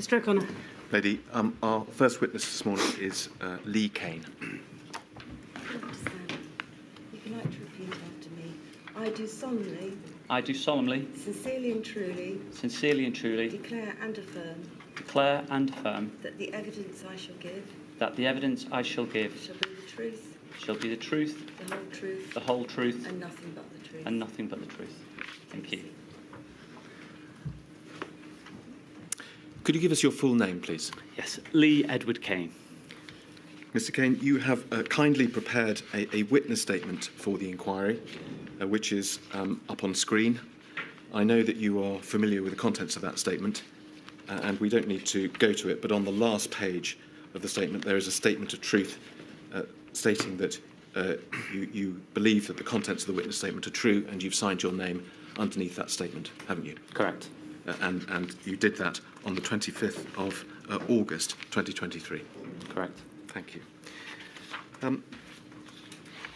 Mr. O'Connor. Lady, our first witness this morning is Lee Cain. You can like to repeat after me. I do solemnly. I do solemnly. Sincerely and truly. Sincerely and truly. Declare and affirm. Declare and affirm. That the evidence I shall give. That the evidence I shall give. Shall be the truth. Shall be the truth. The whole truth. The whole truth. And nothing but the truth. And nothing but the truth. Thank you. Could you give us your full name, please? Yes, Lee Edward Cain. Mr. Cain, you have kindly prepared a witness statement for the inquiry, which is up on screen. I know that you are familiar with the contents of that statement, and we don't need to go to it, but on the last page of the statement there is a statement of truth stating that you believe that the contents of the witness statement are true, and you've signed your name underneath that statement, haven't you? Correct. And you did that on the 25th of August 2023. Correct. Thank you.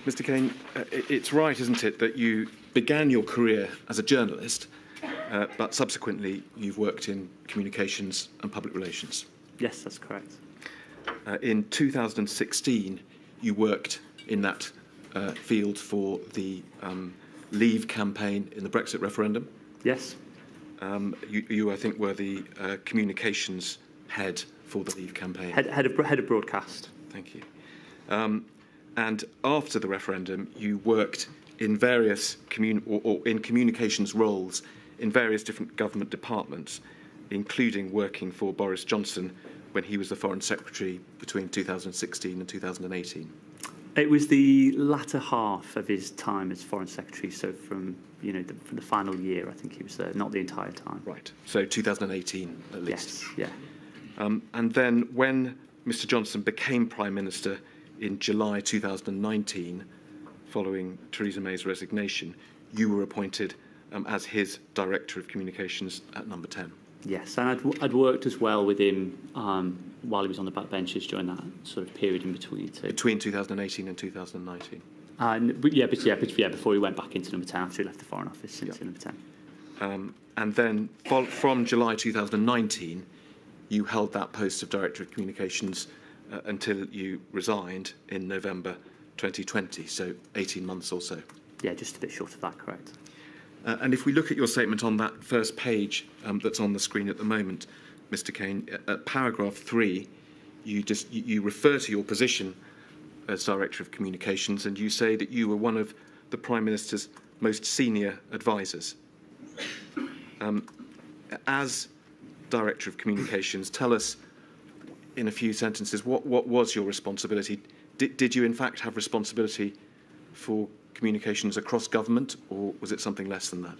Mr. Cain, it's right, isn't it, that you began your career as a journalist, but subsequently you've worked in communications and public relations? Yes, that's correct. In 2016, you worked in that field for the Leave campaign in the Brexit referendum? Yes. You, I think, were the communications head for the Leave campaign. Head of broadcast. Thank you. And after the referendum, you worked in various in communications roles in various different government departments, including working for Boris Johnson when he was the Foreign Secretary between 2016 and 2018. It was the latter half of his time as Foreign Secretary, so from from the final year, I think he was there, not the entire time. Right. So 2018 at least. Yes. Yeah. And then when Mr. Johnson became Prime Minister in July 2019, following Theresa May's resignation, you were appointed as his Director of Communications at Number 10. Yes, and I'd worked as well with him while he was on the backbenches during that sort of period in between. Between 2018 and 2019? Before he went back into Number 10, after he left the Foreign Office into Number 10. And then from July 2019, you held that post of Director of Communications until you resigned in November 2020, so 18 months or so. Yeah, just a bit short of that, correct. And if we look at your statement on that first page that's on the screen at the moment, Mr. Cain, at paragraph 3, you refer to your position as Director of Communications, and you say that you were one of the Prime Minister's most senior advisors. As Director of Communications, tell us in a few sentences what was your responsibility. Did you in fact have responsibility for communications across government, or was it something less than that?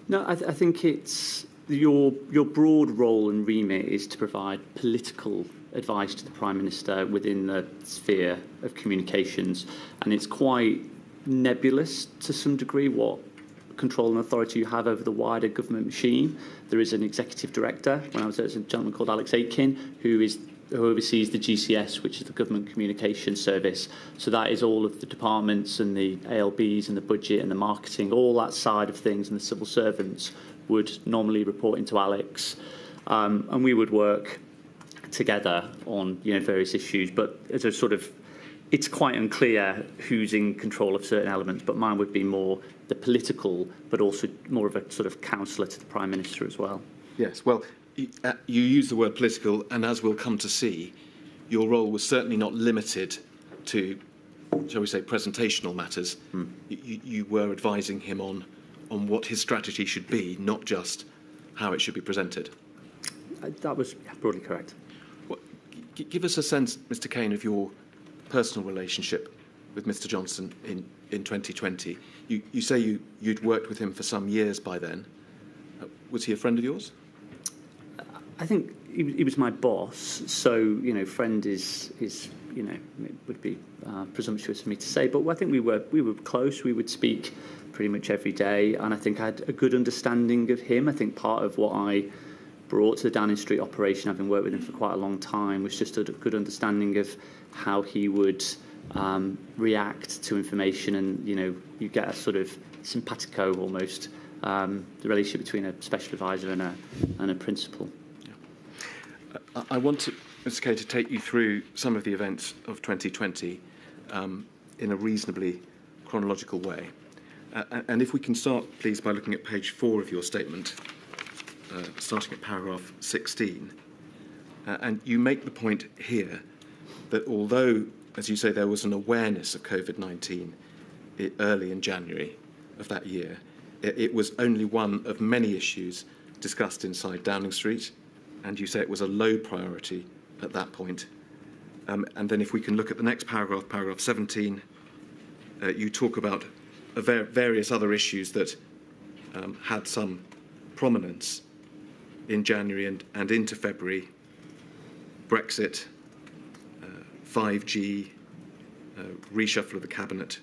No, I think it's your broad role and remit is to provide political advice to the Prime Minister within the sphere of communications, and it's quite nebulous to some degree what control and authority you have over the wider government machine. There is an executive director. When I was there, there's a gentleman called Alex Aitken who oversees the GCS, which is the Government Communications Service. So that is all of the departments and the ALBs and the budget and the marketing, all that side of things, and the civil servants would normally report into Alex. And we would work together on various issues, but as a sort of, it's quite unclear who's in control of certain elements, but mine would be more the political, but also more of a sort of counsellor to the Prime Minister as well. Yes, well, you use the word political, and as we'll come to see, your role was certainly not limited to, shall we say, presentational matters. You were advising him on what his strategy should be, not just how it should be presented. That was broadly correct. Give us a sense, Mr. Cain, of your personal relationship with Mr. Johnson in 2020. You say you'd worked with him for some years by then. Was he a friend of yours? I think he was my boss, so friend is it would be presumptuous for me to say, but I think we were close. We would speak pretty much every day, and I think I had a good understanding of him. I think part of what I brought to the Downing Street operation, having worked with him for quite a long time, was just a good understanding of how he would react to information, and you get a sort of simpatico almost, the relationship between a special advisor and a principal. I want to, Mr. Cain, to take you through some of the events of 2020 in a reasonably chronological way. And if we can start, please, by looking at page 4 of your statement, starting at paragraph 16. And you make the point here that although, as you say, there was an awareness of COVID-19 early in January of that year, it was only one of many issues discussed inside Downing Street, and you say it was a low priority at that point. And then if we can look at the next paragraph, paragraph 17, you talk about various other issues that had some prominence in January and into February: Brexit, 5G, reshuffle of the cabinet,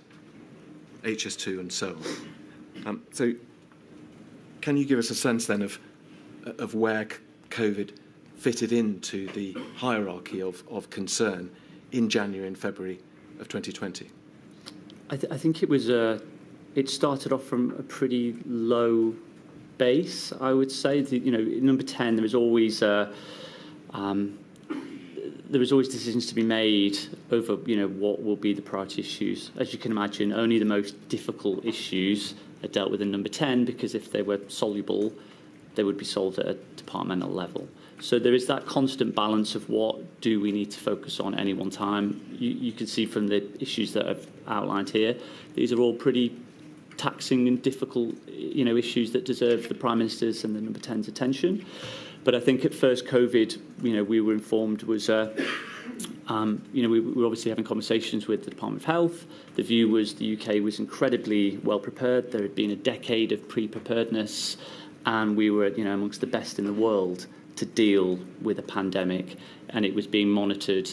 HS2, and so on. So, can you give us a sense then of where COVID fitted into the hierarchy of concern in January and February of 2020? I think it was it started off from a pretty low base, I would say. Number 10, there was always decisions to be made over, what will be the priority issues. As you can imagine, only the most difficult issues are dealt with in number 10, because if they were soluble, they would be solved at a departmental level. So there is that constant balance of what do we need to focus on at any one time. You can see from the issues that I've outlined here, these are all pretty taxing and difficult, issues that deserve the Prime Minister's and the number 10's attention. But I think at first COVID, we were informed was, we were obviously having conversations with the Department of Health. The view was the UK was incredibly well prepared. There had been a decade of pre-preparedness, and we were, amongst the best in the world to deal with a pandemic, and it was being monitored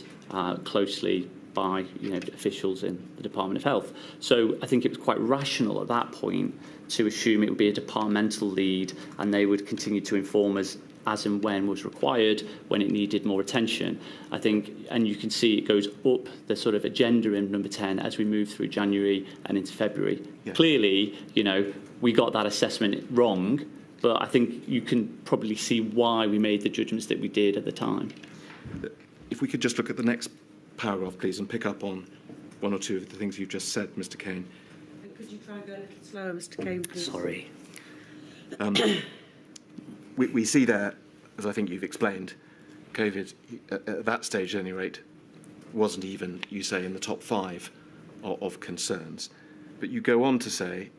closely by officials in the Department of Health. So I think it was quite rational at that point to assume it would be a departmental lead, and they would continue to inform us as and when was required, when it needed more attention. I think, and you can see it goes up the sort of agenda in number 10 as we move through January and into February. Yeah. Clearly, we got that assessment wrong, but I think you can probably see why we made the judgments that we did at the time. If we could just look at the next paragraph, please, and pick up on one or two of the things you've just said, Mr. Cain. Could you try and go a little slower, Mr. Cain, please? Sorry. We see there, as I think you've explained, COVID, at that stage at any rate, wasn't even, you say, in the top 5 of concerns. But you go on to say,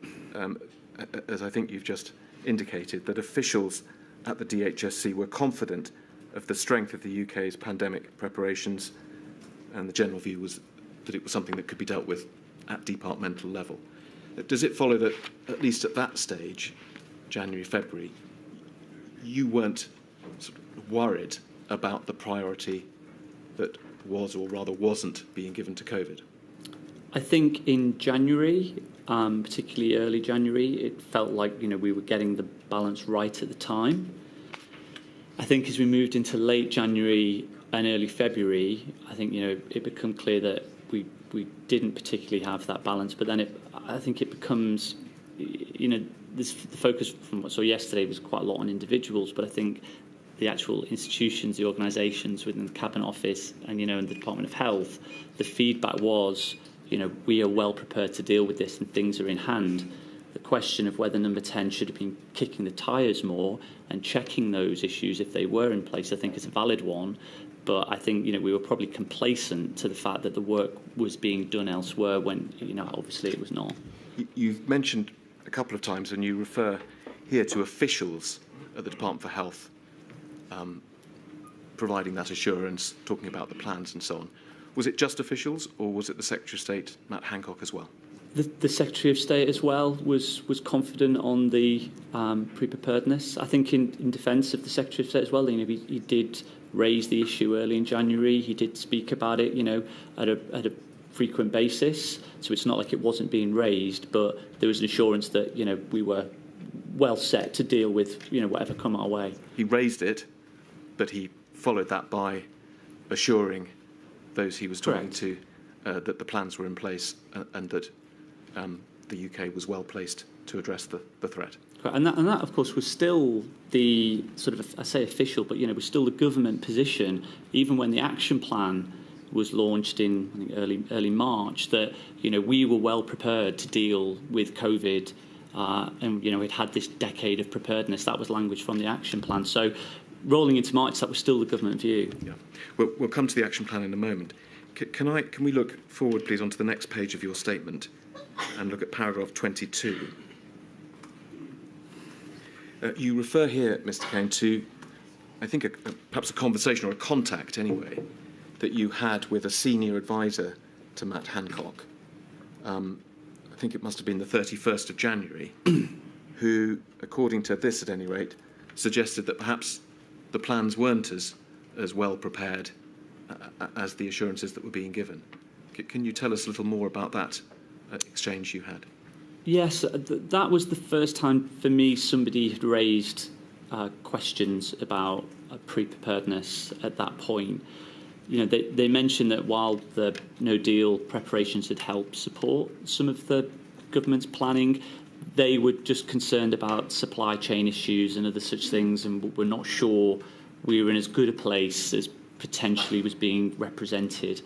as I think you've just indicated, that officials at the DHSC were confident of the strength of the UK's pandemic preparations, and the general view was that it was something that could be dealt with at departmental level. Does it follow that, at least at that stage, January, February, you weren't sort of worried about the priority that was, or rather wasn't, being given to COVID? I think in January, particularly early January, it felt like we were getting the balance right at the time. I think as we moved into late January and early February, I think it became clear that we didn't particularly have that balance. But then I think it becomes the focus from what I saw yesterday was quite a lot on individuals, but I think the actual institutions, the organisations within the Cabinet Office and and the Department of Health, the feedback was, we are well prepared to deal with this and things are in hand. The question of whether number 10 should have been kicking the tyres more and checking those issues if they were in place, I think is a valid one. But I think we were probably complacent to the fact that the work was being done elsewhere when obviously it was not. You've mentioned a couple of times, and you refer here to officials at the Department for Health providing that assurance, talking about the plans and so on. Was it just officials, or was it the Secretary of State, Matt Hancock, as well? The Secretary of State as well was confident on the pre-preparedness. I think in defence of the Secretary of State as well, he did raise the issue early in January. He did speak about it, at a frequent basis. So it's not like it wasn't being raised, but there was an assurance that we were well set to deal with whatever come our way. He raised it, but he followed that by assuring those he was talking to that the plans were in place and that the UK was well placed to address the threat. And that, of course, was still the sort of, I say official, but, was still the government position, even when the action plan was launched in, I think, early March, that, we were well prepared to deal with COVID, and, we'd had this decade of preparedness. That was language from the action plan. So rolling into March, that was still the government view. Yeah. We'll come to the action plan in a moment. Can we look forward, please, onto the next page of your statement and look at paragraph 22? You refer here, Mr. Cain, to, I think, perhaps a conversation or a contact, anyway, that you had with a senior advisor to Matt Hancock. I think it must have been the 31st of January, who, according to this at any rate, suggested that perhaps the plans weren't as well prepared as the assurances that were being given. Can you tell us a little more about that exchange you had? Yes, that was the first time for me somebody had raised questions about pre-preparedness at that point. They mentioned that while the no deal preparations had helped support some of the government's planning, they were just concerned about supply chain issues and other such things, and were not sure we were in as good a place as potentially was being represented.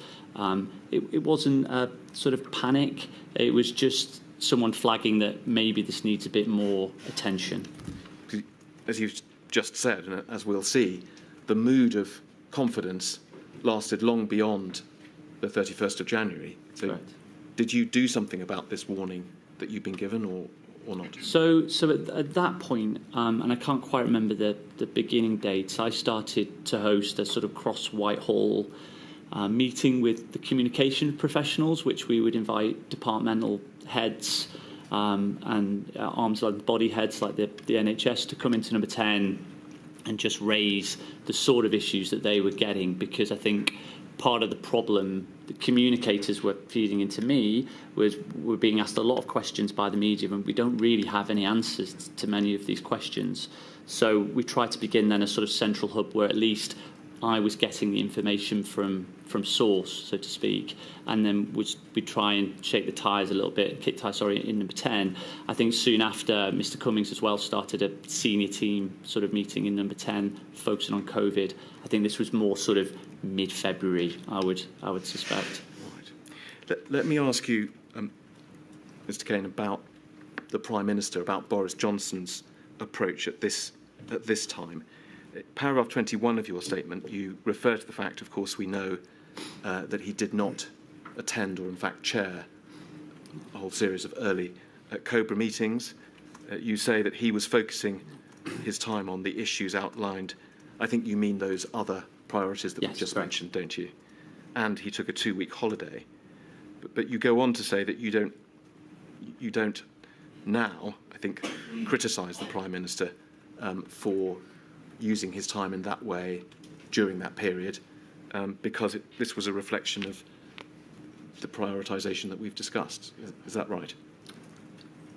It wasn't a sort of panic. It was just someone flagging that maybe this needs a bit more attention. As you've just said, and as we'll see, the mood of confidence lasted long beyond the 31st of January. So Correct. Did you do something about this warning that you've been given, or not? So at that point, and I can't quite remember the beginning dates, I started to host a sort of cross-Whitehall meeting with the communication professionals, which we would invite departmental heads and arms-length body heads like the NHS to come into Number 10 and just raise the sort of issues that they were getting, because I think part of the problem the communicators were feeding into me was we're being asked a lot of questions by the media, and we don't really have any answers to many of these questions. So we tried to begin then a sort of central hub where at least I was getting the information from source, so to speak, and then we try and shake the tyres a little bit, kick tyres, in Number 10. I think soon after, Mr. Cummings as well started a senior team sort of meeting in Number 10, focusing on COVID. I think this was more sort of mid-February, I would suspect. Right. Let me ask you, Mr. Cain, about the Prime Minister, about Boris Johnson's approach at this time. Paragraph 21 of your statement, you refer to the fact, of course, we know that he did not attend or, in fact, chair a whole series of early COBRA meetings. You say that he was focusing his time on the issues outlined. I think you mean those other priorities that we've just mentioned, don't you? And he took a 2-week holiday. But you go on to say that you don't now, I think, criticise the Prime Minister for using his time in that way during that period, because this was a reflection of the prioritisation that we've discussed. Is that right?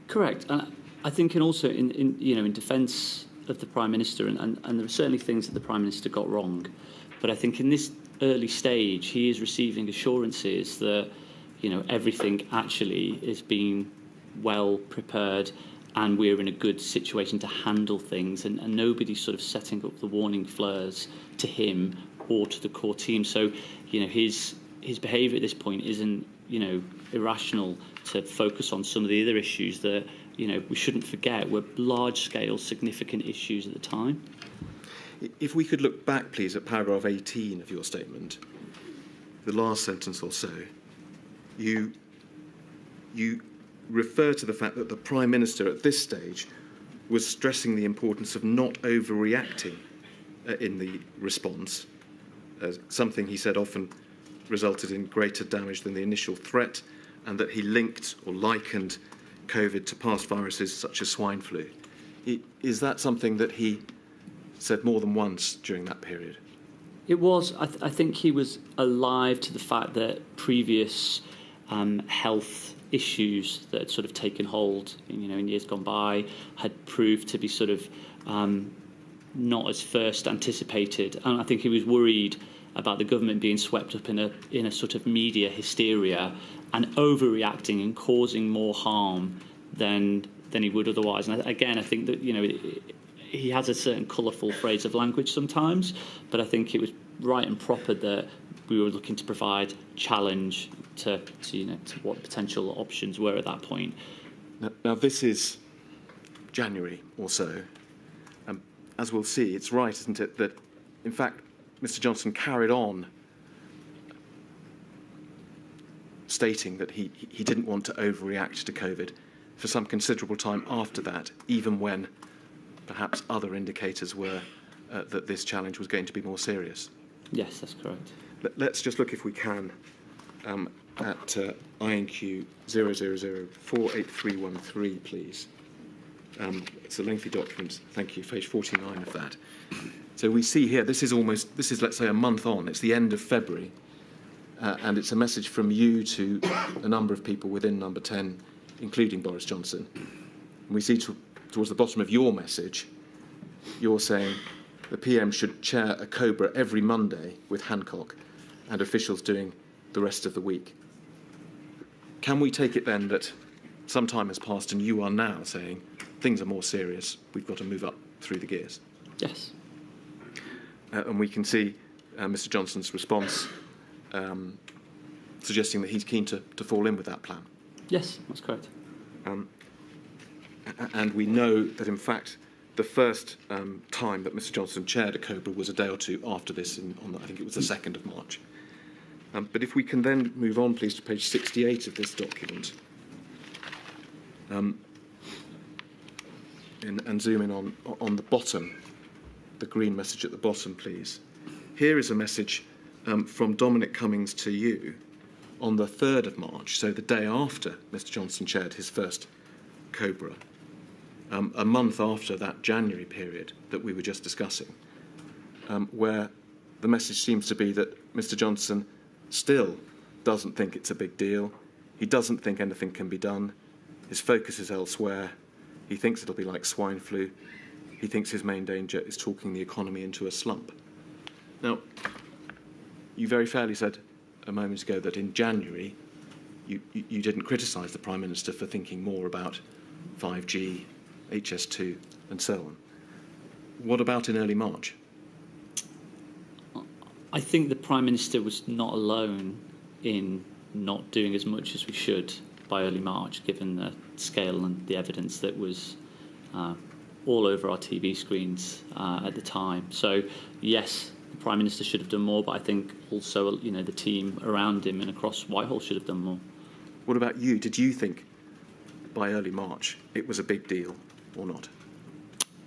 Correct. And I think, and also in defence of the Prime Minister, and there are certainly things that the Prime Minister got wrong, but I think in this early stage he is receiving assurances that everything actually is being well prepared, and we're in a good situation to handle things, and nobody's sort of setting up the warning flares to him or to the core team. So, his behaviour at this point isn't, irrational to focus on some of the other issues that, we shouldn't forget were large-scale, significant issues at the time. If we could look back, please, at paragraph 18 of your statement, the last sentence or so, you refer to the fact that the Prime Minister at this stage was stressing the importance of not overreacting in the response, something he said often resulted in greater damage than the initial threat, and that he linked or likened COVID to past viruses such as swine flu. Is that something that he said more than once during that period? It was. I think he was alive to the fact that previous health issues that had sort of taken hold, in years gone by, had proved to be sort of not as first anticipated. And I think he was worried about the government being swept up in a sort of media hysteria and overreacting and causing more harm than he would otherwise. And again, I think that, he has a certain colourful phrase of language sometimes, but I think it was right and proper that we were looking to provide challenge to what potential options were at that point. Now this is January or so. As we'll see, it's right, isn't it, that in fact Mr. Johnson carried on stating that he didn't want to overreact to COVID for some considerable time after that, even when perhaps other indicators were that this challenge was going to be more serious. Yes, that's correct. Let's just look, if we can, at INQ 0004813, please. It's a lengthy document. Thank you. Page 49 of that. So we see here, this is let's say a month on. It's the end of February, and it's a message from you to a number of people within Number 10, including Boris Johnson. And we see towards the bottom of your message, you're saying the PM should chair a COBRA every Monday with Hancock and officials doing the rest of the week. Can we take it then that some time has passed and you are now saying things are more serious, we've got to move up through the gears? Yes. And we can see Mr. Johnson's response suggesting that he's keen to fall in with that plan. Yes, that's correct. And we know that, in fact, the first time that Mr. Johnson chaired a COBRA was a day or two after this, I think it was the 2nd of March. But if we can then move on, please, to page 68 of this document, and zoom in on the bottom, the green message at the bottom, please. Here is a message from Dominic Cummings to you on the 3rd of March, so the day after Mr. Johnson chaired his first COBRA, a month after that January period that we were just discussing, where the message seems to be that Mr. Johnson still doesn't think it's a big deal. He doesn't think anything can be done. His focus is elsewhere. He thinks it'll be like swine flu. He thinks his main danger is talking the economy into a slump. Now, you very fairly said a moment ago that in January you didn't criticise the Prime Minister for thinking more about 5G, HS2 and so on. What about in early March? I think the Prime Minister was not alone in not doing as much as we should by early March, given the scale and the evidence that was all over our TV screens at the time. So, yes, the Prime Minister should have done more, but I think also, the team around him and across Whitehall should have done more. What about you? Did you think by early March it was a big deal or not?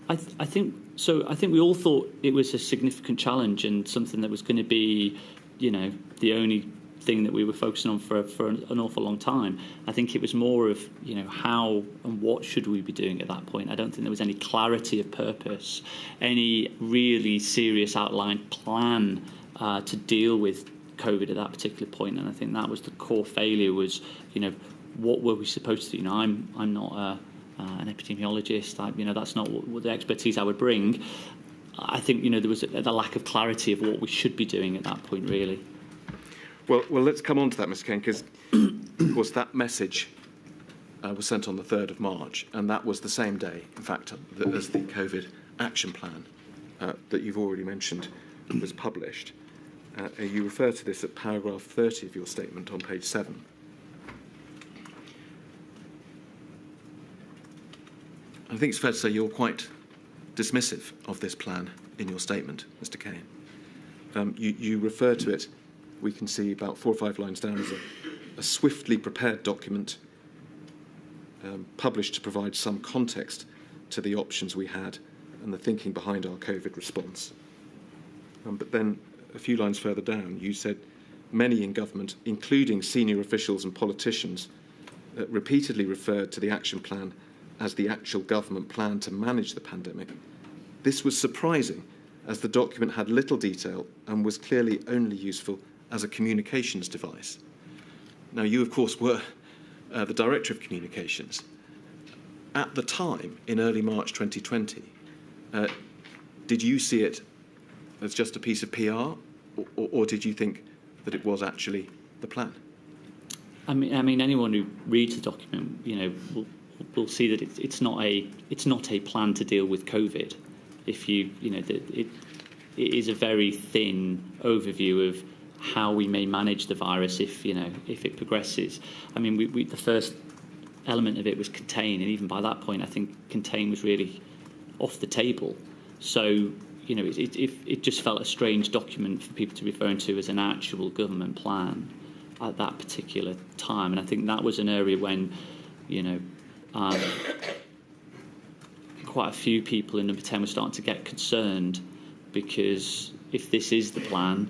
I think so. I think we all thought it was a significant challenge and something that was going to be, the only thing that we were focusing on for an awful long time. I think it was more of, how and what should we be doing at that point. I don't think there was any clarity of purpose, any really serious outlined plan to deal with COVID at that particular point. And I think that was the core failure was, what were we supposed to do? I'm not an epidemiologist. That's not what the expertise I would bring. I think, there was a lack of clarity of what we should be doing at that point, really. Well, let's come on to that, Mr. Cain, because, of course, that message was sent on the 3rd of March, and that was the same day, in fact, as the COVID action plan that you've already mentioned was published. You refer to this at paragraph 30 of your statement on page 7. I think it's fair to say you're quite dismissive of this plan in your statement, Mr. Cain. You refer to it, we can see about 4 or 5 lines down, as a swiftly prepared document published to provide some context to the options we had and the thinking behind our COVID response. But then a few lines further down, you said many in government, including senior officials and politicians, repeatedly referred to the action plan as the actual government plan to manage the pandemic. This was surprising, as the document had little detail and was clearly only useful as a communications device. Now, you, of course, were the Director of Communications. At the time, in early March 2020, did you see it as just a piece of PR, or did you think that it was actually the plan? I mean, anyone who reads the document, will will see that it's not a plan to deal with COVID. If it is a very thin overview of how we may manage the virus if it progresses. I mean, the first element of it was contain, and even by that point, I think contain was really off the table. So it just felt a strange document for people to be referring to as an actual government plan at that particular time. And I think that was an area when, quite a few people in Number 10 were starting to get concerned, because if this is the plan,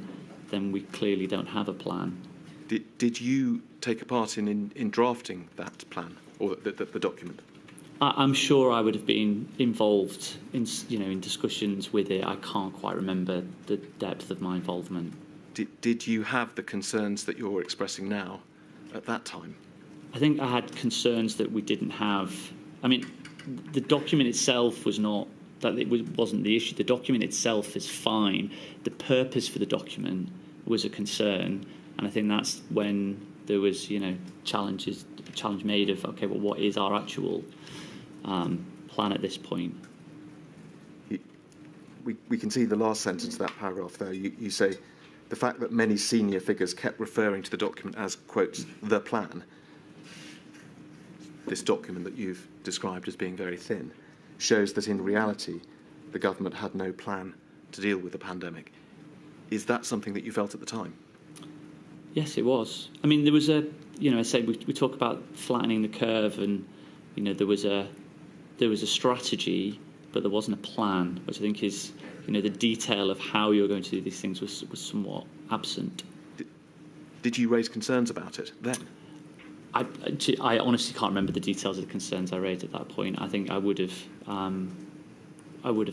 then we clearly don't have a plan. Did you take a part in drafting that plan or the document? I'm sure I would have been involved in discussions with it. I can't quite remember the depth of my involvement. Did you have the concerns that you're expressing now at that time? I think I had concerns that we didn't have. I mean, the document itself was not that wasn't the issue. The document itself is fine. The purpose for the document was a concern, and I think that's when there was challenge made of, okay, well, what is our actual plan at this point? We can see the last sentence of that paragraph there. You say, the fact that many senior figures kept referring to the document as, quote, the plan, this document that you've described as being very thin, shows that in reality the government had no plan to deal with the pandemic. Is that something that you felt at the time? Yes, it was. I mean, there was I say we talk about flattening the curve, and there was a strategy, but there wasn't a plan, which I think is the detail of how you're going to do these things was somewhat absent. Did you raise concerns about it then? I honestly can't remember the details of the concerns I raised at that point. I think I would have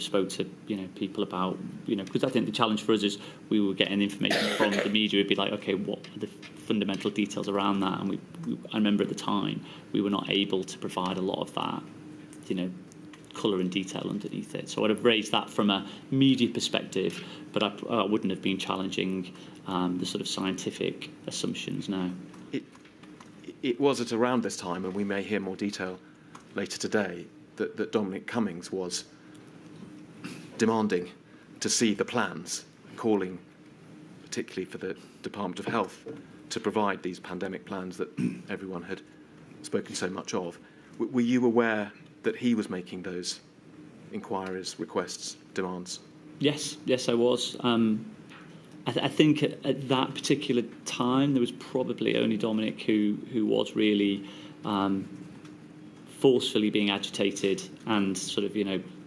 spoke to people about because I think the challenge for us is we were getting information from the media. It'd be like, okay, what are the fundamental details around that? And I remember at the time we were not able to provide a lot of that, colour and detail underneath it. So I'd have raised that from a media perspective, but I wouldn't have been challenging the sort of scientific assumptions. No. It was at around this time, and we may hear more detail later today, that Dominic Cummings was demanding to see the plans, calling particularly for the Department of Health to provide these pandemic plans that everyone had spoken so much of. Were you aware that he was making those inquiries, requests, demands? Yes, I was. I think at that particular time there was probably only Dominic who was really forcefully being agitated and sort of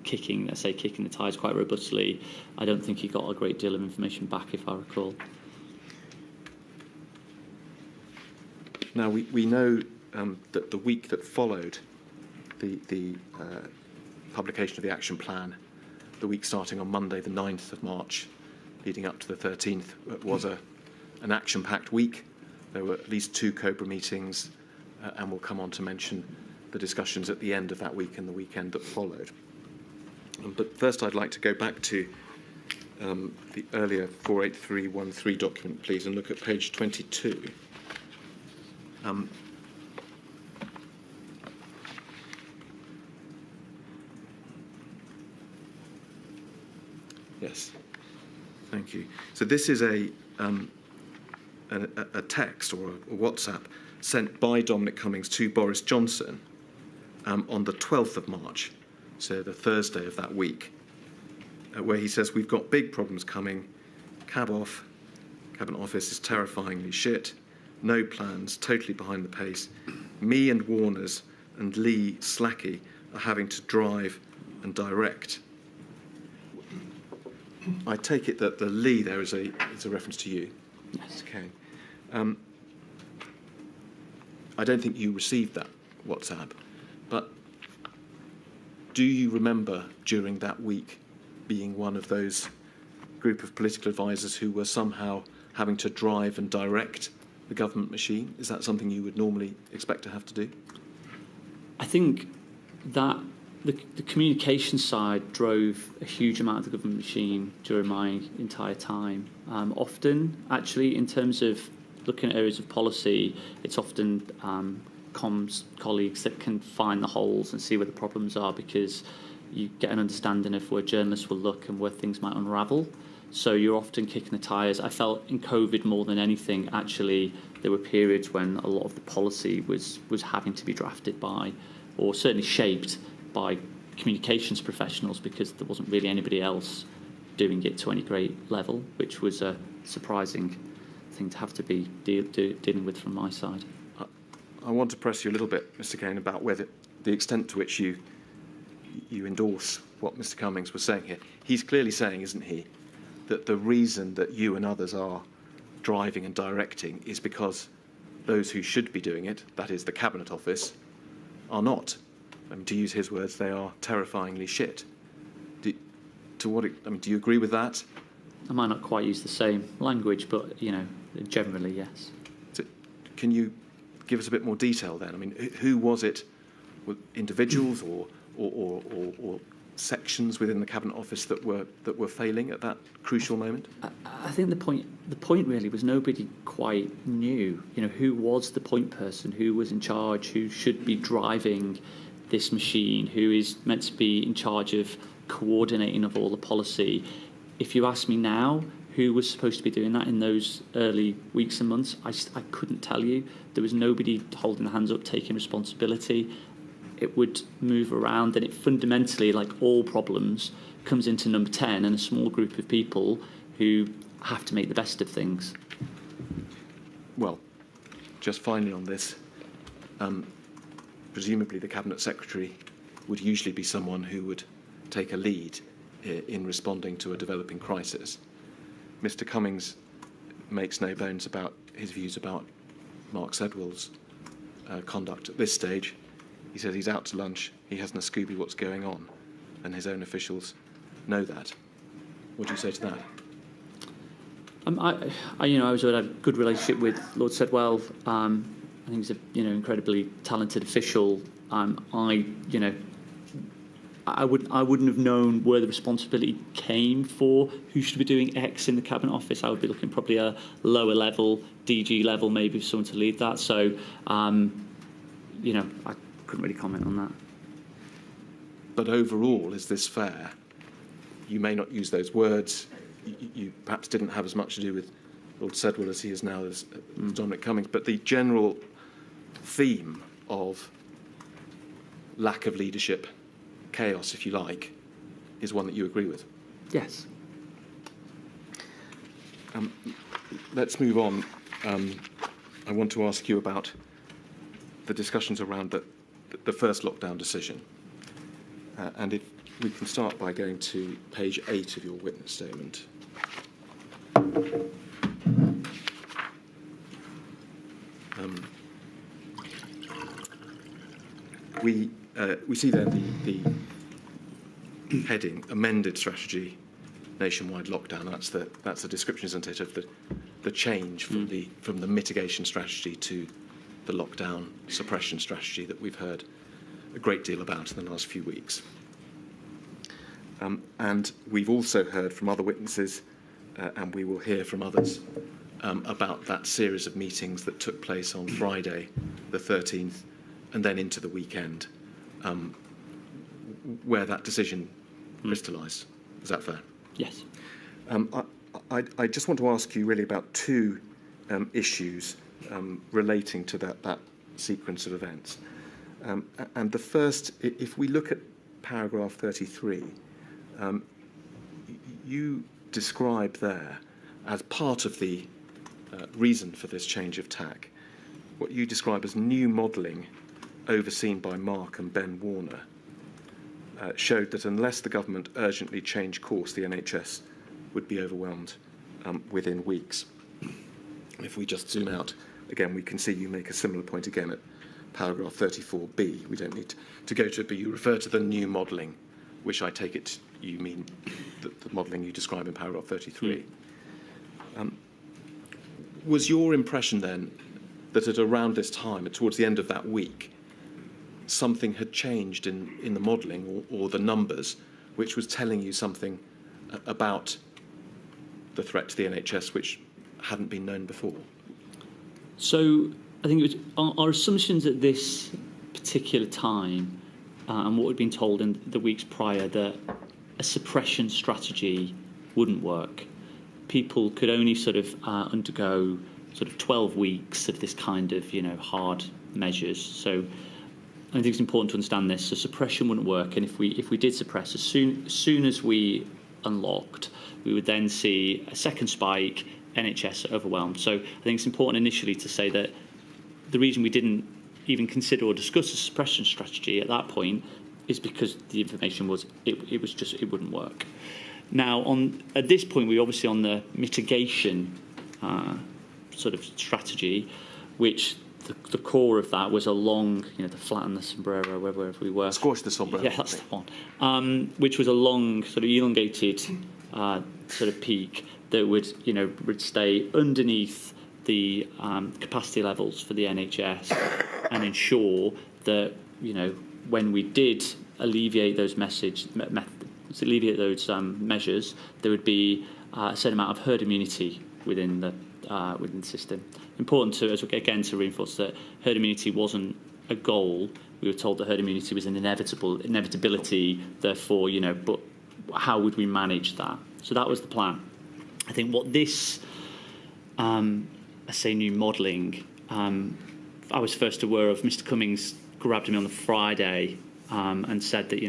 kicking the tires quite robustly. I don't think he got a great deal of information back, if I recall. Now we know that the week that followed the publication of the action plan, the week starting on Monday the 9th of March, leading up to the 13th, was an action-packed week. There were at least 2 COBRA meetings, and we'll come on to mention the discussions at the end of that week and the weekend that followed. But first I'd like to go back to the earlier 48313 document, please, and look at page 22. Yes. Thank you. So this is a text or a WhatsApp sent by Dominic Cummings to Boris Johnson on the 12th of March, so the Thursday of that week, where he says, "We've got big problems coming. Cabinet office is terrifyingly shit. No plans, totally behind the pace. Me and Warners and Lee Slacky are having to drive and direct." I take it that the Lee there is a reference to you. Yes. Okay. I don't think you received that WhatsApp, but do you remember during that week being one of those group of political advisors who were somehow having to drive and direct the government machine? Is that something you would normally expect to have to do? I think that the communication side drove a huge amount of the government machine during my entire time. Often, actually, in terms of looking at areas of policy, it's often comms colleagues that can find the holes and see where the problems are, because you get an understanding of where journalists will look and where things might unravel. So you're often kicking the tyres. I felt in COVID more than anything, actually, there were periods when a lot of the policy was having to be drafted by, or certainly shaped by, communications professionals, because there wasn't really anybody else doing it to any great level, which was a surprising thing to have to be dealing with from my side. I want to press you a little bit, Mr. Cain, about whether the extent to which you endorse what Mr. Cummings was saying here. He's clearly saying, isn't he, that the reason that you and others are driving and directing is because those who should be doing it, that is the Cabinet Office, are not. I mean, to use his words, they are terrifyingly shit. Do you agree with that? I might not quite use the same language, but, generally, yes. So, can you give us a bit more detail then? I mean, who was it? Were individuals or sections within the Cabinet Office that were failing at that crucial moment? I think the point really was nobody quite knew. Who was the point person? Who was in charge? Who should be driving this machine? Who is meant to be in charge of coordinating of all the policy? If you ask me now, who was supposed to be doing that in those early weeks and months, I couldn't tell you. There was nobody holding their hands up, taking responsibility. It would move around, and it fundamentally, like all problems, comes into number 10 and a small group of people who have to make the best of things. Well, just finally on this, presumably the Cabinet Secretary would usually be someone who would take a lead in responding to a developing crisis. Mr. Cummings makes no bones about his views about Mark Sedwell's conduct at this stage. He says he's out to lunch, he hasn't a Scooby what's going on, and his own officials know that. What do you say to that? I was had a good relationship with Lord Sedwell. I think he's incredibly talented official. I wouldn't have known where the responsibility came for who should be doing X in the Cabinet Office. I would be looking probably a lower level, DG level, maybe for someone to lead that. So, I couldn't really comment on that. But overall, is this fair? You may not use those words. You perhaps didn't have as much to do with Lord Sedwell as he is now as Dominic Cummings, but the general theme of lack of leadership, chaos, if you like, is one that you agree with? Yes. Let's move on. I want to ask you about the discussions around the first lockdown decision. And if we can start by going to page 8 of your witness statement. We see there the heading, amended strategy, nationwide lockdown. That's the description, isn't it, of the change from the mitigation strategy to the lockdown suppression strategy that we've heard a great deal about in the last few weeks. And we've also heard from other witnesses, and we will hear from others, about that series of meetings that took place on Friday, the 13th, and then into the weekend, where that decision crystallised. Is that fair? Yes. I just want to ask you really about two issues relating to that sequence of events. And the first, if we look at paragraph 33, you describe there, as part of the reason for this change of tack, what you describe as new modelling overseen by Mark and Ben Warner showed that unless the government urgently changed course, the NHS would be overwhelmed within weeks. If we just zoom out, again, we can see you make a similar point again at paragraph 34B. We don't need to go to it, but you refer to the new modelling, which I take it you mean the modelling you describe in paragraph 33. Was your impression then that at around this time, towards the end of that week, something had changed in the modelling or the numbers, which was telling you something about the threat to the NHS which hadn't been known before? So I think it was our assumptions at this particular time, and what we'd been told in the weeks prior, that a suppression strategy wouldn't work. People could only sort of undergo sort of 12 weeks of this kind of, hard measures. So I think it's important to understand this. So suppression wouldn't work, and if we did suppress, as soon as we unlocked, we would then see a second spike, NHS overwhelmed. So I think it's important initially to say that the reason we didn't even consider or discuss a suppression strategy at that point is because the information was it wouldn't work. Now, at this point, we're obviously on the mitigation sort of strategy, which the core of that was along, the flatten the sombrero, wherever we were. Squash the sombrero. Yeah, that's the one. Which was a long, sort of elongated sort of peak that would stay underneath the capacity levels for the NHS and ensure that, when we did alleviate those measures, there would be a certain amount of herd immunity within the system. Important to reinforce that herd immunity wasn't a goal. We were told that herd immunity was an inevitability. Therefore, but how would we manage that? So that was the plan. I think what this, new modelling, I was first aware of. Mr. Cummings grabbed me on the Friday and said that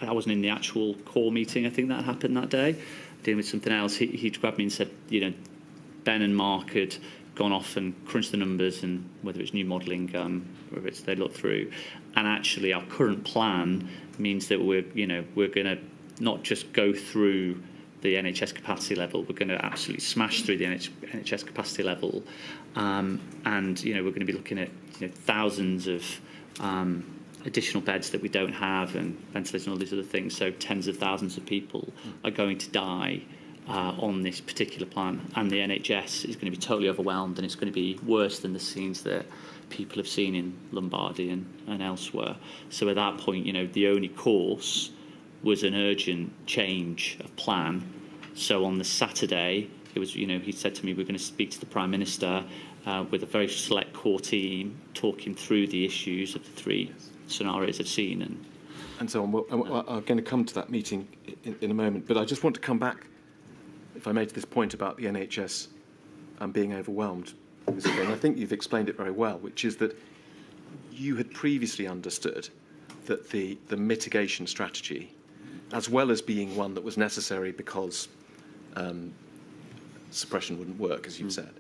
I wasn't in the actual core meeting. I think that happened that day, dealing with something else. He grabbed me and said, Ben and Mark had gone off and crunched the numbers, and whether it's new modelling, whether it's they looked through, and actually our current plan means that we're going to not just go through the NHS capacity level, we're going to absolutely smash through the NHS capacity level, and we're going to be looking at thousands of additional beds that we don't have, and ventilation and all these other things. So tens of thousands of people are going to die on this particular plan, and the NHS is going to be totally overwhelmed, and it's going to be worse than the scenes that people have seen in Lombardy and elsewhere. So at that point, the only course was an urgent change of plan. So on the Saturday, it was, he said to me, we're going to speak to the Prime Minister with a very select core team, talking through the issues of the three scenarios I've seen. And so on. I'm going to come to that meeting in a moment, but I just want to come back, if I may, to this point about the NHS being overwhelmed. And I think you've explained it very well, which is that you had previously understood that the mitigation strategy, as well as being one that was necessary because suppression wouldn't work, as you've said,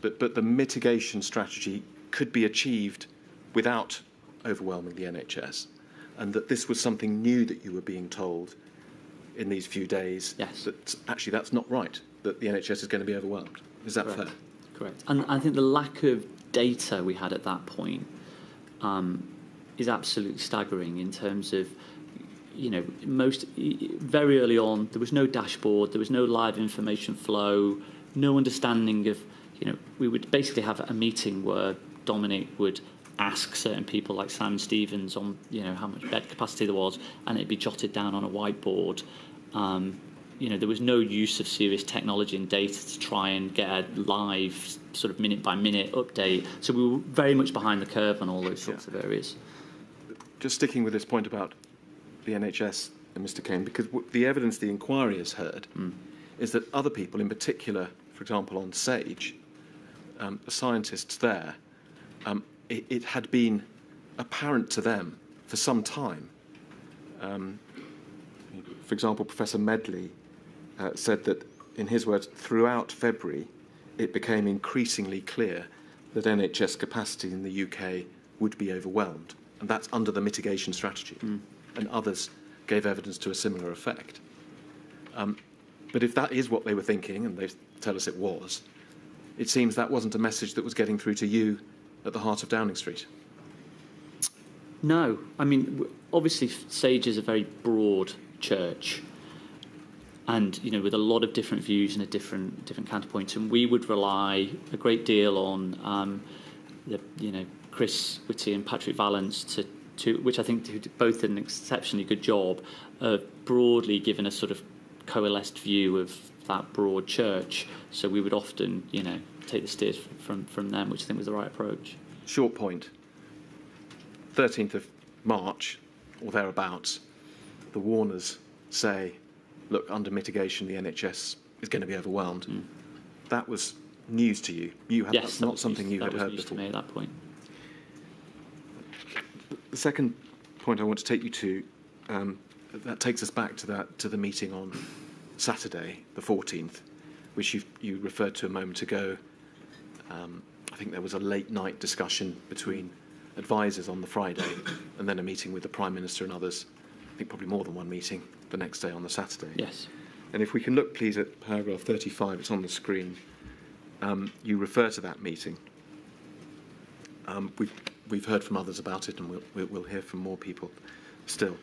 but the mitigation strategy could be achieved without overwhelming the NHS, and that this was something new that you were being told in these few days. Yes. That actually that's not right, that the NHS is going to be overwhelmed. Is that Correct. fair? Correct. And I think the lack of data we had at that point is absolutely staggering in terms of, very early on, there was no dashboard, there was no live information flow, no understanding of, we would basically have a meeting where Dominic would ask certain people like Simon Stevens on, how much bed capacity there was, and it'd be jotted down on a whiteboard. There was no use of serious technology and data to try and get a live sort of minute-by-minute update. So we were very much behind the curve on all those sorts of areas. Just sticking with this point about the NHS and Mr. Cain, because the evidence the inquiry has heard is that other people, in particular, for example, on SAGE, the scientists there, it had been apparent to them for some time. For example, Professor Medley said that, in his words, throughout February, it became increasingly clear that NHS capacity in the UK would be overwhelmed, and that's under the mitigation strategy. And others gave evidence to a similar effect. But if that is what they were thinking, and they tell us it was, it seems that wasn't a message that was getting through to you at the heart of Downing Street. No. I mean, obviously, SAGE is a very broad church, and with a lot of different views and a different counterpoints, and we would rely a great deal on Chris Whitty and Patrick Vallance to which I think who did both did an exceptionally good job of broadly giving a sort of coalesced view of that broad church. So we would often take the steers from them, which I think was the right approach. short point, 13th of March, or thereabouts, the warners say, look, under mitigation, the NHS is going to be overwhelmed. That was news to you. That's not something you had heard before. To me at that point. The second point I want to take you to, that takes us back to the meeting on Saturday, the 14th, which you referred to a moment ago. I think there was a late night discussion between advisors on the Friday and then a meeting with the Prime Minister and others. I think probably more than one meeting the next day on the Saturday. Yes. And if we can look, please, at paragraph 35, it's on the screen. You refer to that meeting. We've heard from others about it, and we'll hear from more people still.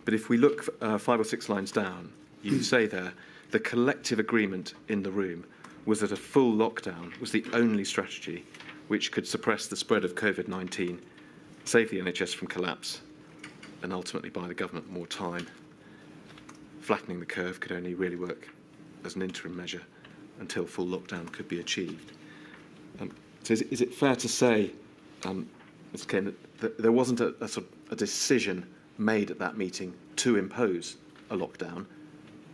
But if we look 5 or 6 lines down, you say there, the collective agreement in the room was that a full lockdown was the only strategy which could suppress the spread of COVID-19, save the NHS from collapse, and ultimately buy the government more time. Flattening the curve could only really work as an interim measure until full lockdown could be achieved. So is it fair to say, Mr. Cain, that there wasn't a decision made at that meeting to impose a lockdown,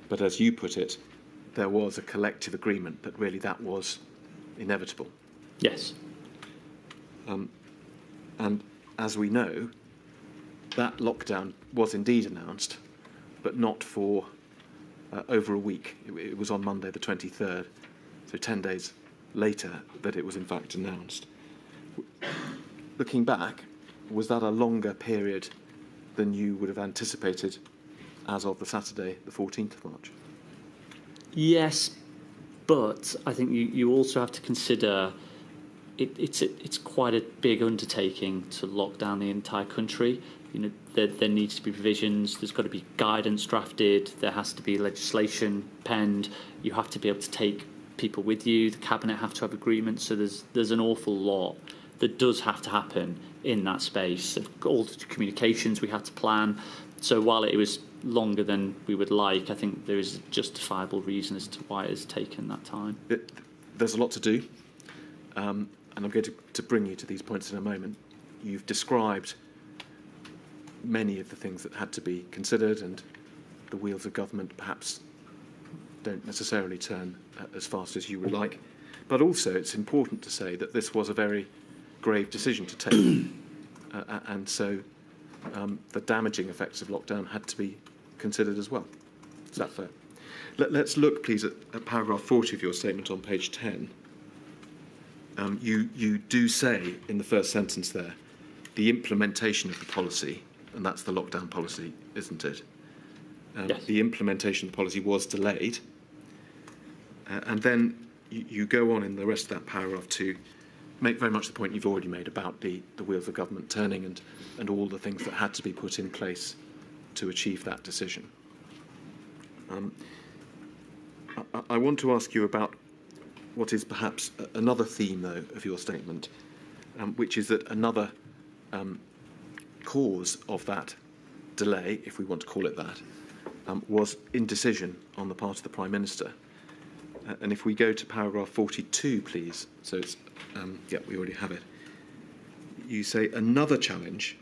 but as you put it, there was a collective agreement that really that was inevitable? Yes. And as we know, that lockdown was indeed announced, but not for over a week. It was on Monday the 23rd, so 10 days later that it was in fact announced. Looking back, was that a longer period than you would have anticipated as of the Saturday, the 14th of March? Yes, but I think you also have to consider it's quite a big undertaking to lock down the entire country. There needs to be provisions, there's got to be guidance drafted, there has to be legislation penned, you have to be able to take people with you, the Cabinet have to have agreements, so there's an awful lot that does have to happen in that space. All the communications we had to plan. So while it was longer than we would like, I think there is a justifiable reason as to why it has taken that time. There's a lot to do, and I'm going to bring you to these points in a moment. You've described many of the things that had to be considered, and the wheels of government perhaps don't necessarily turn as fast as you would like. But also it's important to say that this was a very grave decision to take, and so the damaging effects of lockdown had to be considered as well. Is that fair? Let's look, please, at paragraph 40 of your statement on page 10. You do say in the first sentence there, the implementation of the policy, and that's the lockdown policy, isn't it? Yes. The implementation of the policy was delayed. And then you go on in the rest of that paragraph to make very much the point you've already made about the wheels of government turning and all the things that had to be put in place to achieve that decision. I want to ask you about what is perhaps another theme, though, of your statement, which is that another cause of that delay, if we want to call it that, was indecision on the part of the Prime Minister. And if we go to paragraph 42, please. So it's, we already have it. You say another challenge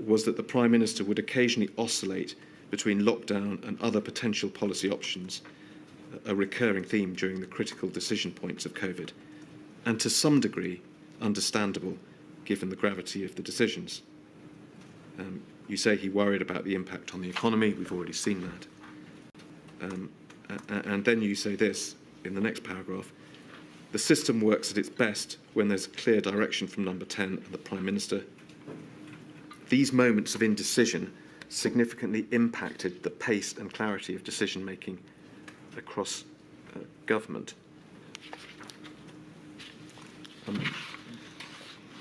was that the Prime Minister would occasionally oscillate between lockdown and other potential policy options, a recurring theme during the critical decision points of COVID, and to some degree understandable given the gravity of the decisions. You say he worried about the impact on the economy. We've already seen that. And then you say this in the next paragraph: the system works at its best when there's clear direction from number 10 and the Prime Minister. These moments of indecision significantly impacted the pace and clarity of decision making across government.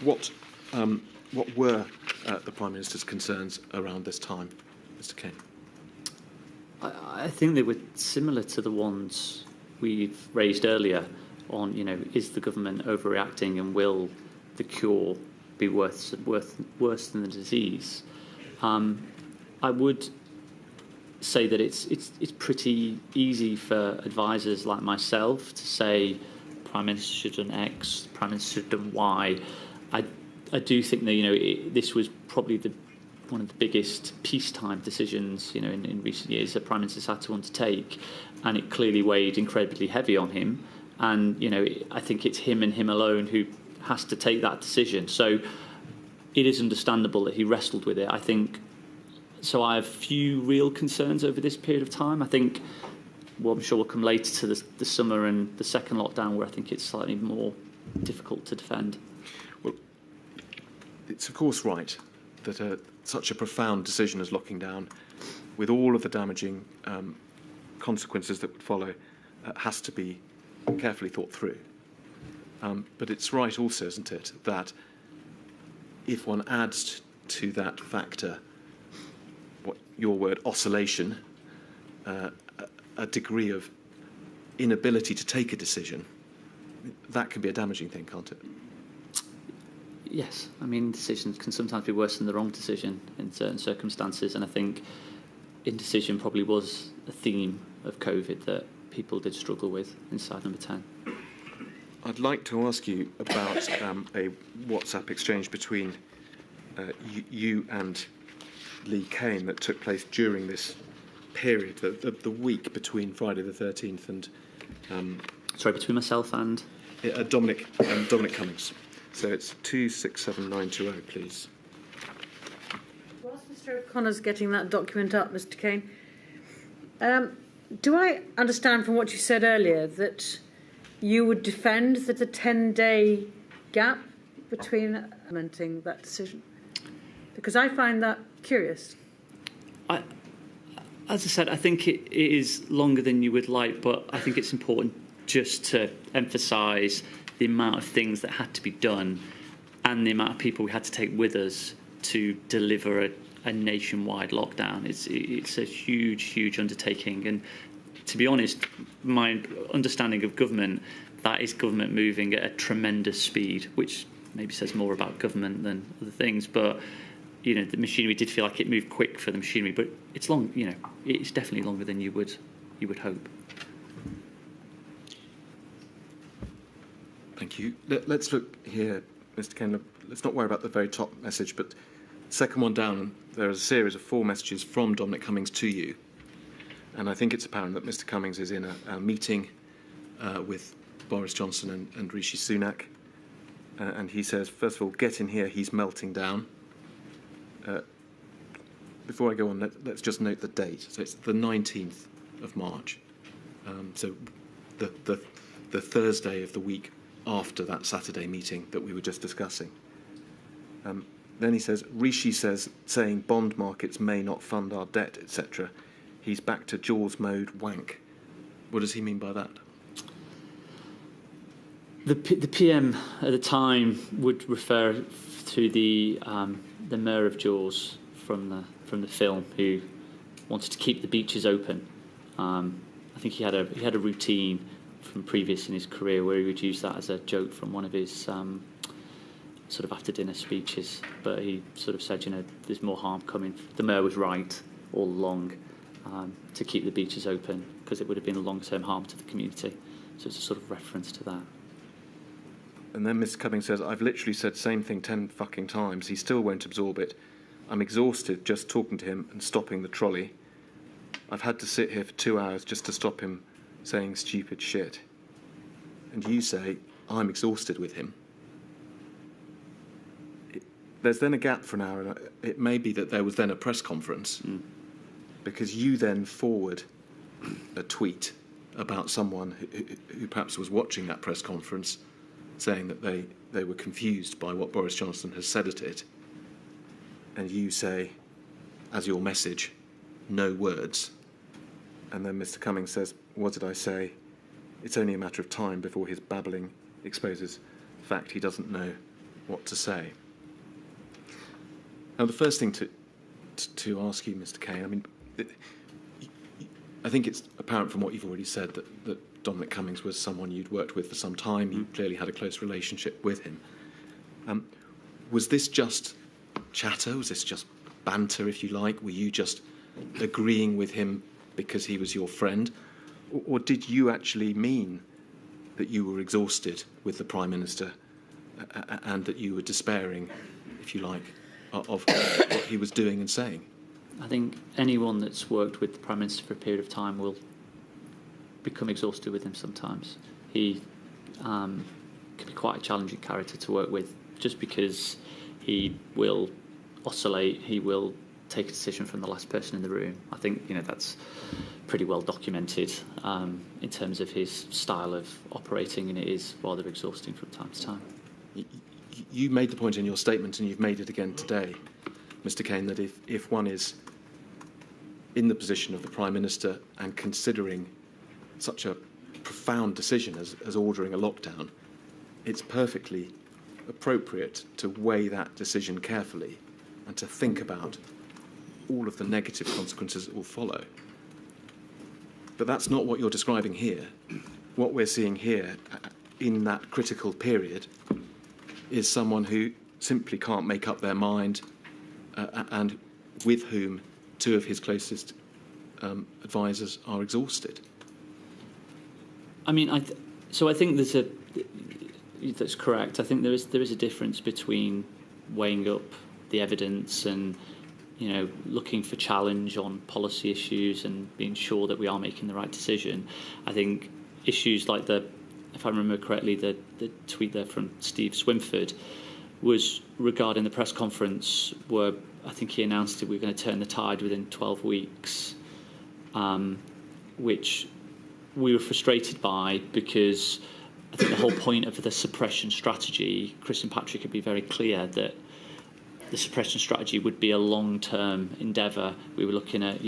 What were the Prime Minister's concerns around this time, Mr. Cain? I think they were similar to the ones we've raised earlier on, is the government overreacting and will the cure be worse than the disease? I would say that it's pretty easy for advisors like myself to say Prime Minister should have done X, Prime Minister should have done Y. do think that this was probably one of the biggest peacetime decisions in recent years that Prime Minister's had to undertake, and it clearly weighed incredibly heavy on him. And I think it's him and him alone who has to take that decision. So it is understandable that he wrestled with it. I think so. I have few real concerns over this period of time. I think, well, I'm sure we'll come later to the summer and the second lockdown, where I think it's slightly more difficult to defend. Well, it's of course right that such a profound decision as locking down, with all of the damaging consequences that would follow, has to be carefully thought through. But it's right also, isn't it, that if one adds to that factor, what your word, oscillation, a degree of inability to take a decision, that can be a damaging thing, can't it? Yes, I mean, decisions can sometimes be worse than the wrong decision in certain circumstances, and I think indecision probably was a theme of COVID that people did struggle with inside Number 10. I'd like to ask you about a WhatsApp exchange between you and Lee Cain that took place during this period, the week between Friday the 13th and... between myself and... Dominic Cummings. So it's 267920, please. Whilst Mr O'Connor's getting that document up, Mr Cain, do I understand from what you said earlier that you would defend that a 10-day gap between implementing that decision? Because I find that curious. As I said, I think it is longer than you would like, but I think it's important just to emphasise the amount of things that had to be done and the amount of people we had to take with us to deliver a nationwide lockdown. It's a huge undertaking, and to be honest, my understanding of government, that is government moving at a tremendous speed, which maybe says more about government than other things. But the machinery did feel like it moved quick for the machinery, but it's long. It's definitely longer than you would hope. Thank you. Let's look here, Mr. Cain. Let's not worry about the very top message, but second one down, there is a series of 4 messages from Dominic Cummings to you. And I think it's apparent that Mr. Cummings is in a meeting with Boris Johnson and Rishi Sunak. And he says, first of all, get in here, he's melting down. Before I go on, let's just note the date. So it's the 19th of March. So the Thursday of the week after that Saturday meeting that we were just discussing. Then he says, Rishi saying bond markets may not fund our debt, etc. He's back to Jaws mode wank. What does he mean by that? The PM at the time would refer to the mayor of Jaws from the film, who wanted to keep the beaches open. I think he had a routine from previous in his career where he would use that as a joke from one of his sort of after dinner speeches. But he sort of said, there's more harm coming. The mayor was right all along to keep the beaches open, because it would have been a long-term harm to the community. So it's a sort of reference to that. And then Mr. Cummings says, I've literally said the same thing 10 fucking times. He still won't absorb it. I'm exhausted just talking to him and stopping the trolley. I've had to sit here for 2 hours just to stop him saying stupid shit. And you say, I'm exhausted with him. There's then a gap for an hour, and it may be that there was then a press conference, because you then forward a tweet about someone who perhaps was watching that press conference, saying that they were confused by what Boris Johnson has said at it. And you say, as your message, no words. And then Mr. Cummings says, what did I say? It's only a matter of time before his babbling exposes the fact he doesn't know what to say. Now, the first thing to ask you, Mr. Cain, I think it's apparent from what you've already said that Dominic Cummings was someone you'd worked with for some time. You clearly had a close relationship with him. Was this just chatter? Was this just banter, if you like? Were you just agreeing with him because he was your friend? Or did you actually mean that you were exhausted with the Prime Minister and that you were despairing, if you like, of what he was doing and saying? I think anyone that's worked with the Prime Minister for a period of time will become exhausted with him sometimes. He can be quite a challenging character to work with, just because he will oscillate, he will take a decision from the last person in the room. I think that's pretty well documented in terms of his style of operating, and it is rather exhausting from time to time. You made the point in your statement, and you've made it again today, Mr. Cain, that if one is in the position of the Prime Minister and considering such a profound decision as ordering a lockdown, it's perfectly appropriate to weigh that decision carefully and to think about all of the negative consequences that will follow. But that's not what you're describing here. What we're seeing here in that critical period is someone who simply can't make up their mind and with whom two of his closest advisors are exhausted. I mean, I think that's correct. I think there is a difference between weighing up the evidence and looking for challenge on policy issues and being sure that we are making the right decision. I think issues like if I remember correctly, the tweet there from Steve Swinford was regarding the press conference where I think he announced that we were going to turn the tide within 12 weeks, which we were frustrated by, because I think the whole point of the suppression strategy, Chris and Patrick would be very clear that the suppression strategy would be a long-term endeavour. We were looking at,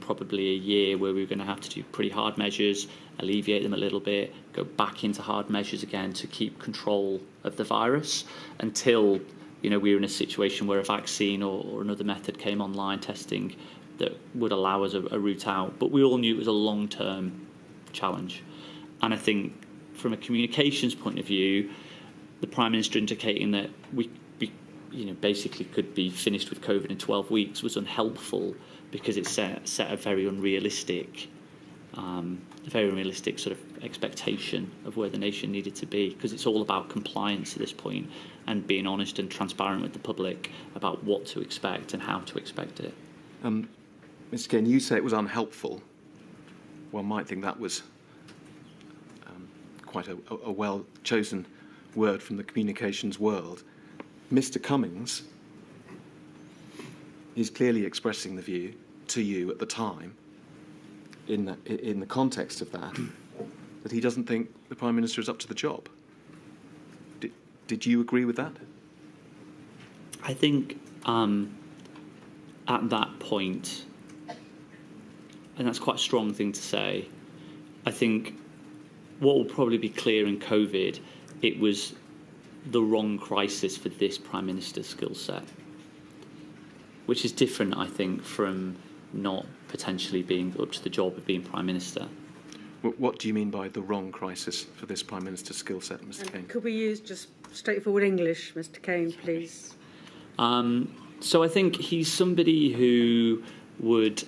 probably a year where we were going to have to do pretty hard measures, alleviate them a little bit, go back into hard measures again to keep control of the virus until, we were in a situation where a vaccine or another method came online, testing, that would allow us a route out. But we all knew it was a long-term challenge. And I think from a communications point of view, the Prime Minister indicating that we basically could be finished with COVID in 12 weeks was unhelpful, because it set a very unrealistic sort of expectation of where the nation needed to be, because it's all about compliance at this point and being honest and transparent with the public about what to expect and how to expect it. Mr. Cain, you say it was unhelpful. One might think that was quite a well-chosen word from the communications world. Mr. Cummings is clearly expressing the view to you at the time, in the context of that he doesn't think the Prime Minister is up to the job. Did you agree with that? I think at that point, and that's quite a strong thing to say, I think what will probably be clear in COVID, it was the wrong crisis for this Prime Minister's skill set, which is different, I think, from not potentially being up to the job of being Prime Minister. What do you mean by the wrong crisis for this Prime Minister's skill set, Mr. Cain? Could we use just straightforward English, Mr. Cain, please? So I think he's somebody who would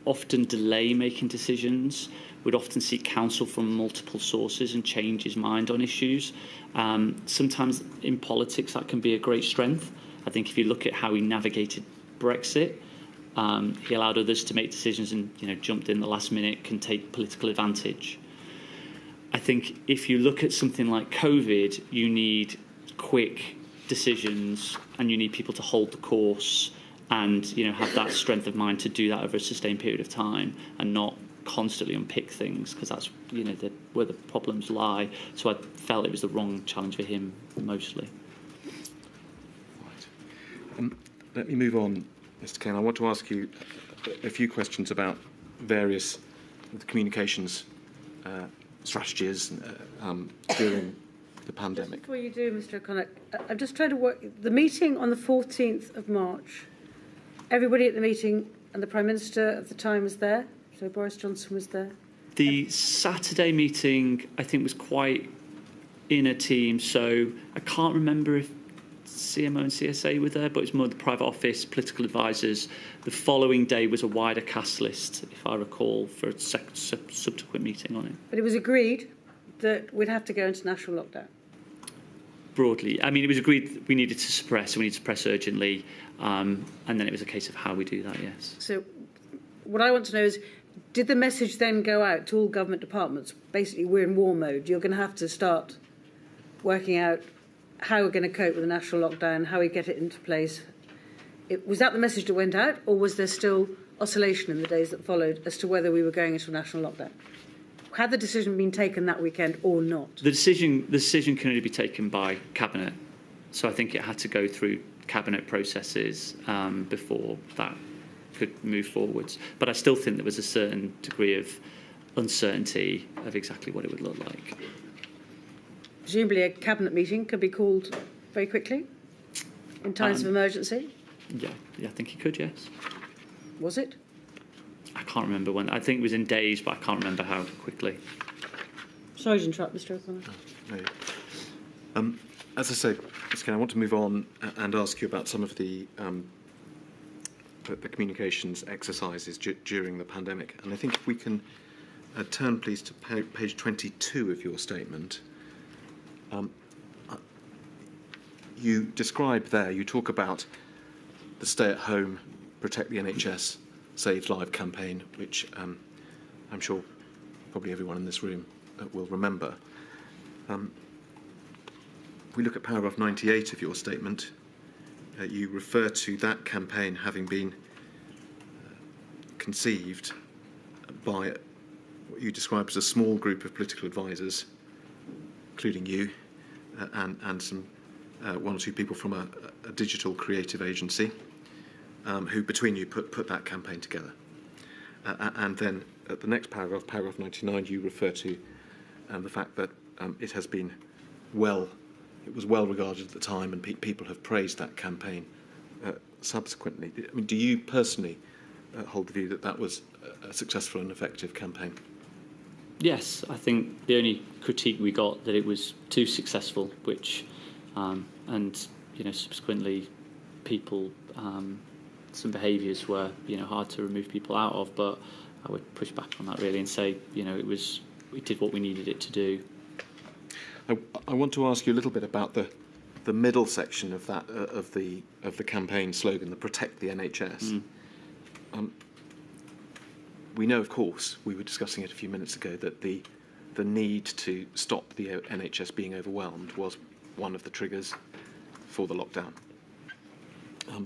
often delay making decisions, would often seek counsel from multiple sources and change his mind on issues. Sometimes in politics that can be a great strength. I think if you look at how he navigated Brexit, he allowed others to make decisions and jumped in the last minute, can take political advantage. I think if you look at something like COVID, you need quick decisions and you need people to hold the course and have that strength of mind to do that over a sustained period of time and not constantly unpick things, because that's where the problems lie. So I felt it was the wrong challenge for him mostly. Right. Let me move on, Mr. Cain. I want to ask you a few questions about various communications strategies during the pandemic. Just before you do, Mr. O'Connor, I'm just trying to work the meeting on the 14th of March. Everybody at the meeting and the Prime Minister at the time was there. So Boris Johnson was there. The Saturday meeting, I think, was quite in a team. So I can't remember if CMO and CSA were there, but it was more the private office, political advisors. The following day was a wider cast list, if I recall, for a subsequent meeting on it. But it was agreed that we'd have to go into national lockdown. broadly. I mean, it was agreed that we needed to suppress, and we needed to suppress urgently, and then it was a case of how we do that, yes. So what I want to know is, did the message then go out to all government departments? Basically, we're in war mode. You're going to have to start working out how we're going to cope with the national lockdown, how we get it into place. Was that the message that went out, or was there still oscillation in the days that followed as to whether we were going into a national lockdown? Had the decision been taken that weekend or not? The decision can only be taken by Cabinet. So I think it had to go through Cabinet processes before that could move forwards. But I still think there was a certain degree of uncertainty of exactly what it would look like. Presumably a Cabinet meeting could be called very quickly in times of emergency? Yeah, I think it could, yes. Was it? I can't remember when. I think it was in days, but I can't remember how quickly. Sorry to interrupt, Mr. O'Connor. No. As I say, Ms. Cain, I want to move on and ask you about some of the communications exercises during the pandemic. And I think if we can turn, please, to page 22 of your statement. You describe there, you talk about the Stay at Home, Protect the NHS, Saves Live campaign, which I'm sure probably everyone in this room will remember. If we look at paragraph 98 of your statement, you refer to that campaign having been conceived by what you describe as a small group of political advisors, including you, and some one or two people from a digital creative agency, who between you put that campaign together. And then at the next paragraph, paragraph 99, you refer to the fact that it has been it was well regarded at the time, and people have praised that campaign subsequently. I mean, do you personally hold the view that that was a successful and effective campaign? Yes, I think the only critique we got that it was too successful, which and subsequently people some behaviours were hard to remove people out of, but I would push back on that really and say it did what we needed it to do. I want to ask you a little bit about the middle section of that of the campaign slogan, the Protect the NHS. We know, of course, we were discussing it a few minutes ago, that the need to stop the NHS being overwhelmed was one of the triggers for the lockdown.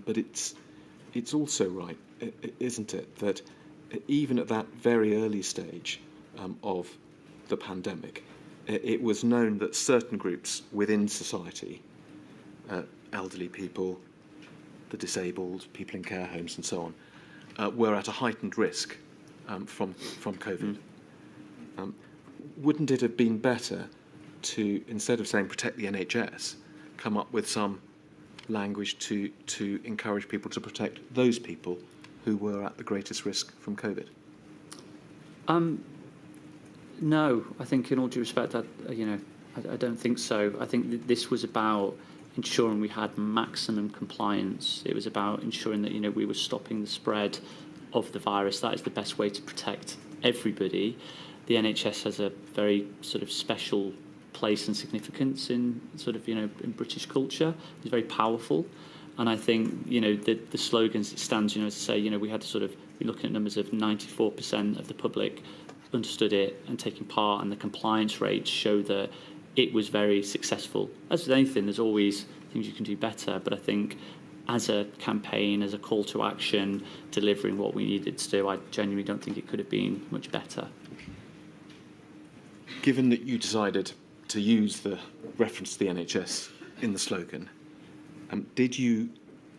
But it's also right, isn't it, that even at that very early stage of the pandemic, it was known that certain groups within society, elderly people, the disabled, people in care homes and so on, were at a heightened risk from COVID. Wouldn't it have been better to, instead of saying protect the NHS, come up with some language to encourage people to protect those people who were at the greatest risk from COVID? No, I think in all due respect, I don't think so. I think this was about ensuring we had maximum compliance. It was about ensuring that we were stopping the spread of the virus. That is the best way to protect everybody. The NHS has a very sort of special place and significance in in British culture. It's very powerful, and I think the slogans it stands. As I say, we had to be looking at numbers of 94% of the public understood it and taking part, and the compliance rates show that it was very successful. As with anything, there's always things you can do better, but I think as a campaign, as a call to action, delivering what we needed to do, I genuinely don't think it could have been much better. Given that you decided to use the reference to the NHS in the slogan, did you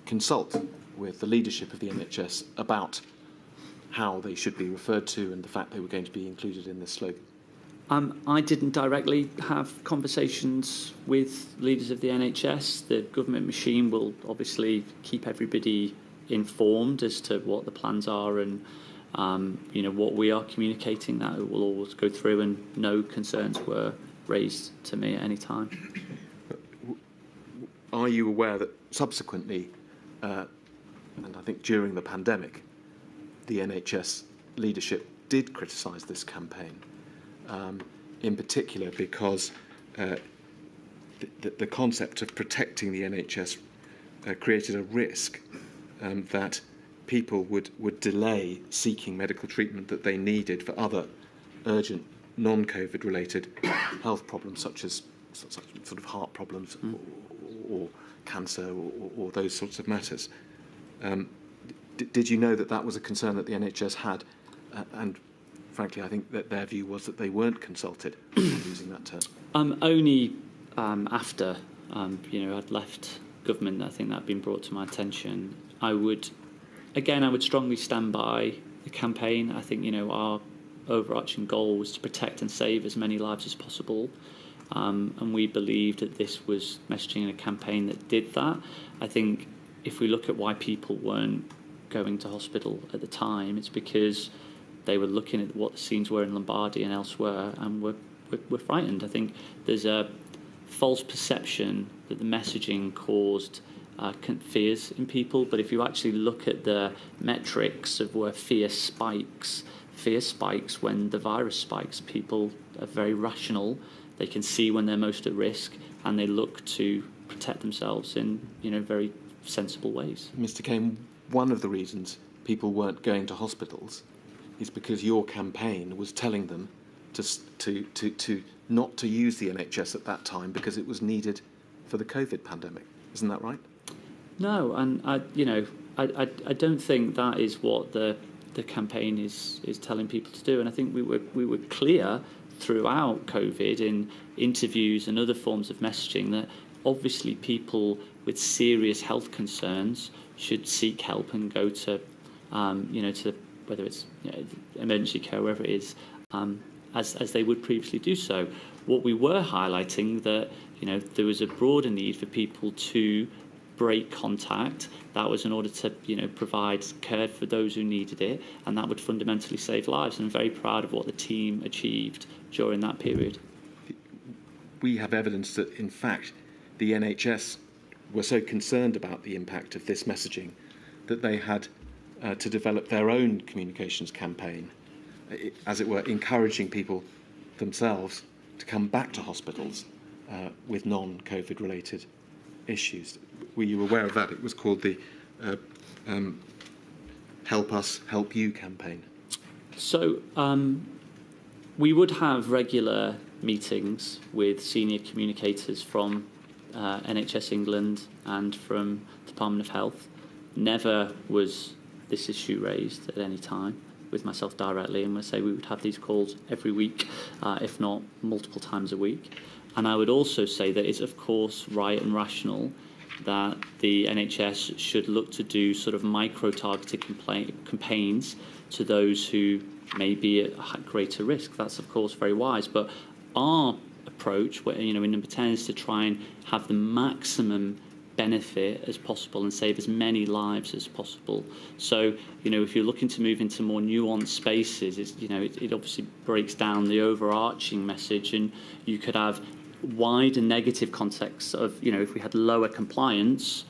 consult with the leadership of the NHS about how they should be referred to and the fact they were going to be included in this slogan? I didn't directly have conversations with leaders of the NHS. The government machine will obviously keep everybody informed as to what the plans are and what we are communicating. That it will always go through, and no concerns were raised to me at any time. Are you aware that subsequently, and I think during the pandemic, the NHS leadership did criticise this campaign, in particular because the concept of protecting the NHS created a risk that people would delay seeking medical treatment that they needed for other urgent non-COVID related health problems, such as sort of heart problems or cancer or those sorts of matters. Did you know that was a concern that the NHS had? And frankly, I think that their view was that they weren't consulted, using that term. Only after I'd left government, I think that had been brought to my attention. I would strongly stand by the campaign. I think our overarching goal was to protect and save as many lives as possible, and we believed that this was messaging in a campaign that did that. I think if we look at why people weren't going to hospital at the time, it's because they were looking at what the scenes were in Lombardy and elsewhere, and were frightened. I think there's a false perception that the messaging caused fears in people, but if you actually look at the metrics of where fear spikes when the virus spikes. People are very rational. They can see when they're most at risk, and they look to protect themselves in very sensible ways. Mr. Cain, one of the reasons people weren't going to hospitals is because your campaign was telling them to not to use the NHS at that time because it was needed for the COVID pandemic. Isn't that right? No, and I don't think that is what the campaign is telling people to do. And I think we were clear throughout COVID in interviews and other forms of messaging that obviously people with serious health concerns should seek help and go to to whether it's emergency care, wherever it is, as they would previously do so. What we were highlighting that there was a broader need for people to break contact. That was in order to provide care for those who needed it, and that would fundamentally save lives. And I'm very proud of what the team achieved during that period. We have evidence that in fact the NHS were so concerned about the impact of this messaging that they had to develop their own communications campaign, as it were, encouraging people themselves to come back to hospitals with non-COVID related issues. Were you aware of that? It was called the Help Us, Help You campaign. So we would have regular meetings with senior communicators from NHS England and from Department of Health. Never was this issue raised at any time with myself directly, and I say we would have these calls every week, if not multiple times a week. And I would also say that it's of course right and rational that the NHS should look to do sort of micro-targeted campaigns to those who may be at greater risk. That's of course very wise, but our approach, in number 10, is to try and have the maximum benefit as possible and save as many lives as possible. So, if you're looking to move into more nuanced spaces, it obviously breaks down the overarching message, and you could have wider negative contexts of, if we had lower compliance,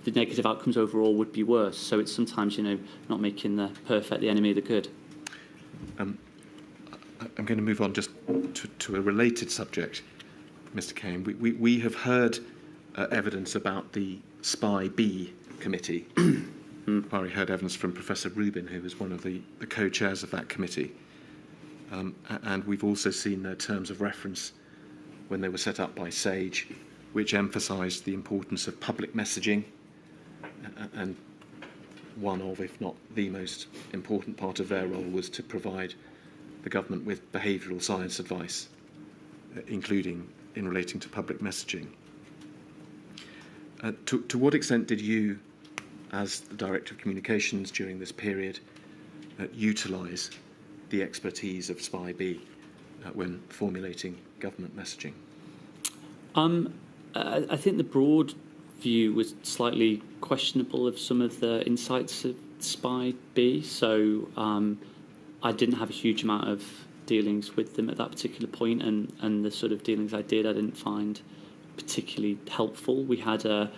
the negative outcomes overall would be worse. So it's sometimes, not making the perfect the enemy of the good. I'm going to move on just to a related subject, Mr. Cain. We have heard evidence about the SPI-B committee. We heard evidence from Professor Rubin, who was one of the co-chairs of that committee. And we've also seen their terms of reference when they were set up by SAGE, which emphasised the importance of public messaging, and one of, if not the most important part of their role, was to provide the government with behavioural science advice, including in relating to public messaging. To what extent did you, as the Director of Communications during this period, utilise the expertise of SPI-B when formulating government messaging? I think the broad view was slightly questionable of some of the insights of SPI-B, so I didn't have a huge amount of dealings with them at that particular point, and the sort of dealings I did I didn't find particularly helpful. We had a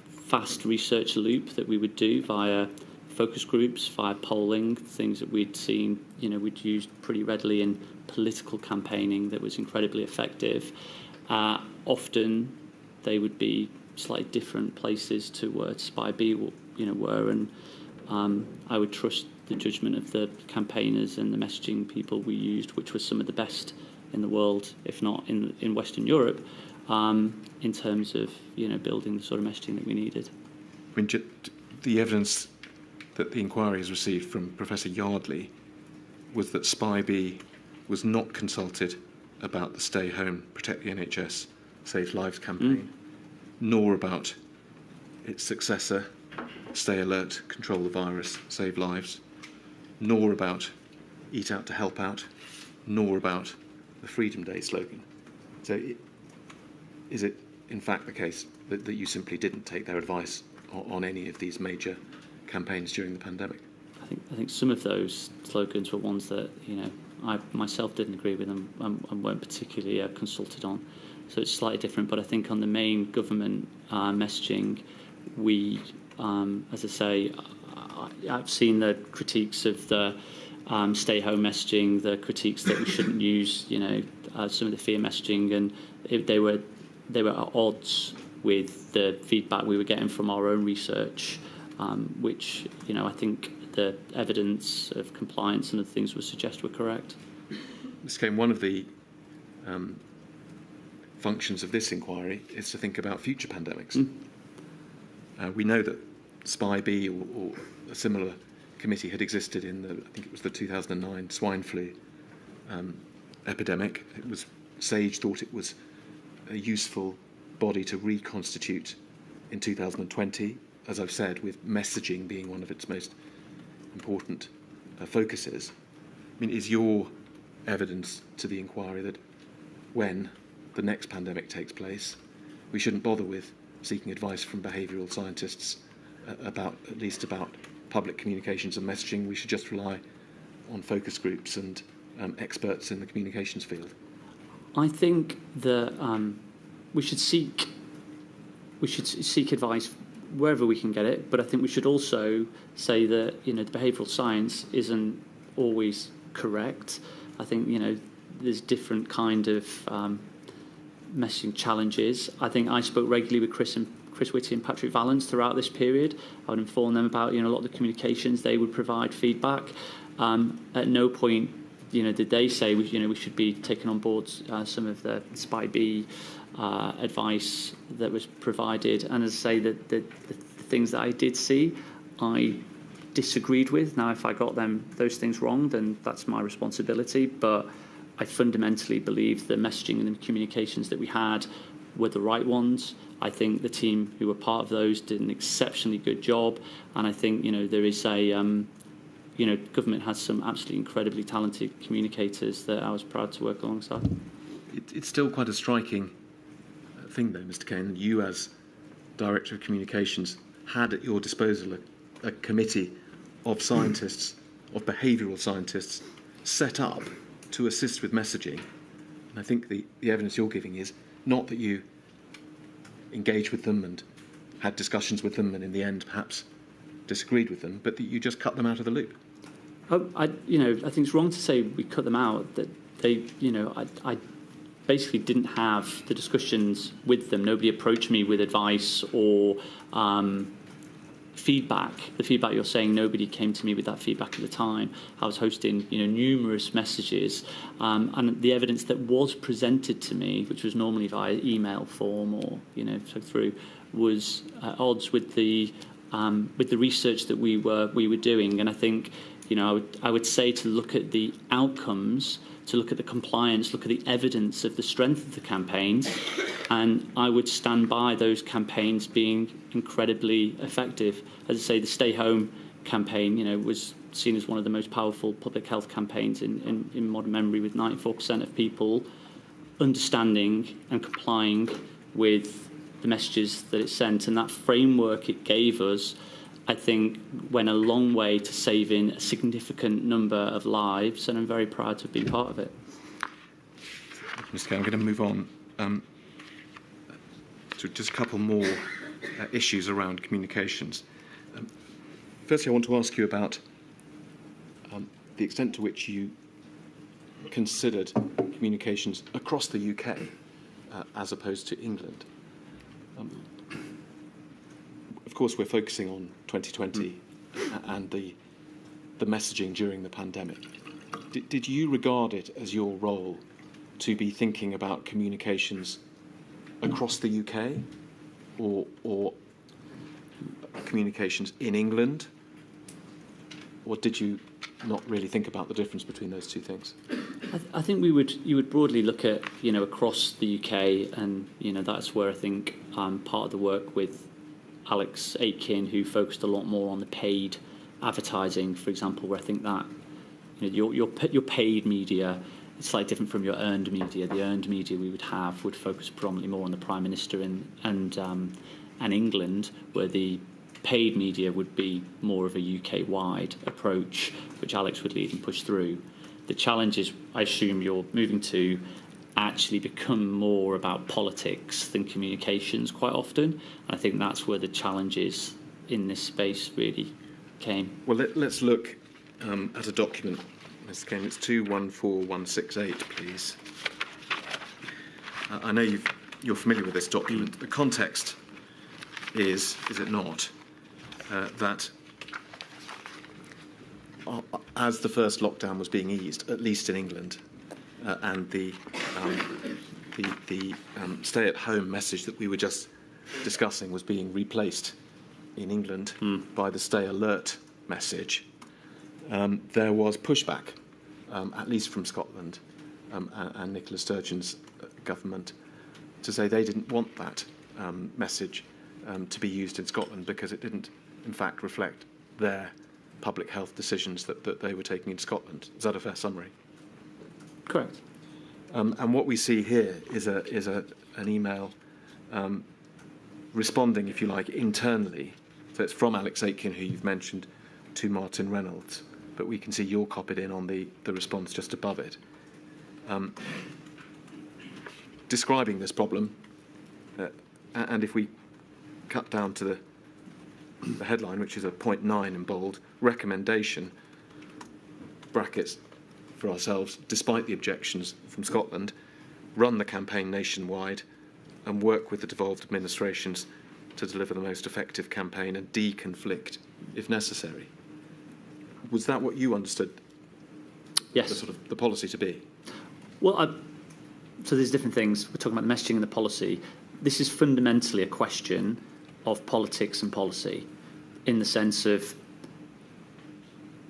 fast research loop that we would do via focus groups, via polling, things that we'd seen, we'd used pretty readily in political campaigning that was incredibly effective. Often they would be slightly different places to where Spy B were, and I would trust the judgment of the campaigners and the messaging people we used, which was some of the best in the world, if not in Western Europe, in terms of building the sort of messaging that we needed. I mean, the evidence that the inquiry has received from Professor Yardley was that Spy B was not consulted about the Stay Home, Protect the NHS, Save Lives campaign, nor about its successor, Stay Alert, Control the Virus, Save Lives, nor about Eat Out to Help Out, nor about the Freedom Day slogan. So is it in fact the case that you simply didn't take their advice on any of these major campaigns during the pandemic? I think some of those slogans were ones that I myself didn't agree with and weren't particularly consulted on. So it's slightly different. But I think on the main government messaging, we, as I say, I've seen the critiques of the stay home messaging, the critiques that we shouldn't use, some of the fear messaging, and they were at odds with the feedback we were getting from our own research, which I think the evidence of compliance and other things would suggest were correct. Mr. Cain, one of the functions of this inquiry is to think about future pandemics. We know that Spy B or a similar committee had existed in I think it was the 2009 swine flu epidemic. SAGE thought it was a useful body to reconstitute in 2020, as I've said, with messaging being one of its most important focuses. I mean, is your evidence to the inquiry that when the next pandemic takes place, we shouldn't bother with seeking advice from behavioural scientists about public communications and messaging? We should just rely on focus groups and experts in the communications field? I think that we should seek advice wherever we can get it, but I think we should also say that the behavioural science isn't always correct. I think there's different kind of messaging challenges. I think I spoke regularly with Chris Whitty and Patrick Vallance throughout this period. I would inform them about a lot of the communications. They would provide feedback. At no point did they say we should be taking on board some of the Spy B advice that was provided. And as I say, the things that I did see, I disagreed with. Now, if I got those things wrong, then that's my responsibility. But I fundamentally believe the messaging and the communications that we had were the right ones. I think the team who were part of those did an exceptionally good job. And I think there is government has some absolutely incredibly talented communicators that I was proud to work alongside. It's still quite a striking thing, though, Mr. Cain. You, as Director of Communications, had at your disposal a committee of scientists, of behavioural scientists, set up to assist with messaging. And I think the evidence you're giving is not that you engaged with them and had discussions with them and in the end perhaps disagreed with them, but that you just cut them out of the loop. I think it's wrong to say we cut them out. That they, I basically didn't have the discussions with them. Nobody approached me with advice or feedback. The feedback you're saying, nobody came to me with that feedback at the time. I was hosting, numerous messages, and the evidence that was presented to me, which was normally via email form or through, was at odds with the research that we were doing. And I think I would say to look at the outcomes, to look at the compliance, look at the evidence of the strength of the campaigns, and I would stand by those campaigns being incredibly effective. As I say, the Stay Home campaign, was seen as one of the most powerful public health campaigns in modern memory, with 94% of people understanding and complying with the messages that it sent, and that framework it gave us, I think, went a long way to saving a significant number of lives, and I'm very proud to have been part of it. Mr. Cain, I'm going to move on to just a couple more issues around communications. Firstly, I want to ask you about the extent to which you considered communications across the UK as opposed to England. Of course, we're focusing on 2020 and the messaging during the pandemic. Did you regard it as your role to be thinking about communications across the UK or communications in England? Or did you not really think about the difference between those two things? I think you would broadly look at, across the UK, and, that's where I think part of the work with Alex Aitken, who focused a lot more on the paid advertising, for example, where I think that your paid media is slightly different from your earned media. The earned media we would focus predominantly more on the Prime Minister and England, where the paid media would be more of a UK-wide approach, which Alex would lead and push through. The challenges, I assume, you're moving to actually become more about politics than communications quite often. And I think that's where the challenges in this space really came. Well, let's look at a document, Mr. Cain. It's 214168, please. I know you're familiar with this document. The context is it not, that as the first lockdown was being eased, at least in England, and the stay-at-home message that we were just discussing was being replaced in England by the stay alert message, there was pushback, at least from Scotland and Nicola Sturgeon's government, to say they didn't want that message to be used in Scotland because it didn't, in fact, reflect their public health decisions that they were taking in Scotland. Is that a fair summary? Correct. And what we see here is an email responding, if you like, internally. So it's from Alex Aitken, who you've mentioned, to Martin Reynolds, but we can see you're copied in on the response just above it. Describing this problem, and if we cut down to the headline, which is a point 9 in bold, recommendation, brackets for ourselves, despite the objections from Scotland, run the campaign nationwide and work with the devolved administrations to deliver the most effective campaign and deconflict if necessary. Was that what you understood? Yes. The policy to be? Well, so there's different things. We're talking about the messaging and the policy. This is fundamentally a question of politics and policy, in the sense of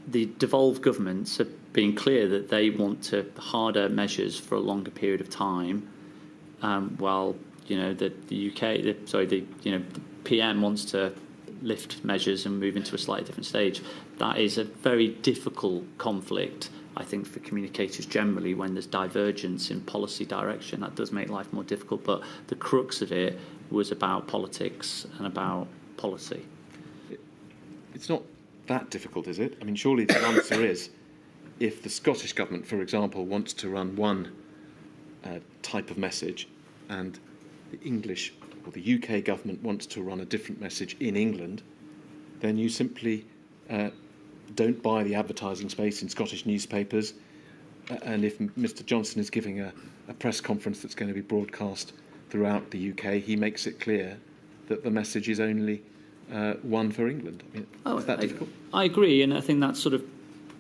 the devolved governments are being clear that they want harder measures for a longer period of time, while the PM wants to lift measures and move into a slightly different stage. That is a very difficult conflict, I think, for communicators generally when there's divergence in policy direction. That does make life more difficult, but the crux of it was about politics and about policy. It's not that difficult, is it? I mean, surely the answer is, if the Scottish government, for example, wants to run one type of message and the English or the UK government wants to run a different message in England, then you simply don't buy the advertising space in Scottish newspapers. And if Mr. Johnson is giving a press conference that's going to be broadcast throughout the UK, he makes it clear that the message is only one for England. I mean, is that difficult? I agree, and I think that sort of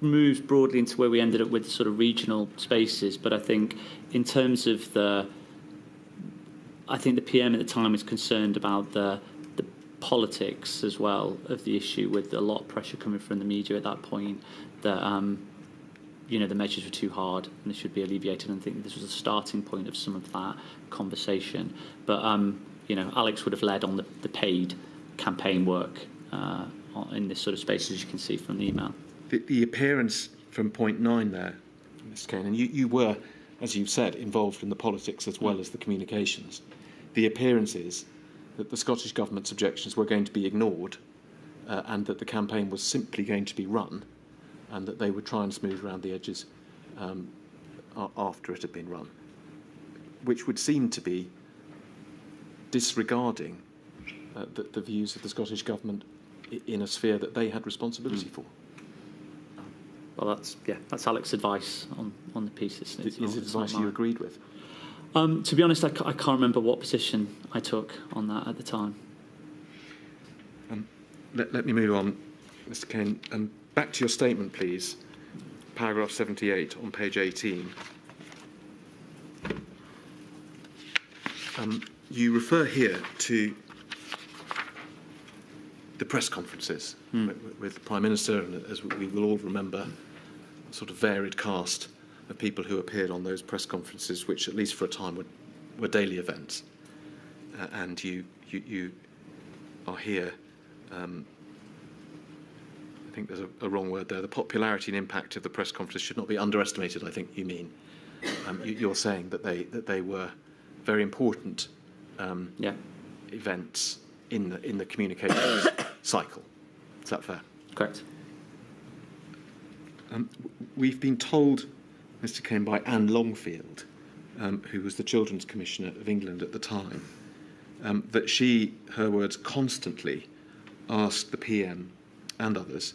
moves broadly into where we ended up with sort of regional spaces. But I think in terms of the PM at the time was concerned about the politics as well of the issue, with a lot of pressure coming from the media at that point that the measures were too hard and they should be alleviated. And I think this was a starting point of some of that conversation. But Alex would have led on the paid campaign work in this sort of space, as you can see from the email. The appearance from point 9 there, Mr. Cain, and you were, as you've said, involved in the politics as well as the communications. The appearance is that the Scottish Government's objections were going to be ignored and that the campaign was simply going to be run and that they would try and smooth around the edges after it had been run, which would seem to be disregarding the views of the Scottish Government in a sphere that they had responsibility for. Well, that's Alex's advice on the piece. Is it advice you agreed with? To be honest, I can't remember what position I took on that at the time. Let me move on, Mr. Cain. Back to your statement, please. Paragraph 78 on page 18. You refer here to the press conferences with the Prime Minister, and as we will all remember, a sort of varied cast of people who appeared on those press conferences, which at least for a time were daily events. And you are here. I think there's a wrong word there. The popularity and impact of the press conferences should not be underestimated, I think you mean. You're saying that they were very important events in the communications cycle. Is that fair? Correct. We've been told, Mr. Cain, by Anne Longfield, who was the Children's Commissioner of England at the time, that she, her words, constantly asked the PM and others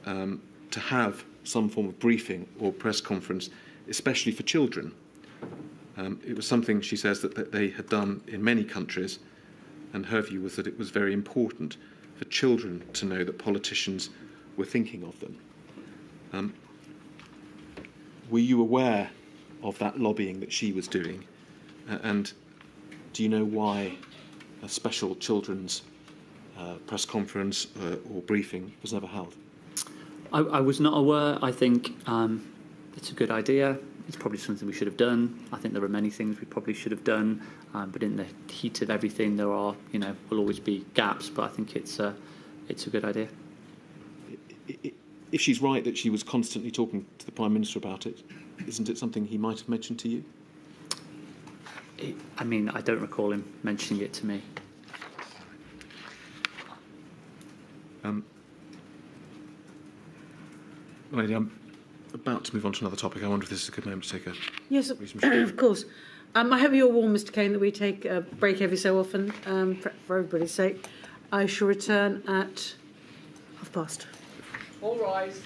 to have some form of briefing or press conference, especially for children. It was something, she says, that they had done in many countries, and her view was that it was very important for children to know that politicians were thinking of them. Were you aware of that lobbying that she was doing? And do you know why a special children's press conference or briefing was never held? I was not aware. I think it's a good idea. It's probably something we should have done. I think there are many things we probably should have done, but in the heat of everything, there are, will always be gaps. But I think it's a good idea. If she's right that she was constantly talking to the Prime Minister about it, isn't it something he might have mentioned to you? I don't recall him mentioning it to me. Lady, I'm about to move on to another topic. I wonder if this is a good moment to take a Yes, reasonable of course. I hope you're warned, Mr. Cain, that we take a break every so often for everybody's sake. I shall return at past. All rise.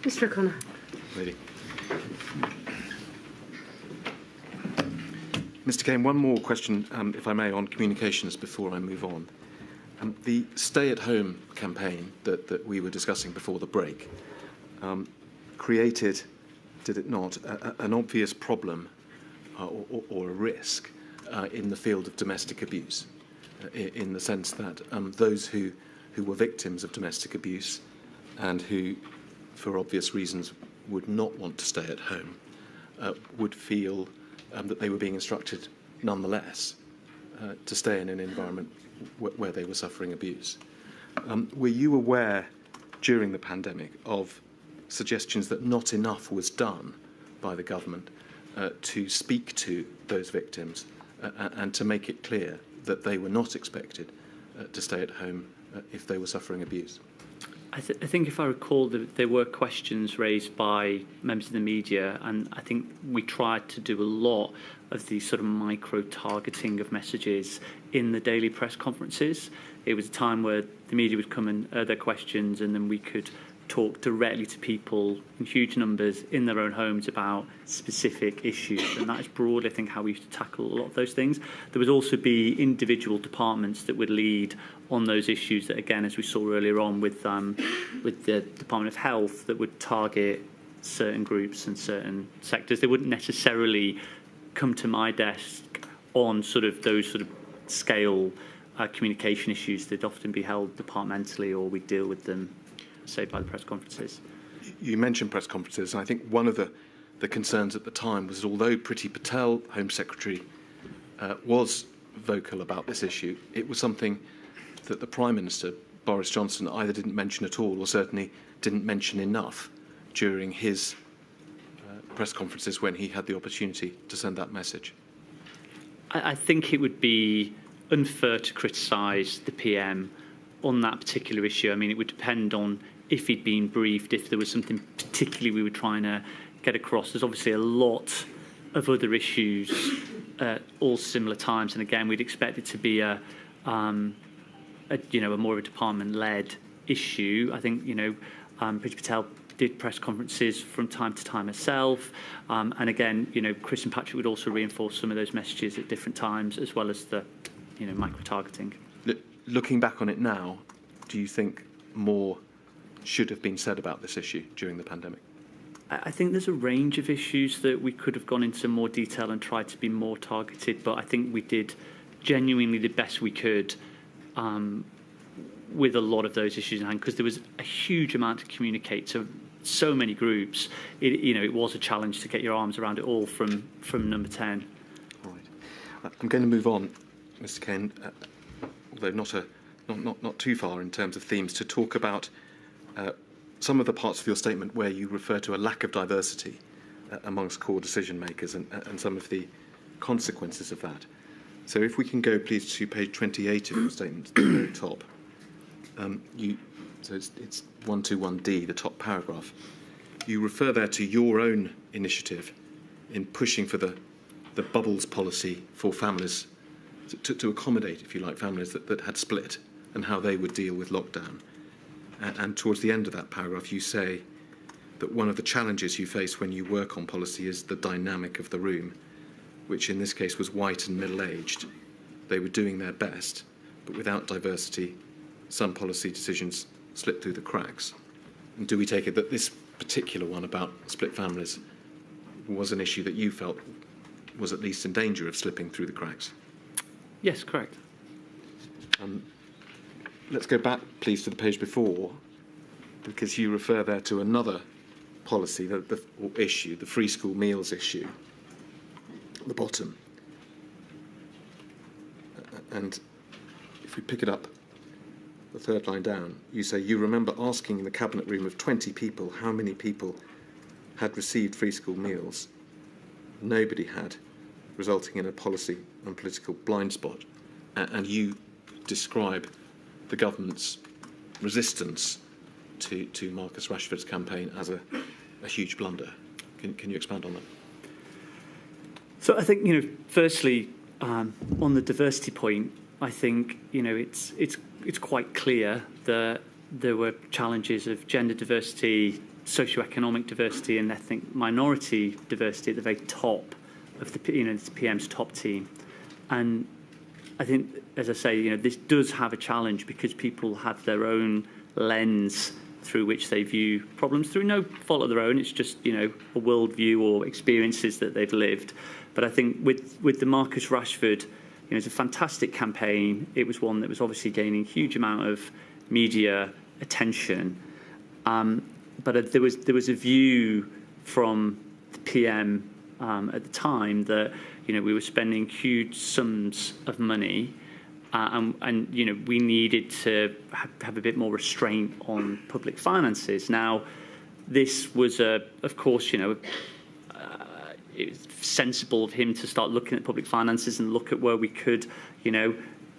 Mr O'Connor. Lady. Mr Cain, one more question, if I may, on communications before I move on. The stay-at-home campaign that we were discussing before the break created, did it not, an obvious problem or a risk in the field of domestic abuse, in the sense that those who were victims of domestic abuse and who, for obvious reasons, would not want to stay at home, would feel that they were being instructed nonetheless to stay in an environment where they were suffering abuse. Were you aware during the pandemic of suggestions that not enough was done by the government to speak to those victims and to make it clear that they were not expected to stay at home if they were suffering abuse? I think if I recall, there were questions raised by members of the media, and I think we tried to do a lot of these sort of micro-targeting of messages in the daily press conferences. It was a time where the media would come and their questions, and then we could talk directly to people in huge numbers in their own homes about specific issues, and that is broadly, I think, how we used to tackle a lot of those things. There would also be individual departments that would lead on those issues that, again, as we saw earlier on with the Department of Health, that would target certain groups and certain sectors. They wouldn't necessarily come to my desk on sort of those sort of scale communication issues. They'd often be held departmentally, or we'd deal with them, say, by the press conferences. You mentioned press conferences, and I think one of the concerns at the time was that although Priti Patel, Home Secretary, was vocal about this issue, it was something that the Prime Minister, Boris Johnson, either didn't mention at all or certainly didn't mention enough during his press conferences when he had the opportunity to send that message. I think it would be unfair to criticise the PM on that particular issue. I mean, it would depend on if he'd been briefed, if there was something particularly we were trying to get across. There's obviously a lot of other issues at all similar times, and again, we'd expect it to be a more of a department-led issue. I think, Priti Patel did press conferences from time to time herself, and again, Chris and Patrick would also reinforce some of those messages at different times, as well as the, micro-targeting. Looking back on it now, do you think more should have been said about this issue during the pandemic? I think there's a range of issues that we could have gone into more detail and tried to be more targeted, but I think we did genuinely the best we could with a lot of those issues in hand, because there was a huge amount to communicate to so many groups. It was a challenge to get your arms around it all from number 10. All right. I'm going to move on, Mr. Cain, although not too far in terms of themes, to talk about some of the parts of your statement where you refer to a lack of diversity amongst core decision makers and some of the consequences of that. So if we can go, please, to page 28 of your statement, at the very top. So it's 121D, the top paragraph. You refer there to your own initiative in pushing for the bubbles policy for families, to accommodate, if you like, families that had split and how they would deal with lockdown. And towards the end of that paragraph, you say that one of the challenges you face when you work on policy is the dynamic of the room, which in this case was white and middle-aged. They were doing their best, but without diversity, some policy decisions slipped through the cracks. And do we take it that this particular one about split families was an issue that you felt was at least in danger of slipping through the cracks? Yes, correct. Let's go back, please, to the page before, because you refer there to another policy, or issue, the free school meals issue, at the bottom. And if we pick it up, the third line down, you say, you remember asking in the cabinet room of 20 people how many people had received free school meals. Nobody had, resulting in a policy and political blind spot. And you describe the government's resistance to Marcus Rashford's campaign as a huge blunder. Can you expand on that? So I think, firstly, on the diversity point, I think, it's quite clear that there were challenges of gender diversity, socioeconomic diversity, and ethnic minority diversity at the very top of the PM's top team. And I think, as I say, this does have a challenge because people have their own lens through which they view problems through no fault of their own. It's just, a worldview or experiences that they've lived. But I think with the Marcus Rashford, it's a fantastic campaign. It was one that was obviously gaining a huge amount of media attention. But there was a view from the PM at the time that, we were spending huge sums of money and we needed to have a bit more restraint on public finances. Now, this was, of course, it's sensible of him to start looking at public finances and look at where we could,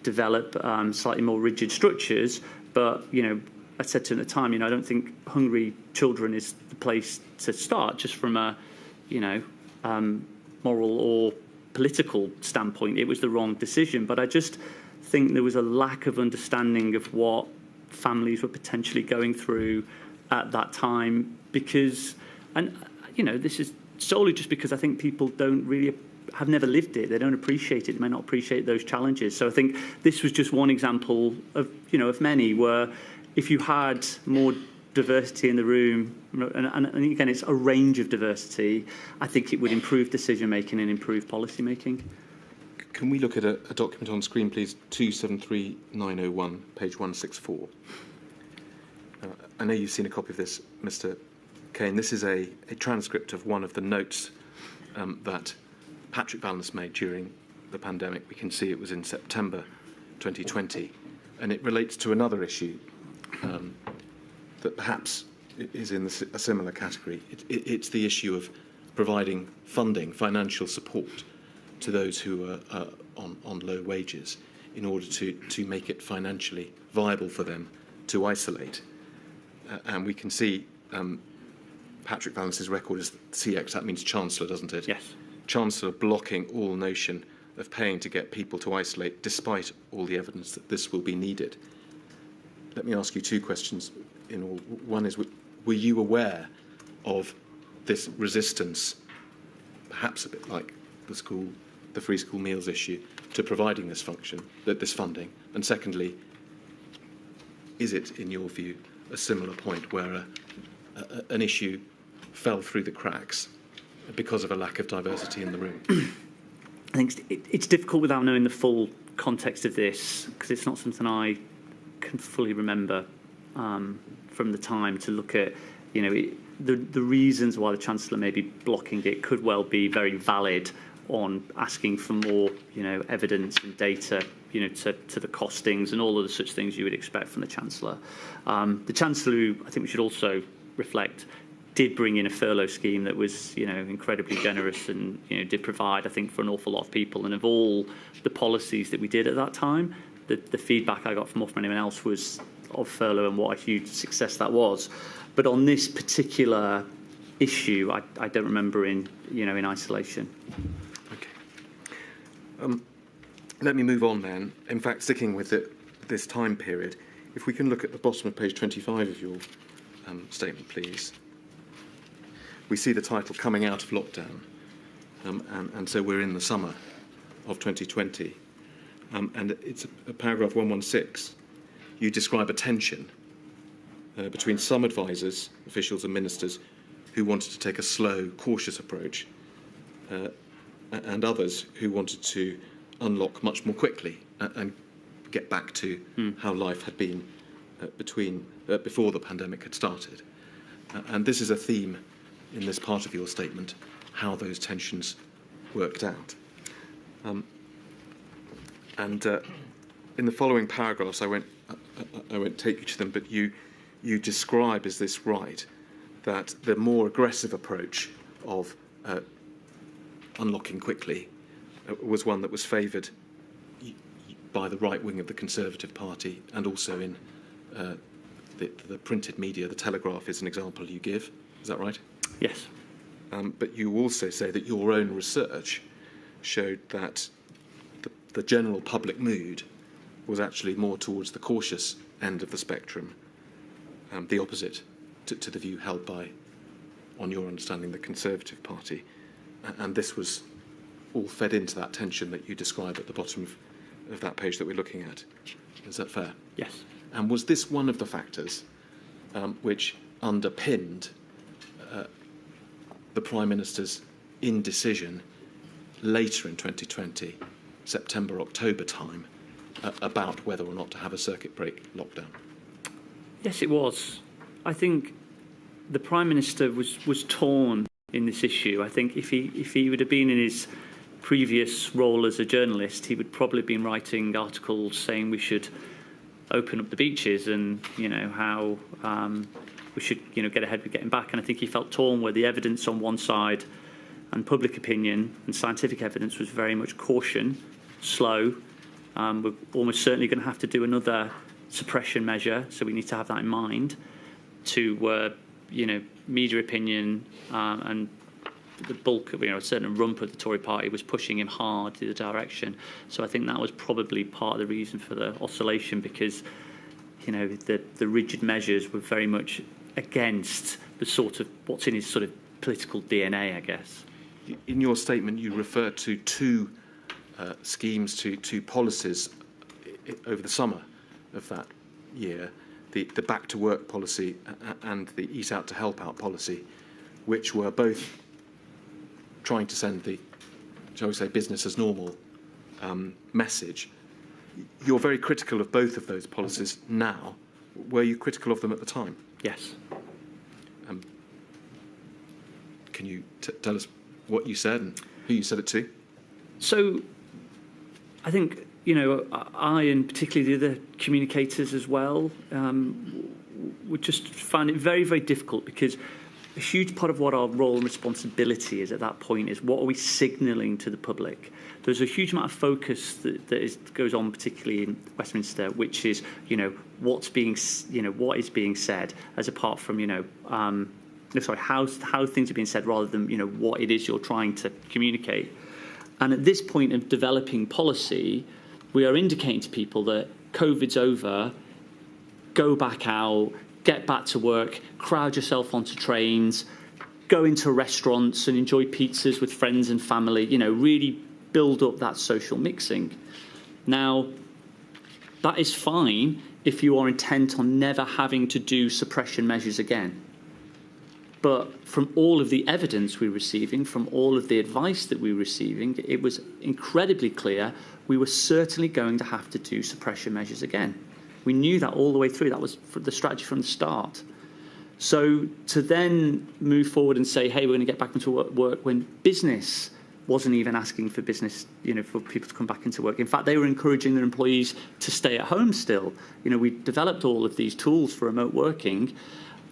develop slightly more rigid structures. But, I said to him at the time, I don't think hungry children is the place to start, just from a, moral or political standpoint. It was the wrong decision. But I just think there was a lack of understanding of what families were potentially going through at that time because, and, this is solely just because I think people don't really have never lived it. They don't appreciate it. They may not appreciate those challenges. So I think this was just one example of, of many where if you had more diversity in the room, and again, it's a range of diversity, I think it would improve decision-making and improve policy-making. Can we look at a document on screen, please? 273901, page 164. I know you've seen a copy of this, Mr. Cain. This is a transcript of one of the notes that Patrick Vallance made during the pandemic. We can see it was in September 2020, and it relates to another issue that perhaps is in a similar category. It's the issue of providing funding, financial support to those who are on low wages in order to make it financially viable for them to isolate. And we can see Patrick Vallance's record is CX, that means Chancellor, doesn't it? Yes. Chancellor blocking all notion of paying to get people to isolate, despite all the evidence that this will be needed. Let me ask you two questions in all. One is, were you aware of this resistance, perhaps a bit like the free school meals issue, to providing this funding? And secondly, is it, in your view, a similar point where an issue fell through the cracks because of a lack of diversity in the room? I think it's difficult without knowing the full context of this, because it's not something I can fully remember from the time to look at, the reasons why the Chancellor may be blocking it could well be very valid on asking for more, evidence and data, to the costings and all of the such things you would expect from the Chancellor. The Chancellor, who I think we should also reflect, did bring in a furlough scheme that was, incredibly generous and, did provide, I think, for an awful lot of people. And of all the policies that we did at that time, the feedback I got from more from anyone else was of furlough and what a huge success that was. But on this particular issue, I don't remember in isolation. Okay. Let me move on then. In fact, sticking with this time period, if we can look at the bottom of page 25 of your statement, please. We see the title, Coming Out of Lockdown. And so we're in the summer of 2020. And it's a paragraph 116. You describe a tension between some advisors, officials and ministers who wanted to take a slow, cautious approach and others who wanted to unlock much more quickly and get back to how life had been before the pandemic had started. And this is a theme in this part of your statement, how those tensions worked out. In the following paragraphs, I won't take you to them, but you describe, is this right, that the more aggressive approach of unlocking quickly was one that was favoured by the right wing of the Conservative Party and also in the printed media. The Telegraph is an example you give. Is that right? Yes. But you also say that your own research showed that the general public mood was actually more towards the cautious end of the spectrum the opposite to the view held by, on your understanding, the Conservative Party. And this was all fed into that tension that you describe at the bottom of that page that we're looking at. Is that fair? Yes. And was this one of the factors which underpinned the Prime Minister's indecision later in 2020, September, October time, about whether or not to have a circuit break lockdown? Yes, it was. I think the Prime Minister was torn in this issue. I think if he would have been in his previous role as a journalist, he would probably have been writing articles saying we should open up the beaches and, how we should, get ahead with getting back. And I think he felt torn where the evidence on one side and public opinion and scientific evidence was very much caution, slow. We're almost certainly going to have to do another suppression measure, so we need to have that in mind, to, media opinion and the bulk of, a certain rump of the Tory party was pushing him hard in the direction. So I think that was probably part of the reason for the oscillation, because, the rigid measures were very much against the sort of what's in his sort of political DNA, I guess. In your statement, you refer to two schemes, two policies over the summer of that year, the back to work policy and the eat out to help out policy, which were both trying to send the, shall we say, business as normal message. You're very critical of both of those policies now. Were you critical of them at the time? Yes. Can you tell us what you said and who you said it to? So I think, I and particularly the other communicators as well would just find it very, very difficult, because a huge part of what our role and responsibility is at that point is what are we signalling to the public. There's a huge amount of focus that goes on, particularly in Westminster, which is, what is being said, as apart from, how things are being said, rather than, what it is you're trying to communicate. And at this point of developing policy, we are indicating to people that COVID's over, go back out, get back to work, crowd yourself onto trains, go into restaurants and enjoy pizzas with friends and family, really build up that social mixing. Now, that is fine if you are intent on never having to do suppression measures again. But from all of the evidence we're receiving, from all of the advice that we were receiving, it was incredibly clear we were certainly going to have to do suppression measures again. We knew that all the way through. That was the strategy from the start. So to then move forward and say, hey, we're going to get back into work when business wasn't even asking for business, for people to come back into work. In fact, they were encouraging their employees to stay at home still. We developed all of these tools for remote working,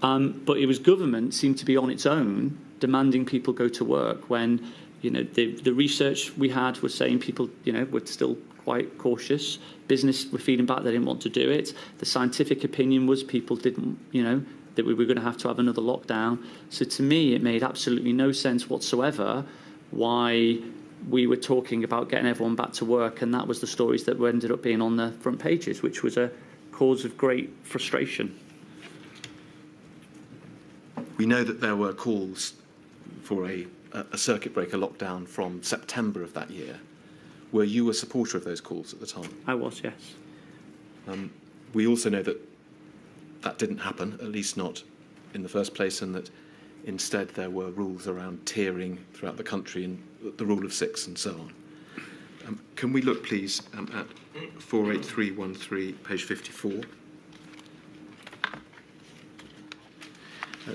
but it was government seemed to be on its own demanding people go to work when, the research we had was saying people, were still quite cautious. Business were feeding back they didn't want to do it. The scientific opinion was people didn't, that we were going to have another lockdown. So to me, it made absolutely no sense whatsoever why we were talking about getting everyone back to work, and that was the stories that ended up being on the front pages, which was a cause of great frustration. We know that there were calls for a circuit breaker lockdown from September of that year. Were you a supporter of those calls at the time? I was, yes. We also know that that didn't happen, at least not in the first place, and that instead there were rules around tiering throughout the country and the rule of six and so on. Can we look, please, at 48313, page 54?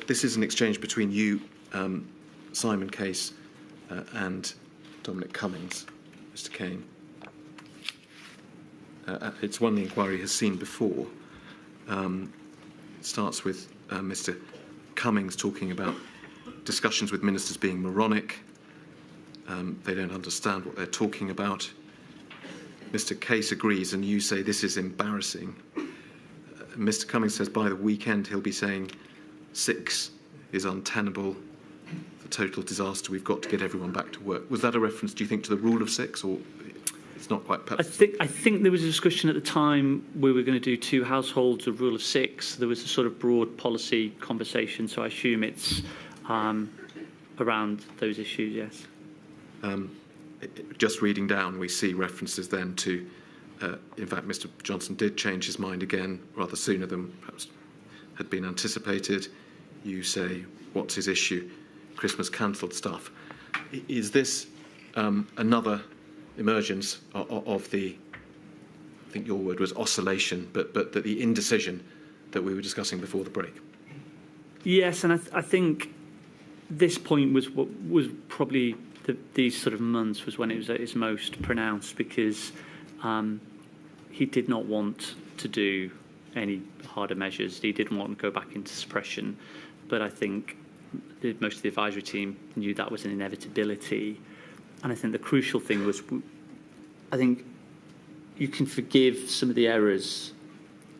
This is an exchange between you, Simon Case, and Dominic Cummings, Mr. Cain. It's one the inquiry has seen before. It starts with Mr. Cummings talking about discussions with ministers being moronic. They don't understand what they're talking about. Mr. Case agrees, and you say this is embarrassing. Mr. Cummings says by the weekend he'll be saying 6 is untenable, the total disaster, we've got to get everyone back to work. Was that a reference, do you think, to the rule of 6? Or It's not quite. I think there was a discussion at the time we were going to do 2 households, a rule of 6. There was a sort of broad policy conversation, so I assume it's around those issues, yes. Just reading down, we see references then to, in fact, Mr Johnson did change his mind again rather sooner than perhaps had been anticipated. You say, what's his issue? Christmas cancelled stuff. Is this another emergence of the, I think your word was oscillation, but the indecision that we were discussing before the break? Yes, and I think this point was what was probably these sort of months was when it was at its most pronounced, because he did not want to do any harder measures. He didn't want to go back into suppression, but I think most of the advisory team knew that was an inevitability. And I think the crucial thing was, I think you can forgive some of the errors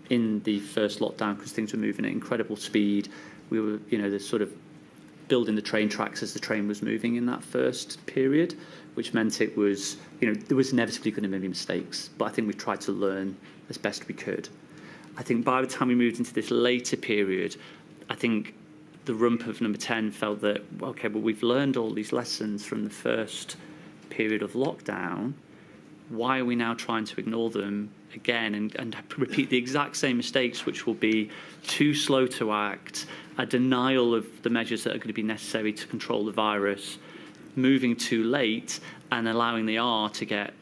in the first lockdown because things were moving at incredible speed. We were, the sort of building the train tracks as the train was moving in that first period, which meant it was, there was inevitably going to be mistakes. But I think we tried to learn as best we could. I think by the time we moved into this later period, I think the rump of number 10 felt that, okay, well, we've learned all these lessons from the first period of lockdown. Why are we now trying to ignore them again and repeat the exact same mistakes, which will be too slow to act, a denial of the measures that are going to be necessary to control the virus, moving too late, and allowing the R to get,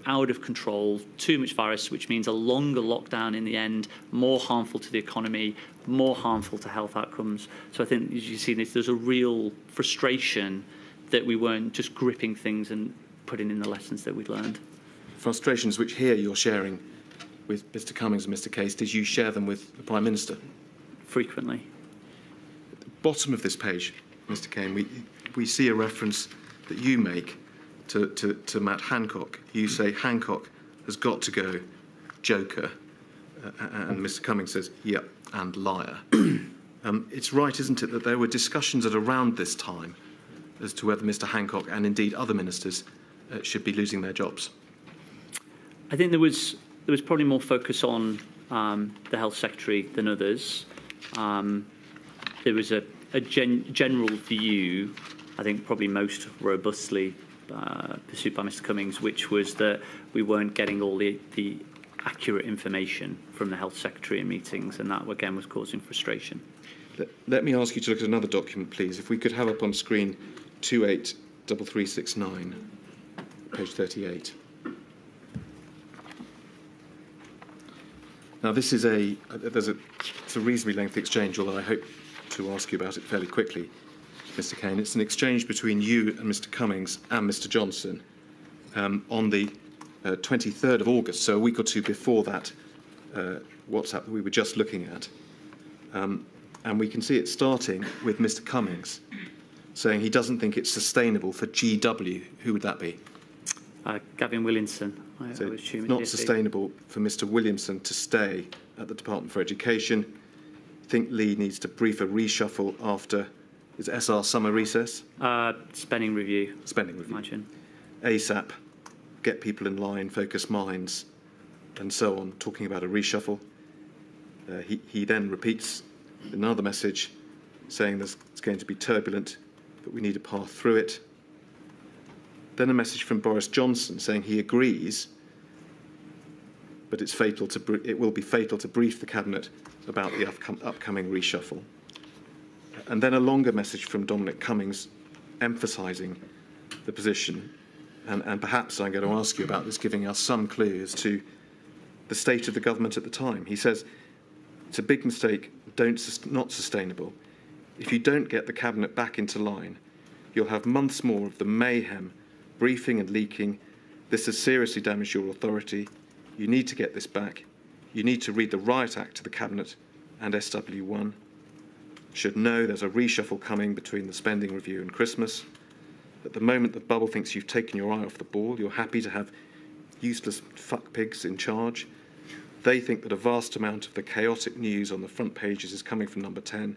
out of control, too much virus, which means a longer lockdown in the end, more harmful to the economy, more harmful to health outcomes. So I think, as you see, there's a real frustration that we weren't just gripping things and putting in the lessons that we'd learned. Frustrations which here you're sharing with Mr Cummings and Mr Case. Did you share them with the Prime Minister? Frequently. At the bottom of this page, Mr Cain, we see a reference that you make to Matt Hancock. You say Hancock has got to go, joker, and Mr Cummings says, yep, and liar. It's right, isn't it, that there were discussions at around this time as to whether Mr Hancock and indeed other ministers should be losing their jobs? I think there was probably more focus on the Health Secretary than others. There was a general view, I think probably most robustly pursued by Mr Cummings, which was that we weren't getting all the accurate information from the Health Secretary in meetings, and that again was causing frustration. Let me ask you to look at another document, please. If we could have up on screen 283369, page 38. Now, this is it's a reasonably lengthy exchange, although I hope to ask you about it fairly quickly, Mr Cain. It's an exchange between you and Mr Cummings and Mr Johnson on the 23rd of August, so a week or two before that WhatsApp that we were just looking at. And we can see it starting with Mr Cummings saying he doesn't think it's sustainable for GW. Who would that be? Gavin Williamson. So it's not sustainable for Mr Williamson to stay at the Department for Education. Think Lee needs to brief a reshuffle after his SR summer recess? Spending review. Spending review. Imagine. ASAP, get people in line, focus minds, and so on, talking about a reshuffle. He then repeats another message saying it's going to be turbulent, but we need a path through it. Then a message from Boris Johnson saying he agrees, but it will be fatal to brief the Cabinet about the upcoming reshuffle. And then a longer message from Dominic Cummings emphasising the position, and perhaps I'm going to ask you about this, giving us some clue as to the state of the government at the time. He says, it's a big mistake, not sustainable. If you don't get the Cabinet back into line, you'll have months more of the mayhem, briefing and leaking. This has seriously damaged your authority. You need to get this back. You need to read the Riot Act to the Cabinet and SW1. Should know there's a reshuffle coming between the spending review and Christmas. At the moment the bubble thinks you've taken your eye off the ball, you're happy to have useless fuckpigs in charge. They think that a vast amount of the chaotic news on the front pages is coming from number 10,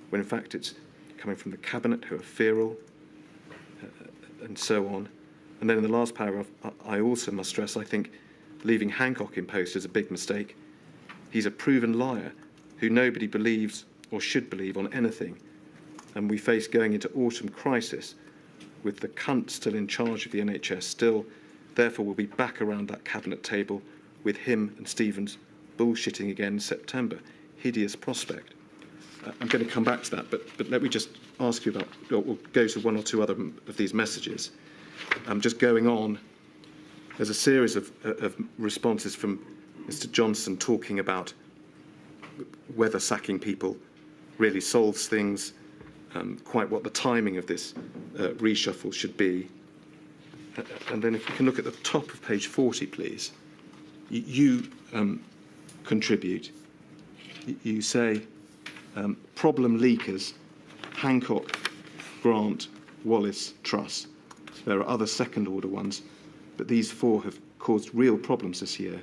when in fact it's coming from the Cabinet, who are feral, and so on. And then in the last paragraph, I also must stress, I think leaving Hancock in post is a big mistake. He's a proven liar who nobody believes or should believe on anything. And we face going into autumn crisis with the cunt still in charge of the NHS still. Therefore, we'll be back around that cabinet table with him and Stevens bullshitting again in September. Hideous prospect. I'm going to come back to that, but let me just ask you about, or go to one or two other of these messages. Just going on, there's a series of responses from Mr. Johnson talking about whether sacking people really solves things, quite what the timing of this reshuffle should be. And then if you can look at the top of page 40, please. You contribute. You say, problem leakers, Hancock, Grant, Wallace, Truss. There are other second-order ones, but these four have caused real problems this year.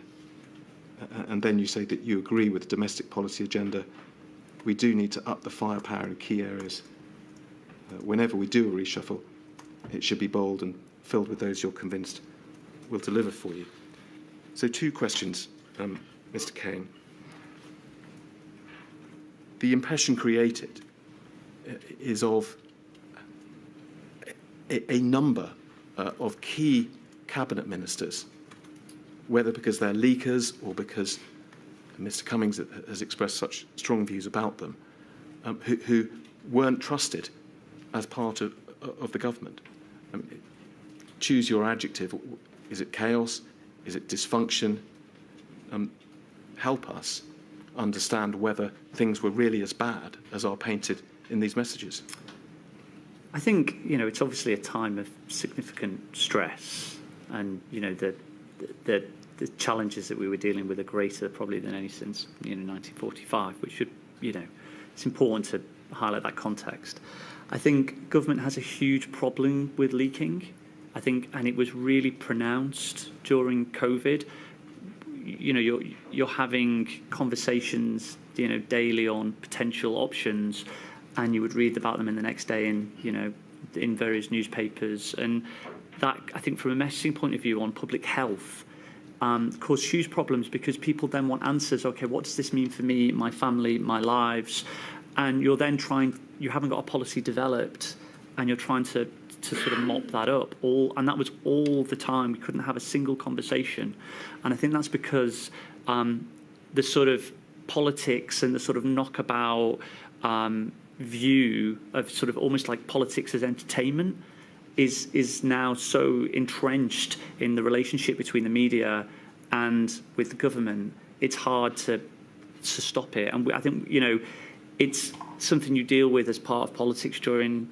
And then you say that you agree with the domestic policy agenda. We do need to up the firepower in key areas. Whenever we do a reshuffle, it should be bold and filled with those you're convinced will deliver for you. So 2 questions, Mr. Cain. The impression created is of a number of key cabinet ministers, whether because they're leakers or because Mr. Cummings has expressed such strong views about them, who weren't trusted as part of the government. Choose your adjective. Is it chaos? Is it dysfunction? Help us understand whether things were really as bad as are painted in these messages. I think, it's obviously a time of significant stress, and, the challenges that we were dealing with are greater probably than any since, 1945, which should, it's important to highlight that context. I think government has a huge problem with leaking. I think, and it was really pronounced during COVID. You're having conversations, daily on potential options, and you would read about them in the next day in various newspapers. And that, I think, from a messaging point of view on public health, caused huge problems because people then want answers. Okay, what does this mean for me, my family, my lives? And you're then you haven't got a policy developed, and you're trying to sort of mop that up. And that was all the time. We couldn't have a single conversation. And I think that's because the sort of politics and the sort of knockabout view of sort of almost like politics as entertainment is now so entrenched in the relationship between the media and with the government. It's hard to stop it. And I think, it's something you deal with as part of politics during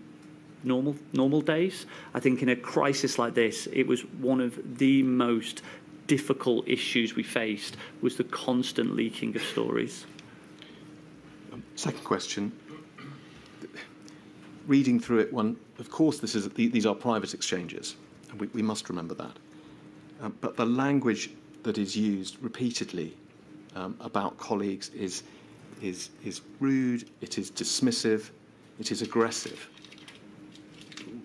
normal days. I think in a crisis like this, it was one of the most difficult issues we faced was the constant leaking of stories. Second question. Reading through it, of course, these are private exchanges, and we must remember that. But the language that is used repeatedly about colleagues is rude, it is dismissive, it is aggressive.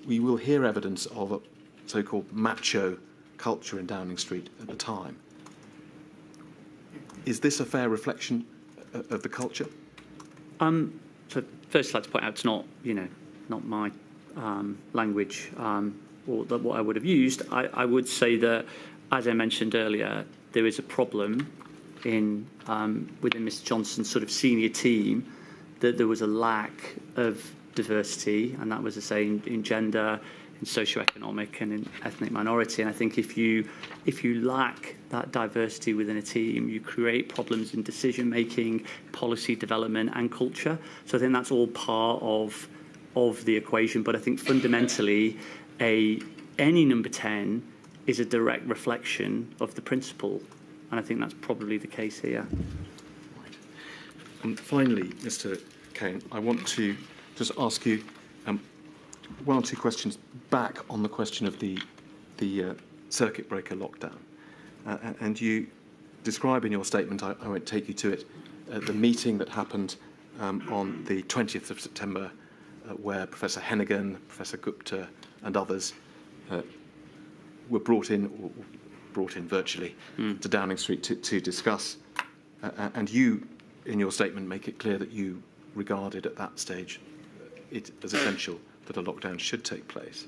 We will hear evidence of a so-called macho culture in Downing Street at the time. Is this a fair reflection of the culture? So first, I'd like to point out it's not, not my language or what I would have used. I would say that, as I mentioned earlier, there is a problem within Mr. Johnson's sort of senior team that there was a lack of diversity, and that was to say in gender, in socioeconomic and in ethnic minority. And I think if you lack that diversity within a team, you create problems in decision making, policy development and culture. So I think that's all part of the equation. But I think fundamentally any number 10 is a direct reflection of the principle. And I think that's probably the case here. Right. And finally, Mr. Cain, I want to just ask you one or two questions back on the question of the circuit breaker lockdown. And you describe in your statement, I won't take you to it, the meeting that happened on the 20th of September where Professor Hennigan, Professor Gupta and others were brought in virtually to Downing Street to discuss. And you, in your statement, make it clear that you regarded at that stage it as essential that a lockdown should take place,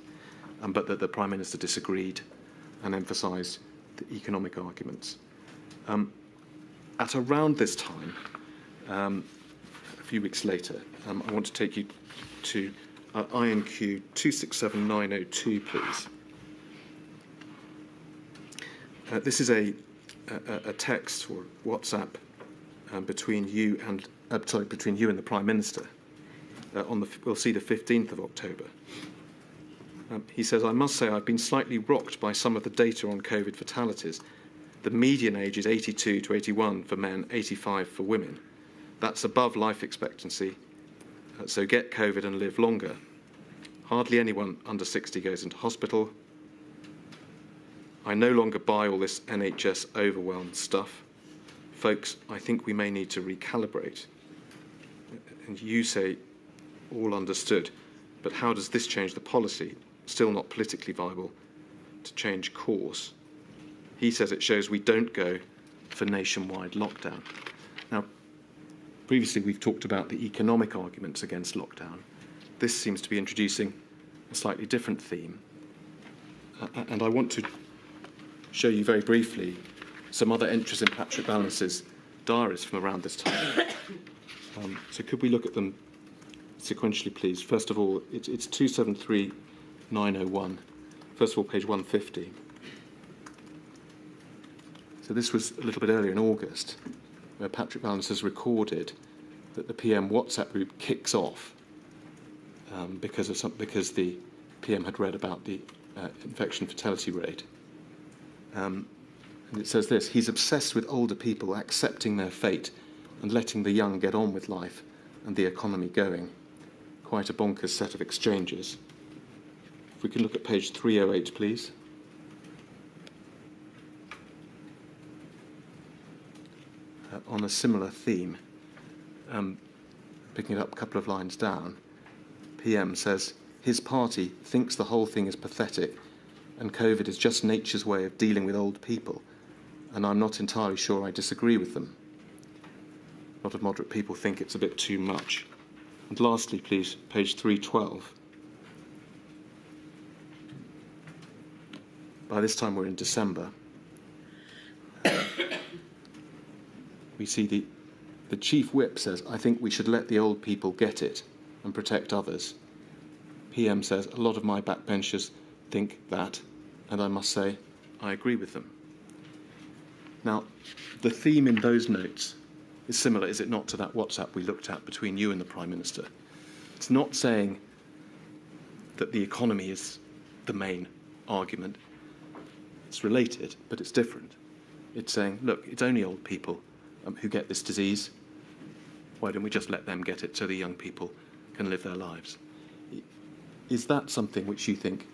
but that the Prime Minister disagreed and emphasised the economic arguments. At around this time, a few weeks later, I want to take you to INQ 267902, please. This is a text or WhatsApp between you and the Prime Minister. We'll see the 15th of October. He says, "I must say I've been slightly rocked by some of the data on COVID fatalities. The median age is 82 to 81 for men, 85 for women. That's above life expectancy, so get COVID and live longer. Hardly anyone under 60 goes into hospital. I no longer buy all this NHS overwhelmed stuff. Folks, I think we may need to recalibrate." And you say, all understood, but how does this change the policy? Still not politically viable to change course. He says it shows we don't go for nationwide lockdown. Now, previously we've talked about the economic arguments against lockdown. This seems to be introducing a slightly different theme. And I want to show you very briefly some other entries in Patrick Ballance's diaries from around this time. So could we look at them sequentially, please? First of all, it's 273901. First of all, page 150. So this was a little bit earlier in August, where Patrick Ballance has recorded that the PM WhatsApp group kicks off because the PM had read about the infection fatality rate. And it says this: "He's obsessed with older people accepting their fate and letting the young get on with life and the economy going." Quite a bonkers set of exchanges. If we can look at page 308, please. On a similar theme, picking it up a couple of lines down, PM says, "His party thinks the whole thing is pathetic and COVID is just nature's way of dealing with old people, and I'm not entirely sure I disagree with them. A lot of moderate people think it's a bit too much." And lastly, please, page 312. By this time we're in December. We see the chief whip says, "I think we should let the old people get it and protect others." PM says, "A lot of my backbenchers think that, and I must say, I agree with them." Now, the theme in those notes is similar, is it not, to that WhatsApp we looked at between you and the Prime Minister? It's not saying that the economy is the main argument. It's related, but it's different. It's saying, look, it's only old people who get this disease. Why don't we just let them get it so the young people can live their lives? Is that something which you think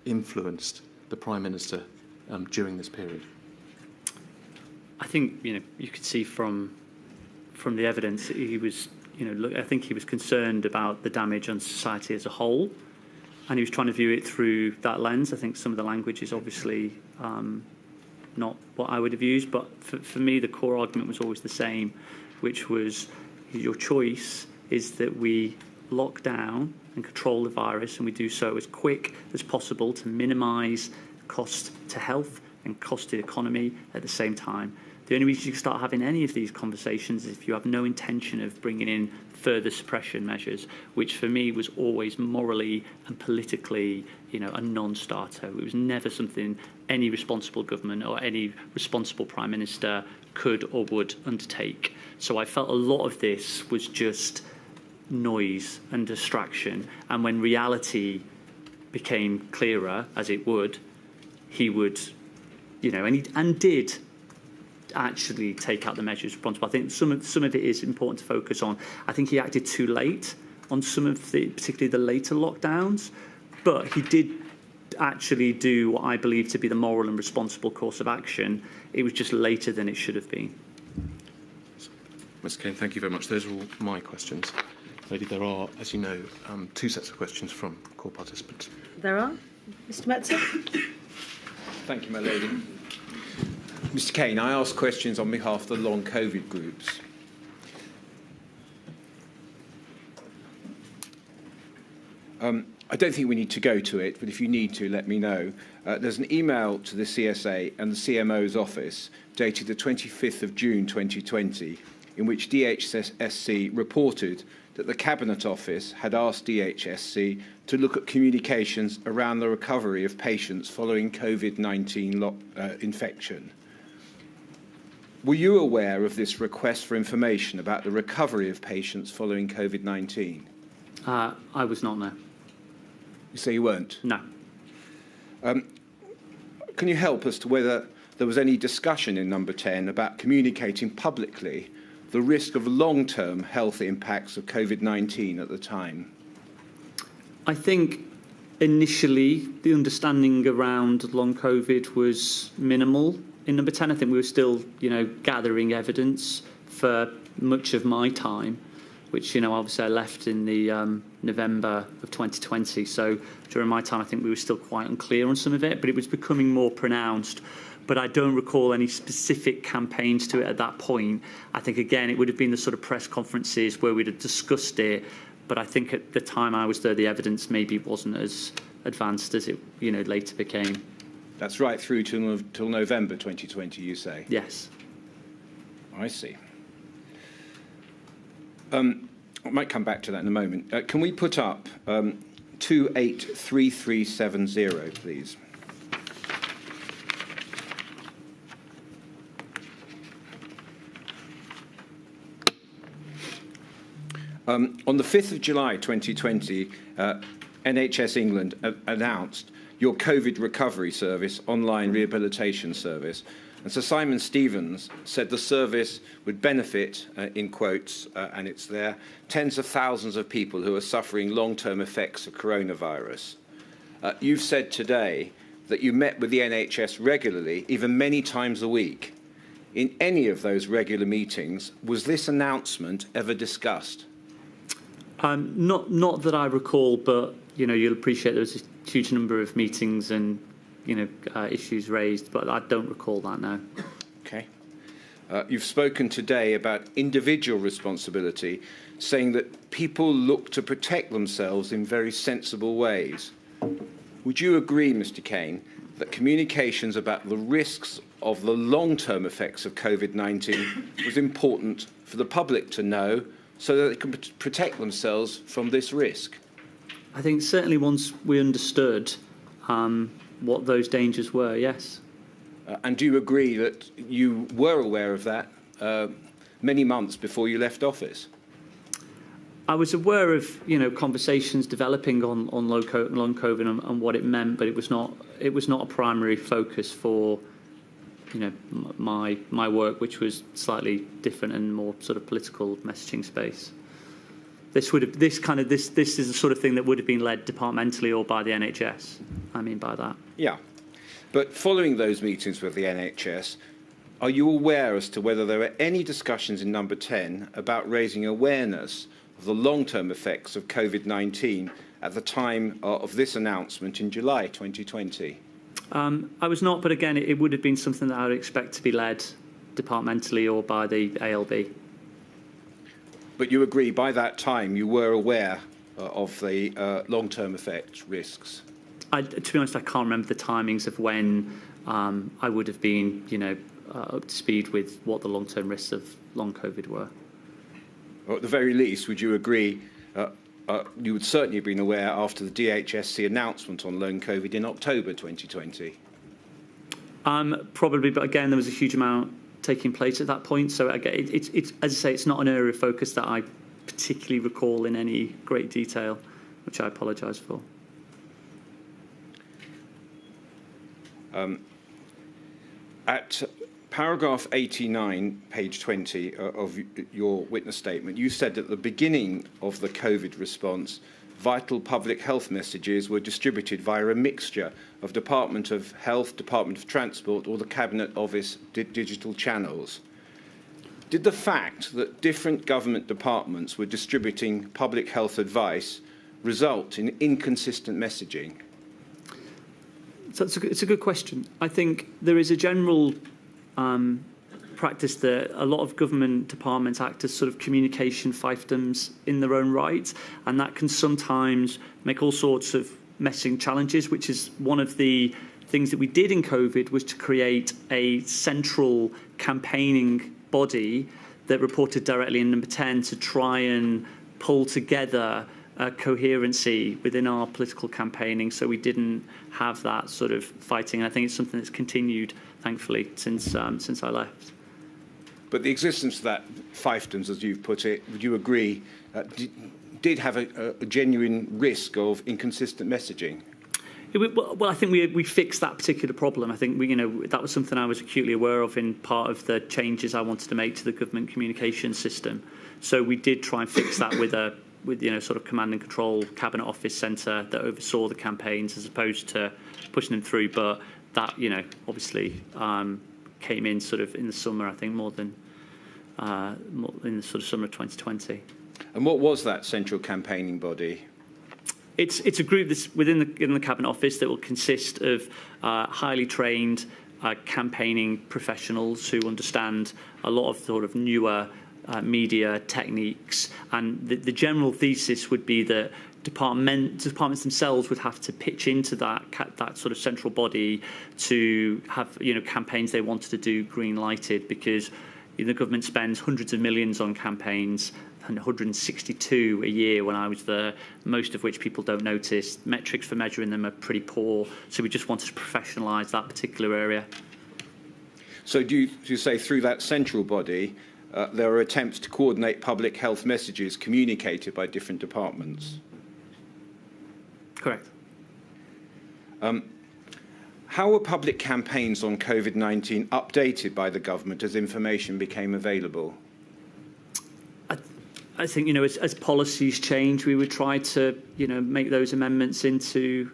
influenced the Prime Minister during this period? I think you could see from the evidence that he was, I think he was concerned about the damage on society as a whole, and he was trying to view it through that lens. I think some of the language is obviously not what I would have used, but for me the core argument was always the same, which was your choice is that we lock down and control the virus, and we do so as quick as possible to minimise cost to health and cost to the economy at the same time. The only reason you can start having any of these conversations is if you have no intention of bringing in further suppression measures, which for me was always morally and politically, a non-starter. It was never something any responsible government or any responsible Prime Minister could or would undertake. So I felt a lot of this was just noise and distraction. And when reality became clearer, as it would, he would, and did actually take out the measures responsible. I think some of it is important to focus on. I think he acted too late on some of particularly the later lockdowns, but he did actually do what I believe to be the moral and responsible course of action. It was just later than it should have been. Mr. Cain, thank you very much. Those are all my questions. Lady, there are, as you know, two sets of questions from core participants. There are. Mr. Metzer? Thank you, my lady. Mr. Cain, I ask questions on behalf of the long COVID groups. I don't think we need to go to it, but if you need to, let me know. There's an email to the CSA and the CMO's office dated the 25th of June 2020 in which DHSC reported that the Cabinet Office had asked DHSC to look at communications around the recovery of patients following COVID-19 infection. Were you aware of this request for information about the recovery of patients following COVID-19? I was not, no. You say you weren't? No. Can you help as to whether there was any discussion in number 10 about communicating publicly the risk of long-term health impacts of COVID-19 at the time? I think initially the understanding around long COVID was minimal. In number 10, I think we were still, gathering evidence for much of my time, which, obviously I left in the November of 2020. So during my time, I think we were still quite unclear on some of it, but it was becoming more pronounced. But I don't recall any specific campaigns to it at that point. I think, again, it would have been the sort of press conferences where we'd have discussed it. But I think at the time I was there, the evidence maybe wasn't as advanced as it, later became. That's right through till November 2020, you say? Yes. I see. I might come back to that in a moment. Can we put up 283370, please? On the 5th of July 2020, NHS England announced your COVID recovery service, online rehabilitation service. And Sir Simon Stevens said the service would benefit, in quotes, and it's there, tens of thousands of people who are suffering long-term effects of coronavirus. You've said today that you met with the NHS regularly, even many times a week. In any of those regular meetings, was this announcement ever discussed? Not that I recall, but you'll appreciate there was a huge number of meetings and issues raised, but I don't recall that now. Okay. You've spoken today about individual responsibility, saying that people look to protect themselves in very sensible ways. Would you agree, Mr. Cain, that communications about the risks of the long-term effects of COVID-19 was important for the public to know so that they can protect themselves from this risk? I think certainly once we understood what those dangers were, yes. And do you agree that you were aware of that many months before you left office? I was aware of conversations developing on long COVID and what it meant, but it was not a primary focus for my work, which was slightly different and more sort of political messaging space. This is the sort of thing that would have been led departmentally or by the NHS. I mean by that. Yeah. But following those meetings with the NHS, are you aware as to whether there were any discussions in number 10 about raising awareness of the long-term effects of COVID-19 at the time of this announcement in July 2020? I was not, but again, it would have been something that I would expect to be led departmentally or by the ALB. But you agree, by that time, you were aware of the long-term effects, risks? To be honest, I can't remember the timings of when I would have been, up to speed with what the long-term risks of long COVID were. Or at the very least, would you agree, you would certainly have been aware after the DHSC announcement on long COVID in October 2020? Probably, but again, there was a huge amount taking place at that point. So again, it's as I say, it's not an area of focus that I particularly recall in any great detail, which I apologise for. At paragraph 89, page 20 of your witness statement, you said at the beginning of the COVID response, vital public health messages were distributed via a mixture of Department of Health, Department of Transport, or the Cabinet Office digital channels. Did the fact that different government departments were distributing public health advice result in inconsistent messaging? So it's a good question. I think there is a general practice that a lot of government departments act as sort of communication fiefdoms in their own right, and that can sometimes make all sorts of messaging challenges, which is one of the things that we did in COVID, was to create a central campaigning body that reported directly in number 10 to try and pull together coherency within our political campaigning, so we didn't have that sort of fighting. And I think it's something that's continued, thankfully, since I left. But the existence of that fiefdoms, as you've put it, would you agree, did have a genuine risk of inconsistent messaging? Well, I think we fixed that particular problem. I think that was something I was acutely aware of in part of the changes I wanted to make to the government communication system. So we did try and fix that with sort of command and control cabinet office centre that oversaw the campaigns as opposed to pushing them through. But that obviously came in sort of in the summer, I think, more in the sort of summer of 2020. And what was that central campaigning body? It's a group that's within the cabinet office that will consist of highly trained campaigning professionals who understand a lot of sort of newer media techniques, and the general thesis would be that departments themselves would have to pitch into that sort of central body to have campaigns they wanted to do green lighted, because the government spends hundreds of millions on campaigns, and 162 a year when I was there, most of which people don't notice. Metrics for measuring them are pretty poor, so we just wanted to professionalise that particular area. So do you say through that central body there are attempts to coordinate public health messages communicated by different departments? Correct. How were public campaigns on COVID-19 updated by the government as information became available? I think, as policies change, we would try to, make those amendments into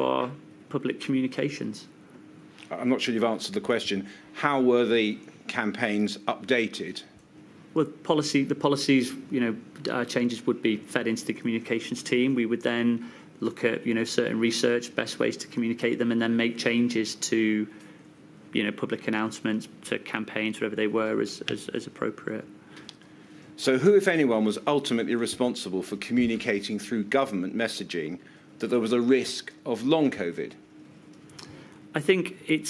our public communications. I'm not sure you've answered the question. How were the campaigns updated? Well, the policies, changes would be fed into the communications team. We would then look at, certain research, best ways to communicate them, and then make changes to, public announcements, to campaigns, whatever they were, as appropriate. So who, if anyone, was ultimately responsible for communicating through government messaging that there was a risk of long COVID? I think it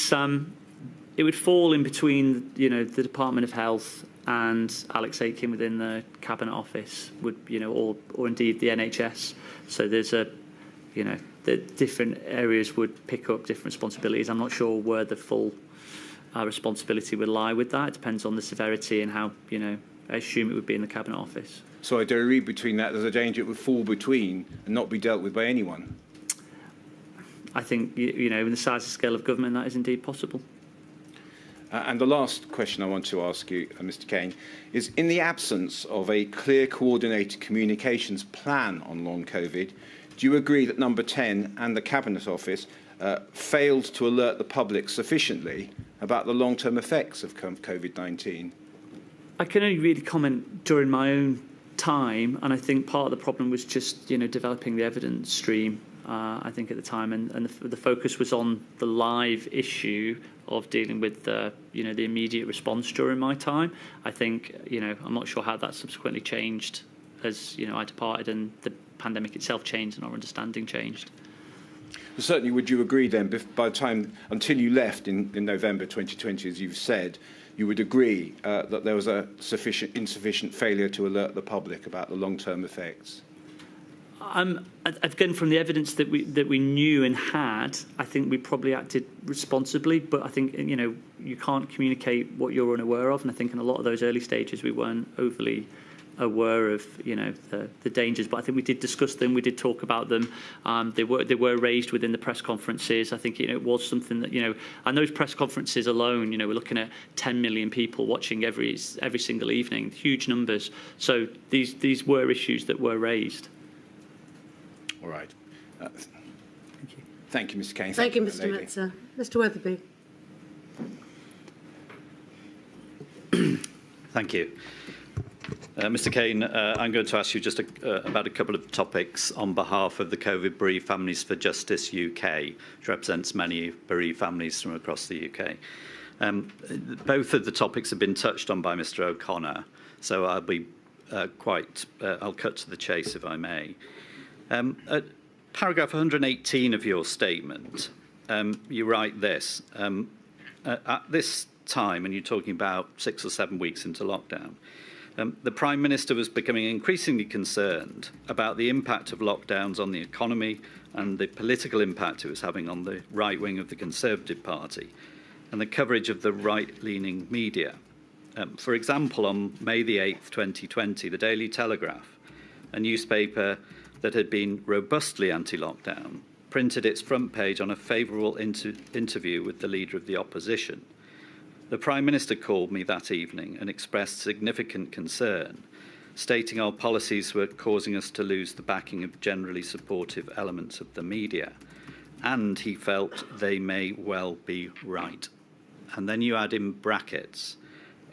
would fall in between, the Department of Health and Alex Aitken within the Cabinet Office, or indeed the NHS. So there's the different areas would pick up different responsibilities. I'm not sure where the full responsibility would lie with that. It depends on the severity and how, I assume it would be in the Cabinet Office. So I do read between that there's a danger it would fall between and not be dealt with by anyone? I think, in the size and scale of government, that is indeed possible. And the last question I want to ask you, Mr. Cain, is in the absence of a clear coordinated communications plan on long COVID, do you agree that number 10 and the Cabinet Office failed to alert the public sufficiently about the long-term effects of COVID-19? I can only really comment during my own time, and I think part of the problem was just, developing the evidence stream, I think at the time, and the focus was on the live issue of dealing with the immediate response during my time. I think, I'm not sure how that subsequently changed as, I departed and the pandemic itself changed and our understanding changed. Well, certainly, would you agree then, by the time, until you left in November 2020, as you've said, you would agree that there was a insufficient failure to alert the public about the long-term effects? Again, from the evidence that we knew and had, I think we probably acted responsibly. But I think you can't communicate what you're unaware of, and I think in a lot of those early stages we weren't overly aware of the dangers. But I think we did discuss them. We did talk about them. They were raised within the press conferences. I think it was something that and those press conferences alone, we're looking at 10 million people watching every single evening, huge numbers. So these were issues that were raised. All right. Thank you, Mr. Cain. Thank you, Mr. Metzer. Mr. Weatherby. Thank you. Mr. Cain, I'm going to ask you just about a couple of topics on behalf of the COVID Bereaved Families for Justice UK, which represents many bereaved families from across the UK. Both of the topics have been touched on by Mr. O'Connor, so I'll be I'll cut to the chase if I may. At paragraph 118 of your statement, you write this. At this time, and you're talking about 6 or 7 weeks into lockdown, the Prime Minister was becoming increasingly concerned about the impact of lockdowns on the economy and the political impact it was having on the right wing of the Conservative Party and the coverage of the right-leaning media. For example, on May the 8th, 2020, the Daily Telegraph, a newspaper that had been robustly anti-lockdown, printed its front page on a favourable interview with the Leader of the Opposition. The Prime Minister called me that evening and expressed significant concern, stating our policies were causing us to lose the backing of generally supportive elements of the media, and he felt they may well be right. And then you add in brackets,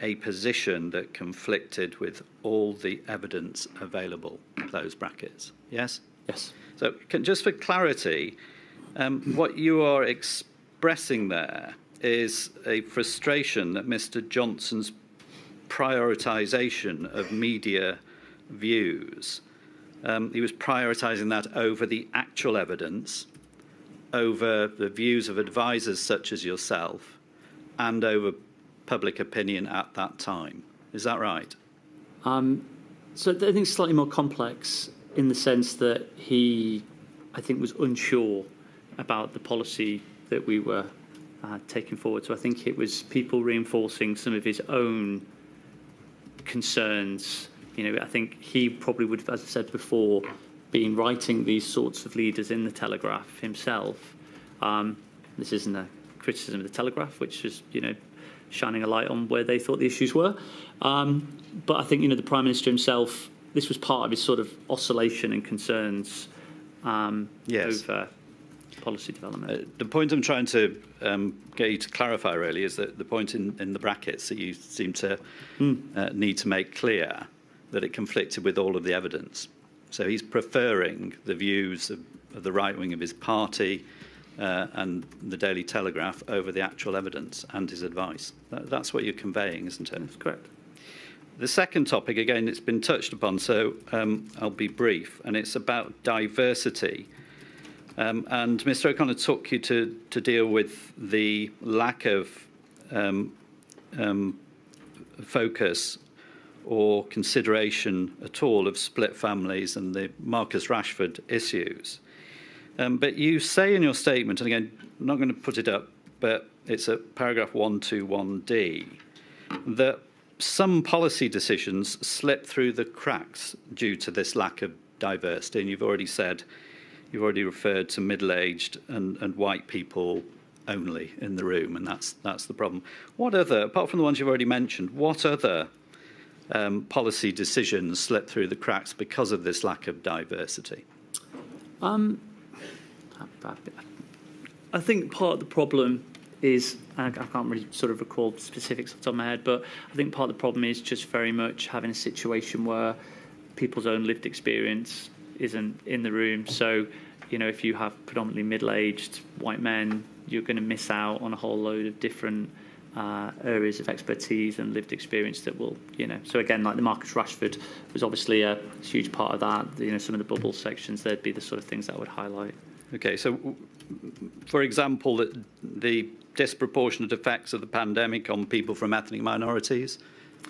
a position that conflicted with all the evidence available, close brackets. Yes? Yes. So just for clarity, what you are expressing there is a frustration that Mr. Johnson's prioritisation of media views, he was prioritising that over the actual evidence, over the views of advisers such as yourself, and over public opinion at that time. Is that right? So I think it's slightly more complex in the sense that he, I think, was unsure about the policy that we were taking forward. So I think it was people reinforcing some of his own concerns. You know, I think he probably would have, as I said before, been writing these sorts of leaders in the Telegraph himself. This isn't a criticism of the Telegraph, which is, you know, shining a light on where they thought the issues were. But I think, you know, the Prime Minister himself, this was part of his sort of oscillation and concerns over policy development. The point I'm trying to get you to clarify really is that the point in the brackets that you seem to need to make clear that it conflicted with all of the evidence. So he's preferring the views of the right wing of his party and the Daily Telegraph over the actual evidence and his advice. That's what you're conveying, isn't it? That's correct. The second topic, again, it's been touched upon, so I'll be brief, and it's about diversity. And Mr. O'Connor took you to deal with the lack of focus or consideration at all of split families and the Marcus Rashford issues. But you say in your statement, and again, I'm not going to put it up, but it's at paragraph 121D, that some policy decisions slip through the cracks due to this lack of diversity. And you've already referred to middle-aged and white people only in the room, and that's the problem. What other, apart from the ones you've already mentioned, what other policy decisions slip through the cracks because of this lack of diversity? I think part of the problem is, I can't really sort of recall the specifics off the top of my head, but I think part of the problem is just very much having a situation where people's own lived experience isn't in the room. So, you know, if you have predominantly middle-aged white men, you're going to miss out on a whole load of different areas of expertise and lived experience that will, you know. So again, like the Marcus Rashford was obviously a huge part of that. You know, some of the bubble sections, there'd be the sort of things that I would highlight. Okay, so for example, the disproportionate effects of the pandemic on people from ethnic minorities,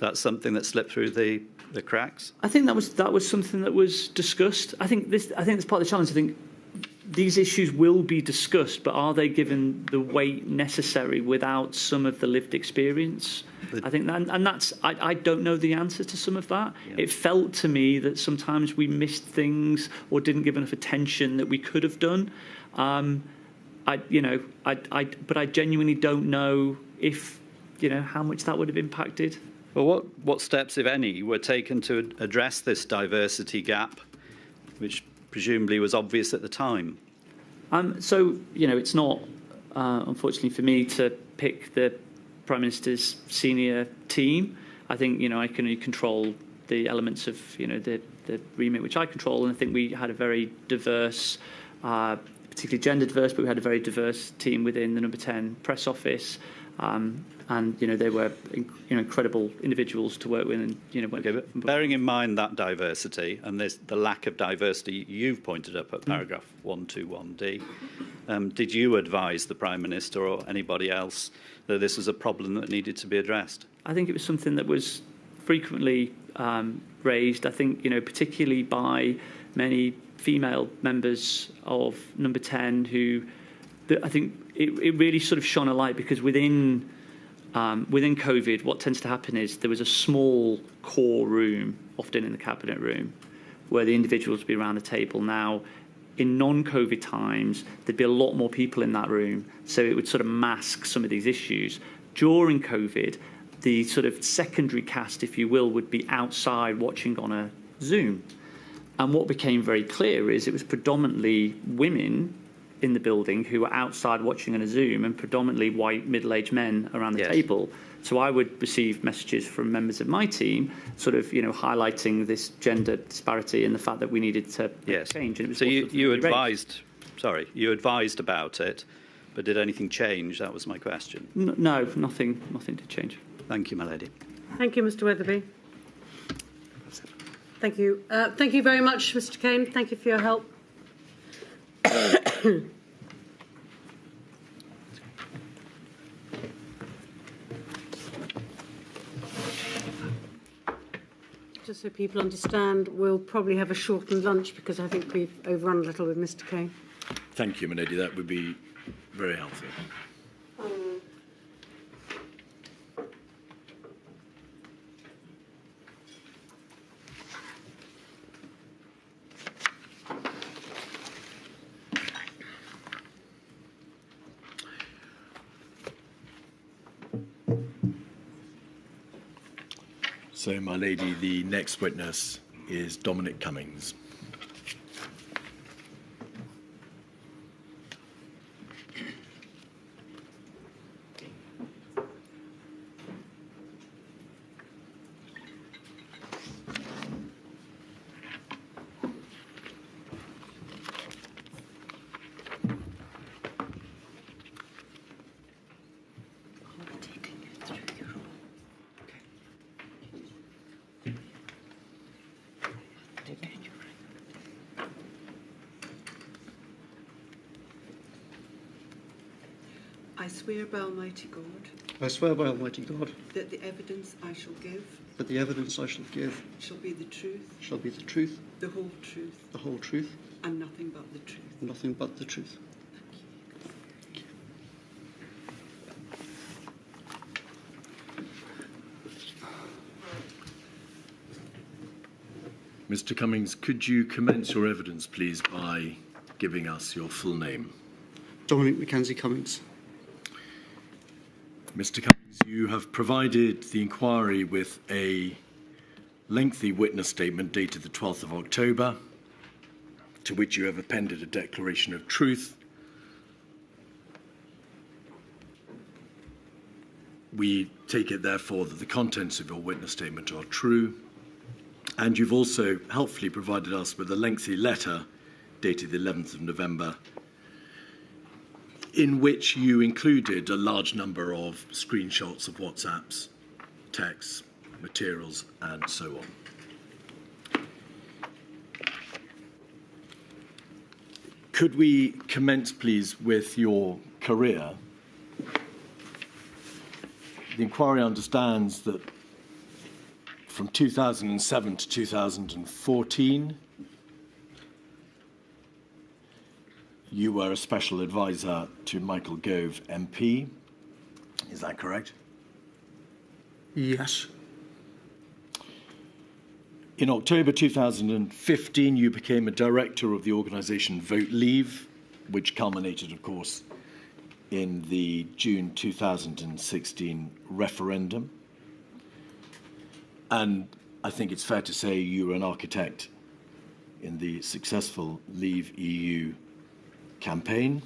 that's something that slipped through the cracks? I think that was something that was discussed. I think that's part of the challenge. I think these issues will be discussed, but are they given the weight necessary without some of the lived experience? I think I don't know the answer to some of that. Yeah. It felt to me that sometimes we missed things or didn't give enough attention that we could have done. But I genuinely don't know if, you know, how much that would have impacted. Well, what steps, if any, were taken to address this diversity gap, which presumably was obvious at the time? So, you know, it's not, unfortunately for me, to pick the Prime Minister's senior team. I think, you know, I can only control the elements of the remit which I control, and I think we had a very diverse, particularly gender diverse, but we had a very diverse team within the Number 10 press office. And they were incredible individuals to work with. And okay, but bearing in mind that diversity and the lack of diversity you've pointed up at paragraph 121D, did you advise the Prime Minister or anybody else that this was a problem that needed to be addressed? I think it was something that was frequently raised. I think particularly by many female members of Number 10 who, I think it really sort of shone a light, because within COVID, what tends to happen is there was a small core room, often in the cabinet room, where the individuals would be around the table. Now, in non-COVID times, there'd be a lot more people in that room, so it would sort of mask some of these issues. During COVID, the sort of secondary cast, if you will, would be outside watching on a Zoom. And what became very clear is it was predominantly women in the building who were outside watching on a Zoom, and predominantly white middle-aged men around the table. So I would receive messages from members of my team sort of highlighting this gender disparity and the fact that we needed to change. And it was so you advised about it, but did anything change? That was my question. No, nothing did change. Thank you, my lady. Thank you, Mr. Weatherby. Thank you. Thank you very much, Mr. Cain. Thank you for your help. Just so people understand, we'll probably have a shortened lunch because I think we've overrun a little with Mr. Cain. Thank you, my lady. That would be very helpful. So, my lady, the next witness is Dominic Cummings. I swear by Almighty God I swear by Almighty God that the evidence I shall give that the evidence I shall give shall be the truth, shall be the truth, the whole truth, the whole truth, and nothing but the truth. and nothing but the truth. Mr. Cummings, could you commence your evidence, please, by giving us your full name? Dominic Mackenzie Cummings. Mr. Cummings, you have provided the inquiry with a lengthy witness statement dated the 12th of October, to which you have appended a declaration of truth. We take it, therefore, that the contents of your witness statement are true, and you've also helpfully provided us with a lengthy letter dated the 11th of November, in which you included a large number of screenshots of WhatsApps, texts, materials, and so on. Could we commence, please, with your career? The inquiry understands that from 2007 to 2014, you were a special advisor to Michael Gove MP. Is that correct? Yes. In October 2015, you became a director of the organisation Vote Leave, which culminated, of course, in the June 2016 referendum. And I think it's fair to say you were an architect in the successful Leave EU campaign.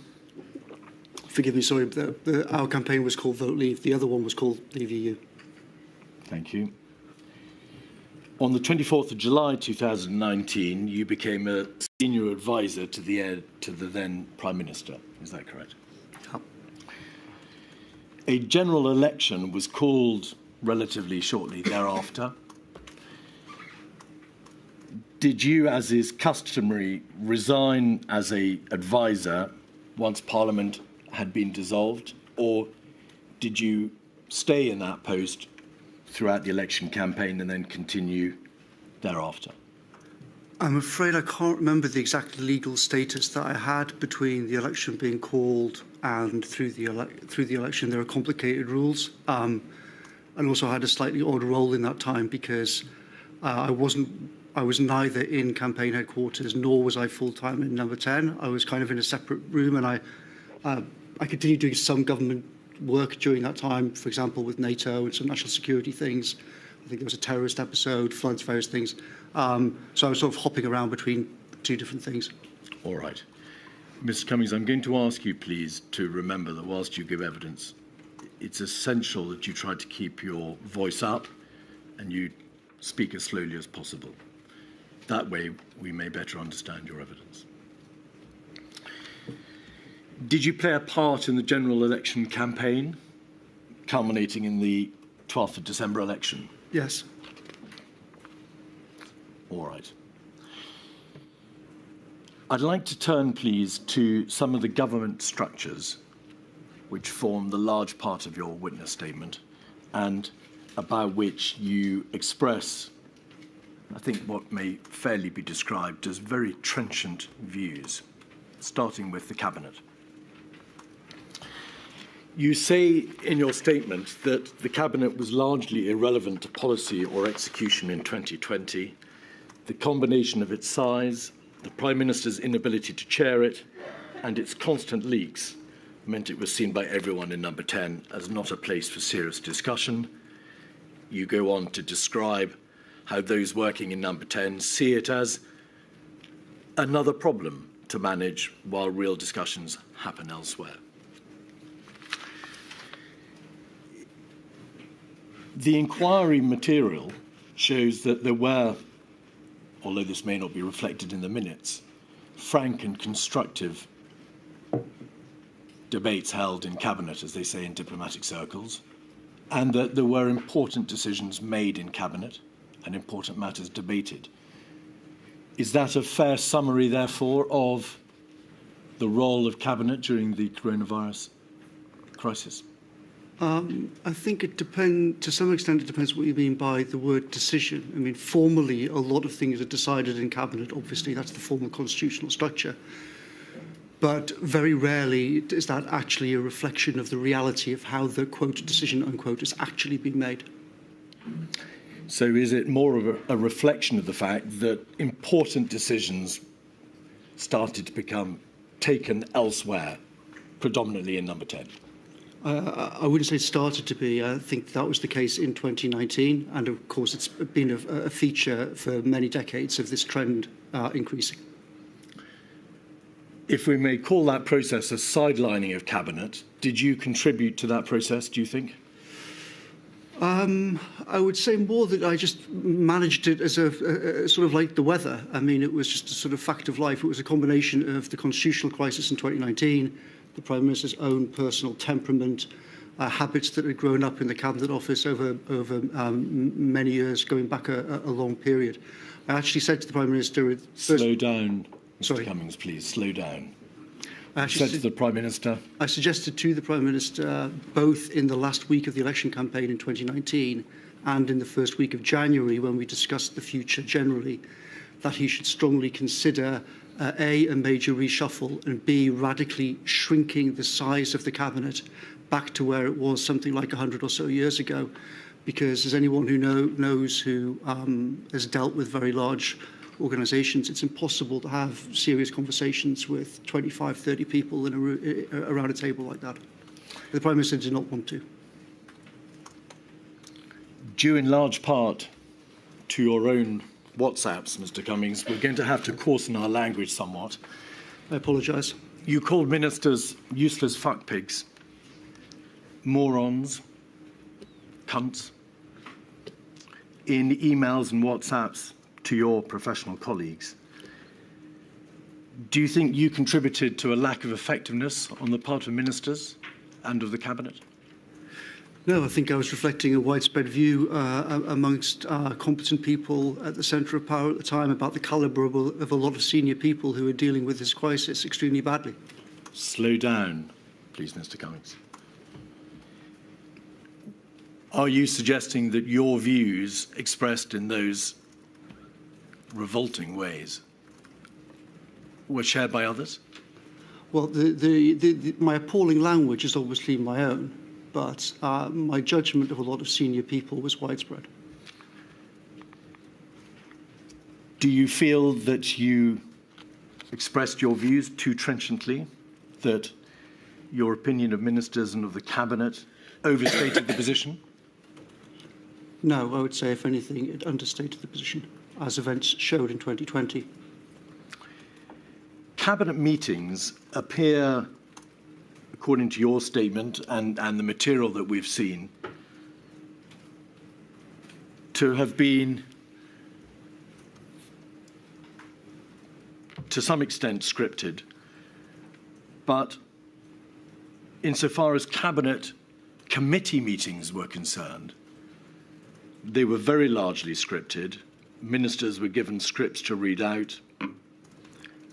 Forgive me, sorry, our campaign was called Vote Leave. The other one was called Leave EU. Thank you. On the 24th of July 2019, you became a senior advisor to the then Prime Minister. Is that correct? Yep. A general election was called relatively shortly thereafter. Did you, as is customary, resign as an advisor once Parliament had been dissolved, or did you stay in that post throughout the election campaign and then continue thereafter? I'm afraid I can't remember the exact legal status that I had between the election being called and through the election. There are complicated rules, and also I had a slightly odd role in that time because I was neither in campaign headquarters nor was I full-time in Number 10. I was kind of in a separate room, and I continued doing some government work during that time, for example, with NATO and some national security things. I think there was a terrorist episode, floods, various things. So I was sort of hopping around between two different things. All right. Mr. Cummings, I'm going to ask you, please, to remember that whilst you give evidence, it's essential that you try to keep your voice up and you speak as slowly as possible. That way, we may better understand your evidence. Did you play a part in the general election campaign, culminating in the 12th of December election? Yes. All right. I'd like to turn, please, to some of the government structures which form the large part of your witness statement and about which you express, I think, what may fairly be described as very trenchant views, starting with the Cabinet. You say in your statement that the Cabinet was largely irrelevant to policy or execution in 2020. The combination of its size, the Prime Minister's inability to chair it, and its constant leaks meant it was seen by everyone in Number 10 as not a place for serious discussion. You go on to describe how those working in Number 10 see it as another problem to manage while real discussions happen elsewhere. The inquiry material shows that there were, although this may not be reflected in the minutes, frank and constructive debates held in Cabinet, as they say in diplomatic circles, and that there were important decisions made in Cabinet and important matters debated. Is that a fair summary, therefore, of the role of Cabinet during the coronavirus crisis? I think it depends, to some extent, it depends what you mean by the word decision. I mean, formally, a lot of things are decided in Cabinet, obviously, that's the formal constitutional structure. But very rarely is that actually a reflection of the reality of how the, quote, decision, unquote, is actually being made. So is it more of a reflection of the fact that important decisions started to become taken elsewhere, predominantly in Number 10? I wouldn't say it started to be. I think that was the case in 2019. And of course, it's been a feature for many decades of this trend increasing. If we may call that process a sidelining of Cabinet, did you contribute to that process, do you think? I would say more that I just managed it as a sort of like the weather. I mean, it was just a sort of fact of life. It was a combination of the constitutional crisis in 2019, the Prime Minister's own personal temperament, habits that had grown up in the Cabinet Office over many years, going back a long period. I actually said to the Prime Minister... Slow down, Mr. Sorry. Cummings, please, slow down. I said to the Prime Minister... I suggested to the Prime Minister, both in the last week of the election campaign in 2019 and in the first week of January, when we discussed the future generally, that he should strongly consider A, a major reshuffle, and B, radically shrinking the size of the Cabinet back to where it was something like 100 or so years ago. Because as anyone who knows who has dealt with very large organisations, it's impossible to have serious conversations with 25, 30 people around a table like that. The Prime Minister did not want to. Due in large part to your own WhatsApps, Mr. Cummings, we're going to have to coarsen our language somewhat. I apologise. You called ministers useless fuckpigs, morons, cunts. in emails and WhatsApps to your professional colleagues. Do you think you contributed to a lack of effectiveness on the part of ministers and of the Cabinet? No, I think I was reflecting a widespread view amongst competent people at the centre of power at the time about the calibre of a lot of senior people who are dealing with this crisis extremely badly. Slow down, please, Mr. Cummings. Are you suggesting that your views expressed in those revolting ways were shared by others? Well, my appalling language is obviously my own, but my judgment of a lot of senior people was widespread. Do you feel that you expressed your views too trenchantly, that your opinion of ministers and of the Cabinet overstated the position? No, I would say, if anything, it understated the position, as events showed in 2020. Cabinet meetings appear, according to your statement and the material that we've seen, to have been, to some extent, scripted. But insofar as Cabinet committee meetings were concerned, they were very largely scripted. Ministers were given scripts to read out.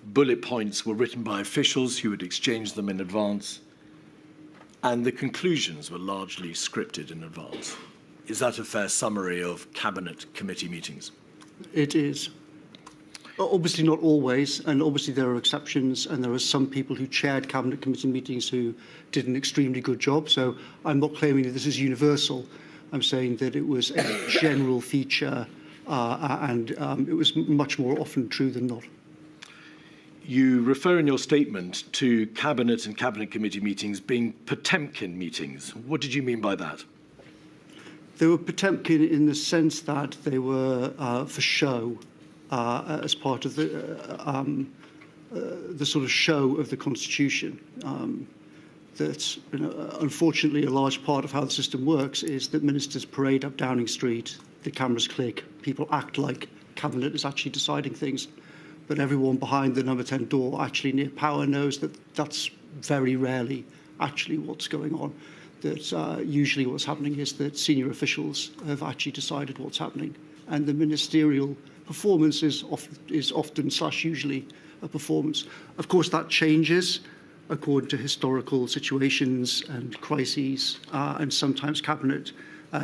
Bullet points were written by officials who had exchanged them in advance. And the conclusions were largely scripted in advance. Is that a fair summary of Cabinet committee meetings? It is. Obviously not always, and obviously there are exceptions, and there are some people who chaired Cabinet committee meetings who did an extremely good job. So I'm not claiming that this is universal. I'm saying that it was a general feature, and it was much more often true than not. You refer in your statement to Cabinet and Cabinet committee meetings being Potemkin meetings. What did you mean by that? They were Potemkin in the sense that they were for show, as part of the sort of show of the Constitution. That, unfortunately, a large part of how the system works is that ministers parade up Downing Street, the cameras click, people act like Cabinet is actually deciding things, but everyone behind the number 10 door actually near power knows that that's very rarely actually what's going on. That usually what's happening is that senior officials have actually decided what's happening, and the ministerial performance is often / usually a performance. Of course, that changes according to historical situations and crises, and sometimes Cabinet,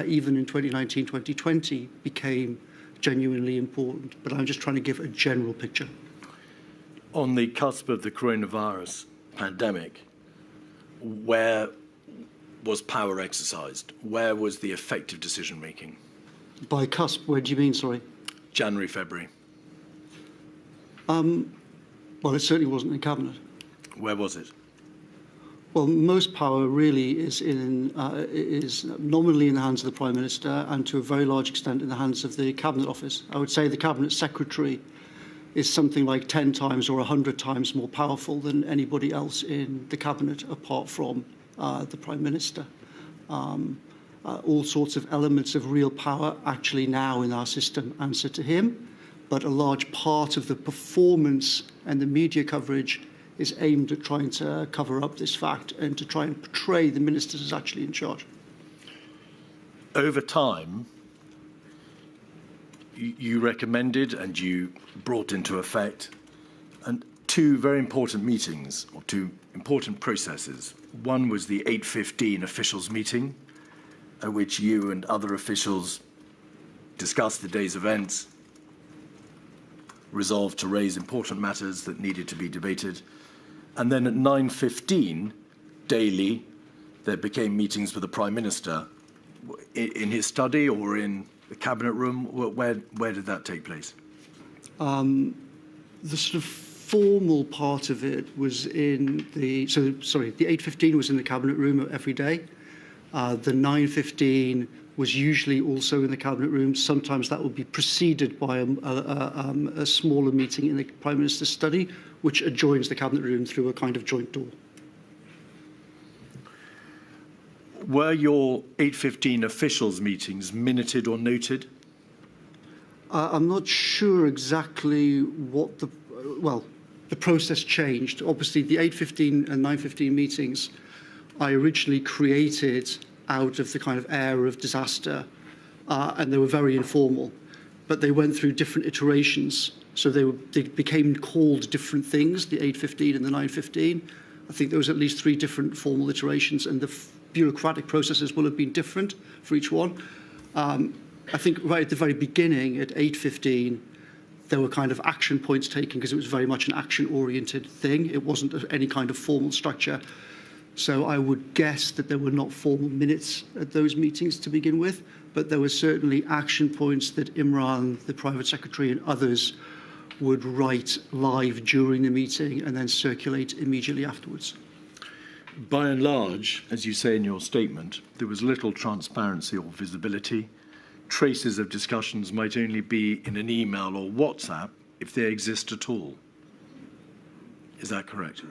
even in 2019, 2020, became genuinely important. But I'm just trying to give a general picture. On the cusp of the coronavirus pandemic, where was power exercised? Where was the effective decision-making? By cusp, where do you mean, sorry? January, February. Well, it certainly wasn't in Cabinet. Where was it? Well, most power really is nominally in the hands of the Prime Minister, and to a very large extent in the hands of the Cabinet Office. I would say the Cabinet Secretary is something like 10 times or 100 times more powerful than anybody else in the Cabinet, apart from the Prime Minister. All sorts of elements of real power actually now in our system answer to him, but a large part of the performance and the media coverage is aimed at trying to cover up this fact and to try and portray the ministers as actually in charge. Over time, you recommended and you brought into effect two very important meetings, or two important processes. One was the 8:15 officials meeting, at which you and other officials discussed the day's events, resolved to raise important matters that needed to be debated. And then at 9:15 daily, there became meetings with the Prime Minister in his study or in the Cabinet room. Where did that take place? The sort of formal part of it was in the... the 8:15 was in the Cabinet room every day. The 9:15 was usually also in the Cabinet room. Sometimes that would be preceded by a smaller meeting in the Prime Minister's study, which adjoins the Cabinet room through a kind of joint door. Were your 8:15 officials meetings minuted or noted? I'm not sure exactly what the process changed. Obviously, the 8:15 and 9:15 meetings I originally created out of the kind of air of disaster, and they were very informal, but they went through different iterations. So they became called different things, the 8:15 and the 9:15. I think there was at least 3 different formal iterations, and the bureaucratic processes will have been different for each one. I think right at the very beginning, at 8:15, there were kind of action points taken because it was very much an action-oriented thing. It wasn't any kind of formal structure. So I would guess that there were not formal minutes at those meetings to begin with, but there were certainly action points that Imran, the private secretary, and others would write live during the meeting and then circulate immediately afterwards. By and large, as you say in your statement, there was little transparency or visibility. Traces of discussions might only be in an email or WhatsApp if they exist at all. Is that correct?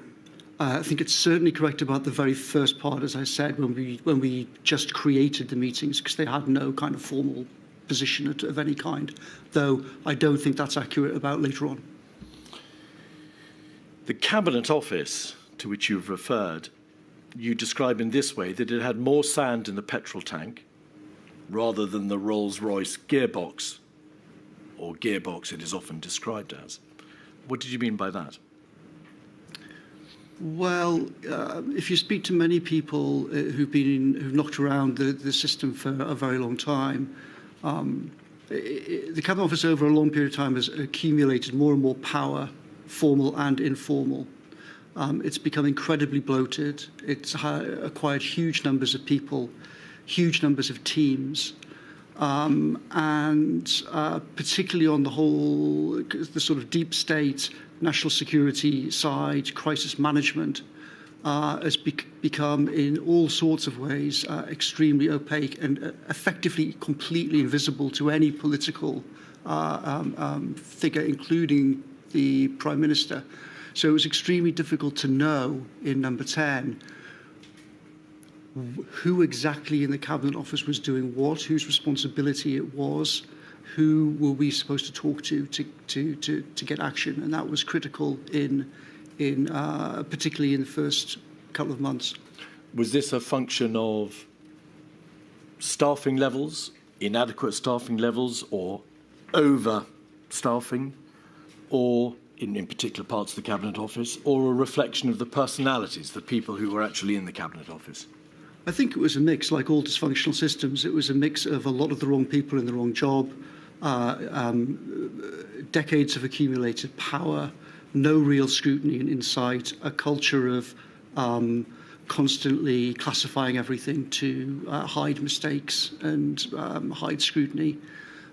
I think it's certainly correct about the very first part, as I said, when we just created the meetings, because they had no kind of formal position of any kind, though I don't think that's accurate about later on. The Cabinet Office, to which you've referred, you describe in this way, that it had more sand in the petrol tank rather than the Rolls-Royce gearbox, or gearbox it is often described as. What did you mean by that? Well, if you speak to many people who've knocked around the system for a very long time, the Cabinet Office over a long period of time has accumulated more and more power, formal and informal. It's become incredibly bloated. It's acquired huge numbers of people, huge numbers of teams, and particularly on the sort of deep state, national security side, crisis management, has become in all sorts of ways extremely opaque and effectively completely invisible to any political figure, including the Prime Minister. So it was extremely difficult to know in number 10 who exactly in the Cabinet Office was doing what, whose responsibility it was, who were we supposed to talk to get action, and that was critical in particularly in the first couple of months. Was this a function of staffing levels, inadequate staffing levels, or over-staffing, or in particular parts of the Cabinet Office, or a reflection of the personalities, the people who were actually in the Cabinet Office? I think it was a mix, like all dysfunctional systems. It was a mix of a lot of the wrong people in the wrong job, decades of accumulated power, no real scrutiny and insight, a culture of constantly classifying everything to hide mistakes and hide scrutiny.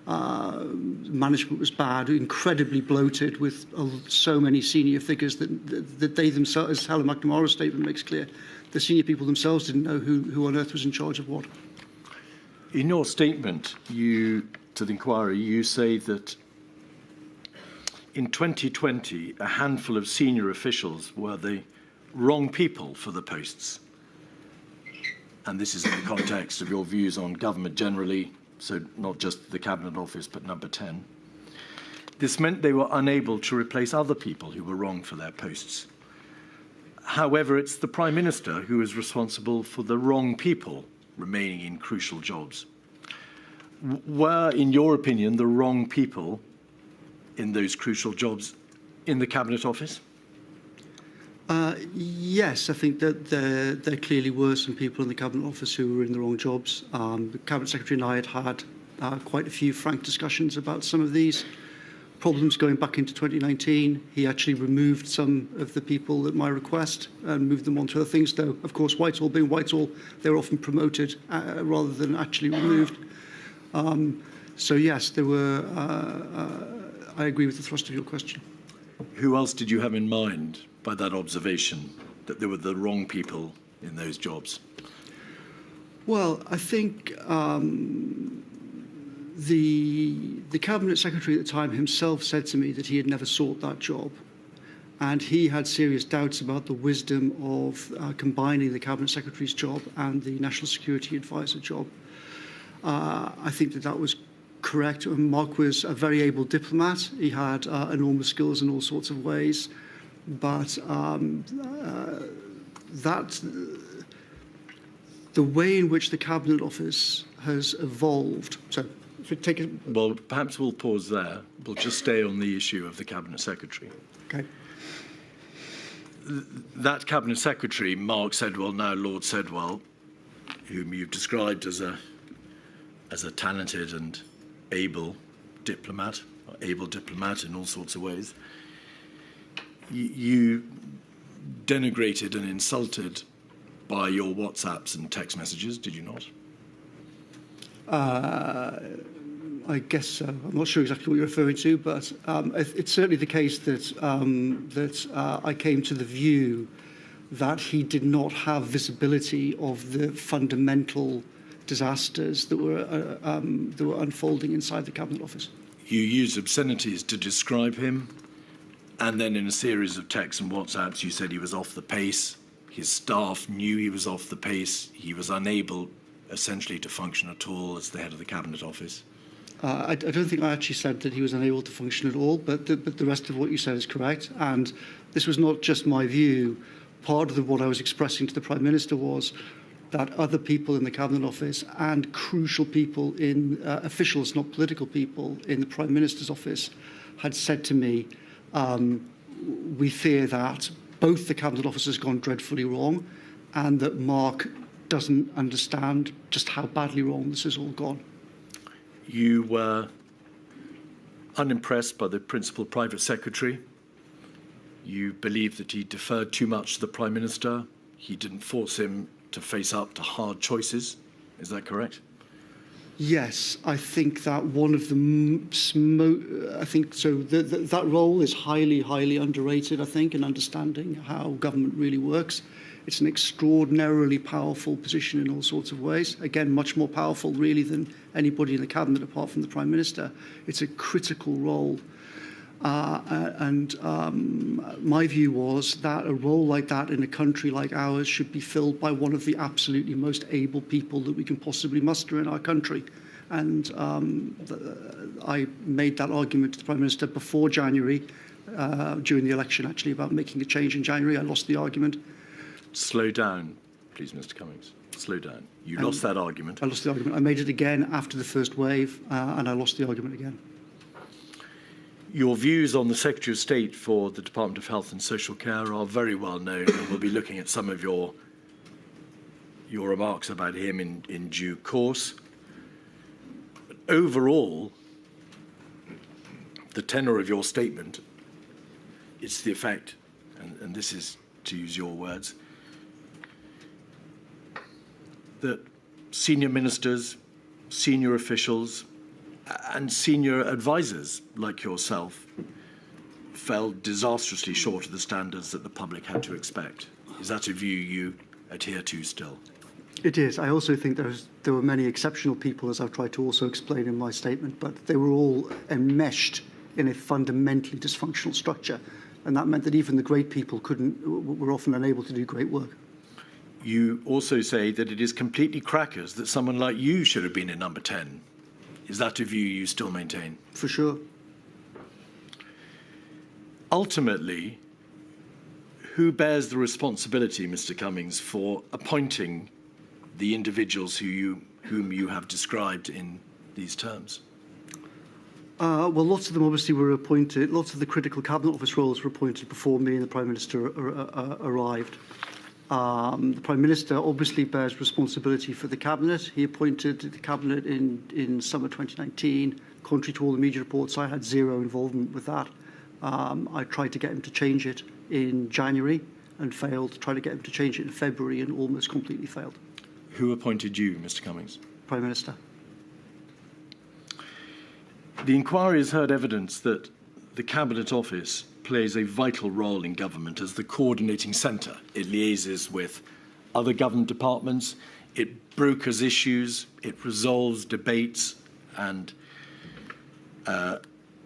Management was bad, incredibly bloated, with so many senior figures that they themselves, as Helen McNamara's statement makes clear, the senior people themselves didn't know who on earth was in charge of what. In your statement to the inquiry, you say that in 2020, a handful of senior officials were the wrong people for the posts. And this is in the context of your views on government generally, so not just the Cabinet Office, but number 10. This meant they were unable to replace other people who were wrong for their posts. However, it's the Prime Minister who is responsible for the wrong people remaining in crucial jobs. Were, in your opinion, the wrong people in those crucial jobs in the Cabinet Office? Yes, I think that there clearly were some people in the Cabinet Office who were in the wrong jobs. The Cabinet Secretary and I had quite a few frank discussions about some of these problems going back into 2019. He actually removed some of the people at my request and moved them on to other things, though, of course, Whitehall being Whitehall, they were often promoted rather than actually removed. So, yes, there were... I agree with the thrust of your question. Who else did you have in mind by that observation, that there were the wrong people in those jobs? Well, I think the Cabinet Secretary at the time himself said to me that he had never sought that job. And he had serious doubts about the wisdom of combining the Cabinet Secretary's job and the National Security Advisor job. I think that was correct. Mark was a very able diplomat. He had enormous skills in all sorts of ways. But the way in which the Cabinet Office has evolved. So, if we take it. Well, perhaps we'll pause there. We'll just stay on the issue of the Cabinet Secretary. Okay. That Cabinet Secretary, Mark Sedwell, now Lord Sedwell, whom you've described as a talented and able diplomat in all sorts of ways, you denigrated and insulted by your WhatsApps and text messages, did you not? I guess so. I'm not sure exactly what you're referring to, but it's certainly the case that I came to the view that he did not have visibility of the fundamental disasters that were unfolding inside the Cabinet Office. You used obscenities to describe him, and then in a series of texts and WhatsApps you said he was off the pace. His staff knew he was off the pace. He was unable, essentially, to function at all as the head of the Cabinet Office. I don't think I actually said that he was unable to function at all, but the rest of what you said is correct. And this was not just my view. Part of what I was expressing to the Prime Minister was that other people in the Cabinet Office and crucial people in officials, not political people, in the Prime Minister's office had said to me, we fear that both the Cabinet Office has gone dreadfully wrong and that Mark doesn't understand just how badly wrong this has all gone. You were unimpressed by the Principal Private Secretary. You believed that he deferred too much to the Prime Minister. He didn't force him to face up to hard choices. Is that correct? Yes, I think that one of the that role is highly underrated, I think, in understanding how government really works. It's an extraordinarily powerful position in all sorts of ways. Again, much more powerful, really, than anybody in the Cabinet apart from the Prime Minister. It's a critical role. My view was that a role like that in a country like ours should be filled by one of the absolutely most able people that we can possibly muster in our country. And I made that argument to the Prime Minister before January, during the election, actually, about making a change in January. I lost the argument. Slow down, please, Mr. Cummings. Slow down. You lost that argument. I lost the argument. I made it again after the first wave, and I lost the argument again. Your views on the Secretary of State for the Department of Health and Social Care are very well known, and we'll be looking at some of your remarks about him in due course. But overall, the tenor of your statement, it's the effect, and this is, to use your words, that senior ministers, senior officials, and senior advisors like yourself fell disastrously short of the standards that the public had to expect. Is that a view you adhere to still? It is. I also think there were many exceptional people, as I've tried to also explain in my statement, but they were all enmeshed in a fundamentally dysfunctional structure, and that meant that even the great people were often unable to do great work. You also say that it is completely crackers that someone like you should have been in number 10. Is that a view you still maintain? For sure. Ultimately, who bears the responsibility, Mr. Cummings, for appointing the individuals whom you have described in these terms? Well, lots of them obviously were appointed. Lots of the critical Cabinet Office roles were appointed before me and the Prime Minister arrived. The Prime Minister obviously bears responsibility for the Cabinet. He appointed the Cabinet in summer 2019. Contrary to all the media reports, I had zero involvement with that. I tried to get him to change it in January and failed. Tried to get him to change it in February and almost completely failed. Who appointed you, Mr. Cummings? Prime Minister. The inquiry has heard evidence that the Cabinet Office plays a vital role in government as the coordinating centre. It liaises with other government departments, it brokers issues, it resolves debates and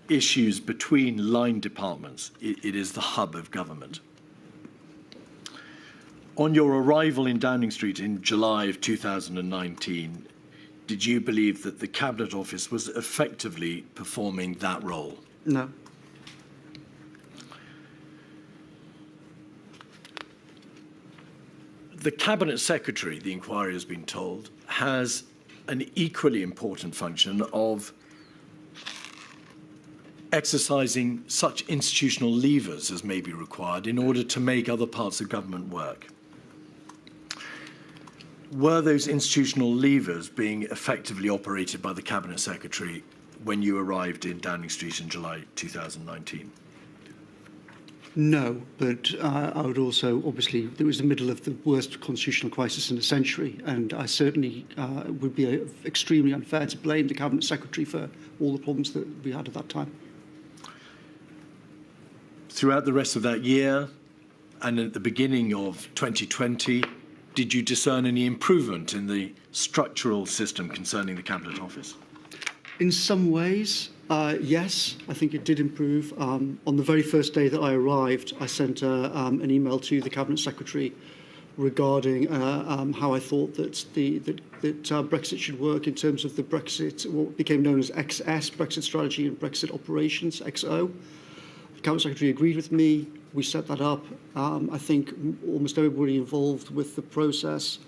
issues between line departments. It is the hub of government. On your arrival in Downing Street in July of 2019, did you believe that the Cabinet Office was effectively performing that role? No. The Cabinet Secretary, the inquiry has been told, has an equally important function of exercising such institutional levers as may be required in order to make other parts of government work. Were those institutional levers being effectively operated by the Cabinet Secretary when you arrived in Downing Street in July 2019? No, but I would also, obviously, it was the middle of the worst constitutional crisis in a century, and I certainly would be extremely unfair to blame the Cabinet Secretary for all the problems that we had at that time. Throughout the rest of that year and at the beginning of 2020, did you discern any improvement in the structural system concerning the Cabinet Office? In some ways, yes, I think it did improve. On the very first day that I arrived, I sent an email to the Cabinet Secretary regarding how I thought that Brexit should work in terms of the Brexit, what became known as XS, Brexit Strategy and Brexit Operations, XO. The Cabinet Secretary agreed with me. We set that up. I think almost everybody involved with the process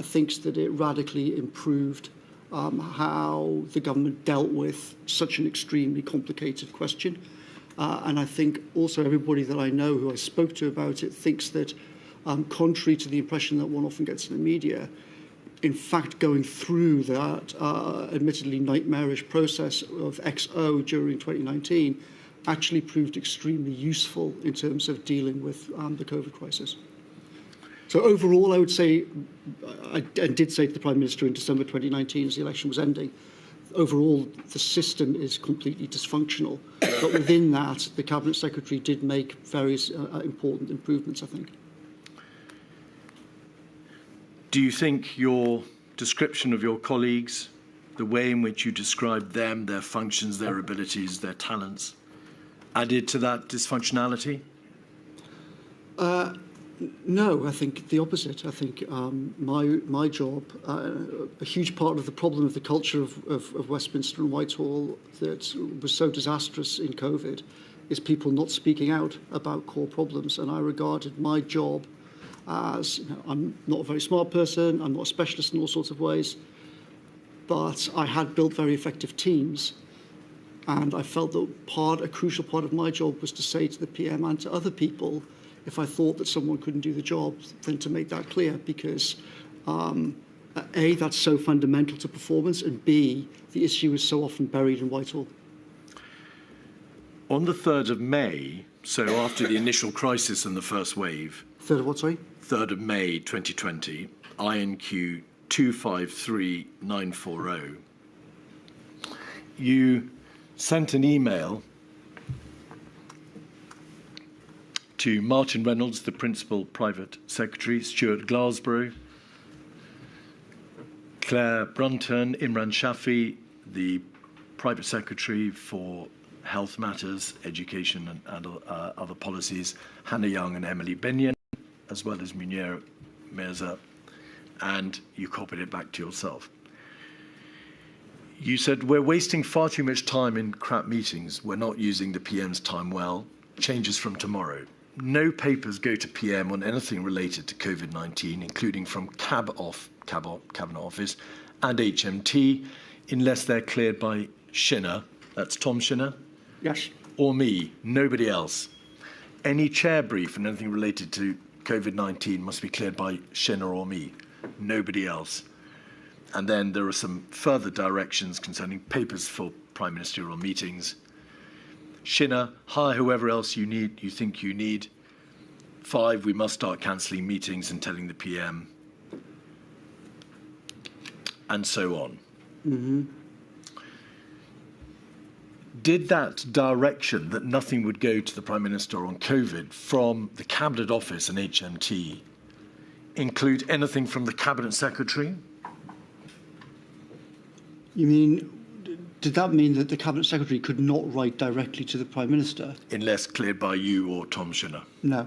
thinks that it radically improved how the government dealt with such an extremely complicated question. And I think also everybody that I know who I spoke to about it thinks that, contrary to the impression that one often gets in the media, in fact, going through that admittedly nightmarish process of XO during 2019 actually proved extremely useful in terms of dealing with the COVID crisis. So overall, I would say, I did say to the Prime Minister in December 2019 as the election was ending, overall the system is completely dysfunctional. But within that, the Cabinet Secretary did make various important improvements, I think. Do you think your description of your colleagues, the way in which you described them, their functions, their abilities, their talents, added to that dysfunctionality? No, I think the opposite. I think my job, a huge part of the problem of the culture of Westminster and Whitehall that was so disastrous in COVID is people not speaking out about core problems. And I regarded my job as, I'm not a very smart person, I'm not a specialist in all sorts of ways, but I had built very effective teams. And I felt that a crucial part of my job was to say to the PM and to other people, if I thought that someone couldn't do the job, then to make that clear, because A, that's so fundamental to performance, and B, the issue is so often buried in Whitehall. On the 3rd of May, so after the initial crisis and the first wave... 3rd of what, sorry? 3rd of May 2020, INQ 253940, you sent an email to Martin Reynolds, the Principal Private Secretary, Stuart Glasborough, Claire Brunton, Imran Shafi, the Private Secretary for Health Matters, Education and other policies, Hannah Young and Emily Benyon, as well as Munir Mirza, and you copied it back to yourself. You said, we're wasting far too much time in crap meetings. We're not using the PM's time well. Changes from tomorrow. No papers go to PM on anything related to COVID-19, including from Cabinet Office and HMT, unless they're cleared by Shinner, that's Tom Shinner? Yes. Or me, nobody else. Any chair brief and anything related to COVID-19 must be cleared by Shinner or me, nobody else. And then there are some further directions concerning papers for prime ministerial meetings. Shinner, hire whoever else you think you need. 5, we must start cancelling meetings and telling the PM. And so on. Mm-hmm. Did that direction that nothing would go to the Prime Minister on COVID from the Cabinet Office and HMT include anything from the Cabinet Secretary? You mean, did that mean that the Cabinet Secretary could not write directly to the Prime Minister? Unless cleared by you or Tom Shinner? No.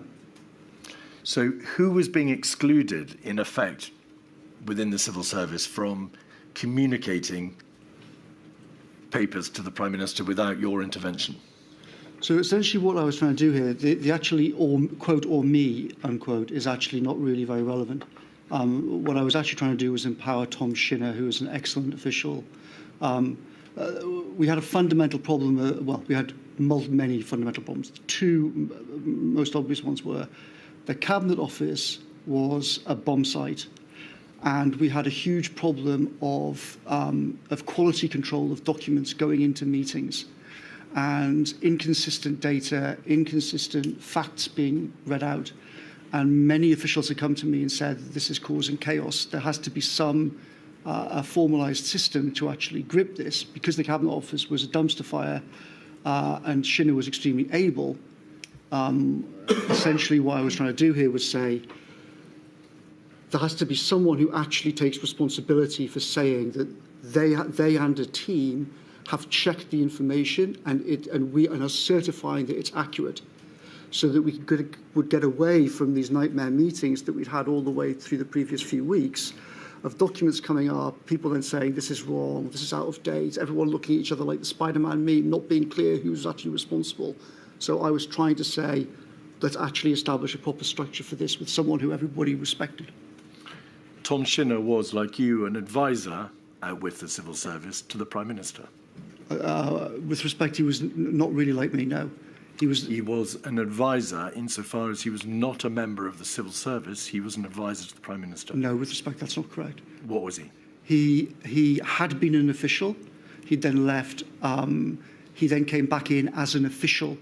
So who was being excluded, in effect, within the civil service from communicating papers to the Prime Minister without your intervention? So essentially what I was trying to do here, the actually quote or me unquote is actually not really very relevant. What I was actually trying to do was empower Tom Shinner, who is an excellent official. We had a fundamental problem, we had many fundamental problems. Two most obvious ones were the Cabinet Office was a bomb site, and we had a huge problem of quality control of documents going into meetings, and inconsistent data, inconsistent facts being read out. And many officials had come to me and said, this is causing chaos. There has to be some a formalised system to actually grip this. Because the Cabinet Office was a dumpster fire and Shinner was extremely able, essentially what I was trying to do here was say, there has to be someone who actually takes responsibility for saying that they and a team have checked the information and are certifying that it's accurate, so that we would get away from these nightmare meetings that we'd had all the way through the previous few weeks of documents coming up, people then saying this is wrong, this is out of date, everyone looking at each other like the Spider-Man meme, not being clear who's actually responsible. So I was trying to say, let's actually establish a proper structure for this with someone who everybody respected. Tom Shinner was, like you, an advisor with the civil service to the Prime Minister. With respect, he was not really like me, no. He was an advisor insofar as he was not a member of the civil service. He was an advisor to the Prime Minister. No, with respect, that's not correct. What was he? He had been an official. He then left. He then came back in as an official.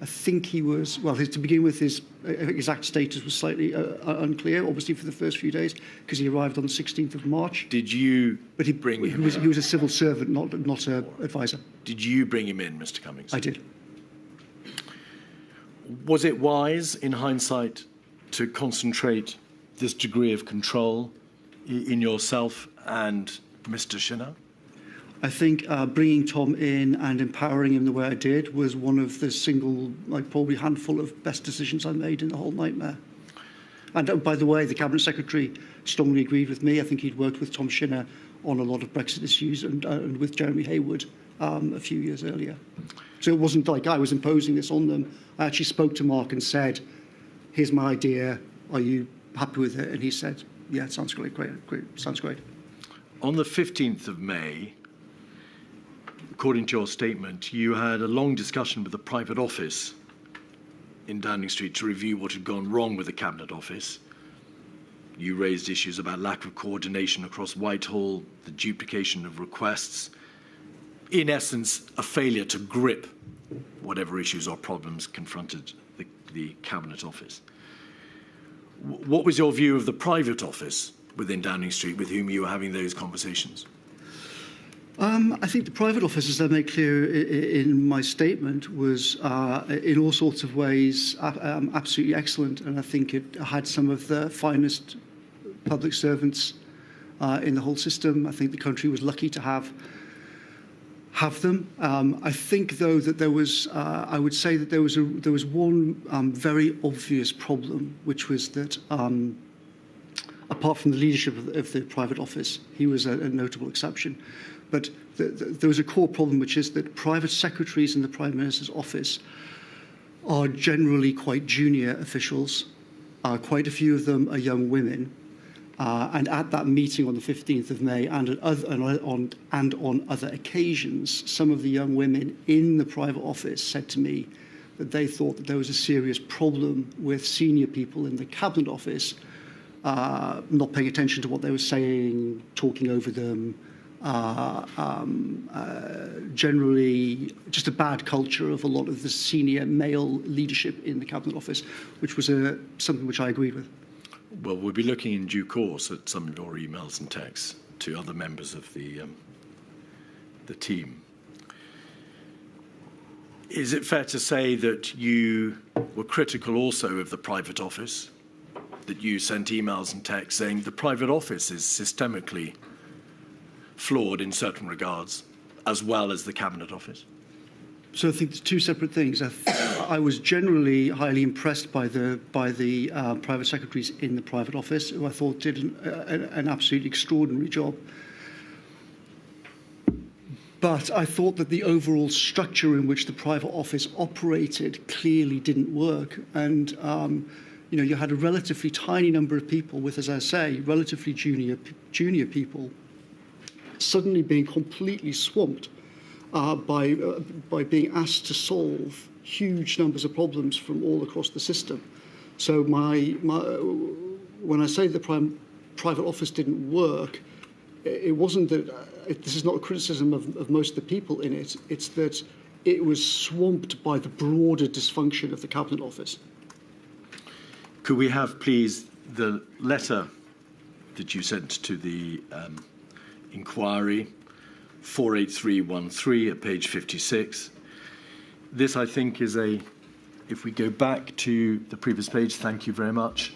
I think he was, well, to begin with, his exact status was slightly unclear, obviously for the first few days, because he arrived on the 16th of March. Did you bring him in? He was a civil servant, not an advisor. Did you bring him in, Mr. Cummings? I did. Was it wise, in hindsight, to concentrate this degree of control in yourself and Mr. Shinner? I think bringing Tom in and empowering him the way I did was one of the probably handful of best decisions I made in the whole nightmare. And by the way, the Cabinet Secretary strongly agreed with me. I think he'd worked with Tom Shinner on a lot of Brexit issues and with Jeremy Hayward a few years earlier. So it wasn't like I was imposing this on them. I actually spoke to Mark and said, here's my idea. Are you happy with it? And he said, yeah, it sounds great, sounds great. On the 15th of May, according to your statement, you had a long discussion with the private office in Downing Street to review what had gone wrong with the Cabinet Office. You raised issues about lack of coordination across Whitehall, the duplication of requests, in essence, a failure to grip whatever issues or problems confronted the Cabinet Office. What was your view of the private office within Downing Street with whom you were having those conversations? I think the private office, as I made clear in my statement, was in all sorts of ways absolutely excellent, and I think it had some of the finest public servants in the whole system. I think the country was lucky to have them. I think, though, that there was, I would say that there was one very obvious problem, which was that apart from the leadership of the private office, he was a notable exception. But there was a core problem, which is that private secretaries in the Prime Minister's office are generally quite junior officials. Quite a few of them are young women. And at that meeting on the 15th of May and on other occasions, some of the young women in the private office said to me that they thought that there was a serious problem with senior people in the Cabinet Office not paying attention to what they were saying, talking over them, generally just a bad culture of a lot of the senior male leadership in the Cabinet Office, which was something which I agreed with. Well, we'll be looking in due course at some of your emails and texts to other members of the team. Is it fair to say that you were critical also of the private office, that you sent emails and texts saying the private office is systemically flawed in certain regards, as well as the Cabinet Office? So I think there's two separate things. I was generally highly impressed by the private secretaries in the private office, who I thought did an absolutely extraordinary job. But I thought that the overall structure in which the private office operated clearly didn't work. And, you had a relatively tiny number of people with, as I say, relatively junior people suddenly being completely swamped by being asked to solve huge numbers of problems from all across the system. So when I say the private office didn't work, it wasn't that, this is not a criticism of most of the people in it, it's that it was swamped by the broader dysfunction of the Cabinet Office. Could we have, please, the letter that you sent to the inquiry, 48313 at page 56. This, I think, is if we go back to the previous page, thank you very much.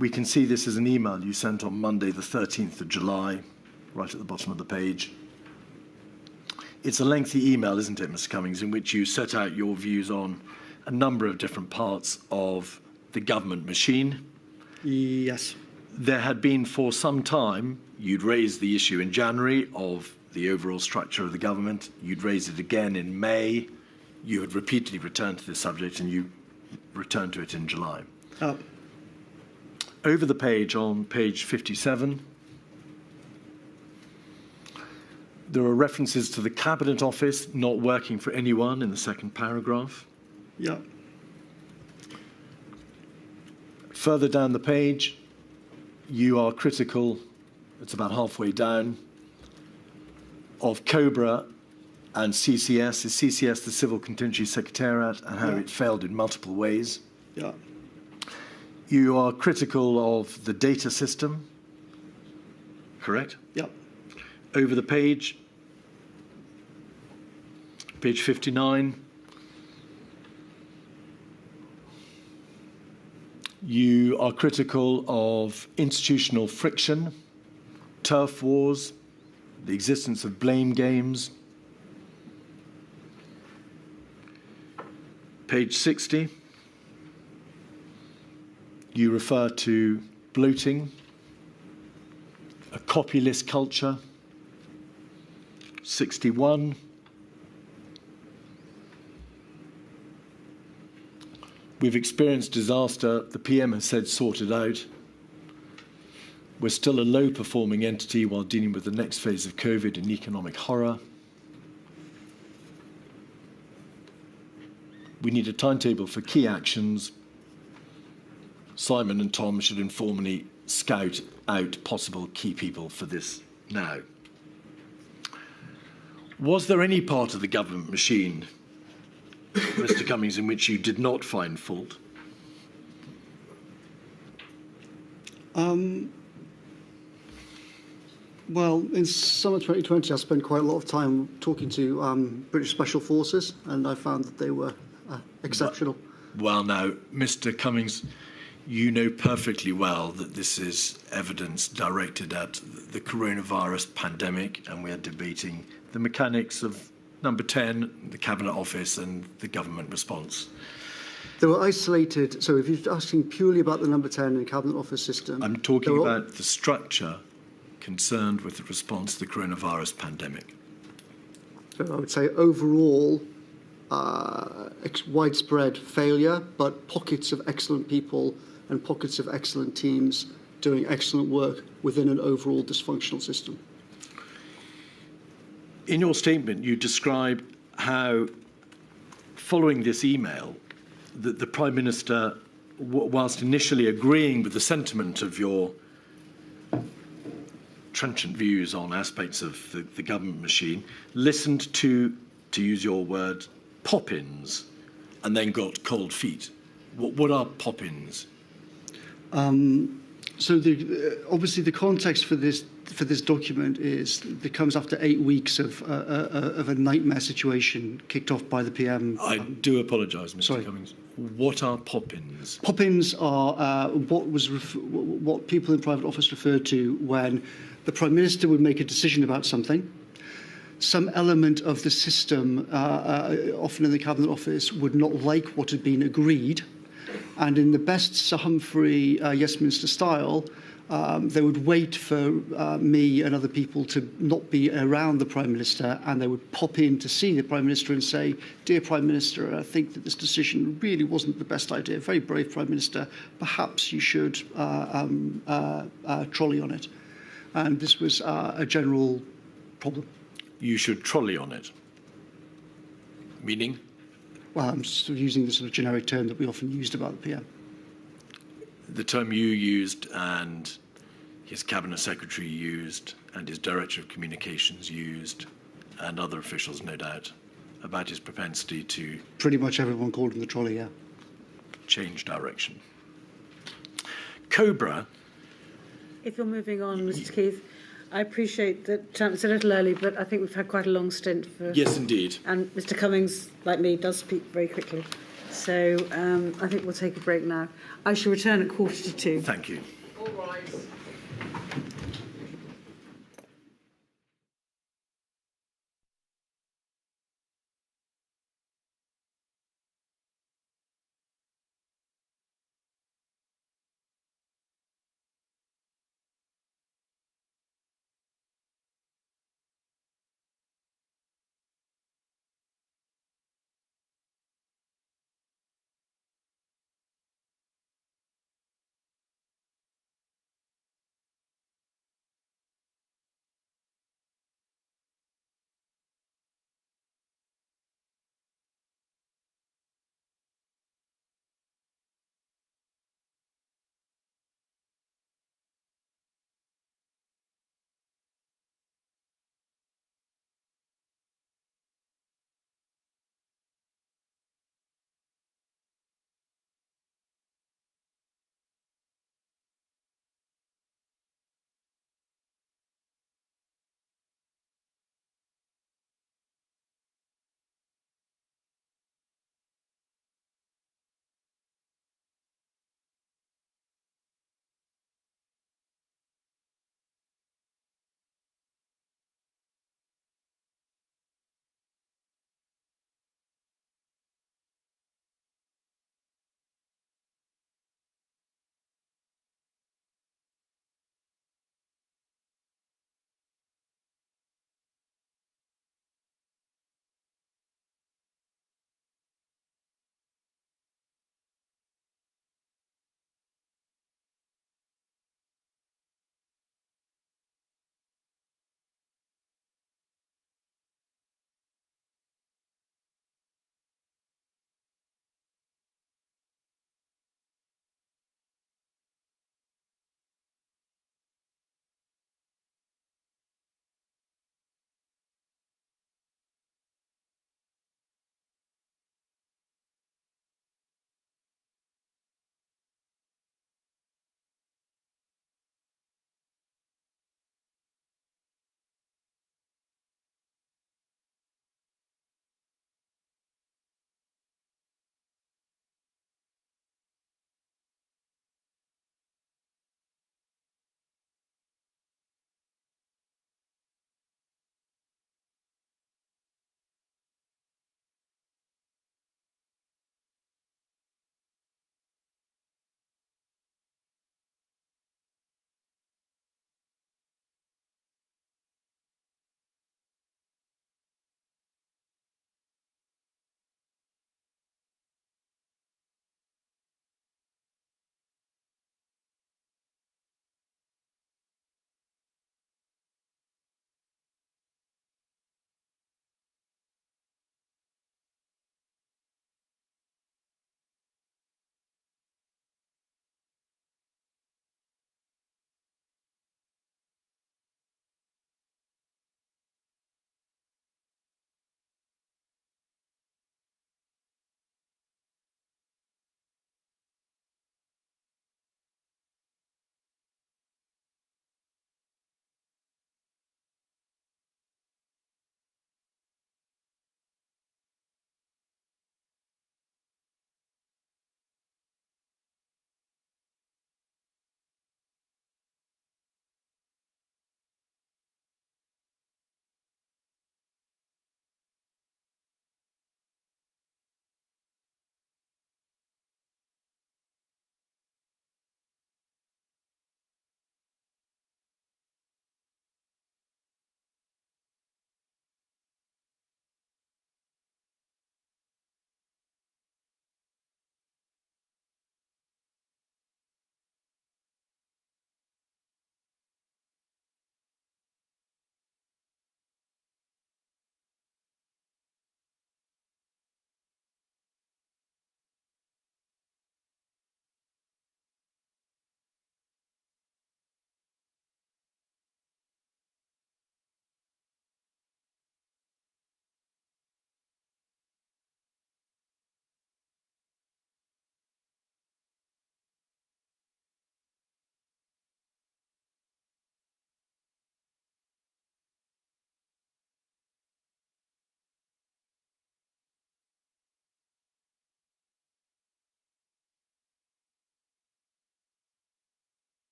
We can see this as an email you sent on Monday, the 13th of July, right at the bottom of the page. It's a lengthy email, isn't it, Mr. Cummings, in which you set out your views on a number of different parts of the government machine. Yes. There had been for some time, you'd raised the issue in January of the overall structure of the government. You'd raised it again in May. You had repeatedly returned to this subject, and you returned to it in July. Over the page, on page 57, there are references to the Cabinet Office not working for anyone in the second paragraph. Yeah. Further down the page, you are critical, it's about halfway down, of COBRA and CCS. Is CCS the Civil Contingency Secretariat, and how it failed in multiple ways? Yeah. You are critical of the data system, correct? Yeah. Over the page, page 59, you are critical of institutional friction, turf wars, the existence of blame games. Page 60, you refer to bloating, a copylist culture. 61, we've experienced disaster, the PM has said sort it out. We're still a low-performing entity while dealing with the next phase of COVID and economic horror. We need a timetable for key actions. Simon and Tom should informally scout out possible key people for this now. Was there any part of the government machine, Mr. Cummings, in which you did not find fault? Well, in summer 2020, I spent quite a lot of time talking to British Special Forces, and I found that they were exceptional. Well, now, Mr. Cummings, you know perfectly well that this is evidence directed at the coronavirus pandemic, and we are debating the mechanics of number 10, the Cabinet Office, and the government response. They were isolated. So if you're asking purely about the number 10 and Cabinet Office system... I'm talking about the structure concerned with the response to the coronavirus pandemic. So I would say overall, widespread failure, but pockets of excellent people and pockets of excellent teams doing excellent work within an overall dysfunctional system. In your statement, you describe how, following this email, the Prime Minister, whilst initially agreeing with the sentiment of your trenchant views on aspects of the government machine, listened to use your word, pop-ins, and then got cold feet. What are pop-ins? So obviously the context for this document is it comes after 8 weeks of a nightmare situation kicked off by the PM. I do apologise, Mr. Cummings. What are pop-ins? Pop-ins are what people in private office refer to when the Prime Minister would make a decision about something. Some element of the system, often in the Cabinet Office, would not like what had been agreed, And in the best Sir Humphrey Westminster style, they would wait for me and other people to not be around the Prime Minister, and they would pop in to see the Prime Minister and say, "Dear Prime Minister, I think that this decision really wasn't the best idea. Very brave Prime Minister. Perhaps you should trolley on it." And this was a general problem. You should trolley on it. Meaning? Well, I'm sort of using the sort of generic term that we often used about the PM. The term you used and his Cabinet Secretary used and his Director of Communications used and other officials, no doubt, about his propensity to Pretty much everyone called him the trolley, yeah. change direction. Cobra, If you're moving on, Mr. Keith, I appreciate that it's a little early, but I think we've had quite a long stint for. yes, indeed. And Mr. Cummings, like me, does speak very quickly. So I think we'll take a break now. I shall return at 1:45. Thank you. All right.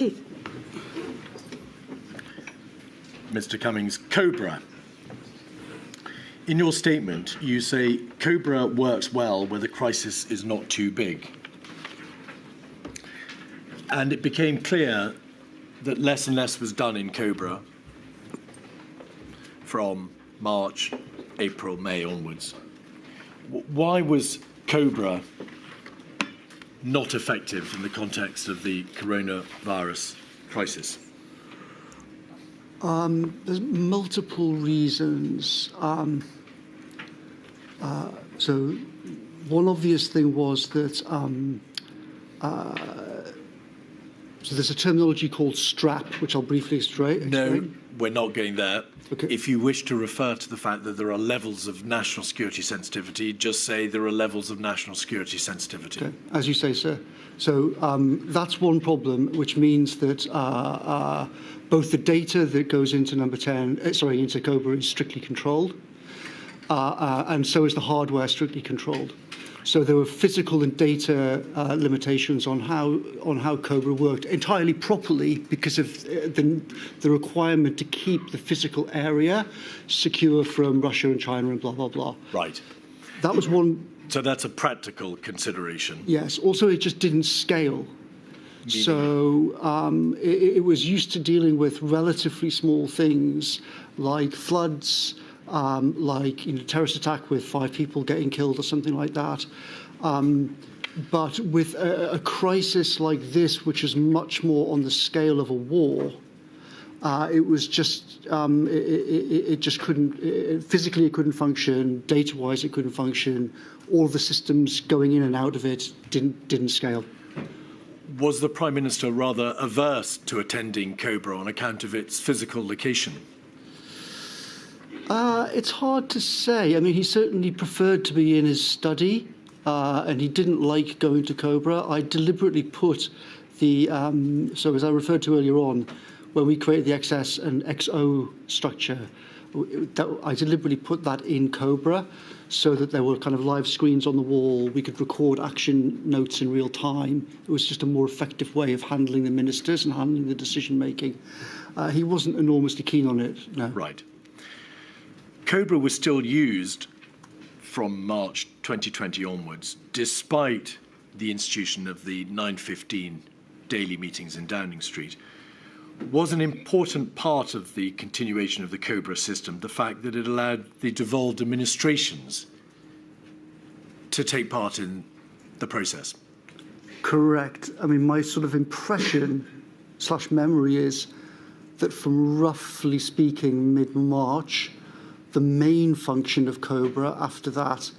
Keith. Mr. Cummings, Cobra. In your statement, you say Cobra works well where the crisis is not too big. And it became clear that less and less was done in Cobra from March, April, May onwards. Why was Cobra not effective in the context of the coronavirus crisis? There's multiple reasons. So one obvious thing was that so there's a terminology called strap, which I'll briefly explain. No, we're not getting there. Okay. If you wish to refer to the fact that there are levels of national security sensitivity, just say there are levels of national security sensitivity. Okay. As you say, sir. So that's one problem, which means that both the data that goes into into Cobra is strictly controlled, and so is the hardware strictly controlled. So there were physical and data limitations on how Cobra worked entirely properly because of the requirement to keep the physical area secure from Russia and China and blah, blah, blah. Right. That was one. So that's a practical consideration. Yes. Also, it just didn't scale. Meaning? So it was used to dealing with relatively small things like floods, like terrorist attack with 5 people getting killed or something like that. But with a crisis like this, which is much more on the scale of a war, it was just it just couldn't physically it couldn't function. Data-wise, it couldn't function. All the systems going in and out of it didn't scale. Was the Prime Minister rather averse to attending Cobra on account of its physical location? It's hard to say. I mean, he certainly preferred to be in his study, and he didn't like going to Cobra. I deliberately put the, so as I referred to earlier on, when we created the XS and XO structure, I deliberately put that in Cobra so that there were kind of live screens on the wall. We could record action notes in real time. It was just a more effective way of handling the ministers and handling the decision making. He wasn't enormously keen on it, no. Right. Cobra was still used from March 2020 onwards, despite the institution of the 9:15 daily meetings in Downing Street. Was an important part of the continuation of the Cobra system the fact that it allowed the devolved administrations to take part in the process? Correct. I mean, my sort of impression / memory is that from roughly speaking mid-March, the main function of Cobra after that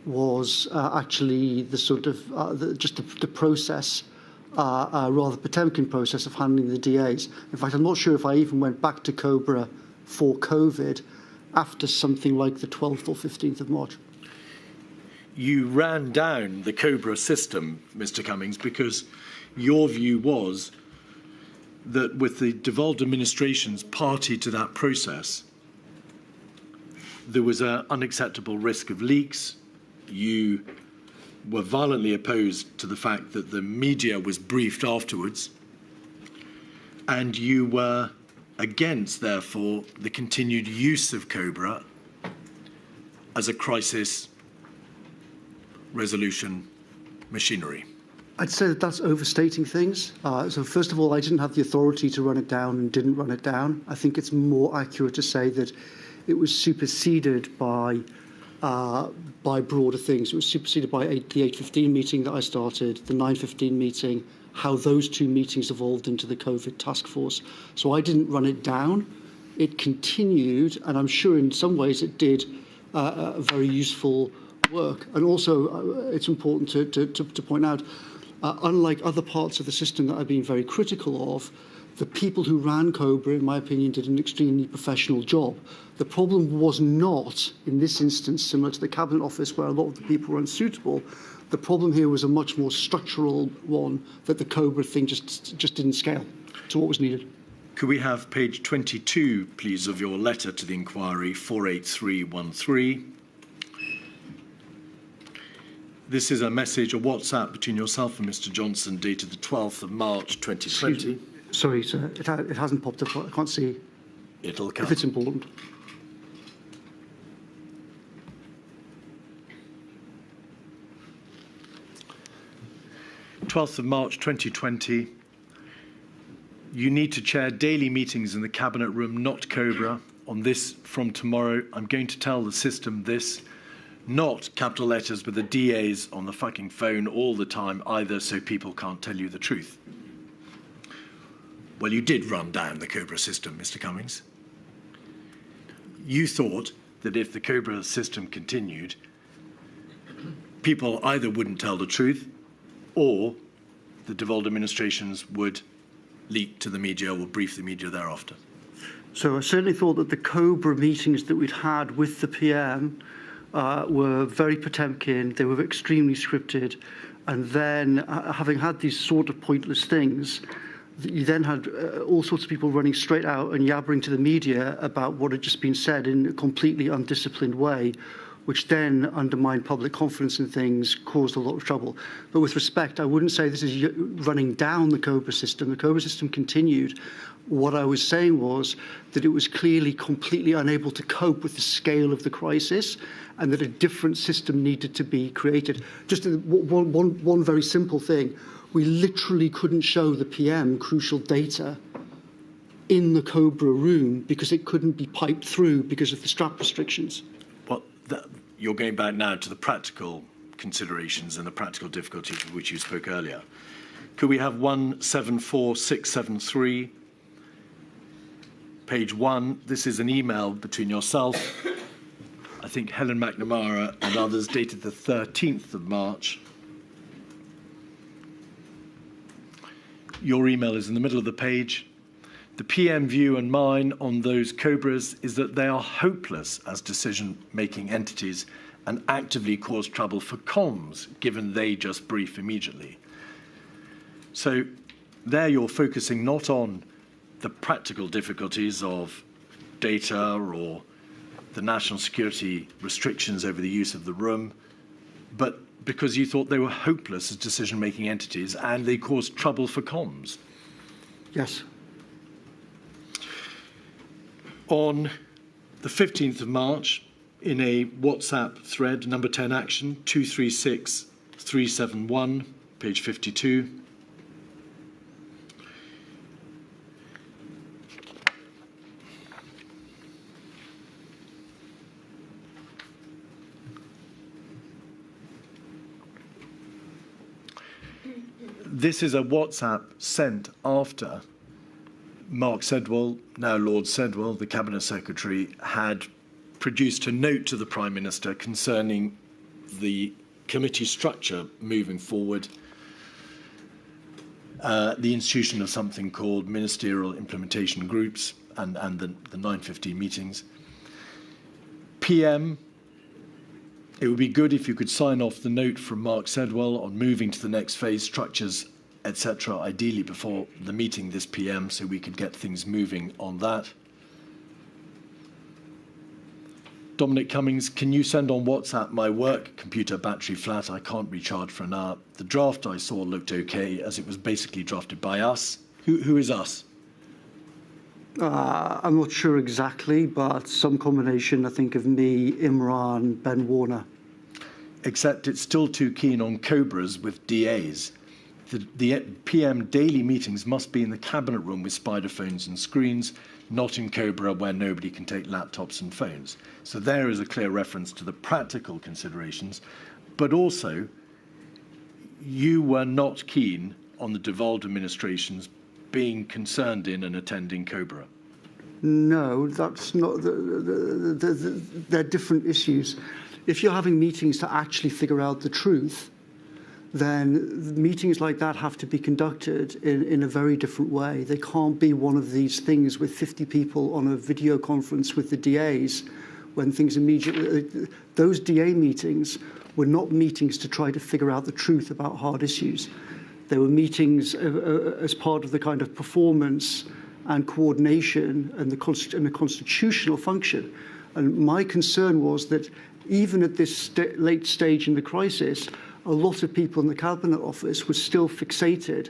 was actually the sort of the process, rather Potemkin process of handling the DAs. In fact, I'm not sure if I even went back to Cobra for COVID after something like the 12th or 15th of March. You ran down the Cobra system, Mr. Cummings, because your view was that with the devolved administrations party to that process, there was an unacceptable risk of leaks. You were violently opposed to the fact that the media was briefed afterwards, and you were against, therefore, the continued use of Cobra as a crisis resolution machinery. I'd say that that's overstating things. So first of all, I didn't have the authority to run it down and didn't run it down. I think it's more accurate to say that it was superseded by broader things. It was superseded by the 8:15 meeting that I started, the 9:15 meeting, how those two meetings evolved into the COVID task force. So I didn't run it down. It continued, and I'm sure in some ways it did very useful work. And also, it's important to point out, unlike other parts of the system that I've been very critical of, the people who ran Cobra, in my opinion, did an extremely professional job. The problem was not, in this instance, similar to the Cabinet Office, where a lot of the people were unsuitable. The problem here was a much more structural one, that the Cobra thing just didn't scale to what was needed. Could we have page 22, please, of your letter to the inquiry, 48313? This is a WhatsApp between yourself and Mr. Johnson dated the 12th of March 2020. Sorry, sir, it hasn't popped up. I can't see It'll come. if it's important. March 12th 2020. You need to chair daily meetings in the Cabinet Room, not Cobra. On this from tomorrow, I'm going to tell the system this, not capital letters with the DAs on the fucking phone all the time either, so people can't tell you the truth. Well, you did run down the Cobra system, Mr. Cummings. You thought that if the Cobra system continued, people either wouldn't tell the truth or the devolved administrations would leak to the media or brief the media thereafter. So I certainly thought that the Cobra meetings that we'd had with the PM were very Potemkin, they were extremely scripted, and then having had these sort of pointless things, you then had all sorts of people running straight out and yabbering to the media about what had just been said in a completely undisciplined way, which then undermined public confidence in things, caused a lot of trouble. But with respect, I wouldn't say this is running down the Cobra system. The Cobra system continued. What I was saying was that it was clearly completely unable to cope with the scale of the crisis and that a different system needed to be created. Just one very simple thing. We literally couldn't show the PM crucial data in the Cobra room because it couldn't be piped through because of the strap restrictions. You're going back now to the practical considerations and the practical difficulties of which you spoke earlier. Could we have 174673, page 1? This is an email between yourself, I think Helen McNamara and others, dated the 13th of March. Your email is in the middle of the page. The PM view and mine on those Cobras is that they are hopeless as decision-making entities and actively cause trouble for comms, given they just brief immediately. So there you're focusing not on the practical difficulties of data or the national security restrictions over the use of the room, but because you thought they were hopeless as decision-making entities and they caused trouble for comms. Yes. On the 15th of March, in a WhatsApp thread, number 10 action, 236371, page 52. This is a WhatsApp sent after Mark Sedwell, now Lord Sedwell, the Cabinet Secretary, had produced a note to the Prime Minister concerning the committee structure moving forward, the institution of something called ministerial implementation groups and the 9:15 meetings. PM, it would be good if you could sign off the note from Mark Sedwell on moving to the next phase, structures, etc., ideally before the meeting this PM, so we could get things moving on that. Dominic Cummings, can you send on WhatsApp my work computer battery flat? I can't recharge for an hour. The draft I saw looked okay, as it was basically drafted by us. Who is us? I'm not sure exactly, but some combination, I think, of me, Imran, Ben Warner. Except it's still too keen on Cobras with DAs. The PM daily meetings must be in the Cabinet Room with spider phones and screens, not in Cobra where nobody can take laptops and phones. So there is a clear reference to the practical considerations, but also you were not keen on the devolved administrations being concerned in and attending Cobra. No, that's not. They're different issues. If you're having meetings to actually figure out the truth, then meetings like that have to be conducted in a very different way. They can't be one of these things with 50 people on a video conference with the DAs when things immediately... Those DA meetings were not meetings to try to figure out the truth about hard issues. They were meetings as part of the kind of performance and coordination and the constitutional function. And my concern was that even at this late stage in the crisis, a lot of people in the Cabinet Office were still fixated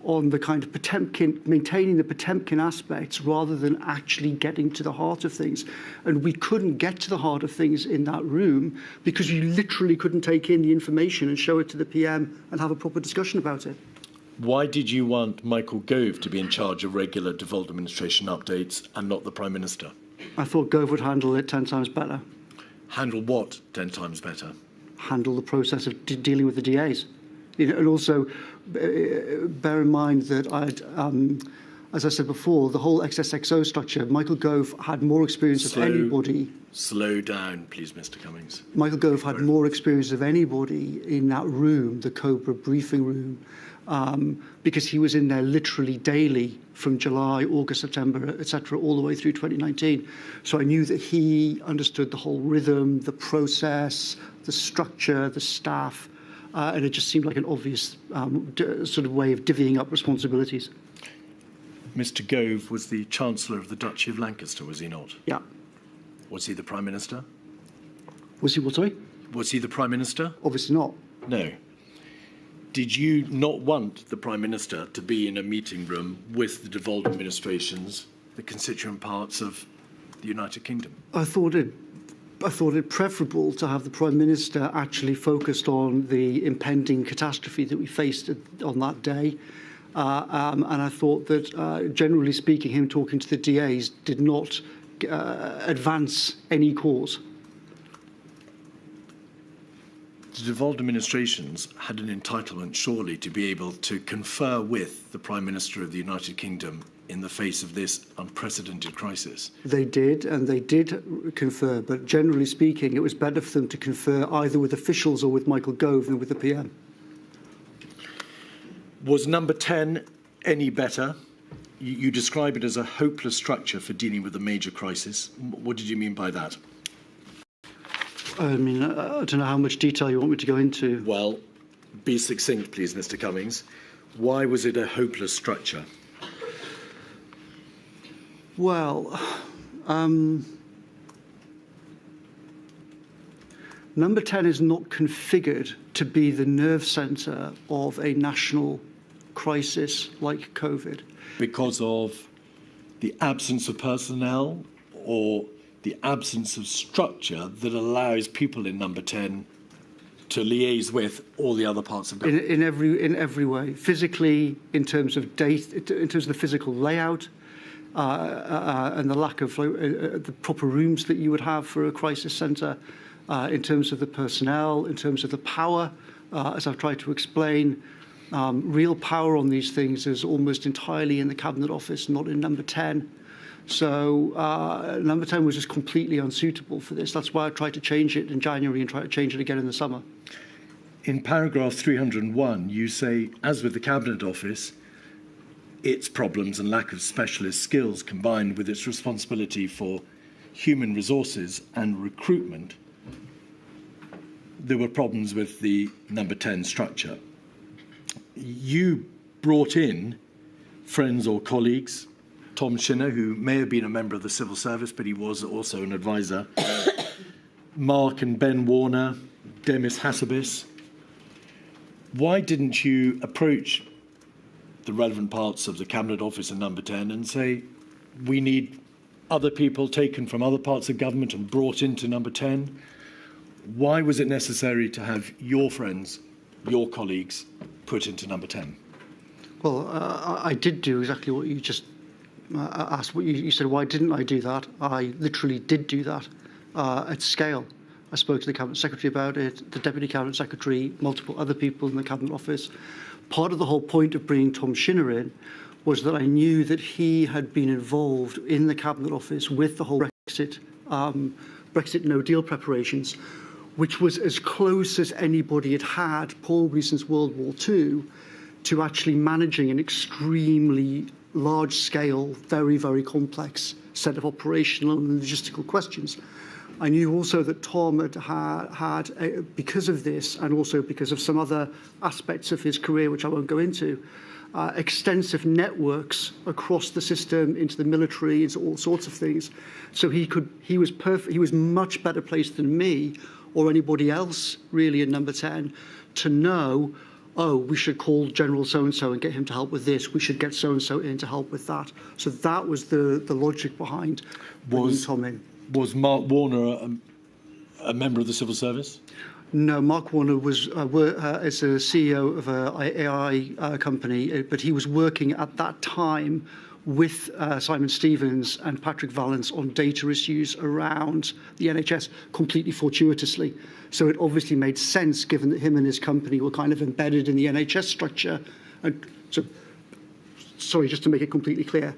on the kind of Potemkin, maintaining the Potemkin aspects rather than actually getting to the heart of things. And we couldn't get to the heart of things in that room because you literally couldn't take in the information and show it to the PM and have a proper discussion about it. Why did you want Michael Gove to be in charge of regular devolved administration updates and not the Prime Minister? I thought Gove would handle it 10 times better. Handle what 10 times better? Handle the process of dealing with the DAs. And also, bear in mind that as I said before, the whole XSXO structure, Michael Gove had more experience of anybody. Slow down, please, Mr. Cummings. Michael Gove had more experience of anybody in that room, the Cobra briefing room, because he was in there literally daily from July, August, September, etc., all the way through 2019. So I knew that he understood the whole rhythm, the process, the structure, the staff, and it just seemed like an obvious sort of way of divvying up responsibilities. Mr. Gove was the Chancellor of the Duchy of Lancaster, was he not? Yeah. Was he the Prime Minister? Was he what, sorry? Was he the Prime Minister? Obviously not. No. Did you not want the Prime Minister to be in a meeting room with the devolved administrations, the constituent parts of the United Kingdom? I thought it preferable to have the Prime Minister actually focused on the impending catastrophe that we faced on that day. And I thought that, generally speaking, him talking to the DAs did not advance any cause. The devolved administrations had an entitlement, surely, to be able to confer with the Prime Minister of the United Kingdom in the face of this unprecedented crisis. They did, and they did confer, but generally speaking, it was better for them to confer either with officials or with Michael Gove than with the PM. Was number 10 any better? You describe it as a hopeless structure for dealing with a major crisis. What did you mean by that? I mean, I don't know how much detail you want me to go into. Well, be succinct, please, Mr. Cummings. Why was it a hopeless structure? Well, number 10 is not configured to be the nerve centre of a national crisis like COVID. Because of the absence of personnel or the absence of structure that allows people in number 10 to liaise with all the other parts of government? In every way. Physically, in terms of in terms of the physical layout, and the lack of the proper rooms that you would have for a crisis centre, in terms of the personnel, in terms of the power, as I've tried to explain. Real power on these things is almost entirely in the Cabinet Office, not in number 10. So number 10 was just completely unsuitable for this. That's why I tried to change it in January and try to change it again in the summer. In paragraph 301, you say, as with the Cabinet Office, its problems and lack of specialist skills combined with its responsibility for human resources and recruitment, there were problems with the number 10 structure. You brought in friends or colleagues, Tom Shinner, who may have been a member of the civil service, but he was also an advisor, Mark and Ben Warner, Demis Hassabis. Why didn't you approach the relevant parts of the Cabinet Office and number 10 and say, we need other people taken from other parts of government and brought into number 10? Why was it necessary to have your friends, your colleagues, put into number 10? Well, I did do exactly what you just asked. What you said, why didn't I do that? I literally did do that at scale. I spoke to the Cabinet Secretary about it, the Deputy Cabinet Secretary, multiple other people in the Cabinet Office. Part of the whole point of bringing Tom Shinner in was that I knew that he had been involved in the Cabinet Office with the whole Brexit no-deal preparations, which was as close as anybody had had, probably since World War II, to actually managing an extremely large-scale, very, very complex set of operational and logistical questions. I knew also that Tom had because of this, and also because of some other aspects of his career, which I won't go into, extensive networks across the system, into the military, into all sorts of things. So he was much better placed than me or anybody else really in number 10 to know oh, we should call General so-and-so and get him to help with this. We should get so-and-so in to help with that. So that was the logic behind bringing Tom in. Was Mark Warner a member of the civil service? No, Mark Warner was is a CEO of an AI company, but he was working at that time with Simon Stevens and Patrick Vallance on data issues around the NHS completely fortuitously. So it obviously made sense, given that him and his company were kind of embedded in the NHS structure. And so, sorry, just to make it completely clear,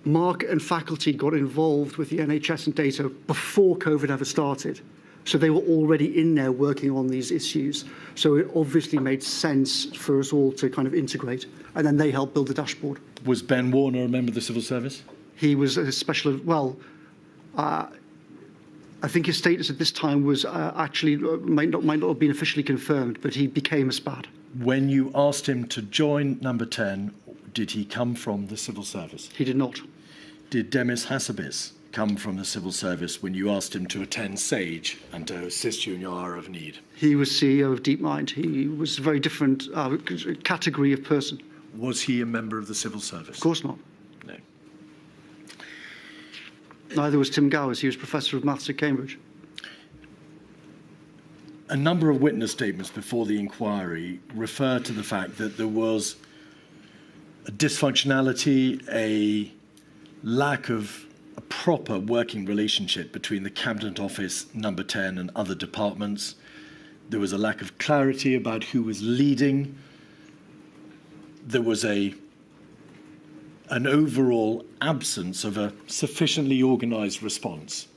Mark and faculty got involved with the NHS and data before COVID ever started. So they were already in there working on these issues. So it obviously made sense for us all to kind of integrate. And then they helped build the dashboard. Was Ben Warner a member of the civil service? He was a special, I think his status at this time was actually, might not have been officially confirmed, but he became a SPAD. When you asked him to join Number 10, did he come from the civil service? He did not. Did Demis Hassabis come from the civil service when you asked him to attend SAGE and to assist you in your hour of need? He was CEO of DeepMind. He was a very different category of person. Was he a member of the civil service? Of course not. No. Neither was Tim Gowers. He was Professor of Maths at Cambridge. A number of witness statements before the inquiry refer to the fact that there was a dysfunctionality, a lack of a proper working relationship between the Cabinet Office, Number 10 and other departments. There was a lack of clarity about who was leading. There was an overall absence of a sufficiently organised response.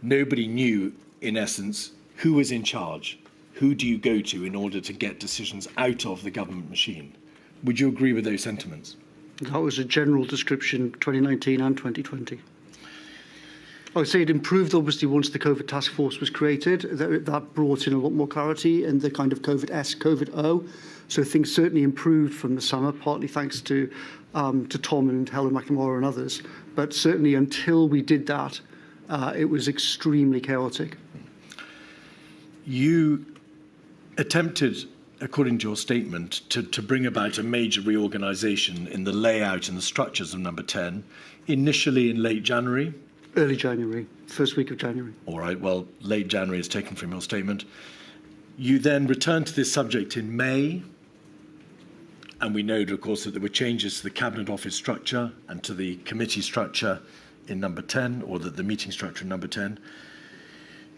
Nobody knew, in essence, who was in charge. Who do you go to in order to get decisions out of the government machine? Would you agree with those sentiments? That was a general description, 2019 and 2020. I would say it improved, obviously, once the COVID task force was created. That brought in a lot more clarity and the kind of COVID-S, COVID-O. So things certainly improved from the summer, partly thanks to Tom and Helen McNamara and others. But certainly until we did that, it was extremely chaotic. You attempted, according to your statement, to bring about a major reorganisation in the layout and the structures of Number 10, initially in late January. Early January, first week of January. All right, well, late January is taken from your statement. You then returned to this subject in May, and we know, of course, that there were changes to the Cabinet Office structure and to the committee structure in Number 10, or the meeting structure in Number 10.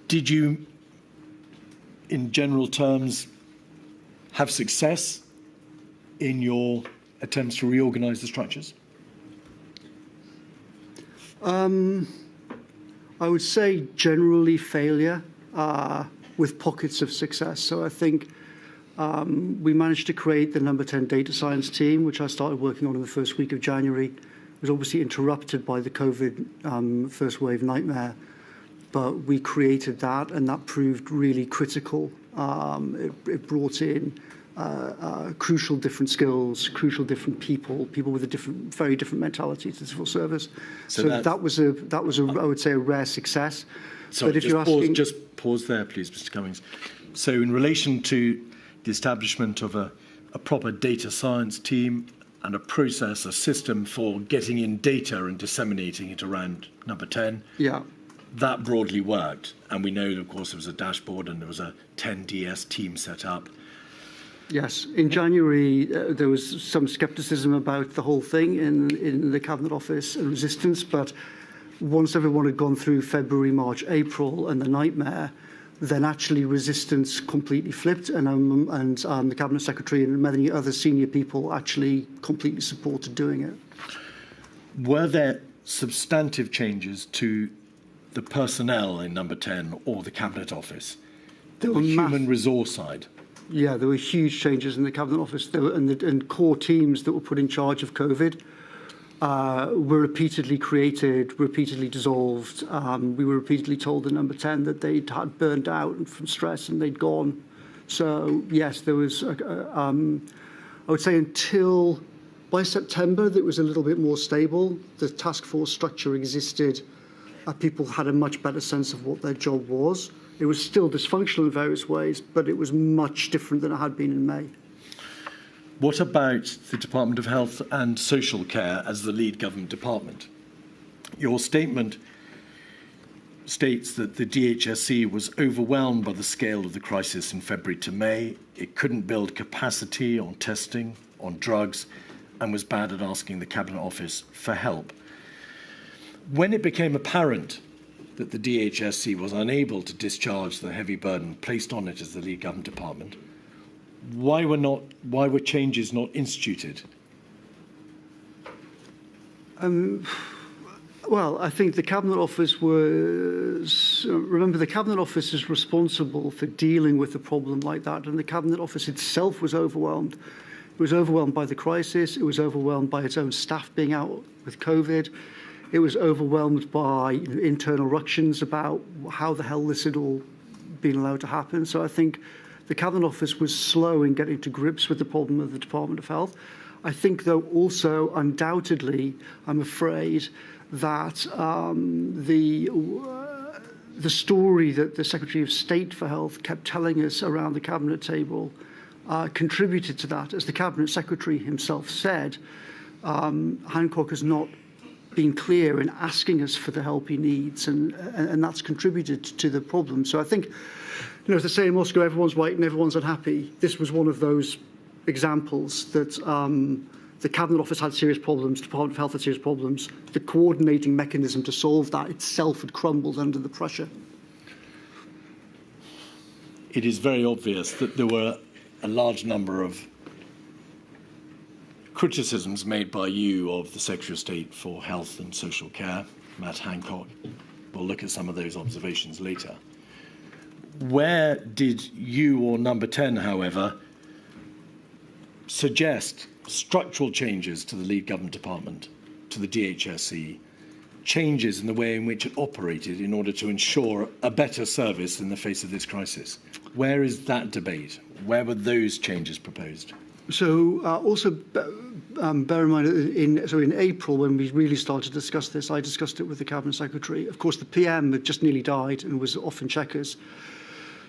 Did you, in general terms, have success in your attempts to reorganise the structures? I would say generally failure with pockets of success. So I think we managed to create the Number 10 data science team, which I started working on in the first week of January. It was obviously interrupted by the COVID first wave nightmare, but we created that, and that proved really critical. It brought in crucial different skills, crucial different people with a very different mentality to the civil service. So that was a I would say a rare success. Sorry, but if you're asking, just pause there, please, Mr. Cummings. So in relation to the establishment of a proper data science team and a process, a system for getting in data and disseminating it around Number 10, yeah, that broadly worked. And we know, of course, there was a dashboard and there was a 10DS team set up. Yes, in January there was some scepticism about the whole thing in the Cabinet Office and resistance, but once everyone had gone through February, March, April and the nightmare, then actually resistance completely flipped, and the Cabinet Secretary and many other senior people actually completely supported doing it. Were there substantive changes to the personnel in Number 10 or the Cabinet Office? The human resource side? Yeah, there were huge changes in the Cabinet Office, and core teams that were put in charge of COVID were repeatedly created, repeatedly dissolved. We were repeatedly told in Number 10 that they'd had burned out from stress and they'd gone. So, yes, there was, I would say until by September, that was a little bit more stable. The task force structure existed. People had a much better sense of what their job was. It was still dysfunctional in various ways, but it was much different than it had been in May. What about the Department of Health and Social Care as the lead government department? Your statement states that the DHSC was overwhelmed by the scale of the crisis in February to May. It couldn't build capacity on testing, on drugs, and was bad at asking the Cabinet Office for help. When it became apparent that the DHSC was unable to discharge the heavy burden placed on it as the lead government department, why were changes not instituted? Well, I think the Cabinet Office was... Remember, the Cabinet Office is responsible for dealing with a problem like that, and the Cabinet Office itself was overwhelmed. It was overwhelmed by the crisis. It was overwhelmed by its own staff being out with COVID. It was overwhelmed by internal ructions about how the hell this had all been allowed to happen. So I think the Cabinet Office was slow in getting to grips with the problem of the Department of Health. I think, though, also undoubtedly, I'm afraid, that the story that the Secretary of State for Health kept telling us around the Cabinet table contributed to that. As the Cabinet Secretary himself said, Hancock has not been clear in asking us for the help he needs, and that's contributed to the problem. So I think, as they say in Moscow, everyone's white and everyone's unhappy. This was one of those examples that the Cabinet Office had serious problems, the Department of Health had serious problems. The coordinating mechanism to solve that itself had crumbled under the pressure. It is very obvious that there were a large number of criticisms made by you of the Secretary of State for Health and Social Care, Matt Hancock. We'll look at some of those observations later. Where did you or Number 10, however, suggest structural changes to the lead government department, to the DHSC, changes in the way in which it operated in order to ensure a better service in the face of this crisis? Where is that debate? Where were those changes proposed? So also bear in mind, in April, when we really started to discuss this, I discussed it with the Cabinet Secretary. Of course, the PM had just nearly died and was off in Chequers.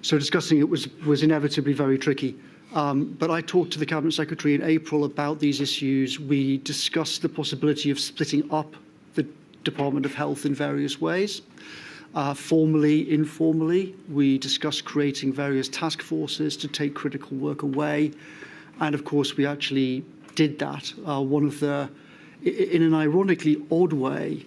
So discussing it was inevitably very tricky. But I talked to the Cabinet Secretary in April about these issues. We discussed the possibility of splitting up the Department of Health in various ways. Formally, informally, we discussed creating various task forces to take critical work away. And of course, we actually did that. In an ironically odd way,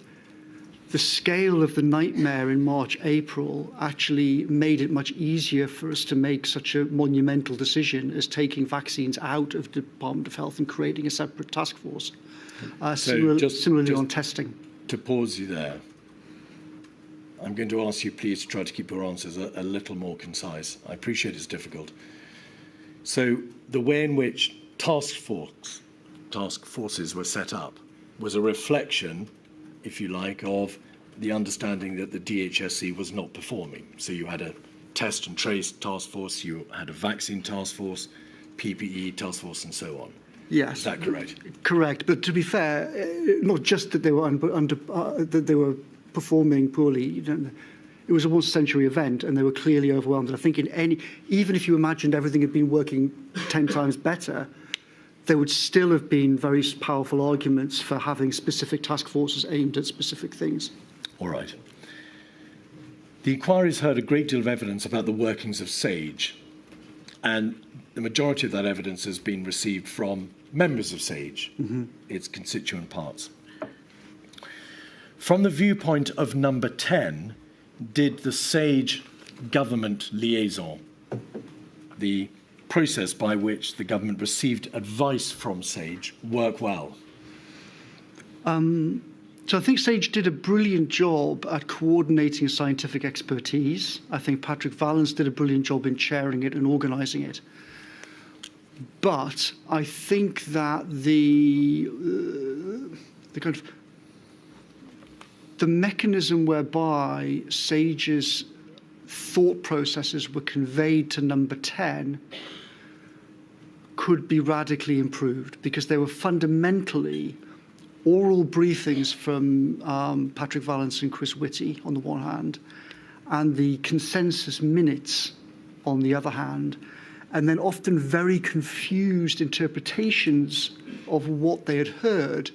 the scale of the nightmare in March, April actually made it much easier for us to make such a monumental decision as taking vaccines out of the Department of Health and creating a separate task force. Similarly on testing. To pause you there, I'm going to ask you please to try to keep your answers a little more concise. I appreciate it's difficult. So the way in which task forces were set up was a reflection, if you like, of the understanding that the DHSC was not performing. So you had a test and trace task force, you had a vaccine task force, PPE task force, and so on. Yes. Is that correct? Correct. But to be fair, not just that they were that they were performing poorly. It was a once-a-century event, and they were clearly overwhelmed. And I think even if you imagined everything had been working 10 times better, there would still have been very powerful arguments for having specific task forces aimed at specific things. All right. The inquiry's heard a great deal of evidence about the workings of SAGE, and the majority of that evidence has been received from members of SAGE, its constituent parts. From the viewpoint of Number 10, did the SAGE government liaison, the process by which the government received advice from SAGE, work well? So I think SAGE did a brilliant job at coordinating scientific expertise. I think Patrick Vallance did a brilliant job in chairing it and organising it. But I think that the mechanism whereby SAGE's thought processes were conveyed to Number 10 could be radically improved, because they were fundamentally oral briefings from Patrick Vallance and Chris Whitty on the one hand, and the consensus minutes on the other hand, and then often very confused interpretations of what they had heard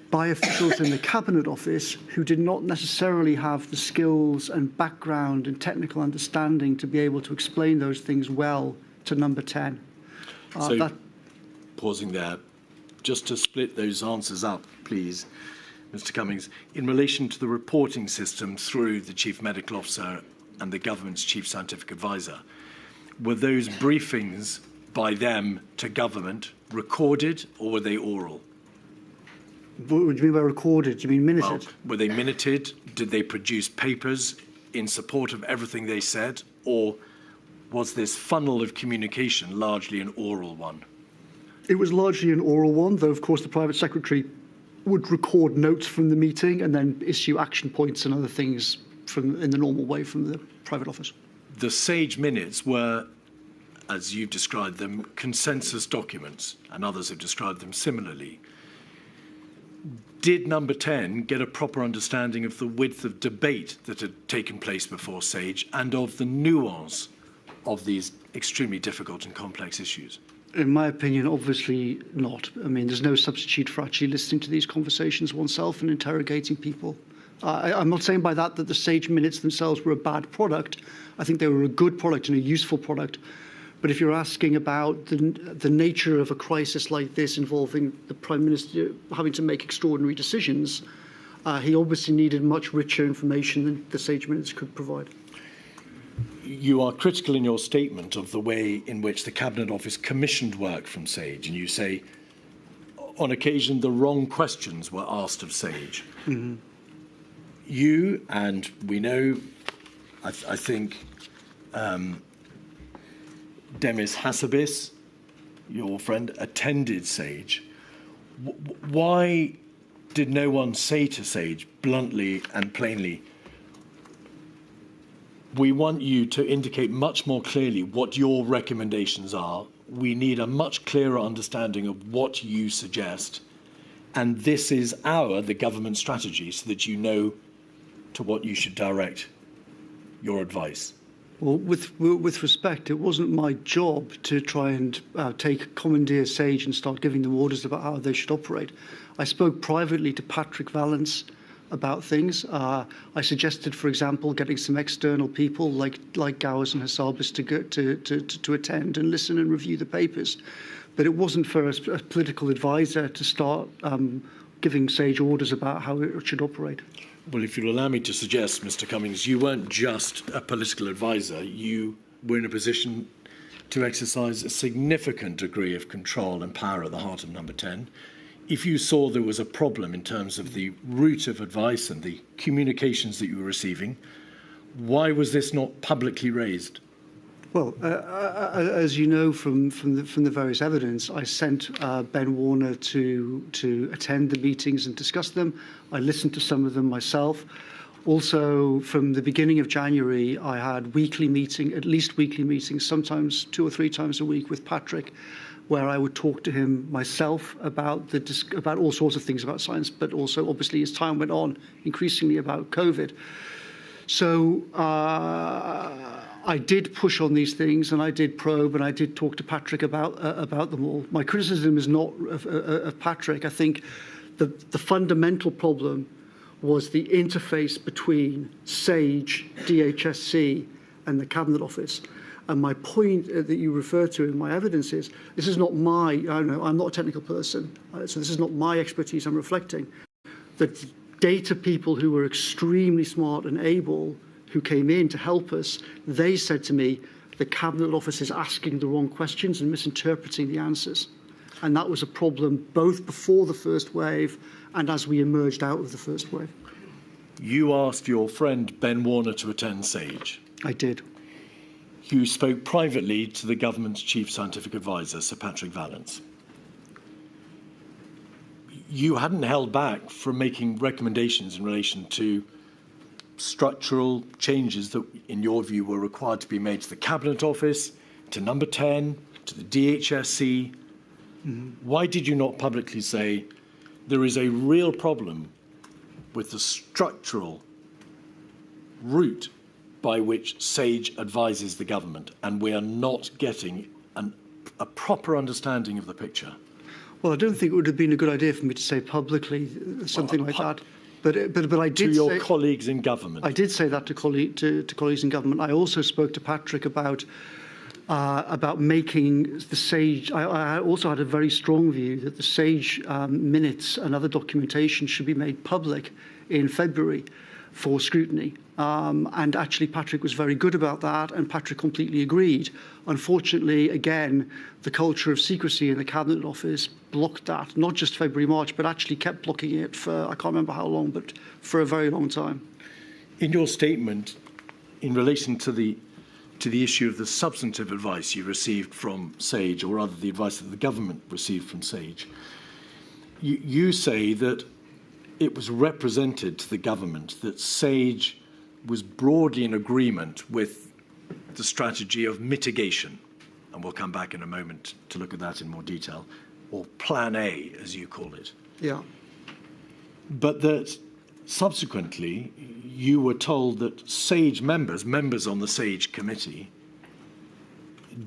by officials in the Cabinet Office who did not necessarily have the skills and background and technical understanding to be able to explain those things well to Number 10. Pausing there, just to split those answers up, please, Mr. Cummings, in relation to the reporting system through the Chief Medical Officer and the government's Chief Scientific Advisor, were those briefings by them to government recorded or were they oral? What do you mean by recorded? Do you mean minuted? Well, were they minuted? Did they produce papers in support of everything they said? Or was this funnel of communication largely an oral one? It was largely an oral one, though, of course, the private secretary would record notes from the meeting and then issue action points and other things in the normal way from the private office. The SAGE minutes were, as you've described them, consensus documents, and others have described them similarly. Did Number 10 get a proper understanding of the width of debate that had taken place before SAGE and of the nuance of these extremely difficult and complex issues? In my opinion, obviously not. I mean, there's no substitute for actually listening to these conversations oneself and interrogating people. I'm not saying by that the SAGE minutes themselves were a bad product. I think they were a good product and a useful product. But if you're asking about the nature of a crisis like this involving the Prime Minister having to make extraordinary decisions, he obviously needed much richer information than the SAGE minutes could provide. You are critical in your statement of the way in which the Cabinet Office commissioned work from SAGE, and you say, on occasion, the wrong questions were asked of SAGE. Mm-hmm. You, and we know, I think, Demis Hassabis, your friend, attended SAGE. Why did no one say to SAGE bluntly and plainly, we want you to indicate much more clearly what your recommendations are. We need a much clearer understanding of what you suggest. And this is the government strategy, so that you know to what you should direct your advice. Well, with respect, it wasn't my job to try and commandeer SAGE and start giving them orders about how they should operate. I spoke privately to Patrick Vallance about things. I suggested, for example, getting some external people like Gowers and Hassabis to attend and listen and review the papers. But it wasn't for a political advisor to start giving SAGE orders about how it should operate. Well, if you'll allow me to suggest, Mr. Cummings, you weren't just a political advisor. You were in a position to exercise a significant degree of control and power at the heart of Number 10. If you saw there was a problem in terms of the route of advice and the communications that you were receiving, why was this not publicly raised? Well, as you know from the various evidence, I sent Ben Warner to attend the meetings and discuss them. I listened to some of them myself. Also, from the beginning of January, I had at least weekly meetings, sometimes 2 or 3 times a week with Patrick, where I would talk to him myself about all sorts of things about science, but also, obviously, as time went on, increasingly about COVID. So I did push on these things, and I did probe, and I did talk to Patrick about them all. My criticism is not of Patrick. I think the fundamental problem was the interface between SAGE, DHSC, and the Cabinet Office. And my point that you refer to in my evidence is, this is not I'm not a technical person, so this is not my expertise I'm reflecting. The data people who were extremely smart and able, who came in to help us, they said to me, the Cabinet Office is asking the wrong questions and misinterpreting the answers. And that was a problem both before the first wave and as we emerged out of the first wave. You asked your friend Ben Warner to attend SAGE. I did. You spoke privately to the government's Chief Scientific Advisor, Sir Patrick Vallance. You hadn't held back from making recommendations in relation to structural changes that, in your view, were required to be made to the Cabinet Office, to Number 10, to the DHSC. Mm-hmm. Why did you not publicly say there is a real problem with the structural route by which SAGE advises the government, and we are not getting a proper understanding of the picture. Well, I don't think it would have been a good idea for me to say publicly something like that. But I did to your colleagues in government. I did say that to colleagues in government. I also spoke to Patrick about making the SAGE. I also had a very strong view that the SAGE minutes and other documentation should be made public in February for scrutiny. And actually, Patrick was very good about that, and Patrick completely agreed. Unfortunately, again, the culture of secrecy in the Cabinet Office blocked that, not just February, March, but actually kept blocking it for, I can't remember how long, but for a very long time. In your statement, in relation to the issue of the substantive advice you received from SAGE, or rather the advice that the government received from SAGE, you say that it was represented to the government that SAGE was broadly in agreement with the strategy of mitigation, and we'll come back in a moment to look at that in more detail, or Plan A, as you call it. Yeah. But that subsequently you were told that SAGE members on the SAGE committee,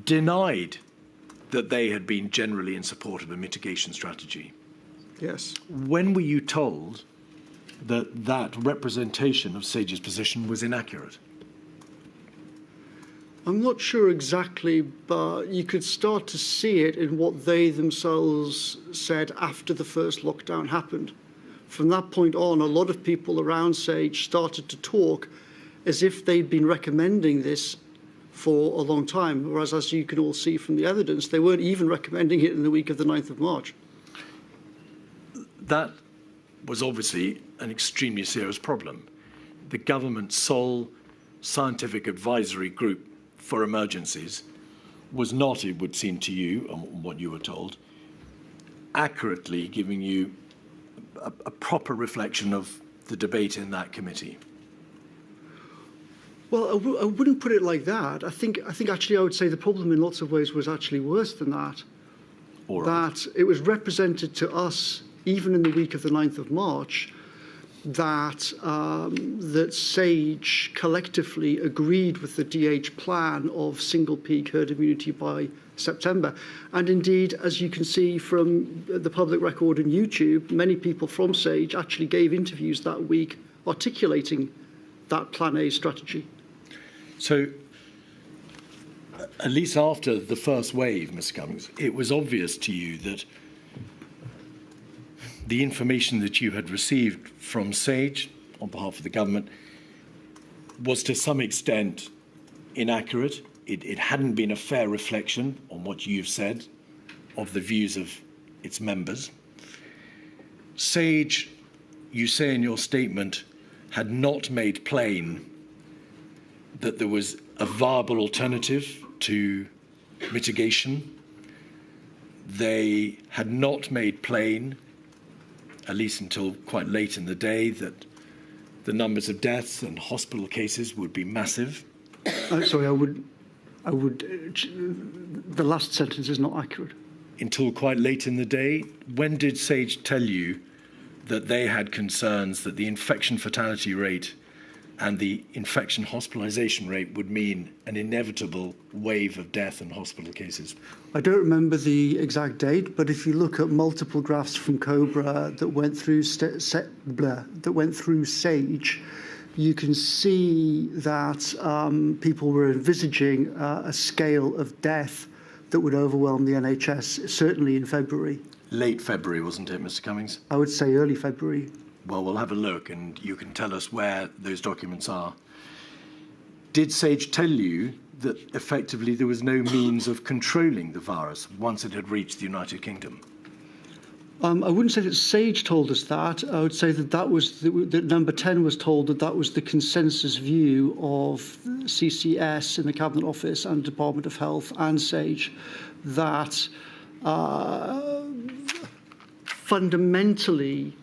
denied that they had been generally in support of a mitigation strategy. Yes. When were you told that that representation of SAGE's position was inaccurate? I'm not sure exactly, but you could start to see it in what they themselves said after the first lockdown happened. From that point on, a lot of people around SAGE started to talk as if they'd been recommending this for a long time, whereas, as you can all see from the evidence, they weren't even recommending it in the week of the 9th of March. That was obviously an extremely serious problem. The government's sole scientific advisory group for emergencies was not, it would seem to you, and what you were told, accurately giving you a proper reflection of the debate in that committee. Well, I wouldn't put it like that. I think actually I would say the problem in lots of ways was actually worse than that. All right. That it was represented to us, even in the week of the 9th of March, that that SAGE collectively agreed with the DH plan of single peak herd immunity by September. And indeed, as you can see from the public record on YouTube, many people from SAGE actually gave interviews that week articulating that Plan A strategy. So, at least after the first wave, Mr. Cummings, it was obvious to you that the information that you had received from SAGE on behalf of the government was to some extent inaccurate. It hadn't been a fair reflection on what you've said of the views of its members. SAGE, you say in your statement, had not made plain that there was a viable alternative to mitigation. They had not made plain, at least until quite late in the day, that the numbers of deaths and hospital cases would be massive. Sorry, the last sentence is not accurate. Until quite late in the day. When did SAGE tell you that they had concerns that the infection fatality rate and the infection hospitalisation rate would mean an inevitable wave of death and hospital cases? I don't remember the exact date, but if you look at multiple graphs from COBRA that went through SAGE, you can see that people were envisaging a scale of death that would overwhelm the NHS, certainly in February. Late February, wasn't it, Mr. Cummings? I would say early February. Well, we'll have a look and you can tell us where those documents are. Did SAGE tell you that effectively there was no means of controlling the virus once it had reached the United Kingdom? I wouldn't say that SAGE told us that. I would say that Number 10 was told that was the consensus view of CCS in the Cabinet Office and Department of Health and SAGE, that fundamentally,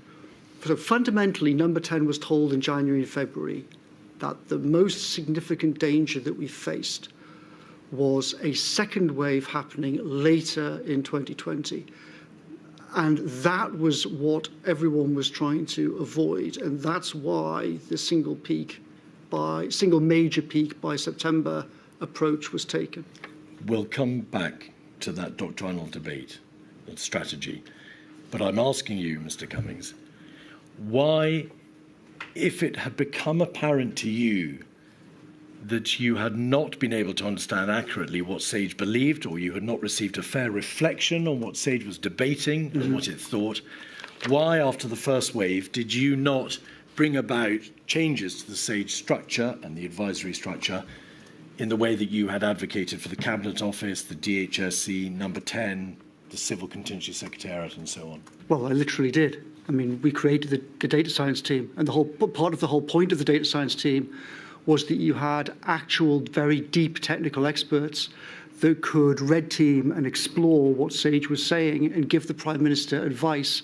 Number 10 was told in January and February that the most significant danger that we faced was a second wave happening later in 2020. And that was what everyone was trying to avoid. And that's why the single peak single major peak by September approach was taken. We'll come back to that doctrinal debate and strategy. But I'm asking you, Mr. Cummings, why, if it had become apparent to you that you had not been able to understand accurately what SAGE believed, or you had not received a fair reflection on what SAGE was debating and what it thought, why, after the first wave, did you not bring about changes to the SAGE structure and the advisory structure in the way that you had advocated for the Cabinet Office, the DHSC, Number 10, the Civil Contingency Secretariat, and so on? Well, I literally did. I mean, we created the data science team, and part of the whole point of the data science team was that you had actual, very deep technical experts that could red team and explore what SAGE was saying and give the Prime Minister advice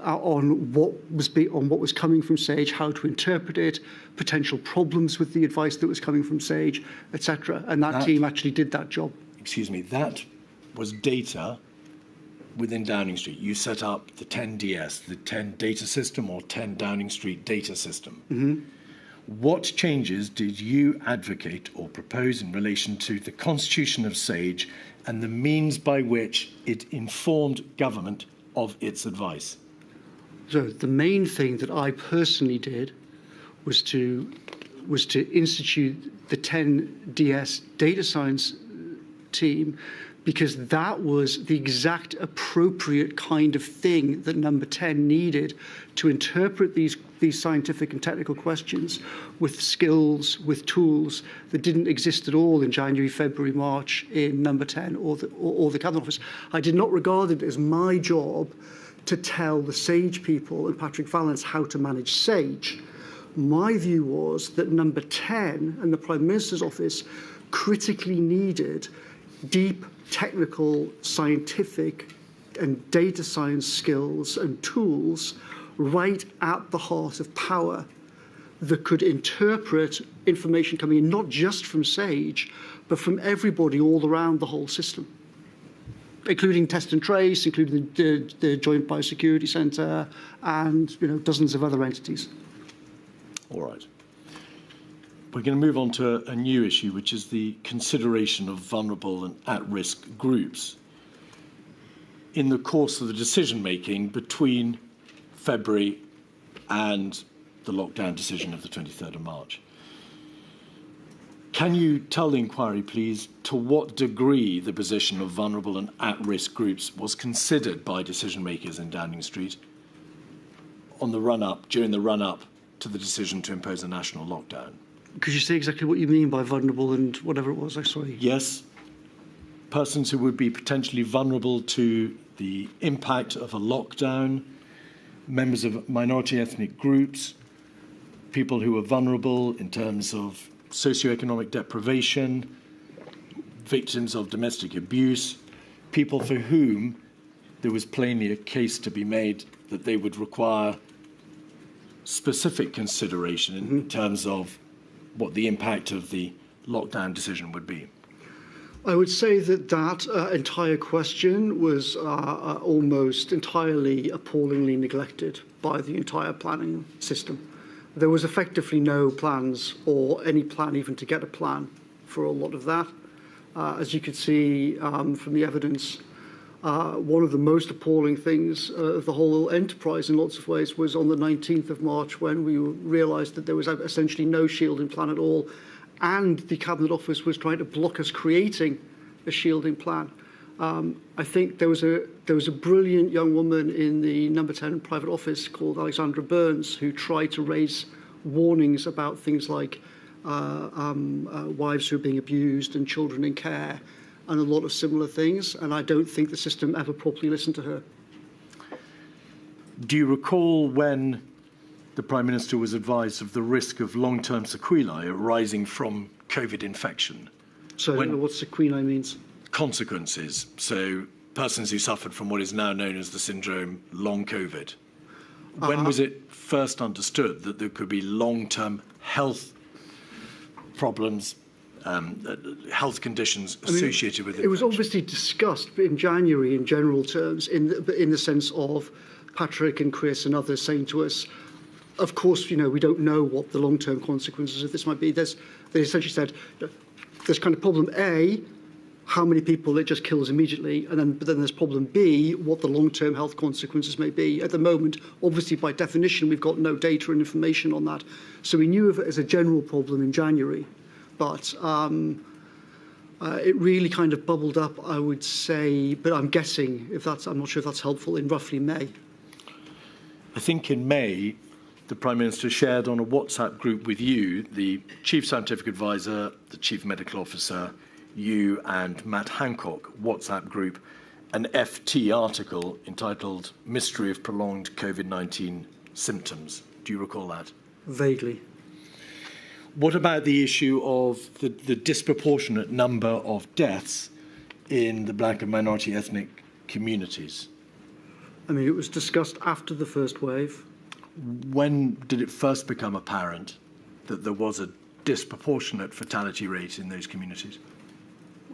on what was coming from SAGE, how to interpret it, potential problems with the advice that was coming from SAGE, etc. And that team actually did that job. Excuse me, that was data within Downing Street. You set up the 10DS, the 10 data system, or 10 Downing Street data system. Mm-hmm. What changes did you advocate or propose in relation to the constitution of SAGE and the means by which it informed government of its advice? So the main thing that I personally did was to institute the 10DS data science team, because that was the exact appropriate kind of thing that Number 10 needed to interpret these scientific and technical questions with skills, with tools that didn't exist at all in January, February, March in Number 10 or the Cabinet Office. I did not regard it as my job to tell the SAGE people and Patrick Vallance how to manage SAGE. My view was that Number 10 and the Prime Minister's Office critically needed deep technical, scientific and data science skills and tools right at the heart of power that could interpret information coming in not just from SAGE, but from everybody all around the whole system, including Test and Trace, including the Joint Biosecurity Centre, and dozens of other entities. All right. We're going to move on to a new issue, which is the consideration of vulnerable and at-risk groups in the course of the decision-making between February and the lockdown decision of the 23rd of March. Can you tell the inquiry, please, to what degree the position of vulnerable and at-risk groups was considered by decision-makers in Downing Street during the run-up to the decision to impose a national lockdown? Could you say exactly what you mean by vulnerable and whatever it was? Sorry. Yes. Persons who would be potentially vulnerable to the impact of a lockdown, members of minority ethnic groups, people who are vulnerable in terms of socioeconomic deprivation, victims of domestic abuse, people for whom there was plainly a case to be made that they would require specific consideration in terms of what the impact of the lockdown decision would be. I would say that entire question was almost entirely appallingly neglected by the entire planning system. There was effectively no plans or any plan even to get a plan for a lot of that. As you could see from the evidence, one of the most appalling things of the whole enterprise in lots of ways was on the 19th of March when we realised that there was essentially no shielding plan at all, and the Cabinet Office was trying to block us creating a shielding plan. I think there was a brilliant young woman in the Number 10 private office called Alexandra Burns who tried to raise warnings about things like wives who are being abused and children in care and a lot of similar things, and I don't think the system ever properly listened to her. Do you recall when the Prime Minister was advised of the risk of long-term sequelae arising from COVID infection? So I don't know what sequelae means. Consequences. So persons who suffered from what is now known as the syndrome long COVID. When was it first understood that there could be long-term health problems, health conditions associated with it? It was obviously discussed in January in general terms, in the sense of Patrick and Chris and others saying to us, of course, we don't know what the long-term consequences of this might be. They essentially said there's kind of problem A, how many people it just kills immediately, but then there's problem B, what the long-term health consequences may be. At the moment, obviously, by definition, we've got no data and information on that. So we knew of it as a general problem in January, but it really kind of bubbled up, I would say, but I'm guessing, I'm not sure if that's helpful, in roughly May. I think in May, the Prime Minister shared on a WhatsApp group with you, the Chief Scientific Advisor, the Chief Medical Officer, you and Matt Hancock WhatsApp group, an FT article entitled Mystery of Prolonged COVID-19 Symptoms. Do you recall that? Vaguely. What about the issue of the disproportionate number of deaths in the black and minority ethnic communities? I mean, it was discussed after the first wave. When did it first become apparent that there was a disproportionate fatality rate in those communities?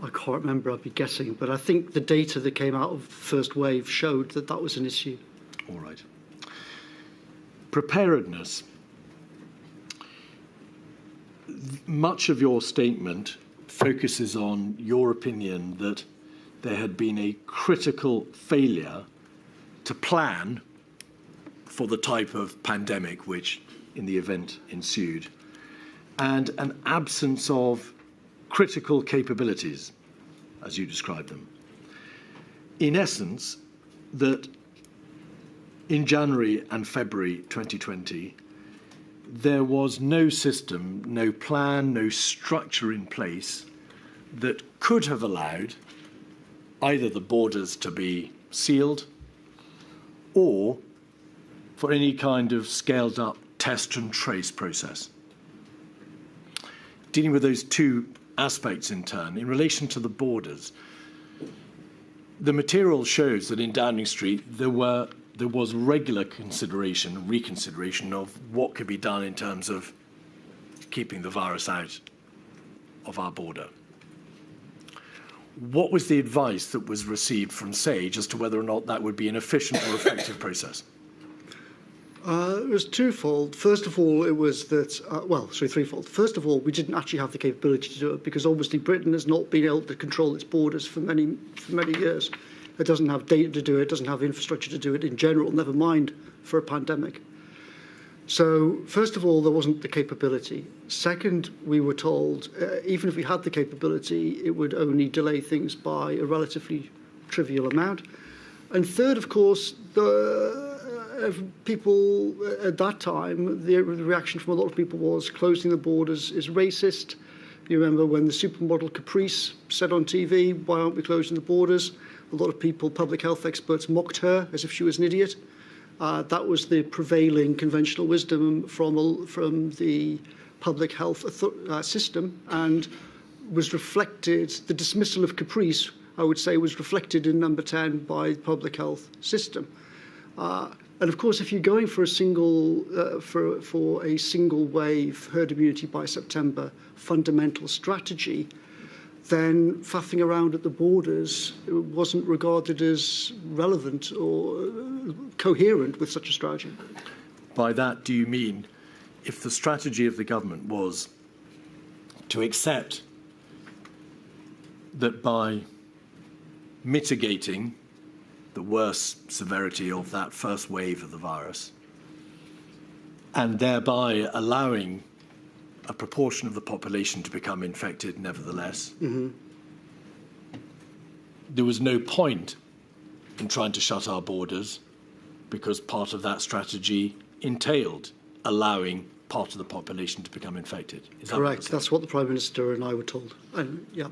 I can't remember, I'd be guessing, but I think the data that came out of the first wave showed that that was an issue. All right. Preparedness. Much of your statement focuses on your opinion that there had been a critical failure to plan for the type of pandemic which, in the event, ensued, and an absence of critical capabilities, as you describe them. In essence, that in January and February 2020, there was no system, no plan, no structure in place that could have allowed either the borders to be sealed or for any kind of scaled-up test and trace process. Dealing with those two aspects in turn, in relation to the borders, the material shows that in Downing Street there was regular reconsideration of what could be done in terms of keeping the virus out of our border. What was the advice that was received from SAGE as to whether or not that would be an efficient or effective process? It was twofold. First of all, it was that, threefold. First of all, we didn't actually have the capability to do it because obviously Britain has not been able to control its borders for many years. It doesn't have data to do it, doesn't have infrastructure to do it in general, never mind for a pandemic. So, first of all, there wasn't the capability. Second, we were told, even if we had the capability, it would only delay things by a relatively trivial amount. And third, of course, people at that time, the reaction from a lot of people was closing the borders is racist. You remember when the supermodel Caprice said on TV, why aren't we closing the borders? A lot of people, public health experts, mocked her as if she was an idiot. That was the prevailing conventional wisdom from the public health system and was reflected, the dismissal of Caprice, I would say, was reflected in number 10 by the public health system. And of course, if you're going for a single wave herd immunity by September fundamental strategy, then faffing around at the borders wasn't regarded as relevant or coherent with such a strategy. By that, do you mean if the strategy of the government was to accept that by mitigating the worst severity of that first wave of the virus and thereby allowing a proportion of the population to become infected nevertheless, there was no point in trying to shut our borders because part of that strategy entailed allowing part of the population to become infected. Is that correct? That's what the Prime Minister and I were told. Yeah.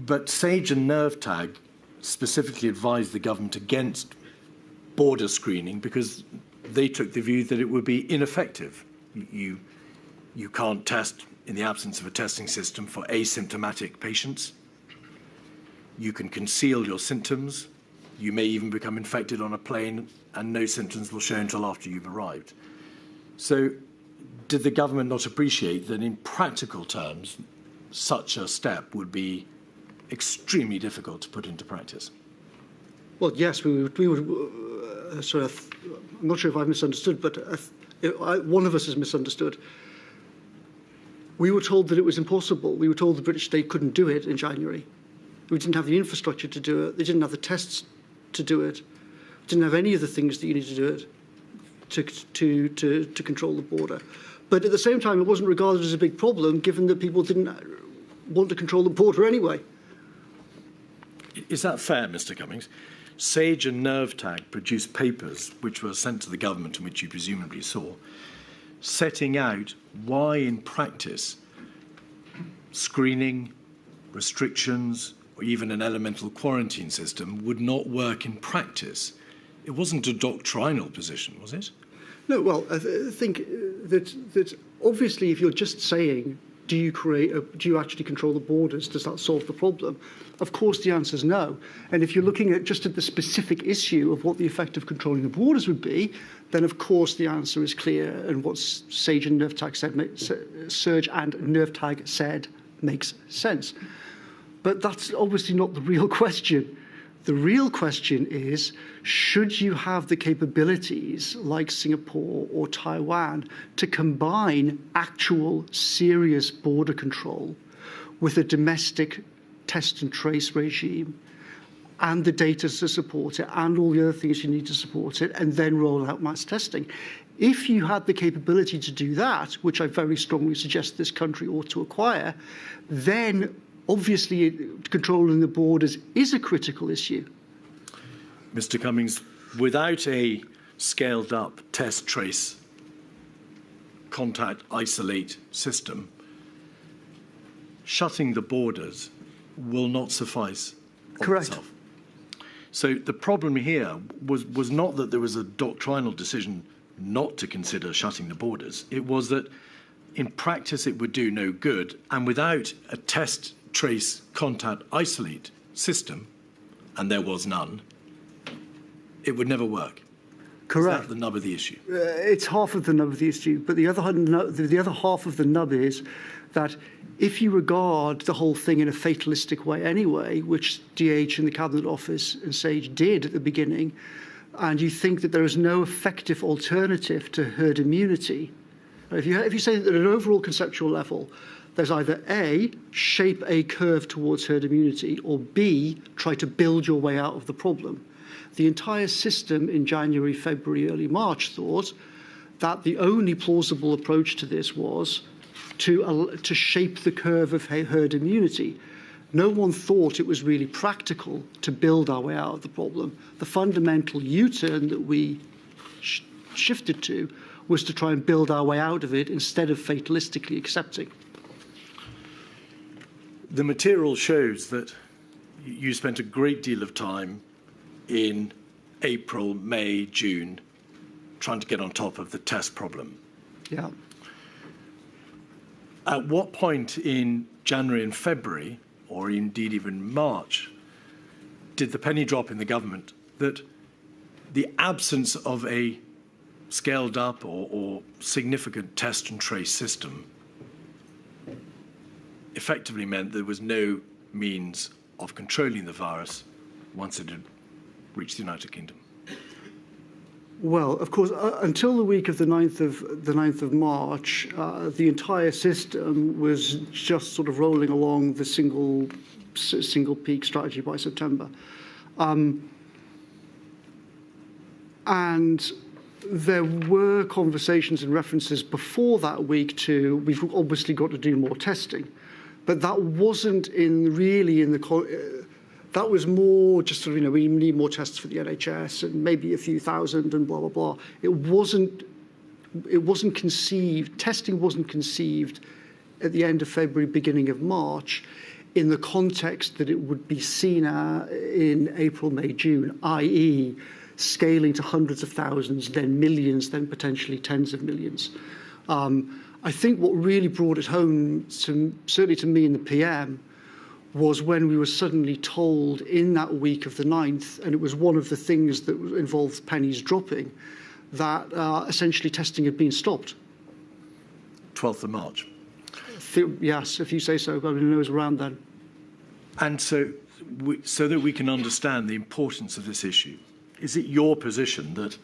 But SAGE and NERVTAG specifically advised the government against border screening because they took the view that it would be ineffective. You can't test in the absence of a testing system for asymptomatic patients. You can conceal your symptoms. You may even become infected on a plane and no symptoms will show until after you've arrived. So did the government not appreciate that in practical terms, such a step would be extremely difficult to put into practice? Well, yes, we would sort of, I'm not sure if I've misunderstood, but one of us has misunderstood. We were told that it was impossible. We were told the British state couldn't do it in January. We didn't have the infrastructure to do it. They didn't have the tests to do it. Didn't have any of the things that you need to do it to control the border. But at the same time, it wasn't regarded as a big problem, given that people didn't want to control the border anyway. Is that fair, Mr. Cummings? Sage and NervTag produced papers which were sent to the government and which you presumably saw, setting out why in practice screening, restrictions, or even an elemental quarantine system would not work in practice. It wasn't a doctrinal position, was it? No, well, I think that obviously if you're just saying, do you actually control the borders, does that solve the problem? Of course the answer is no. And if you're looking at just at the specific issue of what the effect of controlling the borders would be, then of course the answer is clear, and what Sage and NervTag said makes sense. But that's obviously not the real question. The real question is, should you have the capabilities like Singapore or Taiwan to combine actual serious border control with a domestic test and trace regime and the data to support it and all the other things you need to support it, and then roll out mass testing? If you had the capability to do that, which I very strongly suggest this country ought to acquire, then obviously controlling the borders is a critical issue. Mr. Cummings, without a scaled-up test, trace, contact, isolate system, shutting the borders will not suffice on Correct. itself. So the problem here was not that there was a doctrinal decision not to consider shutting the borders. It was that in practice it would do no good, and without a test, trace, contact, isolate system, and there was none, it would never work. Correct. Is that the nub of the issue? It's half of the nub of the issue, but the other half of the nub is that if you regard the whole thing in a fatalistic way anyway, which DH and the Cabinet Office and Sage did at the beginning, and you think that there is no effective alternative to herd immunity, if you say that at an overall conceptual level, there's either A, shape a curve towards herd immunity, or B, try to build your way out of the problem. The entire system in January, February, early March thought that the only plausible approach to this was to shape the curve of herd immunity. No one thought it was really practical to build our way out of the problem. The fundamental U-turn that we shifted to was to try and build our way out of it instead of fatalistically accepting. The material shows that you spent a great deal of time in April, May, June, trying to get on top of the test problem. Yeah. At what point in January and February, or indeed even March, did the penny drop in the government that the absence of a scaled up or significant test and trace system effectively meant there was no means of controlling the virus once it had reached the United Kingdom? Well, of course, until the week of the 9th of March, the entire system was just sort of rolling along the single peak strategy by September. And there were conversations and references before that week to, we've obviously got to do more testing. But that wasn't that was more just sort of, we need more tests for the NHS and maybe a few thousand and blah, blah, blah. It wasn't conceived, testing wasn't conceived at the end of February, beginning of March, in the context that it would be seen in April, May, June, i.e. scaling to hundreds of thousands, then millions, then potentially tens of millions. I think what really brought it home, certainly to me in the PM, was when we were suddenly told in that week of the 9th, and it was one of the things that involved pennies dropping, that essentially testing had been stopped. 12th of March. Yes, if you say so. I mean, it was around then. And so that we can understand the importance of this issue, is it your position that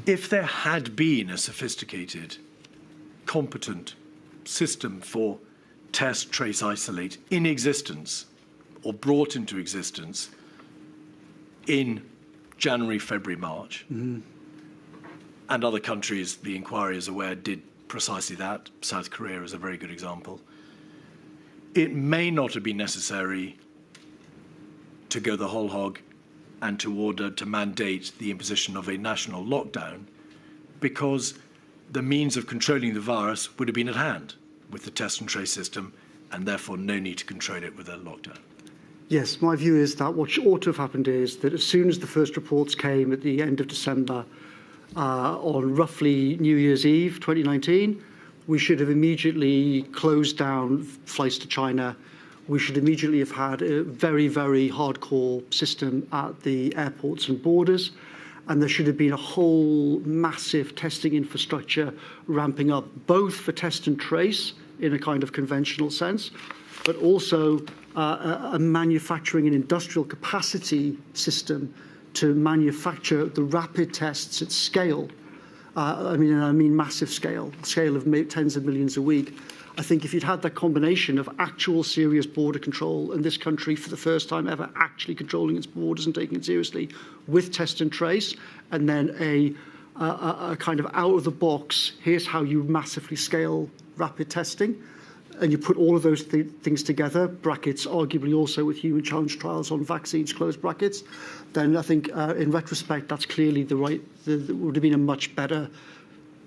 if there had been a sophisticated, competent system for test, trace, isolate in existence or brought into existence in January, February, March, and other countries, the inquiry is aware, did precisely that. South Korea is a very good example. It may not have been necessary to go the whole hog and to mandate the imposition of a national lockdown, because the means of controlling the virus would have been at hand with the test and trace system, and therefore no need to control it with a lockdown. Yes, my view is that what ought to have happened is that as soon as the first reports came at the end of December, on roughly New Year's Eve 2019, we should have immediately closed down flights to China. We should immediately have had a very, very hardcore system at the airports and borders. And there should have been a whole massive testing infrastructure ramping up, both for test and trace in a kind of conventional sense, but also a manufacturing and industrial capacity system to manufacture the rapid tests at scale. I mean massive scale of tens of millions a week. I think if you'd had that combination of actual serious border control and this country for the first time ever actually controlling its borders and taking it seriously with test and trace, and then a kind of out of the box, here's how you massively scale rapid testing, and you put all of those things together, brackets arguably also with human challenge trials on vaccines, close brackets, then I think in retrospect that's clearly would have been a much better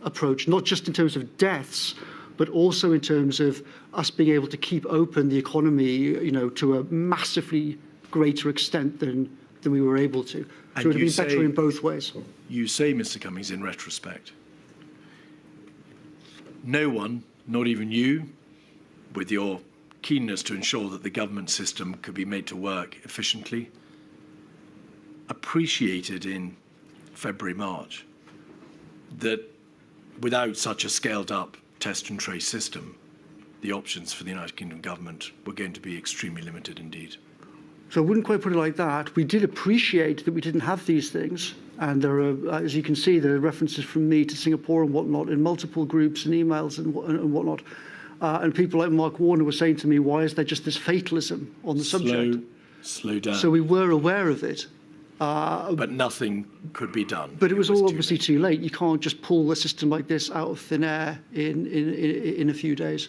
approach, not just in terms of deaths, but also in terms of us being able to keep open the economy, to a massively greater extent than we were able to. So it would have been better in both ways. You say, Mr. Cummings, in retrospect, no one, not even you, with your keenness to ensure that the government system could be made to work efficiently, appreciated in February, March, that without such a scaled-up test and trace system, the options for the United Kingdom government were going to be extremely limited indeed. So I wouldn't quite put it like that. We did appreciate that we didn't have these things. And there are, as you can see, there are references from me to Singapore and whatnot in multiple groups and emails and whatnot. And people like Mark Warner were saying to me, why is there just this fatalism on the subject? Slow down. So we were aware of it. But nothing could be done. But it was all obviously too late. You can't just pull a system like this out of thin air in a few days.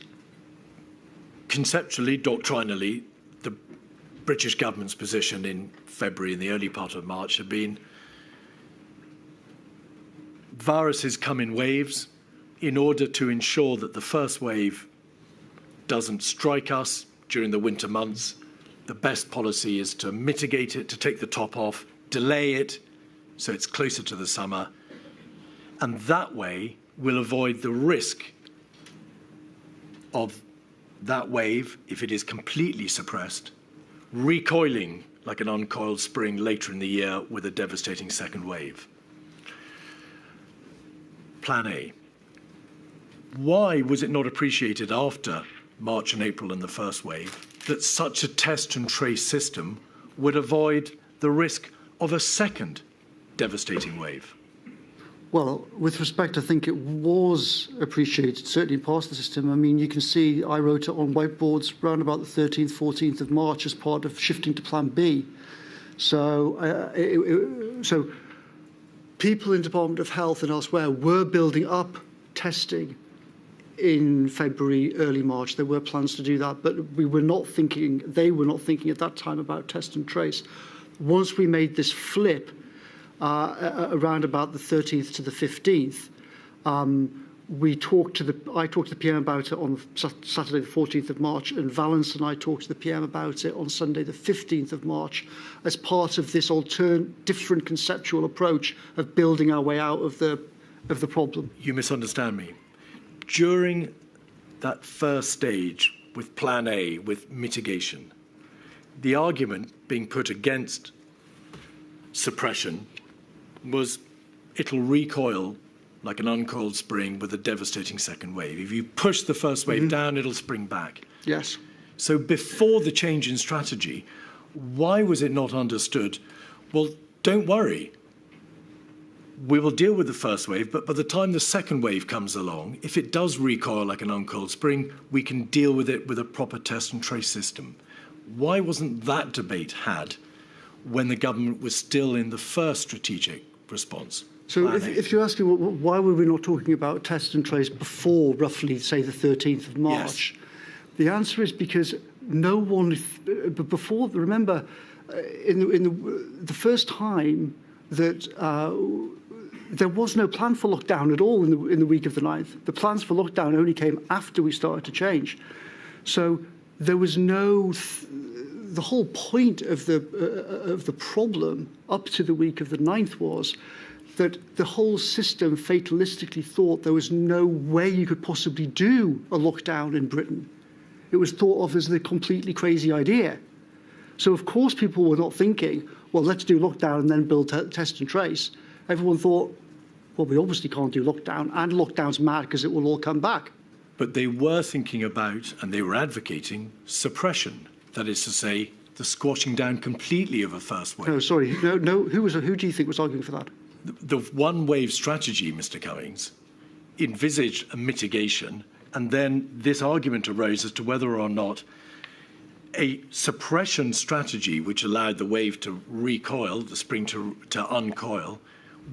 Conceptually, doctrinally, the British government's position in February and the early part of March had been viruses come in waves. In order to ensure that the first wave doesn't strike us during the winter months, the best policy is to mitigate it, to take the top off, delay it so it's closer to the summer, and that way we'll avoid the risk of that wave, if it is completely suppressed, recoiling like an uncoiled spring later in the year with a devastating second wave. Plan A. Why was it not appreciated after March and April and the first wave that such a test and trace system would avoid the risk of a second devastating wave? Well, with respect, I think it was appreciated, certainly in parts of the system. I mean, you can see I wrote it on whiteboards around about the 13th, 14th of March as part of shifting to Plan B. So, so people in Department of Health and elsewhere were building up testing in February, early March. There were plans to do that, but they were not thinking at that time about test and trace. Once we made this flip around about the 13th to the 15th, I talked to the PM about it on Saturday the 14th of March, and Valence and I talked to the PM about it on Sunday the 15th of March as part of this different conceptual approach of building our way out of the problem. You misunderstand me. During that first stage with Plan A, with mitigation, the argument being put against suppression was it'll recoil like an uncoiled spring with a devastating second wave. If you push the first wave down, it'll spring back. Yes. So before the change in strategy, why was it not understood? Well, don't worry. we will deal with the first wave, but by the time the second wave comes along, if it does recoil like an uncoiled spring, we can deal with it with a proper test and trace system. Why wasn't that debate had when the government was still in the first strategic response? So if you're asking why were we not talking about test and trace before roughly, say, the 13th of March, yes. The answer is because no one, before, remember, in the first time that there was no plan for lockdown at all in the week of the 9th. The plans for lockdown only came after we started to change. So there was no... The whole point of the problem up to the week of the 9th was that the whole system fatalistically thought there was no way you could possibly do a lockdown in Britain. It was thought of as the completely crazy idea. So, of course, people were not thinking, well, let's do lockdown and then build test and trace. Everyone thought, well, we obviously can't do lockdown, and lockdown's mad because it will all come back. But they were thinking about, and they were advocating, suppression. That is to say, the squashing down completely of a first wave. No, sorry. No. Who do you think was arguing for that? The one-wave strategy, Mr. Cummings, envisaged a mitigation, and then this argument arose as to whether or not a suppression strategy which allowed the wave to recoil, the spring to uncoil,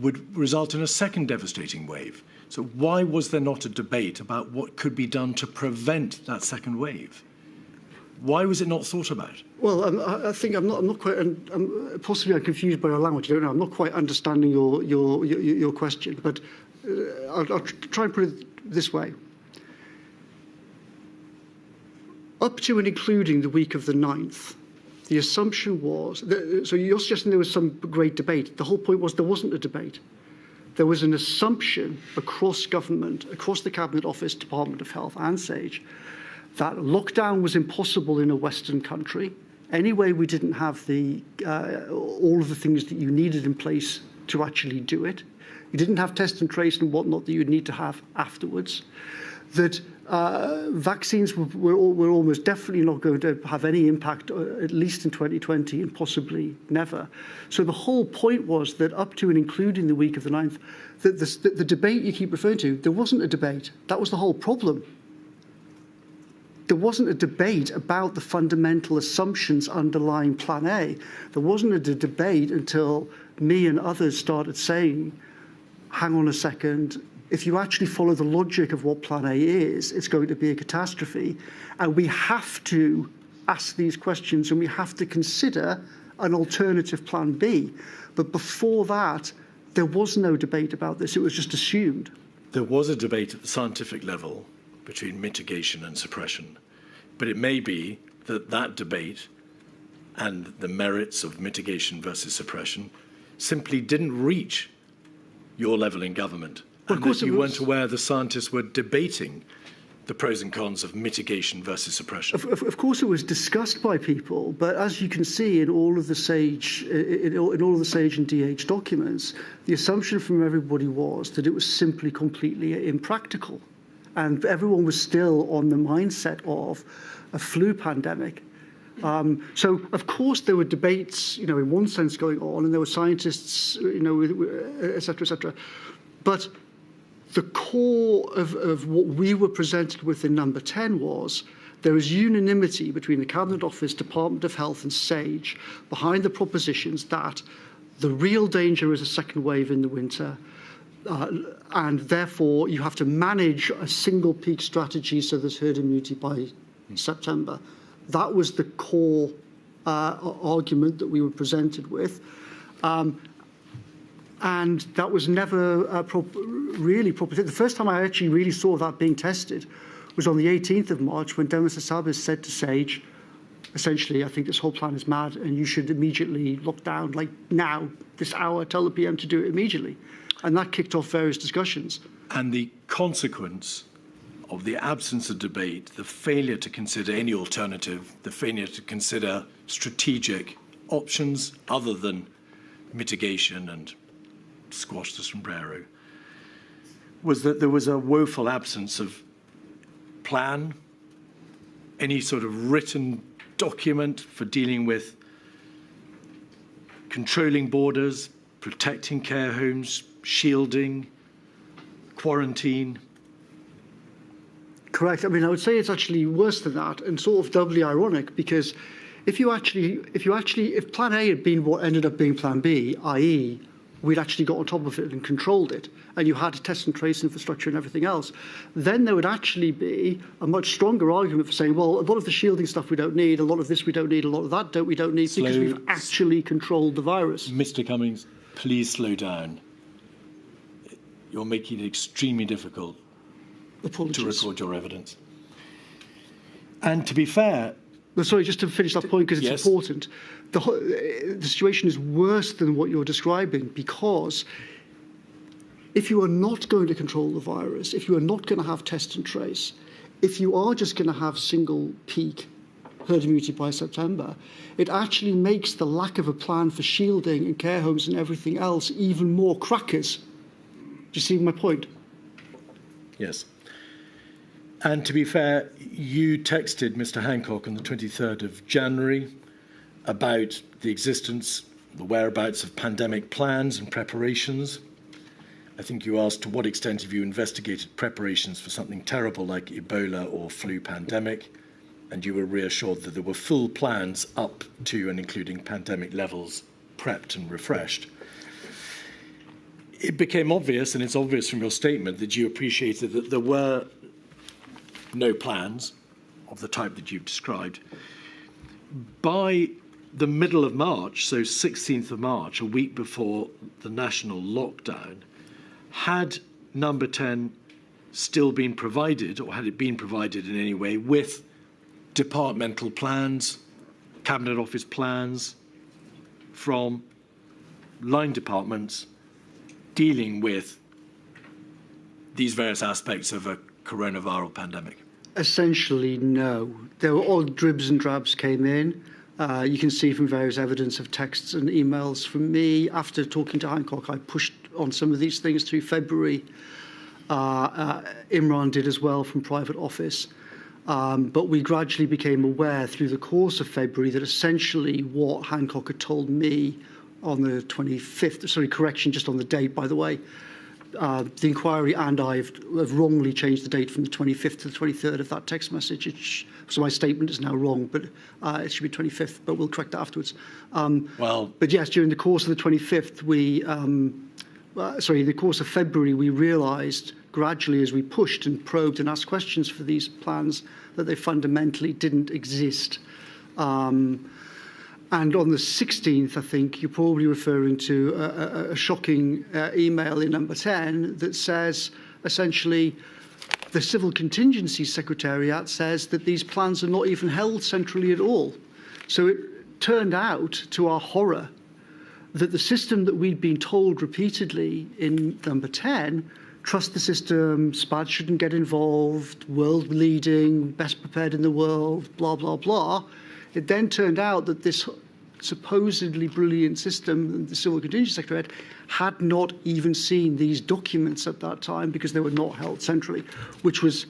would result in a second devastating wave. So why was there not a debate about what could be done to prevent that second wave? Why was it not thought about? Well, I think I'm not quite. Possibly I'm confused by your language. I don't know. I'm not quite understanding your question. But I'll try and put it this way. Up to and including the week of the 9th, the assumption was so you're suggesting there was some great debate. The whole point was there wasn't a debate. There was an assumption across government, across the Cabinet Office, Department of Health, and SAGE, that lockdown was impossible in a Western country. Anyway, we didn't have all of the things that you needed in place to actually do it. You didn't have test and trace and whatnot that you'd need to have afterwards. That vaccines were almost definitely not going to have any impact, at least in 2020 and possibly never. So the whole point was that up to and including the week of the 9th, that the debate you keep referring to, there wasn't a debate. That was the whole problem. There wasn't a debate about the fundamental assumptions underlying Plan A. There wasn't a debate until me and others started saying, hang on a second, if you actually follow the logic of what Plan A is, it's going to be a catastrophe. And we have to ask these questions and we have to consider an alternative Plan B. But before that, there was no debate about this. It was just assumed. There was a debate at the scientific level between mitigation and suppression. But it may be that that debate and the merits of mitigation versus suppression simply didn't reach your level in government. Well, and that you weren't aware the scientists were debating the pros and cons of mitigation versus suppression. Of course, it was discussed by people, but as you can see in all of the SAGE, in all of the SAGE and DH documents, the assumption from everybody was that it was simply completely impractical, and everyone was still on the mindset of a flu pandemic. So, of course, there were debates, in one sense going on, and there were scientists, et cetera, et cetera. But the core of what we were presented with in number 10 was there is unanimity between the Cabinet Office, Department of Health and SAGE behind the propositions that the real danger is a second wave in the winter, and therefore you have to manage a single peak strategy so there's herd immunity by September. That was the core argument that we were presented with. And that was never really proper. The first time I actually really saw that being tested was on the 18th of March when Demis Hassabis said to SAGE, essentially, I think this whole plan is mad and you should immediately lock down, like now, this hour, tell the PM to do it immediately. And that kicked off various discussions. And the consequence of the absence of debate, the failure to consider any alternative, the failure to consider strategic options other than mitigation and squash the sombrero, was that there was a woeful absence of plan, any sort of written document for dealing with controlling borders, protecting care homes, shielding, quarantine? Correct. I mean, I would say it's actually worse than that, and sort of doubly ironic, because if Plan A had been what ended up being Plan B, i.e., we'd actually got on top of it and controlled it, and you had a test and trace infrastructure and everything else, then there would actually be a much stronger argument for saying, well, a lot of the shielding stuff we don't need, a lot of this we don't need, a lot of that we don't need, because we've actually controlled the virus. Mr. Cummings, please slow down. You're making it extremely difficult to record your evidence. And to be fair... Well, sorry, just to finish that point, because it's important. The situation is worse than what you're describing, because if you are not going to control the virus, if you are not going to have test and trace, if you are just going to have single peak herd immunity by September, it actually makes the lack of a plan for shielding and care homes and everything else even more crackers. Do you see my point? Yes. And to be fair, you texted Mr. Hancock on the 23rd of January about the existence, the whereabouts of pandemic plans and preparations. I think you asked to what extent have you investigated preparations for something terrible like Ebola or flu pandemic, and you were reassured that there were full plans up to and including pandemic levels prepped and refreshed. It became obvious, and it's obvious from your statement, that you appreciated that there were no plans of the type that you've described. By the middle of March, so 16th of March, a week before the national lockdown, had number 10 still been provided, or had it been provided in any way, with departmental plans, Cabinet Office plans from line departments dealing with these various aspects of a coronavirus pandemic? Essentially, no. There were odd dribs and drabs came in. You can see from various evidence of texts and emails from me. After talking to Hancock, I pushed on some of these things through February. Imran did as well from private office. But we gradually became aware through the course of February that essentially what Hancock had told me on the 25th, sorry, correction just on the date, by the way, the inquiry and I have wrongly changed the date from the 25th to the 23rd of that text message. So my statement is now wrong, but it should be 25th, but we'll correct that afterwards. But yes, during the course of the 25th, the course of February, we realised gradually as we pushed and probed and asked questions for these plans that they fundamentally didn't exist. And on the 16th, I think, you're probably referring to a shocking email in number 10 that says, essentially, the Civil Contingency Secretariat says that these plans are not even held centrally at all. So it turned out, to our horror, that the system that we'd been told repeatedly in number 10, trust the system, SPAD shouldn't get involved, world leading, best prepared in the world, blah, blah, blah, it then turned out that this supposedly brilliant system, the Civil Contingency Secretariat, had not even seen these documents at that time because they were not held centrally, which was,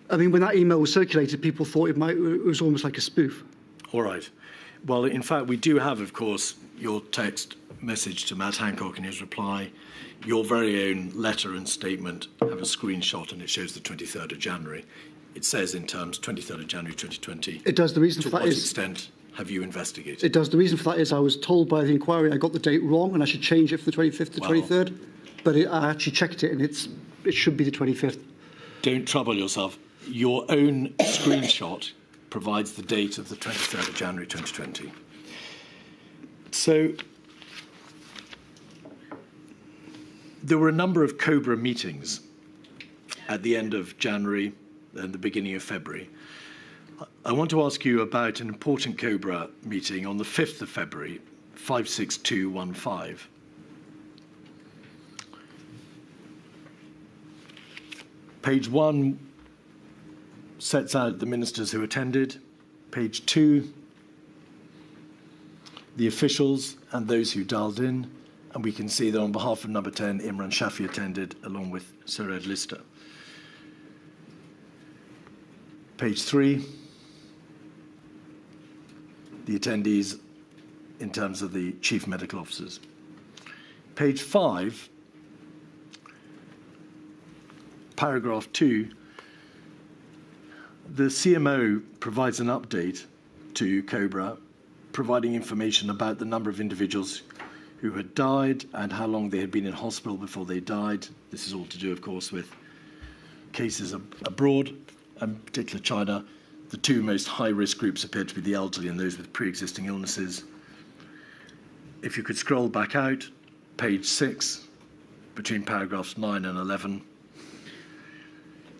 I mean, when that email was circulated, people thought it was almost like a spoof. All right. Well, in fact, we do have, of course, your text message to Matt Hancock and his reply. Your very own letter and statement have a screenshot, and it shows the 23rd of January. It says in terms 23rd of January 2020. It does. The reason for that is... To what extent have you investigated? It does. The reason for that is I was told by the inquiry I got the date wrong and I should change it from the 25th to 23rd. But I actually checked it and it should be the 25th. Don't trouble yourself. Your own screenshot provides the date of the 23rd of January 2020. So there were a number of COBRA meetings at the end of January and the beginning of February. I want to ask you about an important COBRA meeting on the 5th of February, 56215. Page 1 sets out the ministers who attended. Page 2, the officials and those who dialed in. And we can see that on behalf of number 10, Imran Shafi attended, along with Sir Ed Lister. Page 3, the attendees in terms of the chief medical officers. page 5, paragraph 2, the CMO provides an update to COBRA, providing information about the number of individuals who had died and how long they had been in hospital before they died. This is all to do, of course, with cases abroad, and particularly China. The two most high-risk groups appear to be the elderly and those with pre-existing illnesses. If you could scroll back out, page 6, between paragraphs 9 and 11,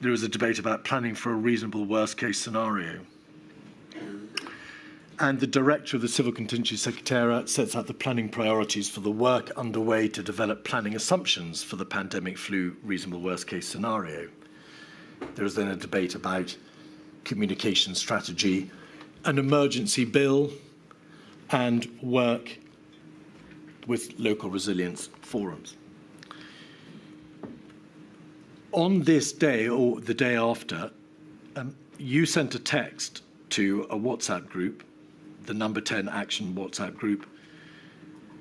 there was a debate about planning for a reasonable worst-case scenario. And the director of the Civil Contingency Secretariat sets out the planning priorities for the work underway to develop planning assumptions for the pandemic flu reasonable worst-case scenario. There is then a debate about communication strategy, an emergency bill, and work with local resilience forums. On this day, or the day after, you sent a text to a WhatsApp group, the Number 10 Action WhatsApp group,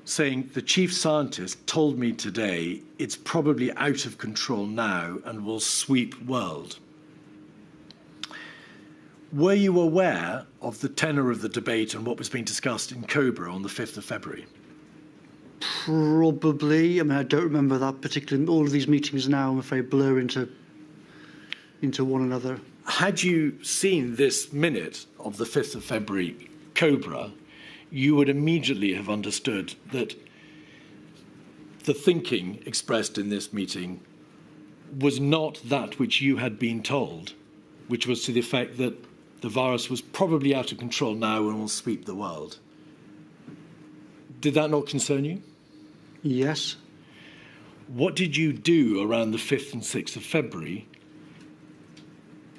saying, the chief scientist told me today it's probably out of control now and will sweep world. Were you aware of the tenor of the debate and what was being discussed in COBRA on the 5th of February? Probably. I mean, I don't remember that particular. All of these meetings now, I'm afraid, blur into one another. Had you seen this minute of the 5th of February COBRA, you would immediately have understood that the thinking expressed in this meeting was not that which you had been told, which was to the effect that the virus was probably out of control now and will sweep the world. Did that not concern you? Yes. What did you do around the 5th and 6th of February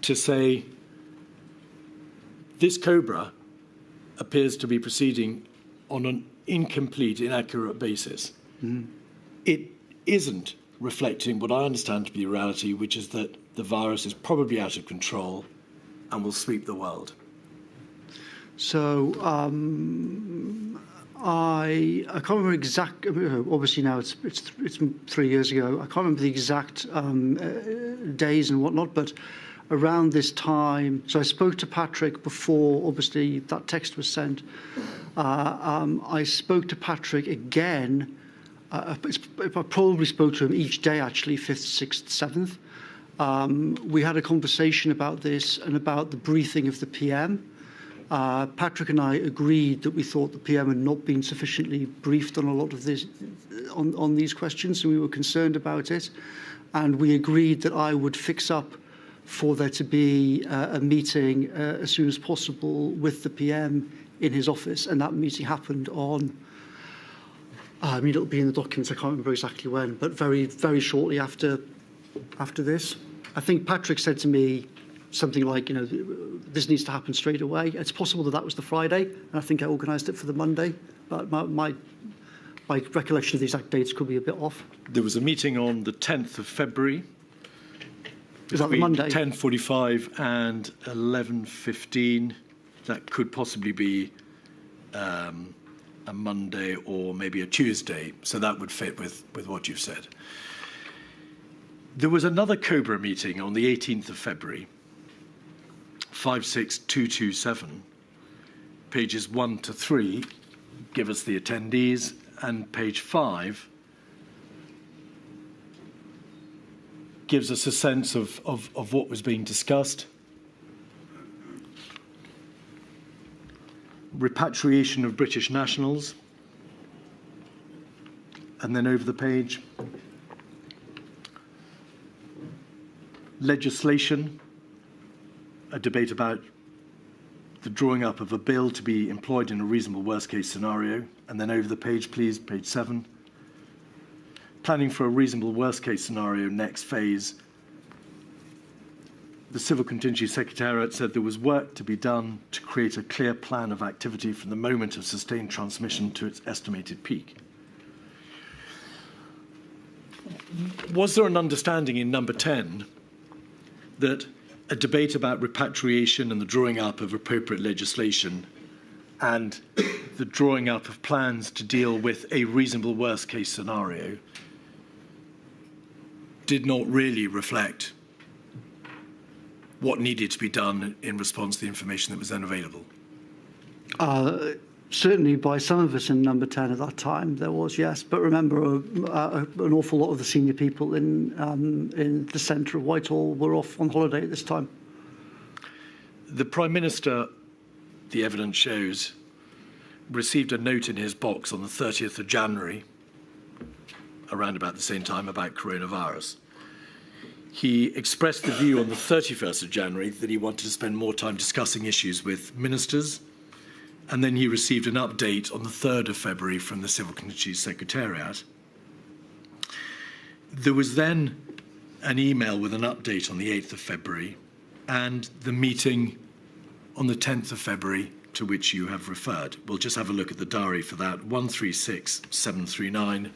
to say this COBRA appears to be proceeding on an incomplete, inaccurate basis? It isn't reflecting what I understand to be the reality, which is that the virus is probably out of control and will sweep the world. So I can't remember exact. Obviously now it's 3 years ago. I can't remember the exact days and whatnot, but around this time, so I spoke to Patrick before obviously that text was sent. I spoke to Patrick again. I probably spoke to him each day, actually, 5th, 6th, 7th. We had a conversation about this and about the briefing of the PM. Patrick and I agreed that we thought the PM had not been sufficiently briefed on a lot of this, on these questions, and we were concerned about it. And we agreed that I would fix up for there to be a meeting as soon as possible with the PM in his office, and that meeting happened on. I mean, it'll be in the documents. I can't remember exactly when, but very, very shortly after this. I think Patrick said to me something like, this needs to happen straight away. It's possible that was the Friday, and I think I organised it for the Monday, but my recollection of the exact dates could be a bit off. There was a meeting on the 10th of February. Is that the Monday? 10:45 and 11:15. That could possibly be a Monday or maybe a Tuesday, so that would fit with what you've said. There was another COBRA meeting on the 18th of February, 56227, pages 1 to 3 give us the attendees, and page 5 gives us a sense of what was being discussed. Repatriation of British nationals, and then over the page, legislation, a debate about the drawing up of a bill to be employed in a reasonable worst-case scenario, and then over the page, please, page 7, planning for a reasonable worst-case scenario, next phase. The Civil Contingency Secretariat said there was work to be done to create a clear plan of activity from the moment of sustained transmission to its estimated peak. Was there an understanding in number 10 that a debate about repatriation and the drawing up of appropriate legislation and the drawing up of plans to deal with a reasonable worst-case scenario did not really reflect what needed to be done in response to the information that was then available? Certainly by some of us in Number 10 at that time, there was, yes. But remember, an awful lot of the senior people in the centre of Whitehall were off on holiday at this time. The Prime Minister, the evidence shows, received a note in his box on the 30th of January, around about the same time, about coronavirus. He expressed the view on the 31st of January that he wanted to spend more time discussing issues with ministers, and then he received an update on the 3rd of February from the Civil Committee's Secretariat. There was then an email with an update on the 8th of February and the meeting on the 10th of February to which you have referred. We'll just have a look at the diary for that, 136739.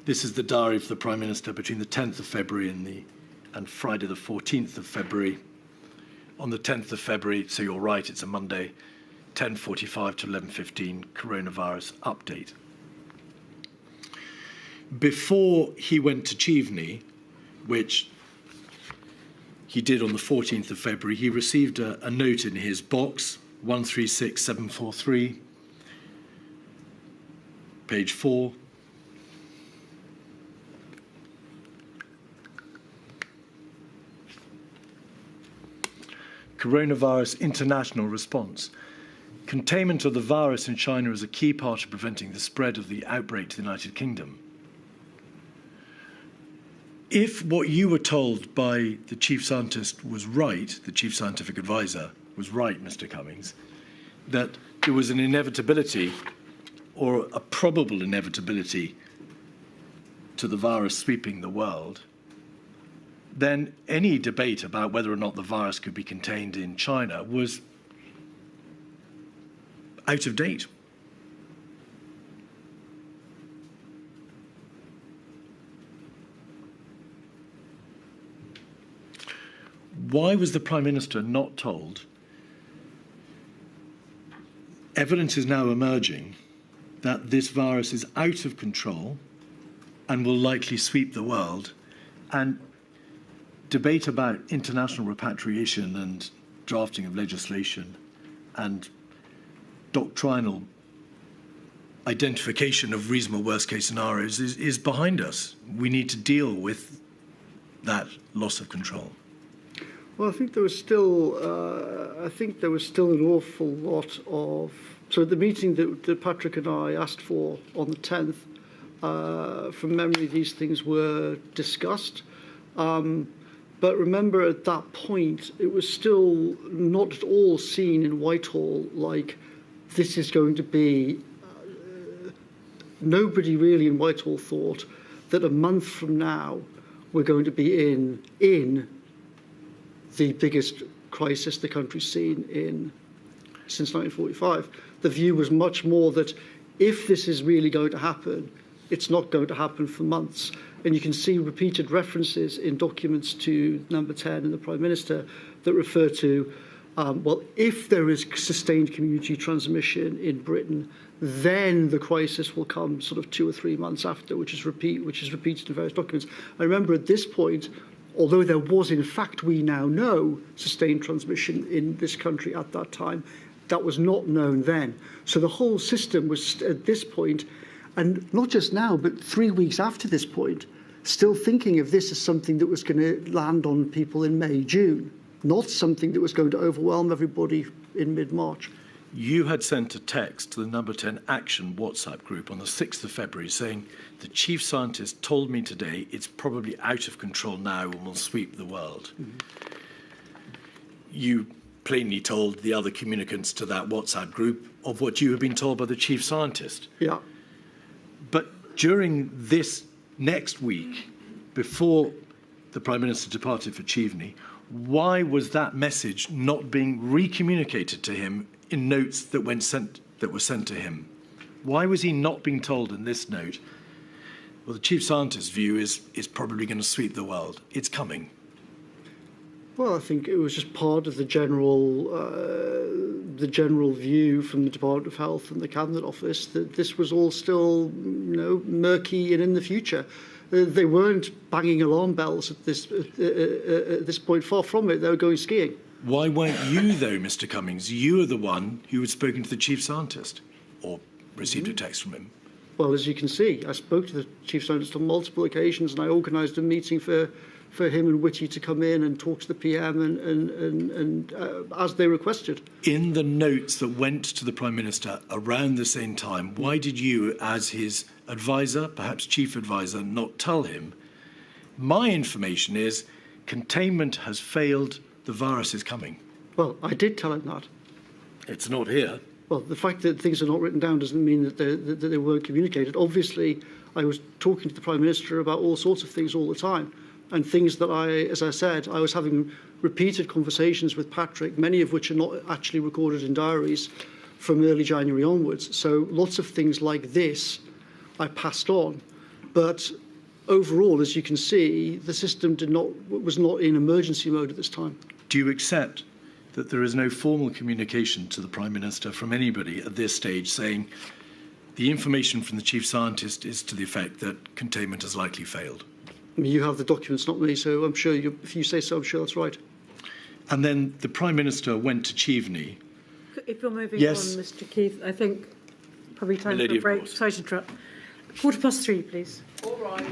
This is the diary for the Prime Minister between the 10th of February and Friday the 14th of February. On the 10th of February, so you're right, it's a Monday, 10:45 to 11:15, coronavirus update. Before he went to Cheveney, which he did on the 14th of February, he received a note in his box, 136743, page 4. Coronavirus international response. Containment of the virus in China is a key part of preventing the spread of the outbreak to the United Kingdom. If what you were told by the chief scientist was right, the chief scientific advisor was right, Mr. Cummings, that there was an inevitability or a probable inevitability to the virus sweeping the world, then any debate about whether or not the virus could be contained in China was out of date. Why was the Prime Minister not told? Evidence is now emerging that this virus is out of control and will likely sweep the world, and debate about international repatriation and drafting of legislation and doctrinal identification of reasonable worst-case scenarios is behind us. We need to deal with that loss of control. Well, I think there was still an awful lot of. So at the meeting that Patrick and I asked for on the 10th, from memory, these things were discussed. But remember, at that point, it was still not at all seen in Whitehall like this is going to be. Nobody really in Whitehall thought that a month from now we're going to be in the biggest crisis the country's seen since 1945. The view was much more that if this is really going to happen, it's not going to happen for months. And you can see repeated references in documents to Number 10 and the Prime Minister that refer to, well, if there is sustained community transmission in Britain, then the crisis will come sort of 2 or 3 months after, which is repeated in various documents. I remember at this point, although there was, in fact, we now know, sustained transmission in this country at that time, that was not known then. So the whole system was, at this point, and not just now, but 3 weeks after this point, still thinking of this as something that was going to land on people in May, June, not something that was going to overwhelm everybody in mid-March. You had sent a text to the Number 10 Action WhatsApp group on the 6th of February saying, the chief scientist told me today it's probably out of control now and will sweep the world. Mm-hmm. You plainly told the other communicants to that WhatsApp group of what you had been told by the chief scientist. Yeah. But during this next week, before the Prime Minister departed for Cheveney, why was that message not being recommunicated to him in notes that were sent to him? Why was he not being told in this note, well, the chief scientist's view is probably going to sweep the world. It's coming. Well, I think it was just part of the general view from the Department of Health and the Cabinet Office that this was all still, murky and in the future. They weren't banging alarm bells at this point. Far from it. They were going skiing. Why weren't you, though, Mr. Cummings? You are the one who had spoken to the chief scientist, or received a text from him. Well, as you can see, I spoke to the chief scientist on multiple occasions, and I organised a meeting for him and Whitty to come in and talk to the PM and as they requested. In the notes that went to the Prime Minister around the same time, why did you, as his advisor, perhaps chief advisor, not tell him, my information is containment has failed, the virus is coming? Well, I did tell him that. It's not here. Well, the fact that things are not written down doesn't mean that they weren't communicated. Obviously, I was talking to the Prime Minister about all sorts of things all the time. And things that as I said, I was having repeated conversations with Patrick, many of which are not actually recorded in diaries from early January onwards. So lots of things like this I passed on. But overall, as you can see, the system was not in emergency mode at this time. Do you accept that there is no formal communication to the Prime Minister from anybody at this stage saying the information from the Chief Scientist is to the effect that containment has likely failed? I mean, you have the documents, not me, so I'm sure if you say so, I'm sure that's right. And then the Prime Minister went to Cheveney. If you're moving Yes. on, Mr. Keith, I think probably time The for lady a of break. course. Sorry to interrupt. 3:15, please. All rise.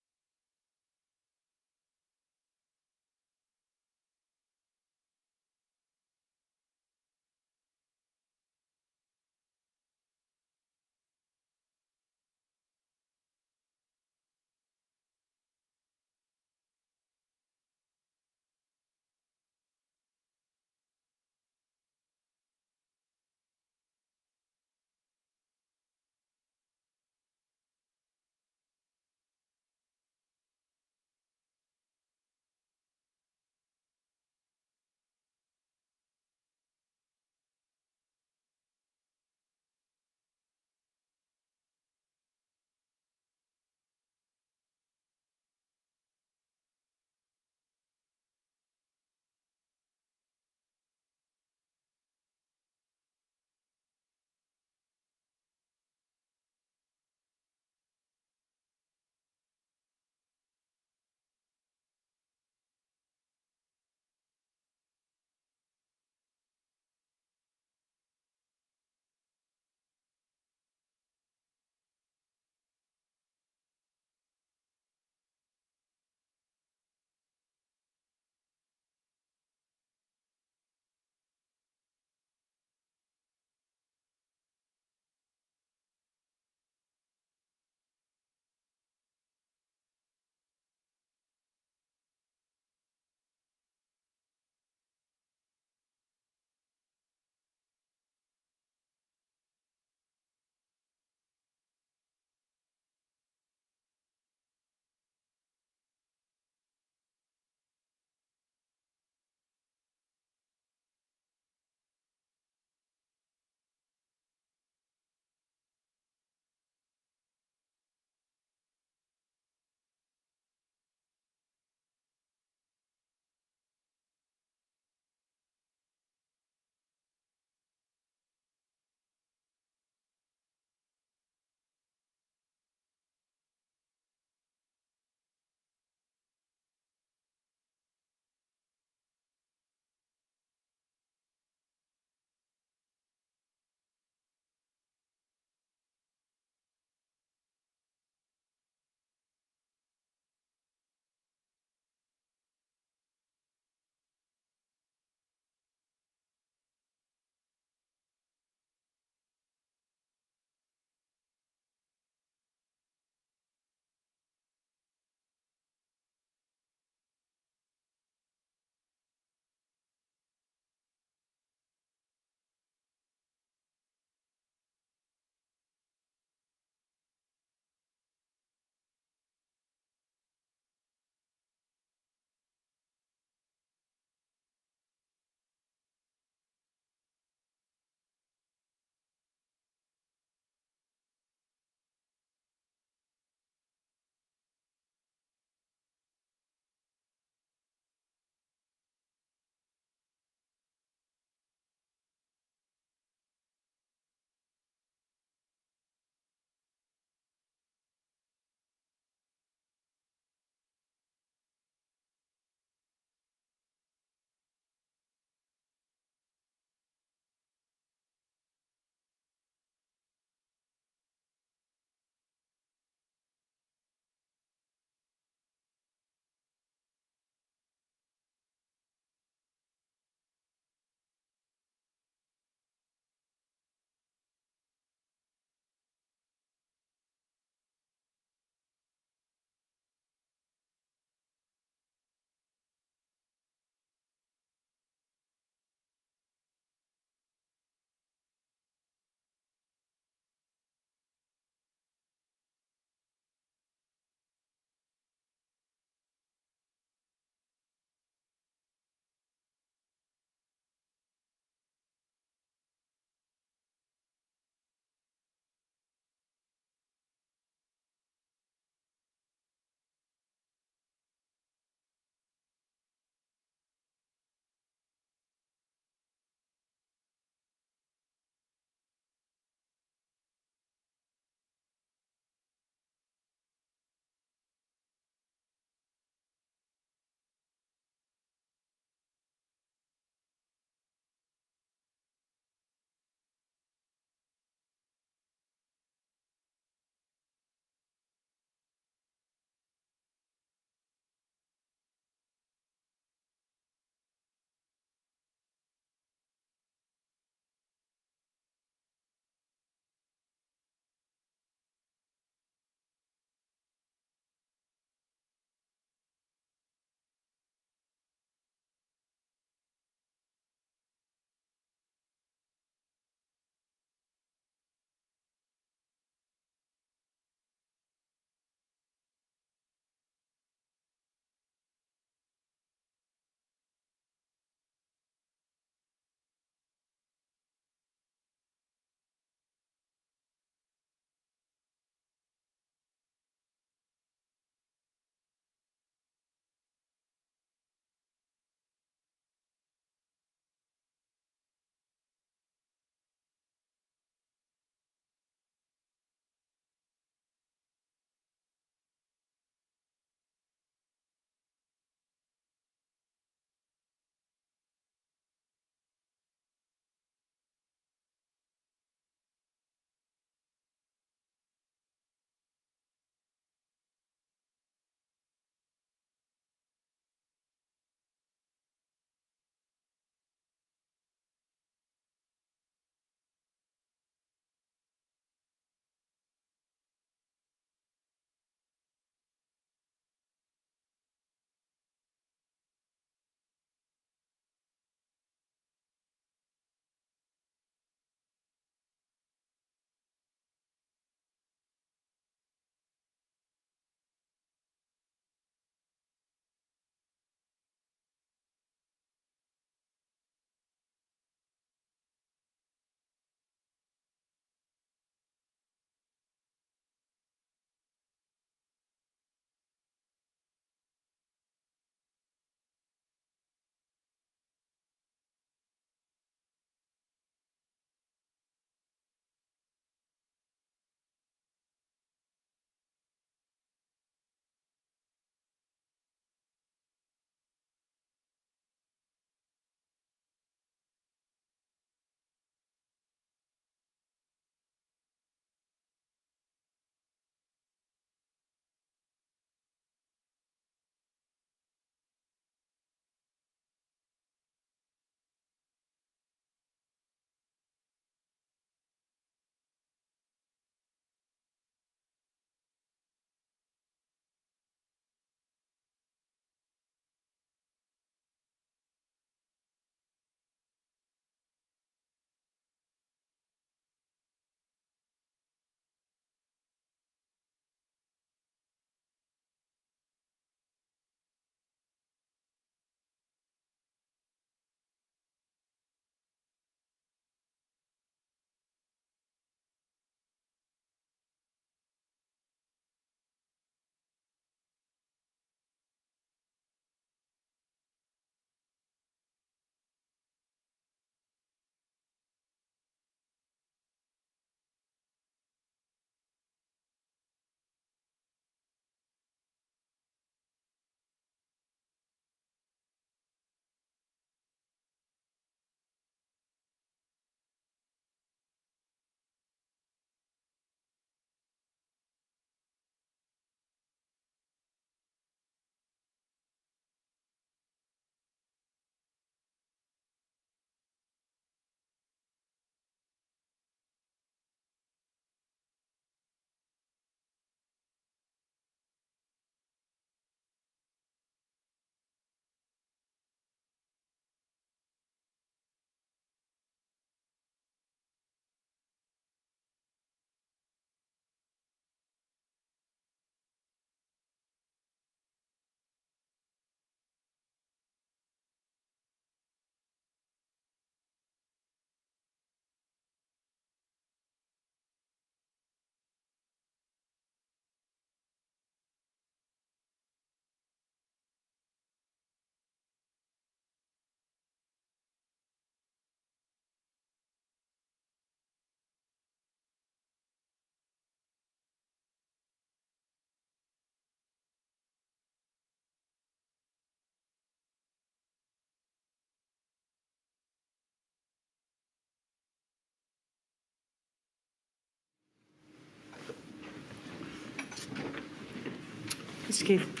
Mr. Keith.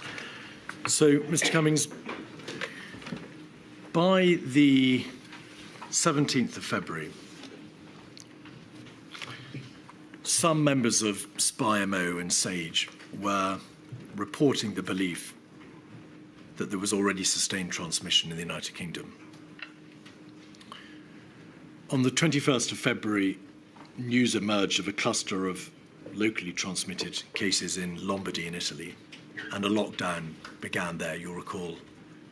So, Mr. Cummings, by the 17th of February, some members of SPI-MO and SAGE were reporting the belief that there was already sustained transmission in the United Kingdom. On the 21st of February, news emerged of a cluster of locally transmitted cases in Lombardy in Italy, and a lockdown began there, you'll recall,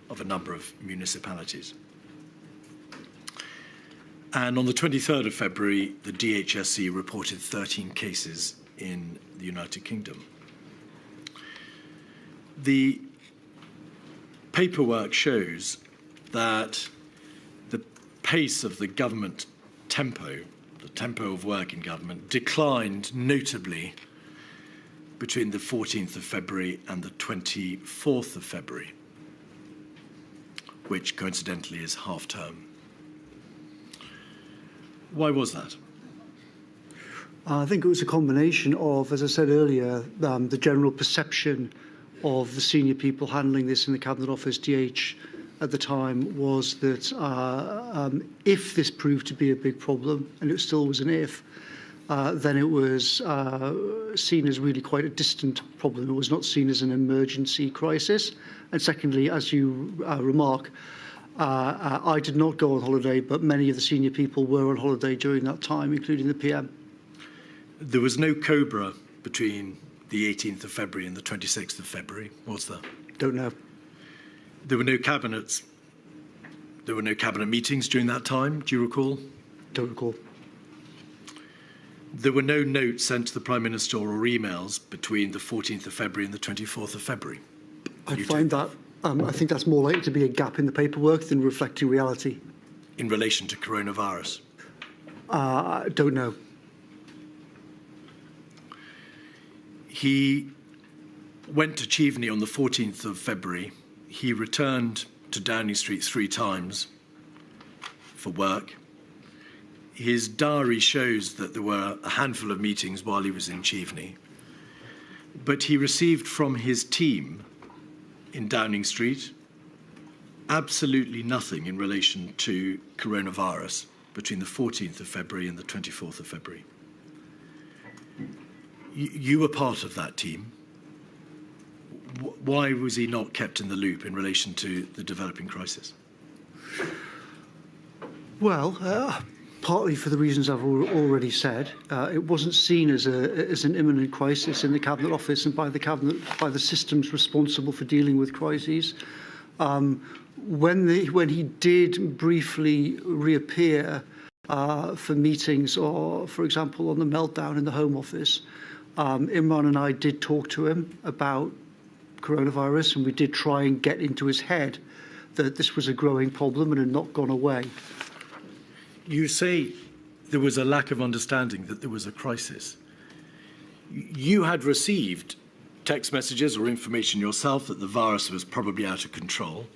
of a number of municipalities. And on the 23rd of February, the DHSC reported 13 cases in the United Kingdom. The paperwork shows that the pace of the government tempo, the tempo of work in government, declined notably between the 14th of February and the 24th of February, which coincidentally is half term. Why was that? I think it was a combination of, as I said earlier, the general perception of the senior people handling this in the Cabinet Office, DH, at the time, was that if this proved to be a big problem, and it still was an if, then it was seen as really quite a distant problem. It was not seen as an emergency crisis. And secondly, as you remark, I did not go on holiday, but many of the senior people were on holiday during that time, including the PM. There was no COBRA between the 18th of February and the 26th of February, was there? Don't know. There were no cabinets. There were no cabinet meetings during that time, do you recall? Don't recall. There were no notes sent to the Prime Minister or emails between the 14th of February and the 24th of February. I find that, I think that's more likely to be a gap in the paperwork than reflecting reality. In relation to coronavirus? I don't know. He went to Cheveney on the 14th of February. He returned to Downing Street 3 times for work. His diary shows that there were a handful of meetings while he was in Cheveney. But he received from his team in Downing Street absolutely nothing in relation to coronavirus between the 14th of February and the 24th of February. You were part of that team. Why was he not kept in the loop in relation to the developing crisis? Well, partly for the reasons I've already said. It wasn't seen as an imminent crisis in the Cabinet Office and by the Cabinet, by the systems responsible for dealing with crises. When he did briefly reappear for meetings, or, for example, on the meltdown in the Home Office, Imran and I did talk to him about coronavirus, and we did try and get into his head that this was a growing problem and had not gone away. You say there was a lack of understanding that there was a crisis. You had received text messages or information yourself that the virus was probably out of control.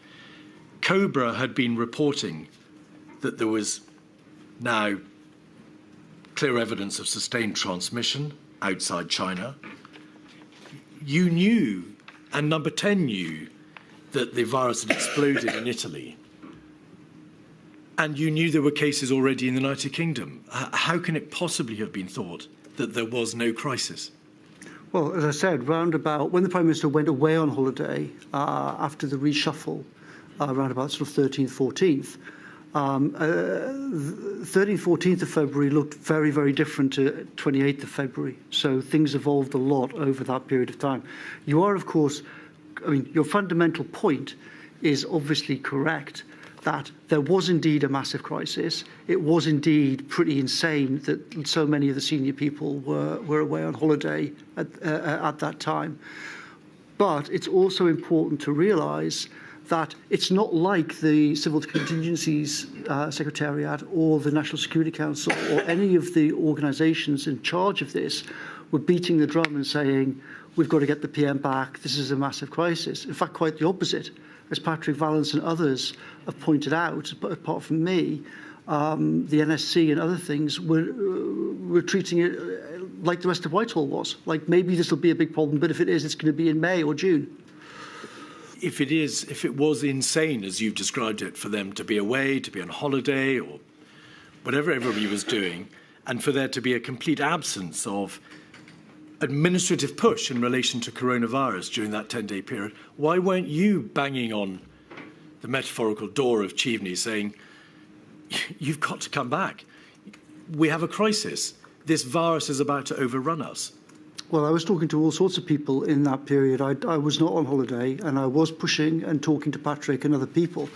COBRA had been reporting that there was now clear evidence of sustained transmission outside China. You knew, and Number 10 knew, that the virus had exploded in Italy. And you knew there were cases already in the United Kingdom. How can it possibly have been thought that there was no crisis? Well, as I said, round about when the Prime Minister went away on holiday after the reshuffle, around about sort of 13th, 14th, 13th, 14th of February looked very, very different to 28th of February. So things evolved a lot over that period of time. You are, of course, I mean, your fundamental point is obviously correct, that there was indeed a massive crisis. It was indeed pretty insane that so many of the senior people were away on holiday at that time. But it's also important to realise that it's not like the Civil Contingencies Secretariat or the National Security Council or any of the organisations in charge of this were beating the drum and saying, we've got to get the PM back, this is a massive crisis. In fact, quite the opposite. As Patrick Vallance and others have pointed out, but apart from me, the NSC and other things were treating it like the rest of Whitehall was. Like, maybe this will be a big problem, but if it is, it's going to be in May or June. If it was insane, as you've described it, for them to be away, to be on holiday, or whatever everybody was doing, and for there to be a complete absence of administrative push in relation to coronavirus during that 10-day period, why weren't you banging on the metaphorical door of Cheveney saying, you've got to come back? We have a crisis. This virus is about to overrun us. Well, I was talking to all sorts of people in that period. I was not on holiday, and I was pushing and talking to Patrick and other people.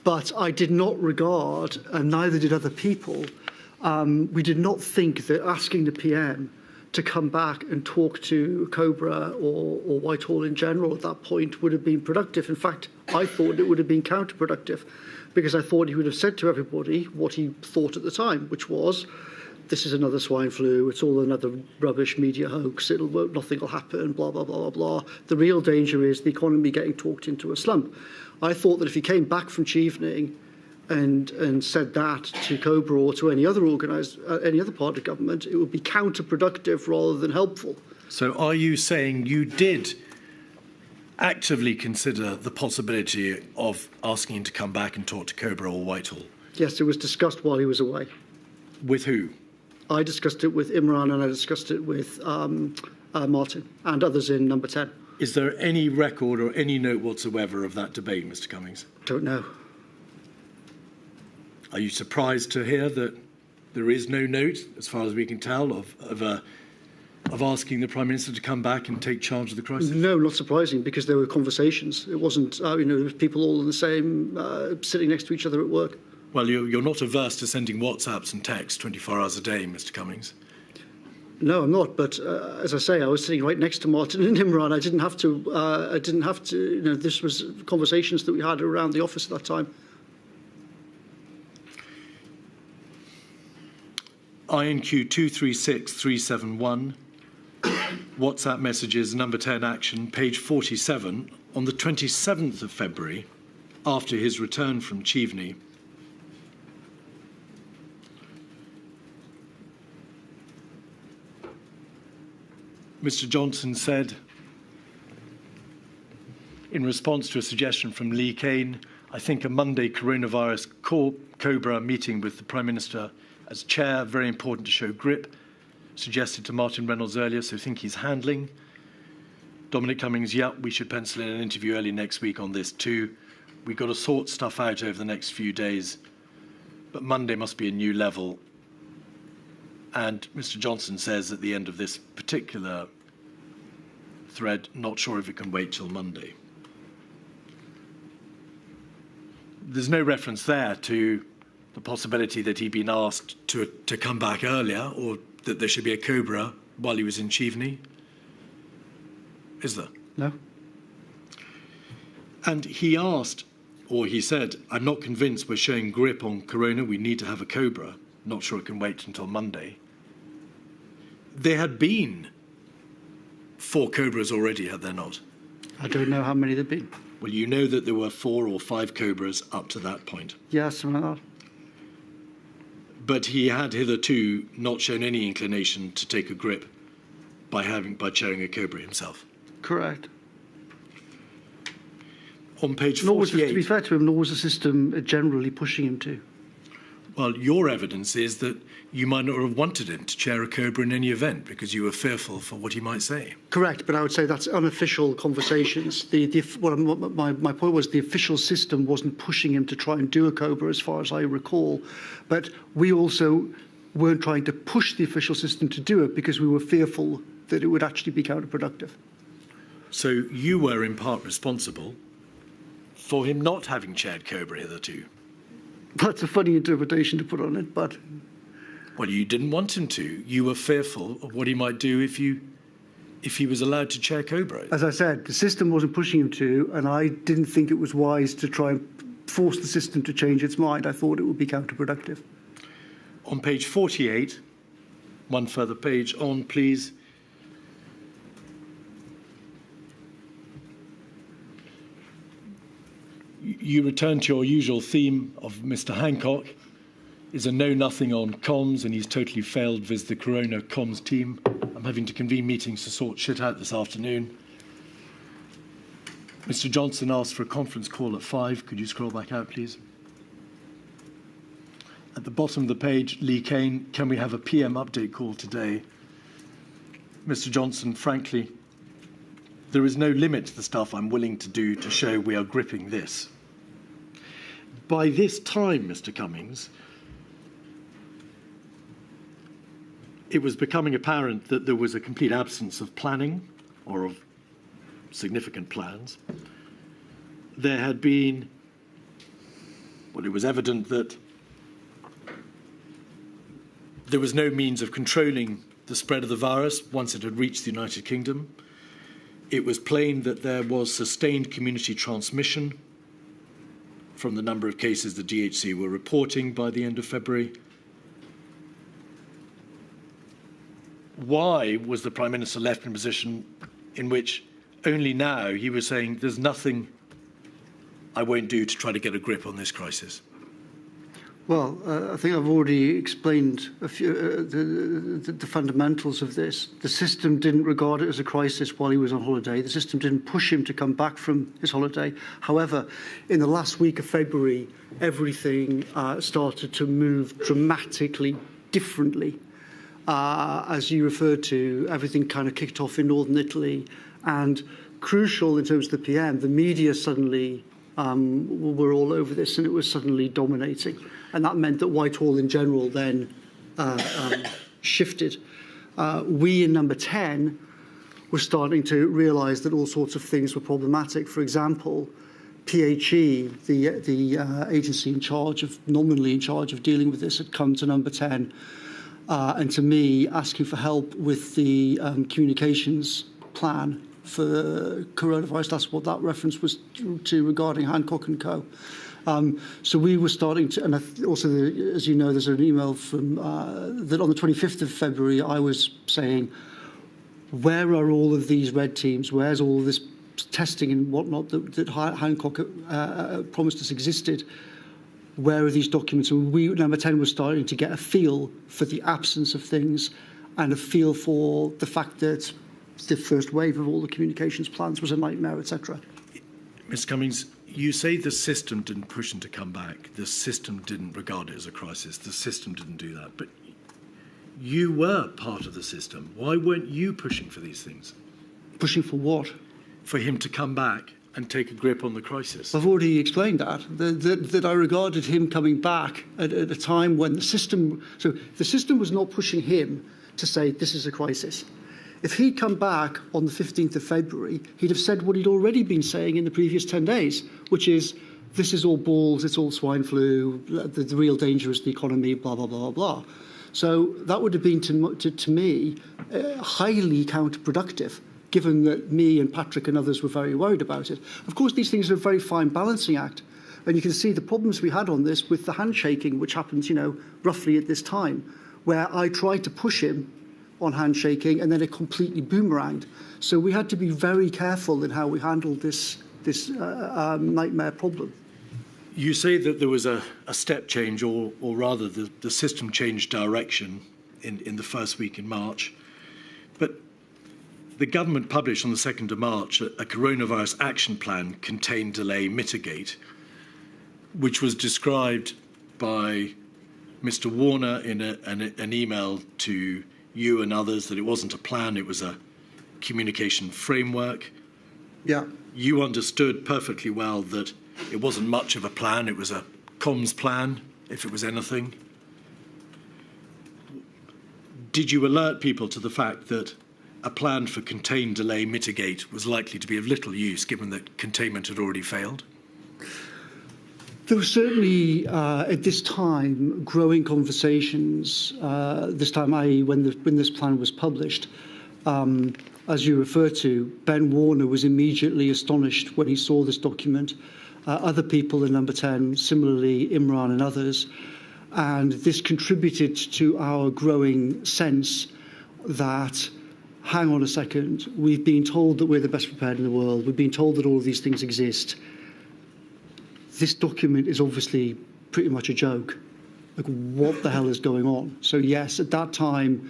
But I did not regard, and neither did other people, we did not think that asking the PM to come back and talk to Cobra or Whitehall in general at that point would have been productive. In fact, I thought it would have been counterproductive, because I thought he would have said to everybody what he thought at the time, which was, this is another swine flu, it's all another rubbish media hoax, nothing will happen, blah, blah, blah, blah, blah. The real danger is the economy getting talked into a slump. I thought that if he came back from Cheveney and said that to Cobra or to any other part of government, it would be counterproductive rather than helpful. So are you saying you did actively consider the possibility of asking him to come back and talk to Cobra or Whitehall? Yes, it was discussed while he was away. With who? I discussed it with Imran and I discussed it with Martin and others in number 10. Is there any record or any note whatsoever of that debate, Mr. Cummings? Don't know. Are you surprised to hear that there is no note, as far as we can tell, of asking the Prime Minister to come back and take charge of the crisis? No, not surprising, because there were conversations. It wasn't, there was people all in the same, sitting next to each other at work. Well, you're not averse to sending WhatsApps and texts 24 hours a day, Mr. Cummings. No, I'm not. But as I say, I was sitting right next to Martin and Imran. I didn't have to. This was conversations that we had around the office at that time. INQ 236371, WhatsApp messages, number 10 action, page 47, on the 27th of February, after his return from Cheveney. Mr. Johnson said, in response to a suggestion from Lee Cain, I think a Monday coronavirus Cobra meeting with the Prime Minister as chair, very important to show grip, suggested to Martin Reynolds earlier, so think he's handling. Dominic Cummings, we should pencil in an interview early next week on this too. We've got to sort stuff out over the next few days, but Monday must be a new level. And Mr. Johnson says at the end of this particular thread, not sure if it can wait till Monday. There's no reference there to the possibility that he'd been asked to come back earlier, or that there should be a Cobra while he was in Cheveney. Is there? No. And he asked, or he said, I'm not convinced we're showing grip on Corona. We need to have a Cobra. Not sure it can wait until Monday. There had been 4 Cobras already, had there not? I don't know how many there'd been. Well, you know that there were 4 or 5 Cobras up to that point. Yes, something like that. But he had hitherto not shown any inclination to take a grip by chairing a Cobra himself. Correct. On page 48... Nor was, to be fair to him, nor was the system generally pushing him to. Well, your evidence is that you might not have wanted him to chair a Cobra in any event because you were fearful for what he might say. Correct, but I would say that's unofficial conversations. My point was the official system wasn't pushing him to try and do a Cobra, as far as I recall. But we also weren't trying to push the official system to do it because we were fearful that it would actually be counterproductive. So you were in part responsible for him not having chaired Cobra hitherto. That's a funny interpretation to put on it, but... Well, you didn't want him to. You were fearful of what he might do if he was allowed to chair Cobra. As I said, the system wasn't pushing him to, and I didn't think it was wise to try and force the system to change its mind. I thought it would be counterproductive. On page 48, one further page on, please. You return to your usual theme of Mr. Hancock. is a know-nothing on comms, and he's totally failed with the Corona comms team. I'm having to convene meetings to sort shit out this afternoon. Mr. Johnson asked for a conference call at 5. Could you scroll back out, please? At the bottom of the page, Lee Cain, can we have a PM update call today? Mr. Johnson, frankly, there is no limit to the stuff I'm willing to do to show we are gripping this. By this time, Mr. Cummings, it was becoming apparent that there was a complete absence of planning or of significant plans. There had been, well, it was evident that there was no means of controlling the spread of the virus once it had reached the United Kingdom. It was plain that there was sustained community transmission from the number of cases the DHC were reporting by the end of February. Why was the Prime Minister left in a position in which only now he was saying there's nothing I won't do to try to get a grip on this crisis? Well, I think I've already explained a few, the fundamentals of this. The system didn't regard it as a crisis while he was on holiday. The system didn't push him to come back from his holiday. However, in the last week of February, everything started to move dramatically differently. As you referred to, everything kind of kicked off in northern Italy. And crucial in terms of the PM, the media suddenly were all over this, and it was suddenly dominating. And that meant that Whitehall in general then shifted. We in Number 10 were starting to realise that all sorts of things were problematic. For example, PHE, the agency in charge of, nominally in charge of dealing with this, had come to Number 10 and to me asking for help with the communications plan for coronavirus. That's what that reference was to regarding Hancock and Co. So we were starting to, and also, as you know, there's an email from that on the 25th of February, I was saying, where are all of these red teams? Where's all of this testing and whatnot that Hancock promised us existed? Where are these documents? And we, Number 10, was starting to get a feel for the absence of things and a feel for the fact that the first wave of all the communications plans was a nightmare, etc. Mr. Cummings, you say the system didn't push him to come back. The system didn't regard it as a crisis. The system didn't do that. But you were part of the system. Why weren't you pushing for these things? Pushing for what? For him to come back and take a grip on the crisis. I've already explained that I regarded him coming back at a time when the system was not pushing him to say this is a crisis. If he'd come back on the 15th of February, he'd have said what he'd already been saying in the previous 10 days, which is, this is all balls, it's all swine flu, the real danger is the economy, blah, blah, blah, blah. So that would have been, to me, highly counterproductive, given that me and Patrick and others were very worried about it. Of course, these things are a very fine balancing act. And you can see the problems we had on this with the handshaking, which happened, roughly at this time, where I tried to push him on handshaking, and then it completely boomeranged. So we had to be very careful in how we handled this nightmare problem. You say that there was a step change, or rather the system changed direction in the first week in March. But the government published on the 2nd of March a coronavirus action plan, Contain, Delay, Mitigate, which was described by Mr. Warner in an email to you and others that it wasn't a plan, it was a communication framework. Yeah. You understood perfectly well that it wasn't much of a plan, it was a comms plan, if it was anything. Did you alert people to the fact that a plan for contain, delay, mitigate was likely to be of little use, given that containment had already failed? There were certainly, at this time, growing conversations, this time, i.e. when this plan was published. As you refer to, Ben Warner was immediately astonished when he saw this document. Other people in Number 10, similarly Imran and others. And this contributed to our growing sense that, hang on a second, we've been told that we're the best prepared in the world. We've been told that all of these things exist. This document is obviously pretty much a joke. like, what the hell is going on? So yes, at that time,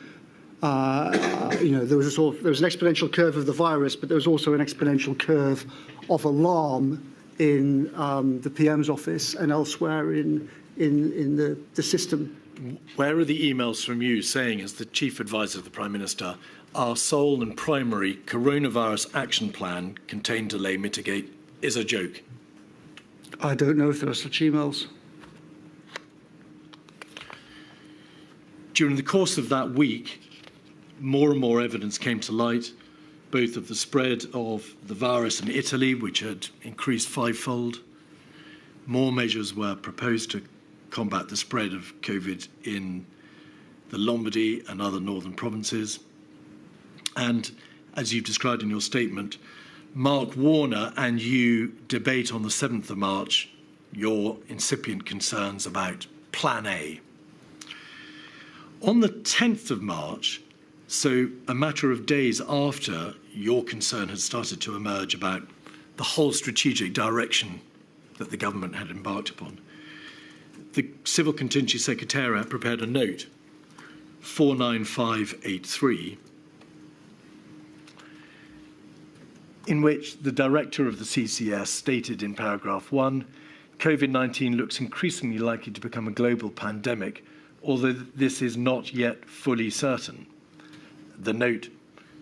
there was an exponential curve of the virus, but there was also an exponential curve of alarm in the PM's office and elsewhere in the system. Where are the emails from you saying, as the chief advisor of the Prime Minister, our sole and primary coronavirus action plan, contain, delay, mitigate, is a joke? I don't know if there are such emails. During the course of that week, more and more evidence came to light, both of the spread of the virus in Italy, which had increased fivefold. More measures were proposed to combat the spread of COVID in the Lombardy and other northern provinces. And as you've described in your statement, Mark Warner and you debate on the 7th of March your incipient concerns about Plan A. On the 10th of March, so a matter of days after your concern had started to emerge about the whole strategic direction that the government had embarked upon, the Civil Contingency Secretariat prepared a note, 49583, in which the director of the CCS stated in paragraph 1, COVID-19 looks increasingly likely to become a global pandemic, although this is not yet fully certain. The note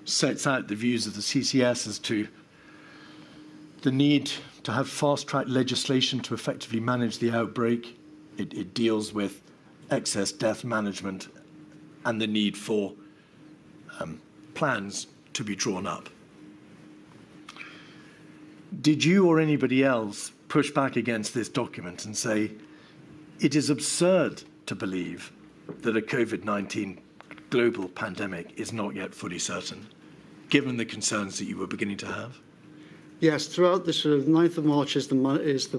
sets out the views of the CCS as to the need to have fast-track legislation to effectively manage the outbreak. It deals with excess death management and the need for plans to be drawn up. Did you or anybody else push back against this document and say, it is absurd to believe that a COVID-19 global pandemic is not yet fully certain, given the concerns that you were beginning to have? Yes, throughout this 9th of March is the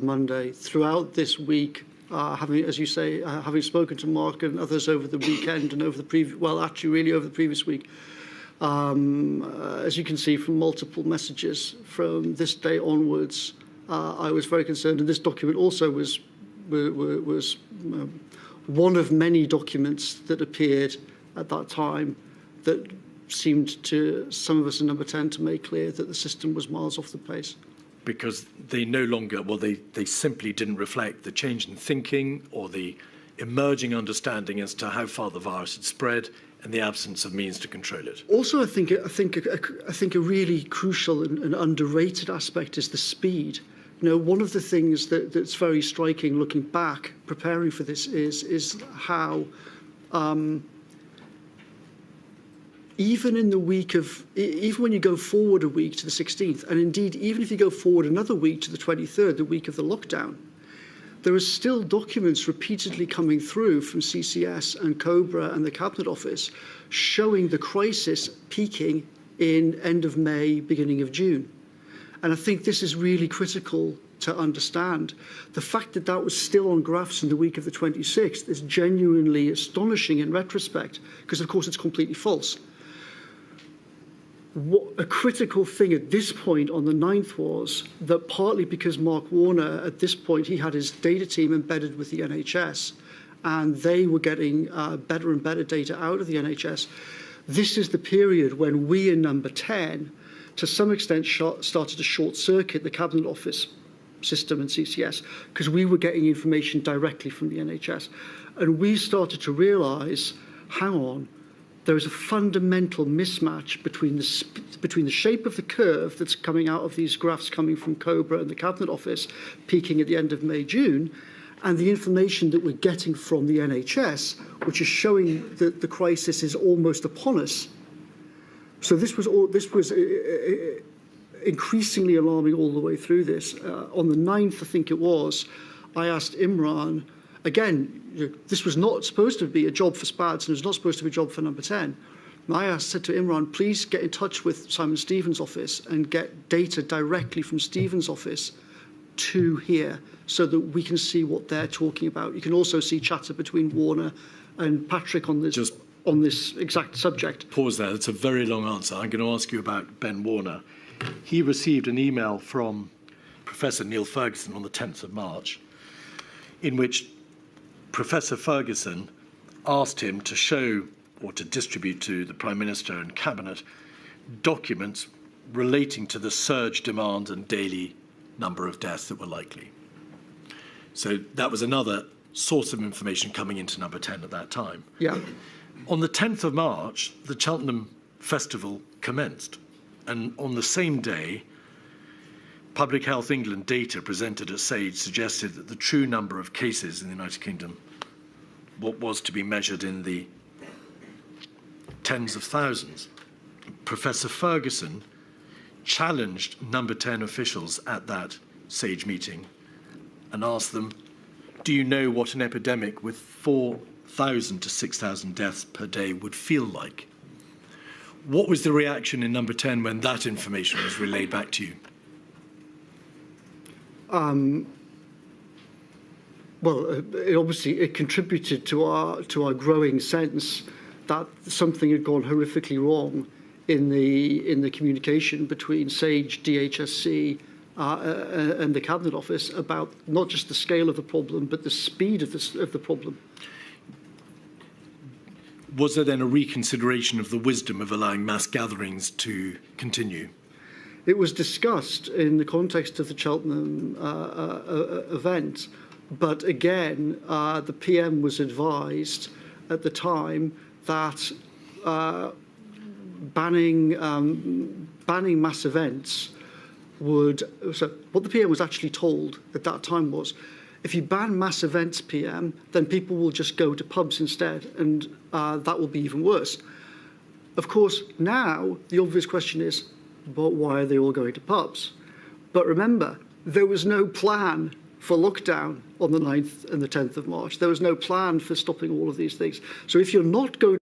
Monday. Throughout this week, as you say, having spoken to Mark and others over the weekend and over the previous week, as you can see from multiple messages from this day onwards, I was very concerned, and this document also was one of many documents that appeared at that time that seemed to some of us in Number 10 to make clear that the system was miles off the pace. Because they no longer, they simply didn't reflect the change in thinking or the emerging understanding as to how far the virus had spread and the absence of means to control it. Also, I think a really crucial and underrated aspect is the speed. One of the things that's very striking looking back, preparing for this, is how even when you go forward a week to the 16th, and indeed even if you go forward another week to the 23rd, the week of the lockdown, there are still documents repeatedly coming through from CCS and COBRA and the Cabinet Office showing the crisis peaking in end of May, beginning of June. And I think this is really critical to understand. The fact that that was still on graphs in the week of the 26th is genuinely astonishing in retrospect, because of course it's completely false. A critical thing at this point on the 9th was that partly because Mark Warner, at this point, he had his data team embedded with the NHS, and they were getting better and better data out of the NHS. This is the period when we in Number 10, to some extent, started to short-circuit the Cabinet Office system and CCS, because we were getting information directly from the NHS. And we started to realise, hang on, there is a fundamental mismatch between the shape of the curve that's coming out of these graphs coming from COBRA and the Cabinet Office, peaking at the end of May, June, and the information that we're getting from the NHS, which is showing that the crisis is almost upon us. So this was increasingly alarming all the way through this. On the 9th, I think it was, I asked Imran, again, this was not supposed to be a job for SPADS and it was not supposed to be a job for Number 10. And I said to Imran, please get in touch with Simon Stevens' office and get data directly from Stevens' office to here so that we can see what they're talking about. You can also see chatter between Warner and Patrick on this exact subject. Pause there. It's a very long answer. I'm going to ask you about Ben Warner. He received an email from Professor Neil Ferguson on the 10th of March in which Professor Ferguson asked him to show or to distribute to the Prime Minister and Cabinet documents relating to the surge demand and daily number of deaths that were likely. So that was another source of information coming into number 10 at that time. Yeah. On the 10th of March, the Cheltenham Festival commenced. And on the same day, Public Health England data presented at SAGE suggested that the true number of cases in the United Kingdom, what was to be measured in the tens of thousands. Professor Ferguson challenged number 10 officials at that SAGE meeting and asked them, do you know what an epidemic with 4,000 to 6,000 deaths per day would feel like? What was the reaction in number 10 when that information was relayed back to you? Well, it contributed to our growing sense that something had gone horrifically wrong in the communication between SAGE, DHSC, and the Cabinet Office about not just the scale of the problem, but the speed of the problem. Was there then a reconsideration of the wisdom of allowing mass gatherings to continue? It was discussed in the context of the Cheltenham event, but again, the PM was advised at the time that banning mass events would. So what the PM was actually told at that time was, if you ban mass events, PM, then people will just go to pubs instead, and that will be even worse. Of course, now the obvious question is, but why are they all going to pubs? But remember, there was no plan for lockdown on the 9th and the 10th of March. There was no plan for stopping all of these things. So if you're not going,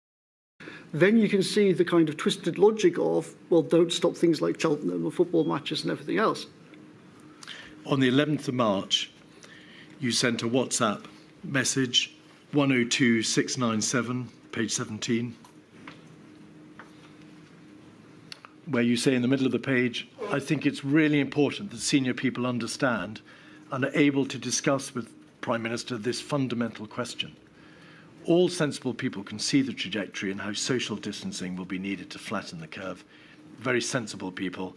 then you can see the kind of twisted logic of, well, don't stop things like Cheltenham or football matches and everything else. On the 11th of March, you sent a WhatsApp message, 102697, page 17, where you say in the middle of the page, I think it's really important that senior people understand and are able to discuss with Prime Minister this fundamental question. All sensible people can see the trajectory and how social distancing will be needed to flatten the curve. Very sensible people.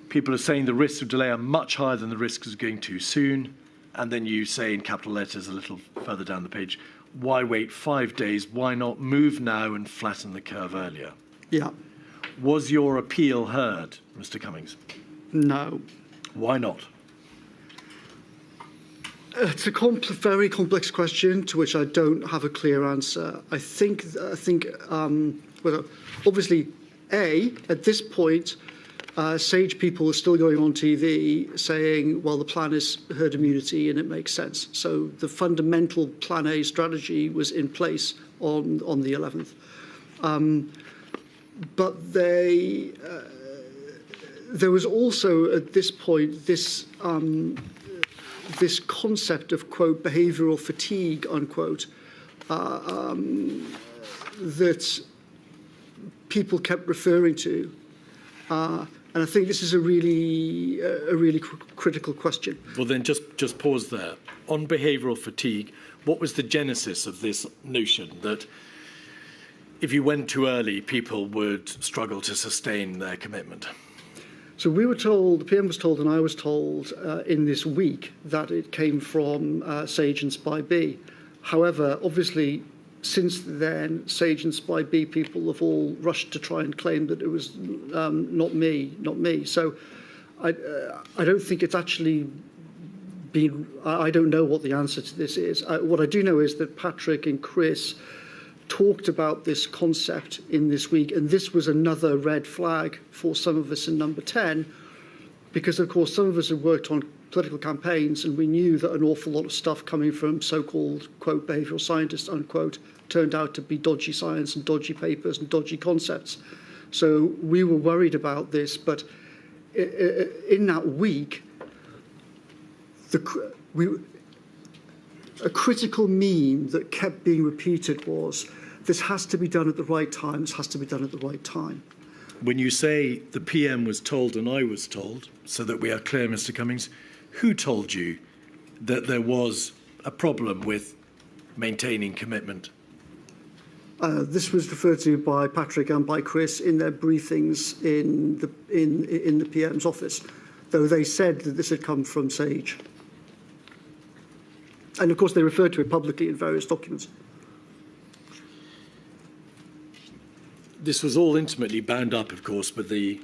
People are saying the risks of delay are much higher than the risks of going too soon. And then you say in capital letters a little further down the page, why wait 5 days? Why not move now and flatten the curve earlier? Yeah. Was your appeal heard, Mr. Cummings? No. Why not? It's a very complex question to which I don't have a clear answer. I think, well, obviously, at this point, SAGE people are still going on TV saying, well, the plan is herd immunity and it makes sense. So the fundamental Plan A strategy was in place on the 11th. But there was also at this point this concept of, quote, behavioural fatigue, unquote, that people kept referring to. And I think this is a really critical question. Well, then just pause there. On behavioural fatigue, what was the genesis of this notion that if you went too early, people would struggle to sustain their commitment? So we were told, the PM was told and I was told in this week that it came from SAGE and Spy B. However, obviously, since then, SAGE and Spy B people have all rushed to try and claim that it was not me. So I don't think it's actually been, I don't know what the answer to this is. What I do know is that Patrick and Chris talked about this concept in this week, and this was another red flag for some of us in number 10, because, of course, some of us had worked on political campaigns, and we knew that an awful lot of stuff coming from so-called, quote, behavioural scientists, unquote, turned out to be dodgy science and dodgy papers and dodgy concepts. So we were worried about this, but in that week, a critical meme that kept being repeated was, this has to be done at the right time, this has to be done at the right time. When you say the PM was told and I was told, so that we are clear, Mr. Cummings, who told you that there was a problem with maintaining commitment? This was referred to by Patrick and by Chris in their briefings in the PM's office, though they said that this had come from Sage. And of course they referred to it publicly in various documents. This was all intimately bound up, of course, with the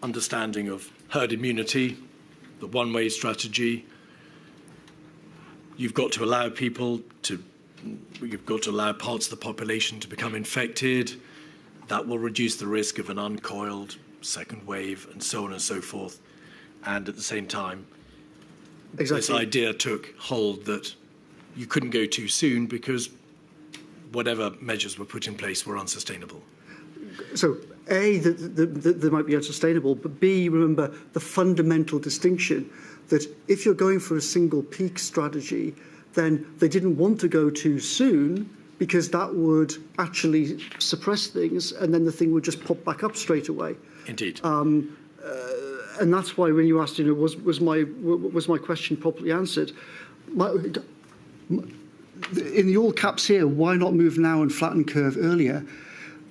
understanding of herd immunity, the one-way strategy. You've got to allow parts of the population to become infected. That will reduce the risk of an uncoiled second wave and so on and so forth. And at the same time, this idea took hold that you couldn't go too soon because whatever measures were put in place were unsustainable. So, A, they might be unsustainable, but B, remember the fundamental distinction that if you're going for a single peak strategy, then they didn't want to go too soon because that would actually suppress things and then the thing would just pop back up straight away. Indeed. And that's why when you asked, was my question properly answered? In the all caps here, why not move now and flatten curve earlier?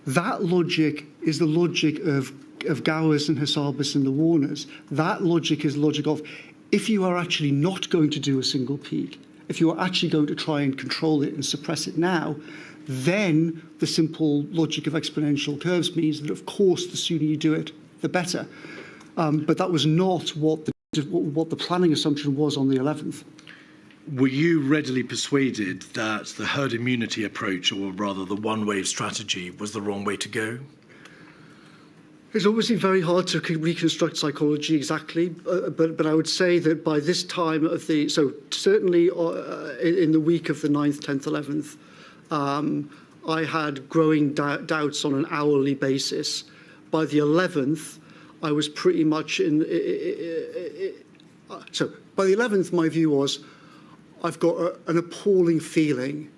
That logic is the logic of Gowers and Hassabis and the Warners. That logic is the logic of if you are actually not going to do a single peak, if you are actually going to try and control it and suppress it now, then the simple logic of exponential curves means that, of course, the sooner you do it, the better. But that was not what the planning assumption was on the 11th. Were you readily persuaded that the herd immunity approach, or rather the one-wave strategy, was the wrong way to go? It's obviously very hard to reconstruct psychology exactly, but I would say that by this time of so certainly in the week of the 9th, 10th, 11th, I had growing doubts on an hourly basis. By the 11th, I was pretty much so by the 11th, my view was, I've got an appalling feeling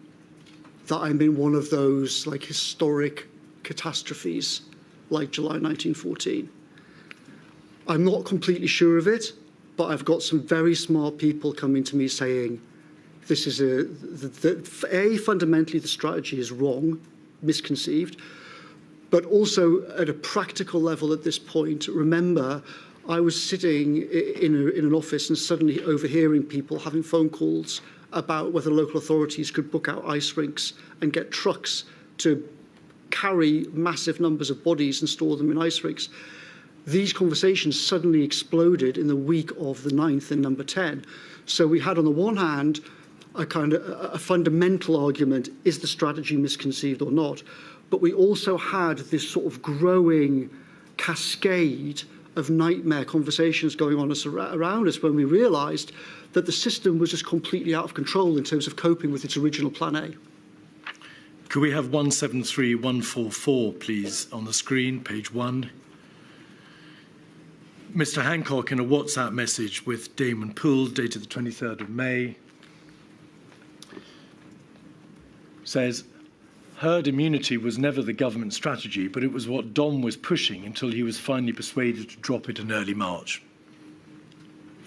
that I'm in one of those like historic catastrophes like July 1914. I'm not completely sure of it, but I've got some very smart people coming to me saying this is fundamentally the strategy is wrong, misconceived, but also at a practical level at this point, remember, I was sitting in an office and suddenly overhearing people having phone calls about whether local authorities could book out ice rinks and get trucks to carry massive numbers of bodies and store them in ice rinks. These conversations suddenly exploded in the week of the 9th in number 10. So we had on the one hand a fundamental argument, is the strategy misconceived or not? But we also had this sort of growing cascade of nightmare conversations going on around us when we realised that the system was just completely out of control in terms of coping with its original Plan A. Could we have 173144, please, on the screen, page 1? Mr. Hancock, in a WhatsApp message with Damon Poole, dated the 23rd of May, says, herd immunity was never the government strategy, but it was what Dom was pushing until he was finally persuaded to drop it in early March.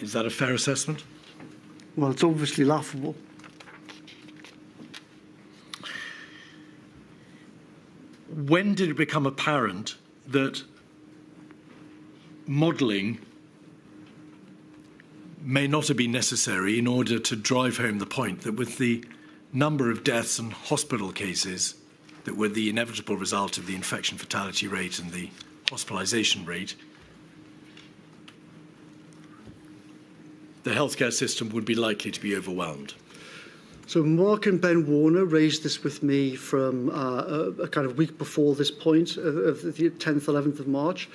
Is that a fair assessment? Well, it's obviously laughable. When did it become apparent that modelling may not have been necessary in order to drive home the point that with the number of deaths and hospital cases that were the inevitable result of the infection fatality rate and the hospitalisation rate, the healthcare system would be likely to be overwhelmed? So Mark and Ben Warner raised this with me from a kind of week before this point of the 10th, 11th of March.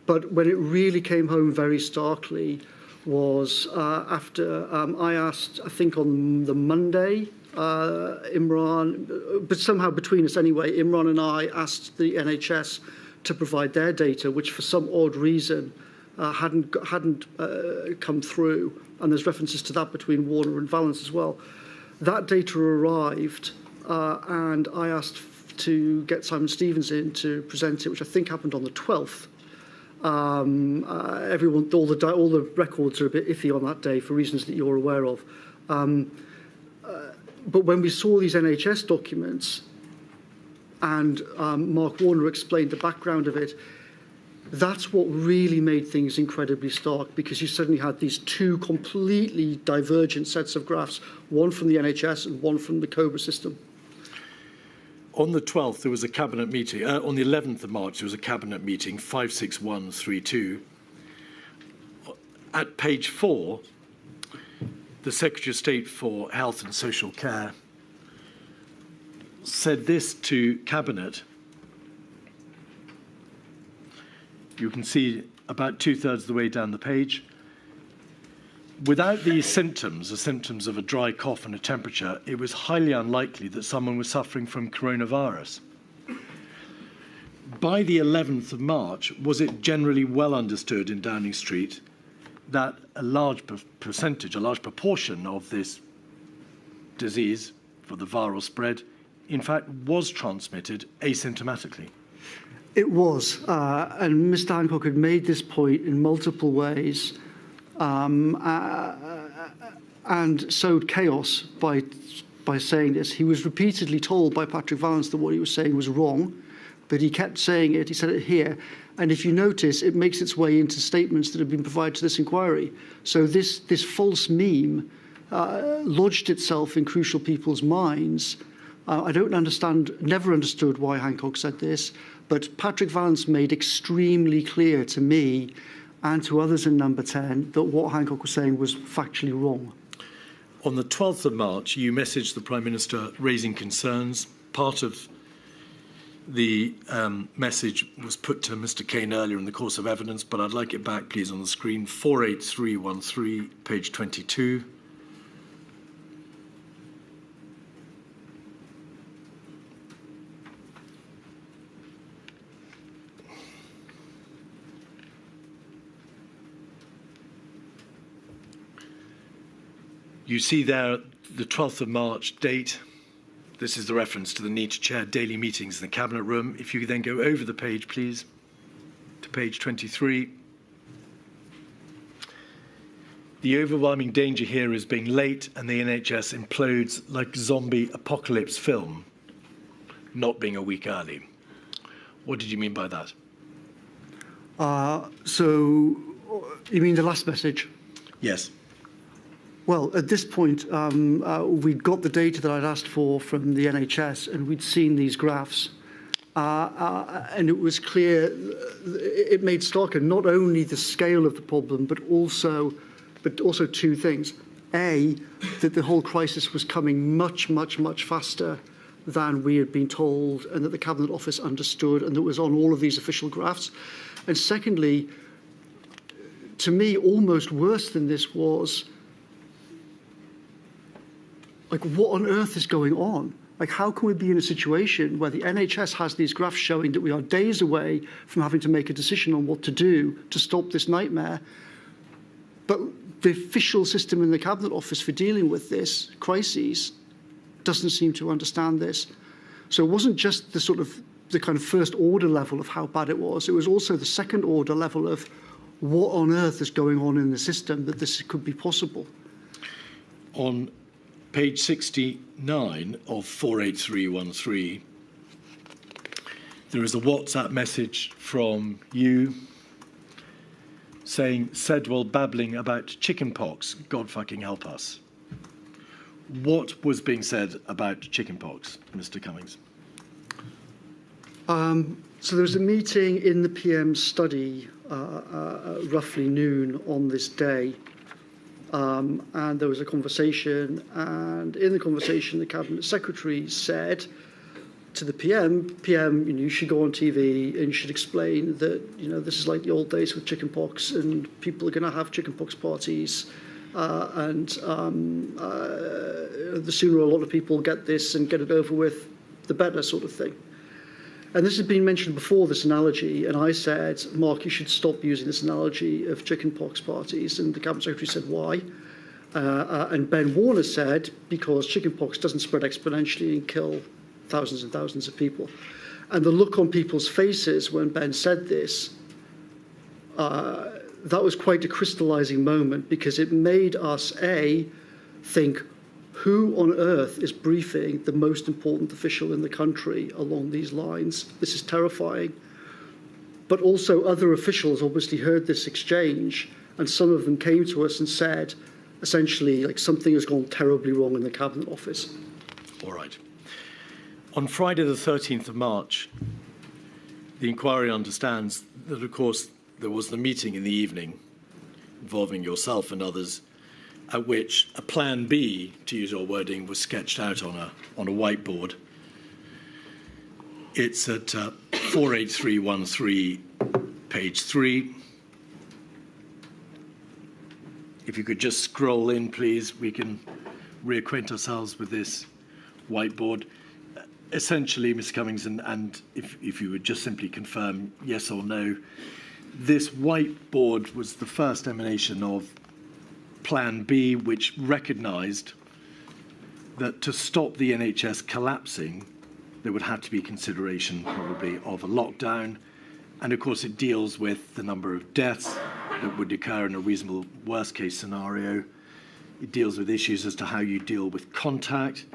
But when it really came home very starkly was after I asked, I think on the Monday, Imran, but somehow between us anyway, Imran and I asked the NHS to provide their data, which for some odd reason hadn't come through. And there's references to that between Warner and Valence as well. That data arrived, and I asked to get Simon Stevens in to present it, which I think happened on the 12th. All the records are a bit iffy on that day for reasons that you're aware of. but when we saw these NHS documents, and Mark Warner explained the background of it, that's what really made things incredibly stark, because you suddenly had these two completely divergent sets of graphs, one from the NHS and one from the COBRA system. On the 12th, there was a cabinet meeting. On the 11th of March, there was a cabinet meeting, 56132. At page 4, the Secretary of State for Health and Social Care said this to Cabinet. You can see about 2/3 of the way down the page. Without these symptoms, the symptoms of a dry cough and a temperature, it was highly unlikely that someone was suffering from coronavirus. By the 11th of March, was it generally well understood in Downing Street that a large percentage, a large proportion of this disease, for the viral spread, in fact, was transmitted asymptomatically? It was, and Mr. Hancock had made this point in multiple ways, and sowed chaos by saying this. He was repeatedly told by Patrick Vallance that what he was saying was wrong, but he kept saying it. He said it here, and if you notice, it makes its way into statements that have been provided to this inquiry. So this false meme lodged itself in crucial people's minds. I don't understand, never understood why Hancock said this, but Patrick Vallance made extremely clear to me and to others in Number 10 that what Hancock was saying was factually wrong. On the 12th of March, you messaged the Prime Minister raising concerns. Part of the message was put to Mr. Cain earlier in the course of evidence, but I'd like it back, please, on the screen. 48313, page 22. You see there the 12th of March date. This is the reference to the need to chair daily meetings in the Cabinet Room. If you could then go over the page, please, to page 23. The overwhelming danger here is being late and the NHS implodes like zombie apocalypse film, not being a week early. What did you mean by that? So, you mean the last message? Yes. Well, at this point, we'd got the data that I'd asked for from the NHS, and we'd seen these graphs. And it was clear, it made starker not only the scale of the problem, but also two things. A, that the whole crisis was coming much, much, much faster than we had been told, and that the Cabinet Office understood, and that was on all of these official graphs. And secondly, to me, almost worse than this was, like, what on earth is going on? Like, how can we be in a situation where the NHS has these graphs showing that we are days away from having to make a decision on what to do to stop this nightmare, but the official system in the Cabinet Office for dealing with this crisis doesn't seem to understand this. So it wasn't just the kind of first order level of how bad it was also the second order level of what on earth is going on in the system that this could be possible. On page 69 of 48313, there is a WhatsApp message from you saying, said while babbling about chickenpox, God fucking help us. What was being said about chickenpox, Mr. Cummings? So there was a meeting in the PM study roughly noon on this day. And there was a conversation, and in the conversation, the Cabinet Secretary said to the PM, you should go on TV and you should explain that, this is like the old days with chickenpox, and people are going to have chickenpox parties, and the sooner a lot of people get this and get it over with, the better, sort of thing. And this has been mentioned before, this analogy, and I said, Mark, you should stop using this analogy of chickenpox parties, and the Cabinet Secretary said, why? And Ben Warner said, because chickenpox doesn't spread exponentially and kill thousands and thousands of people. And the look on people's faces when Ben said this, that was quite a crystallizing moment, because it made us, A, think, Who on earth is briefing the most important official in the country along these lines? This is terrifying. But also other officials obviously heard this exchange, and some of them came to us and said, essentially, like, something has gone terribly wrong in the Cabinet Office. All right. On Friday the 13th of March, the inquiry understands that, of course, there was the meeting in the evening involving yourself and others, at which a plan B, to use your wording, was sketched out on a whiteboard. It's at 48313, page 3. If you could just scroll in, please, we can reacquaint ourselves with this whiteboard. Essentially, Mr. Cummings, and if you would just simply confirm yes or no, this whiteboard was the first emanation of Plan B, which recognised that to stop the NHS collapsing, there would have to be consideration probably of a lockdown. And of course, it deals with the number of deaths that would occur in a reasonable worst case scenario. It deals with issues as to how you deal with contact,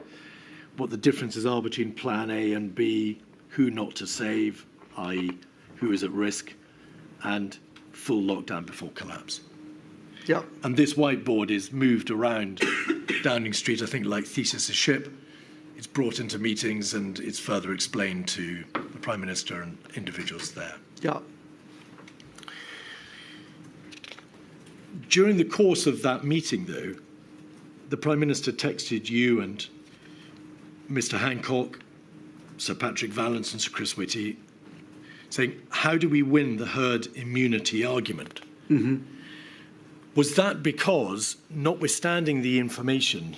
what the differences are between Plan A and B, who not to save, i.e. who is at risk, and full lockdown before collapse. Yeah. And this whiteboard is moved around Downing Street, I think, like Theseus' ship. It's brought into meetings and it's further explained to the Prime Minister and individuals there. Yeah. During the course of that meeting, though, the Prime Minister texted you and Mr. Hancock, Sir Patrick Vallance and Sir Chris Whitty, saying, how do we win the herd immunity argument? Mm-hmm. Was that because, notwithstanding the information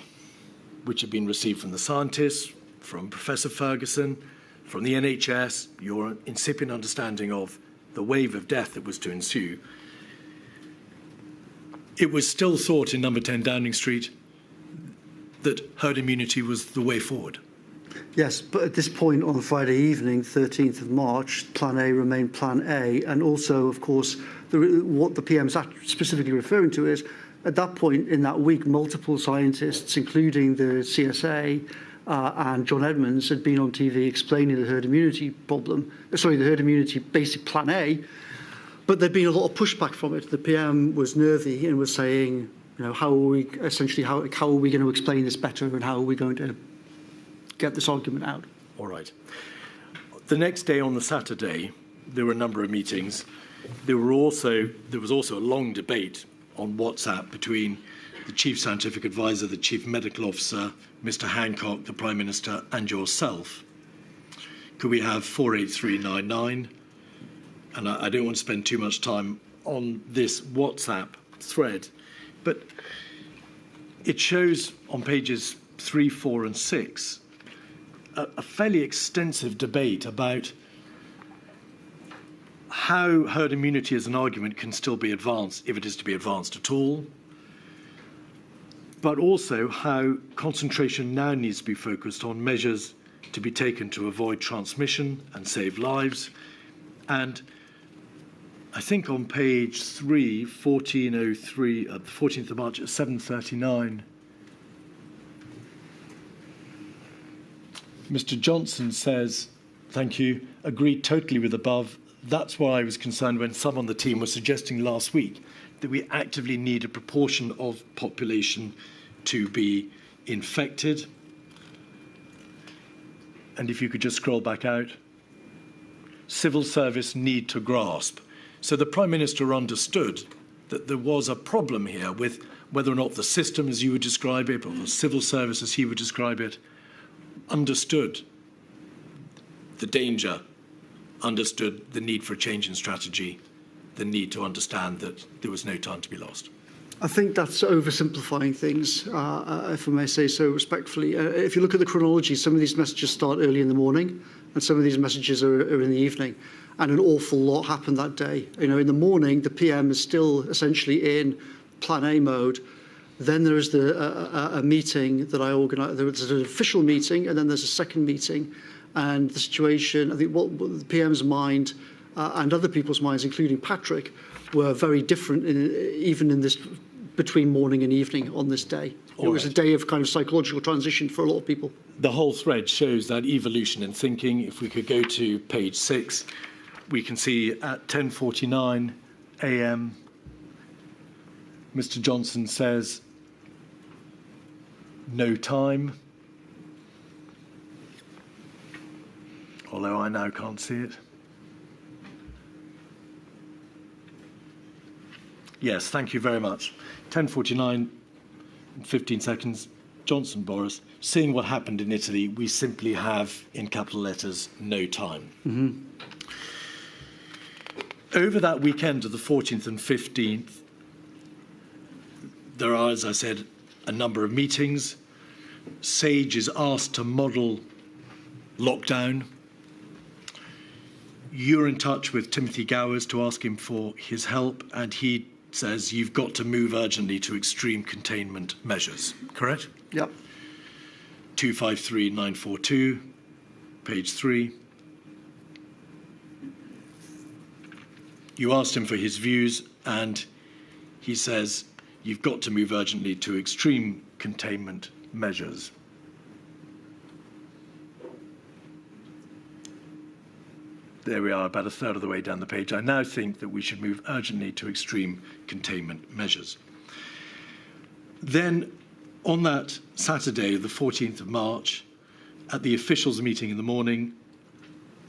which had been received from the scientists, from Professor Ferguson, from the NHS, your incipient understanding of the wave of death that was to ensue, it was still thought in number 10 Downing Street that herd immunity was the way forward? Yes, but at this point on Friday evening, 13th of March, Plan A remained Plan A. And also, of course, what the PM's specifically referring to is, at that point in that week, multiple scientists, including the CSA and John Edmonds, had been on TV explaining the herd immunity the herd immunity basic Plan A. But there'd been a lot of pushback from it. The PM was nervy and was saying, you know, how are we going to explain this better, and how are we going to get this argument out? All right. The next day, on the Saturday, there were a number of meetings. There was also a long debate on WhatsApp between the Chief Scientific Advisor, the Chief Medical Officer, Mr. Hancock, the Prime Minister, and yourself. Could we have 48399? And I don't want to spend too much time on this WhatsApp thread, but it shows on pages 3, 4, and 6 a fairly extensive debate about how herd immunity as an argument can still be advanced, if it is to be advanced at all, but also how concentration now needs to be focused on measures to be taken to avoid transmission and save lives. And I think on page 3, 1403, the 14th of March at 7:39, Mr. Johnson says, thank you, agreed totally with above. That's why I was concerned when some on the team were suggesting last week that we actively need a proportion of population to be infected. And if you could just scroll back out. Civil service need to grasp. So the Prime Minister understood that there was a problem here with whether or not the system, as you would describe it, or the civil service, as he would describe it, understood the danger, understood the need for a change in strategy, the need to understand that there was no time to be lost. I think that's oversimplifying things, if I may say so respectfully. If you look at the chronology, some of these messages start early in the morning, and some of these messages are in the evening. And an awful lot happened that day. You know, in the morning, the PM is still essentially in Plan A mode. Then there is a meeting that I organised. There's an official meeting, and then there's a second meeting. And the situation, I think, what the PM's mind and other people's minds, including Patrick, were very different, even in this between morning and evening on this day. It was a day of kind of psychological transition for a lot of people. The whole thread shows that evolution in thinking. If we could go to page 6, we can see at 10:49 a.m. Mr. Johnson says, no time. Although I now can't see it. Yes, thank you very much. 10:49, 15 seconds. Johnson Boris, seeing what happened in Italy, we simply have, in capital letters, no time. Mm-hmm. Over that weekend of the 14th and 15th, there are, as I said, a number of meetings. Sage is asked to model lockdown. You're in touch with Timothy Gowers to ask him for his help, and he says you've got to move urgently to extreme containment measures, correct? Yep. 253942, page 3. You asked him for his views, and he says you've got to move urgently to extreme containment measures. There we are, about a third of the way down the page. I now think that we should move urgently to extreme containment measures. Then, on that Saturday, the 14th of March, at the officials' meeting in the morning,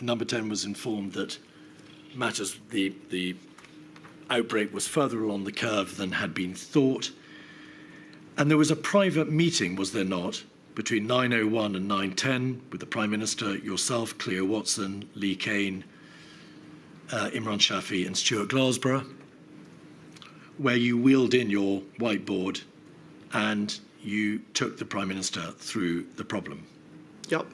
Number 10 was informed that matters, the outbreak was further along the curve than had been thought. And there was a private meeting, was there not, between 9:01 and 9:10 with the Prime Minister, yourself, Cleo Watson, Lee Cain, Imran Shafi and Stuart Glasborough, where you wheeled in your whiteboard and you took the Prime Minister through the problem. Yep.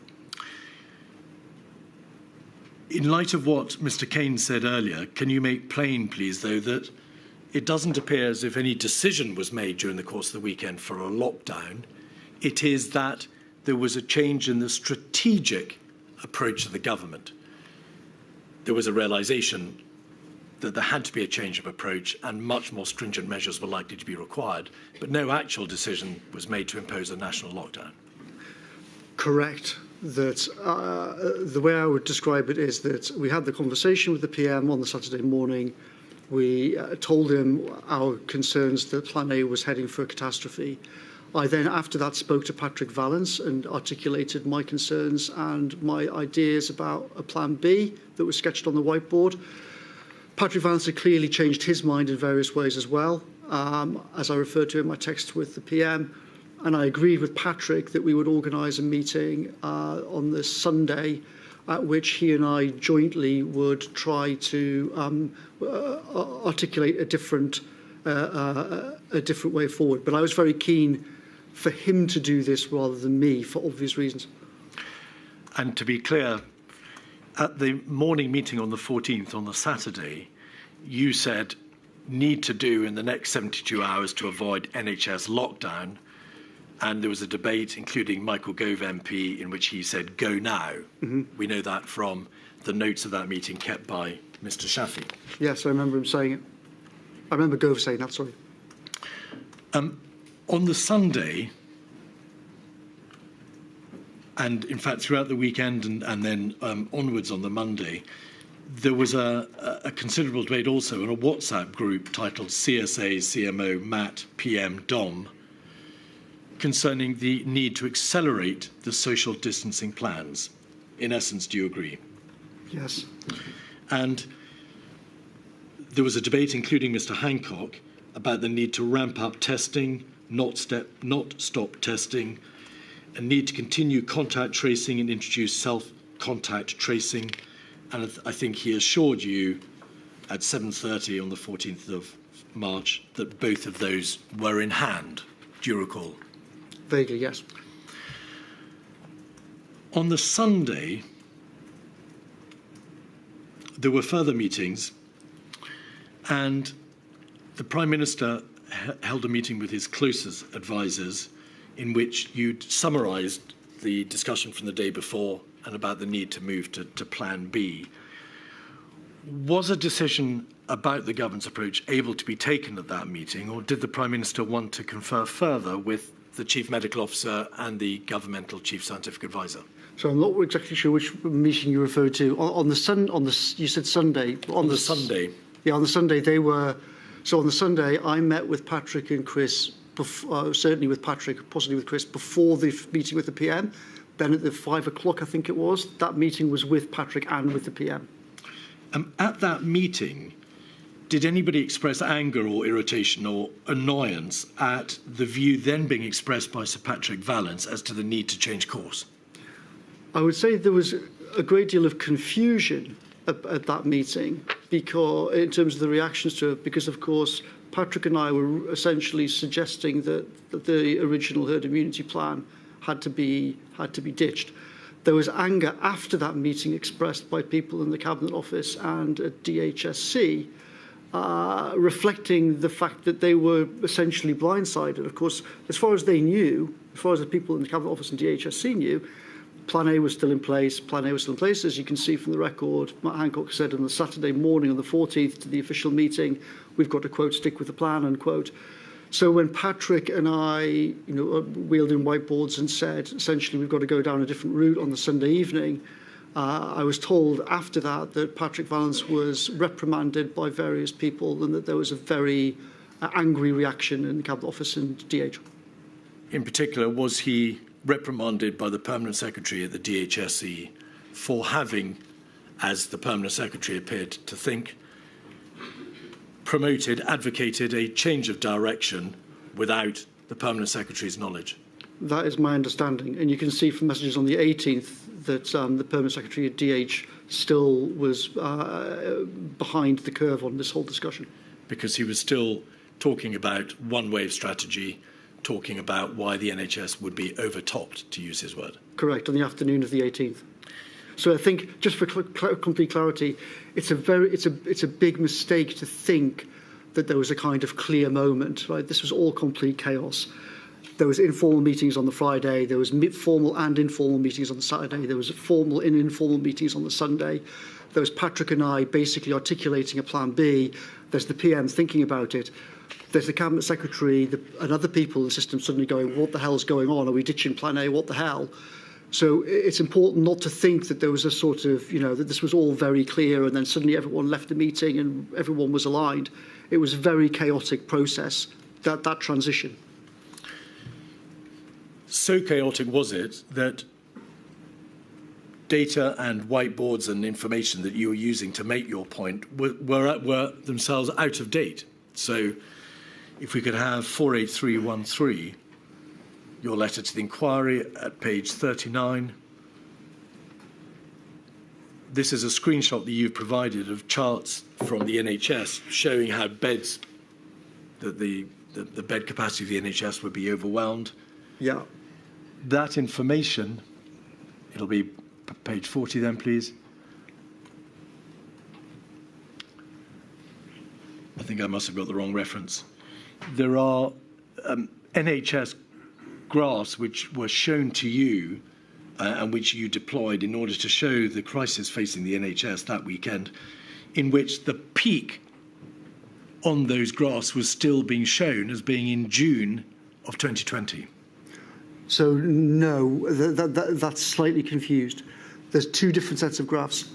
In light of what Mr. Cain said earlier, can you make plain, please, though, that it doesn't appear as if any decision was made during the course of the weekend for a lockdown. It is that there was a change in the strategic approach of the government. There was a realisation that there had to be a change of approach and much more stringent measures were likely to be required, but no actual decision was made to impose a national lockdown. Correct. That the way I would describe it is that we had the conversation with the PM on the Saturday morning. We told him our concerns that Plan A was heading for a catastrophe. I then, after that, spoke to Patrick Vallance and articulated my concerns and my ideas about a Plan B that was sketched on the whiteboard. Patrick Vallance had clearly changed his mind in various ways as well, as I referred to in my text with the PM. And I agreed with Patrick that we would organise a meeting on this Sunday at which he and I jointly would try to articulate a different way forward. But I was very keen for him to do this rather than me, for obvious reasons. And to be clear, at the morning meeting on the 14th, on the Saturday, you said need to do in the next 72 hours to avoid NHS lockdown. And there was a debate, including Michael Gove MP, in which he said, go now. Mm-hmm. We know that from the notes of that meeting kept by Mr. Shafi. Yes, I remember him saying it. I remember Gove saying that, sorry. On the Sunday, and in fact throughout the weekend and then onwards on the Monday, there was a considerable debate also in a WhatsApp group titled CSA, CMO, MAT, PM, DOM, concerning the need to accelerate the social distancing plans. In essence, do you agree? Yes. And there was a debate, including Mr. Hancock, about the need to ramp up testing, not stop testing, and need to continue contact tracing and introduce self-contact tracing. And I think he assured you at 7:30 on the 14th of March that both of those were in hand. Do you recall? Vaguely, yes. On the Sunday, there were further meetings, and the Prime Minister held a meeting with his closest advisers in which you'd summarised the discussion from the day before and about the need to move to Plan B. Was a decision about the government's approach able to be taken at that meeting, or did the Prime Minister want to confer further with the Chief Medical Officer and the governmental Chief Scientific Advisor? So I'm not exactly sure which meeting you referred to. You said Sunday. On the Sunday. Yeah, on the Sunday they were. So on the Sunday, I met with Patrick and Chris, certainly with Patrick, possibly with Chris, before the meeting with the PM. Then at the 5 o'clock, I think it was, that meeting was with Patrick and with the PM. At that meeting, did anybody express anger or irritation or annoyance at the view then being expressed by Sir Patrick Vallance as to the need to change course? I would say there was a great deal of confusion at that meeting, because in terms of the reactions to it, because of course Patrick and I were essentially suggesting that the original herd immunity plan had to be ditched. There was anger after that meeting expressed by people in the Cabinet Office and at DHSC, reflecting the fact that they were essentially blindsided. Of course, as far as they knew, as far as the people in the Cabinet Office and DHSC knew, Plan A was still in place. Plan A was still in place. As you can see from the record, Matt Hancock said on the Saturday morning on the 14th to the official meeting, we've got to, quote, stick with the plan, unquote. So when Patrick and I, wheeled in whiteboards and said, essentially, we've got to go down a different route on the Sunday evening, I was told after that Patrick Vallance was reprimanded by various people and that there was a very angry reaction in the Cabinet Office and DH. In particular, was he reprimanded by the Permanent Secretary at the DHSE for having, as the Permanent Secretary appeared to think, advocated a change of direction without the Permanent Secretary's knowledge? That is my understanding. And you can see from messages on the 18th that the Permanent Secretary at DH still was behind the curve on this whole discussion. Because he was still talking about one-wave strategy, talking about why the NHS would be overtopped, to use his word. Correct, on the afternoon of the 18th. So I think, just for complete clarity, it's a big mistake to think that there was a kind of clear moment. Right, this was all complete chaos. There was informal meetings on the Friday. There was formal and informal meetings on the Saturday. There was formal and informal meetings on the Sunday. There was Patrick and I basically articulating a plan B. There's the PM thinking about it. There's the Cabinet Secretary and other people in the system suddenly going, what the hell's going on? Are we ditching Plan A? What the hell? So it's important not to think that there was a sort of, that this was all very clear and then suddenly everyone left the meeting and everyone was aligned. It was a very chaotic process, that transition. So chaotic was it that data and whiteboards and information that you were using to make your point were themselves out of date. So if we could have 48313, your letter to the inquiry at page 39. This is a screenshot that you've provided of charts from the NHS showing how beds, that the bed capacity of the NHS would be overwhelmed. Yeah. That information, it'll be page 40 then, please. I think I must have got the wrong reference. There are NHS graphs which were shown to you and which you deployed in order to show the crisis facing the NHS that weekend, in which the peak on those graphs was still being shown as being in June of 2020. So no, that's slightly confused. There's two different sets of graphs.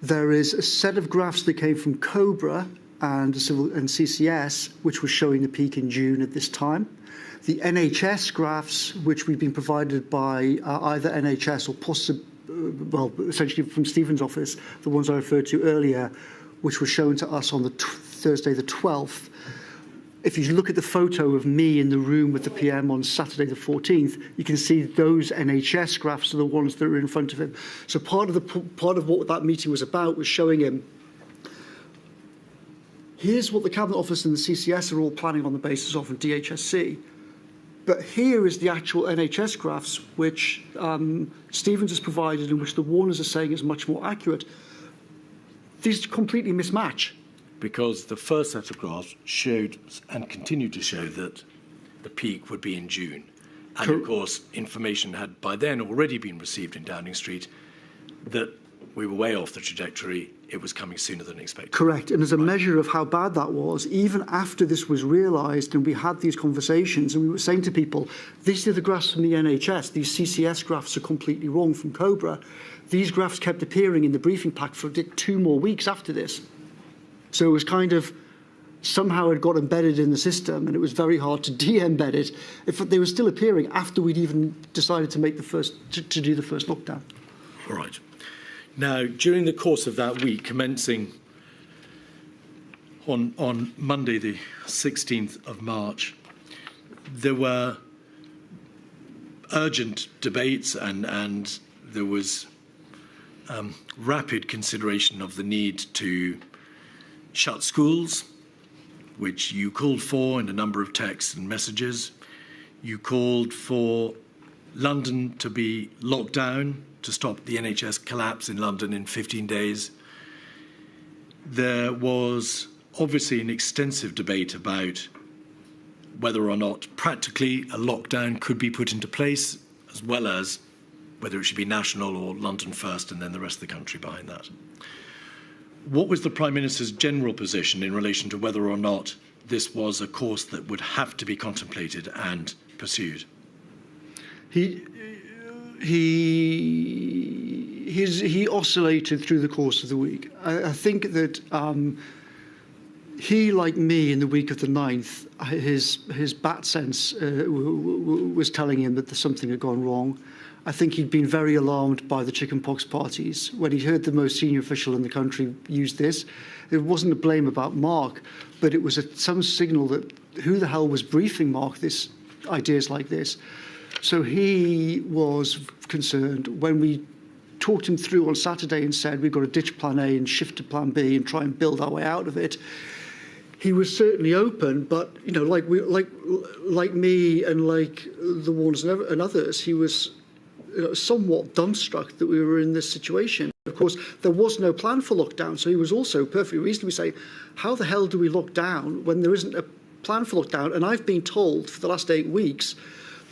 There is a set of graphs that came from COBRA and CCS, which was showing the peak in June at this time. The NHS graphs, which we've been provided by either NHS or essentially from Stephen's office, the ones I referred to earlier, which were shown to us on the Thursday the 12th. If you look at the photo of me in the room with the PM on Saturday the 14th, you can see those NHS graphs are the ones that are in front of him. So part of what that meeting was about was showing him, here's what the Cabinet Office and the CCS are all planning on the basis of, and DHSC. But here is the actual NHS graphs, which Stevens has provided and which the Warners are saying is much more accurate. These completely mismatch. Because the first set of graphs showed and continued to show that the peak would be in June. And of course, information had by then already been received in Downing Street that we were way off the trajectory it was coming sooner than expected. Correct. And as a measure of how bad that was, even after this was realised and we had these conversations and we were saying to people, these are the graphs from the NHS, these CCS graphs are completely wrong from COBRA. These graphs kept appearing in the briefing pack for 2 more weeks after this. So it was kind of, somehow it got embedded in the system and it was very hard to de-embed it. If they were still appearing after we'd even decided to make to do the first lockdown. All right. Now, during the course of that week, commencing on Monday, the 16th of March, there were urgent debates and there was rapid consideration of the need to shut schools, which you called for in a number of texts and messages. You called for London to be locked down to stop the NHS collapse in London in 15 days. There was obviously an extensive debate about whether or not practically a lockdown could be put into place, as well as whether it should be national or London first and then the rest of the country behind that. What was the Prime Minister's general position in relation to whether or not this was a course that would have to be contemplated and pursued? He oscillated through the course of the week. I think that he, like me, in the week of the 9th, his bat sense was telling him that something had gone wrong. I think he'd been very alarmed by the chickenpox parties. When he heard the most senior official in the country use this, it wasn't a blame about Mark, but it was some signal that who the hell was briefing Mark ideas like this. So he was concerned. When we talked him through on Saturday and said we've got to ditch plan A and shift to plan B and try and build our way out of it, he was certainly open, but like me and like the Warners and others, he was somewhat dumbstruck that we were in this situation. Of course, there was no plan for lockdown, so he was also perfectly reasonably saying, how the hell do we lock down when there isn't a plan for lockdown? And I've been told for the last 8 weeks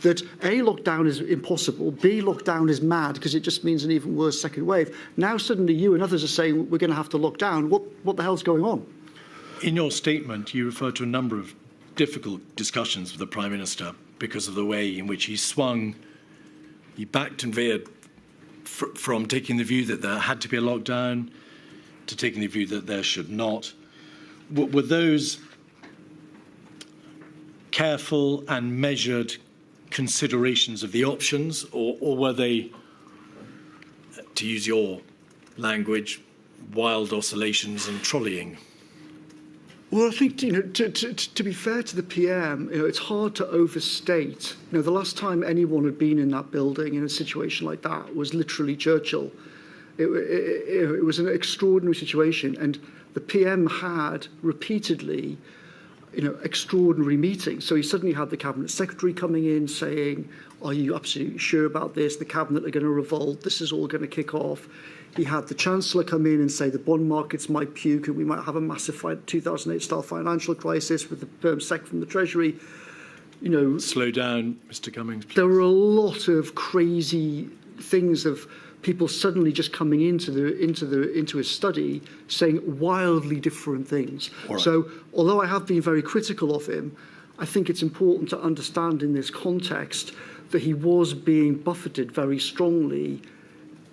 that A, lockdown is impossible, B, lockdown is mad because it just means an even worse second wave. Now suddenly you and others are saying we're going to have to lock down. What the hell's going on? In your statement, you refer to a number of difficult discussions with the Prime Minister because of the way in which he backed and veered from taking the view that there had to be a lockdown to taking the view that there should not. Were those careful and measured considerations of the options, or were they, to use your language, wild oscillations and trolleying? Well, I think to be fair to the PM, it's hard to overstate. The last time anyone had been in that building in a situation like that was literally Churchill. It was an extraordinary situation, and the PM had repeatedly, extraordinary meetings. So he suddenly had the Cabinet Secretary coming in saying, are you absolutely sure about this? The Cabinet are going to revolt. This is all going to kick off. He had the Chancellor come in and say the bond markets might puke and we might have a massive 2008-style financial crisis with the Perm Sec from the Treasury. Slow down, Mr. Cummings, please. There were a lot of crazy things of people suddenly just coming into his study saying wildly different things. Right. So although I have been very critical of him, I think it's important to understand in this context that he was being buffeted very strongly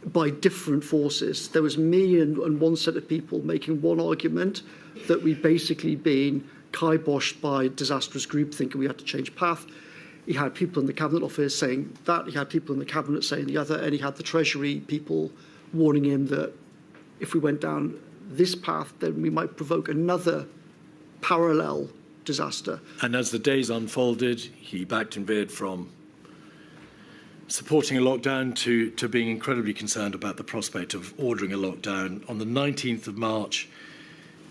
by different forces. There was me and one set of people making one argument that we'd basically been kiboshed by disastrous groupthink and we had to change path. He had people in the Cabinet Office saying that, he had people in the Cabinet saying the other, and he had the Treasury people warning him that if we went down this path, then we might provoke another parallel disaster. And as the days unfolded, he backed and veered from supporting a lockdown to being incredibly concerned about the prospect of ordering a lockdown. On the 19th of March,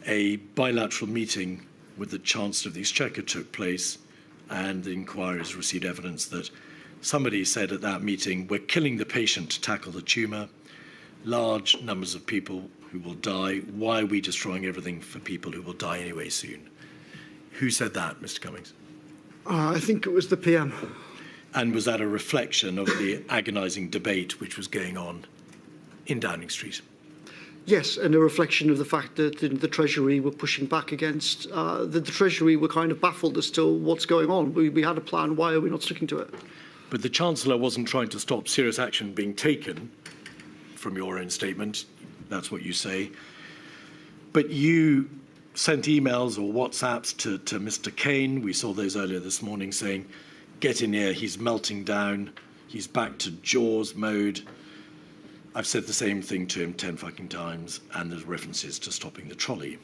a bilateral meeting with the Chancellor of the Exchequer took place, and the inquiries received evidence that somebody said at that meeting, we're killing the patient to tackle the tumour, large numbers of people who will die. Why are we destroying everything for people who will die anyway soon? Who said that, Mr. Cummings? I think it was the PM. And was that a reflection of the agonising debate which was going on in Downing Street? Yes, and a reflection of the fact that the Treasury were pushing back against, the Treasury were kind of baffled as to what's going on. We had a plan, why are we not sticking to it? But the Chancellor wasn't trying to stop serious action being taken, from your own statement. That's what you say. But you sent emails or WhatsApps to Mr. Cain. We saw those earlier this morning saying, get in here, he's melting down, he's back to Jaws mode. I've said the same thing to him 10 fucking times, and there's references to stopping the trolley.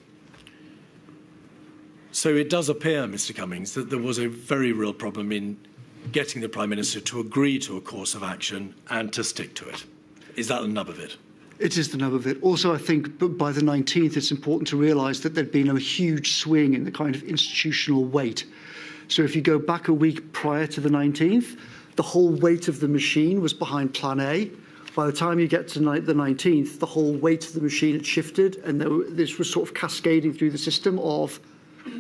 So it does appear, Mr. Cummings, that there was a very real problem in getting the Prime Minister to agree to a course of action and to stick to it. Is that the nub of it? It is the nub of it. Also, I think by the 19th, it's important to realise that there'd been a huge swing in the kind of institutional weight. So if you go back a week prior to the 19th, the whole weight of the machine was behind Plan A. By the time you get to the 19th, the whole weight of the machine had shifted, and this was sort of cascading through the system of,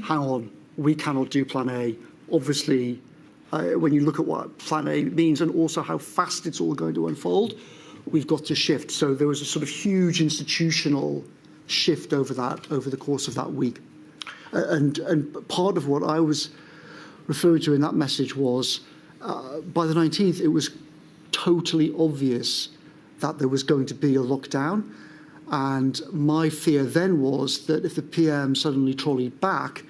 hang on, we cannot do Plan A. Obviously, when you look at what Plan A means and also how fast it's all going to unfold, we've got to shift. So there was a sort of huge institutional shift over the course of that week. And part of what I was referring to in that message was, by the 19th, it was totally obvious that there was going to be a lockdown. And my fear then was that if the PM suddenly trolleyed back,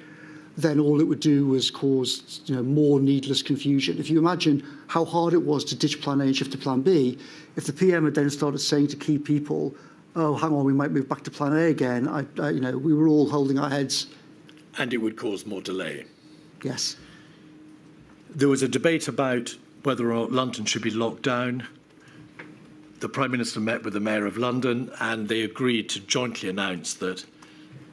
then all it would do was cause more needless confusion. If you imagine how hard it was to ditch Plan A and shift to Plan B, if the PM had then started saying to key people, oh, hang on, we might move back to Plan A again, we were all holding our heads. And it would cause more delay. Yes. There was a debate about whether or not London should be locked down. The Prime Minister met with the Mayor of London, and they agreed to jointly announce that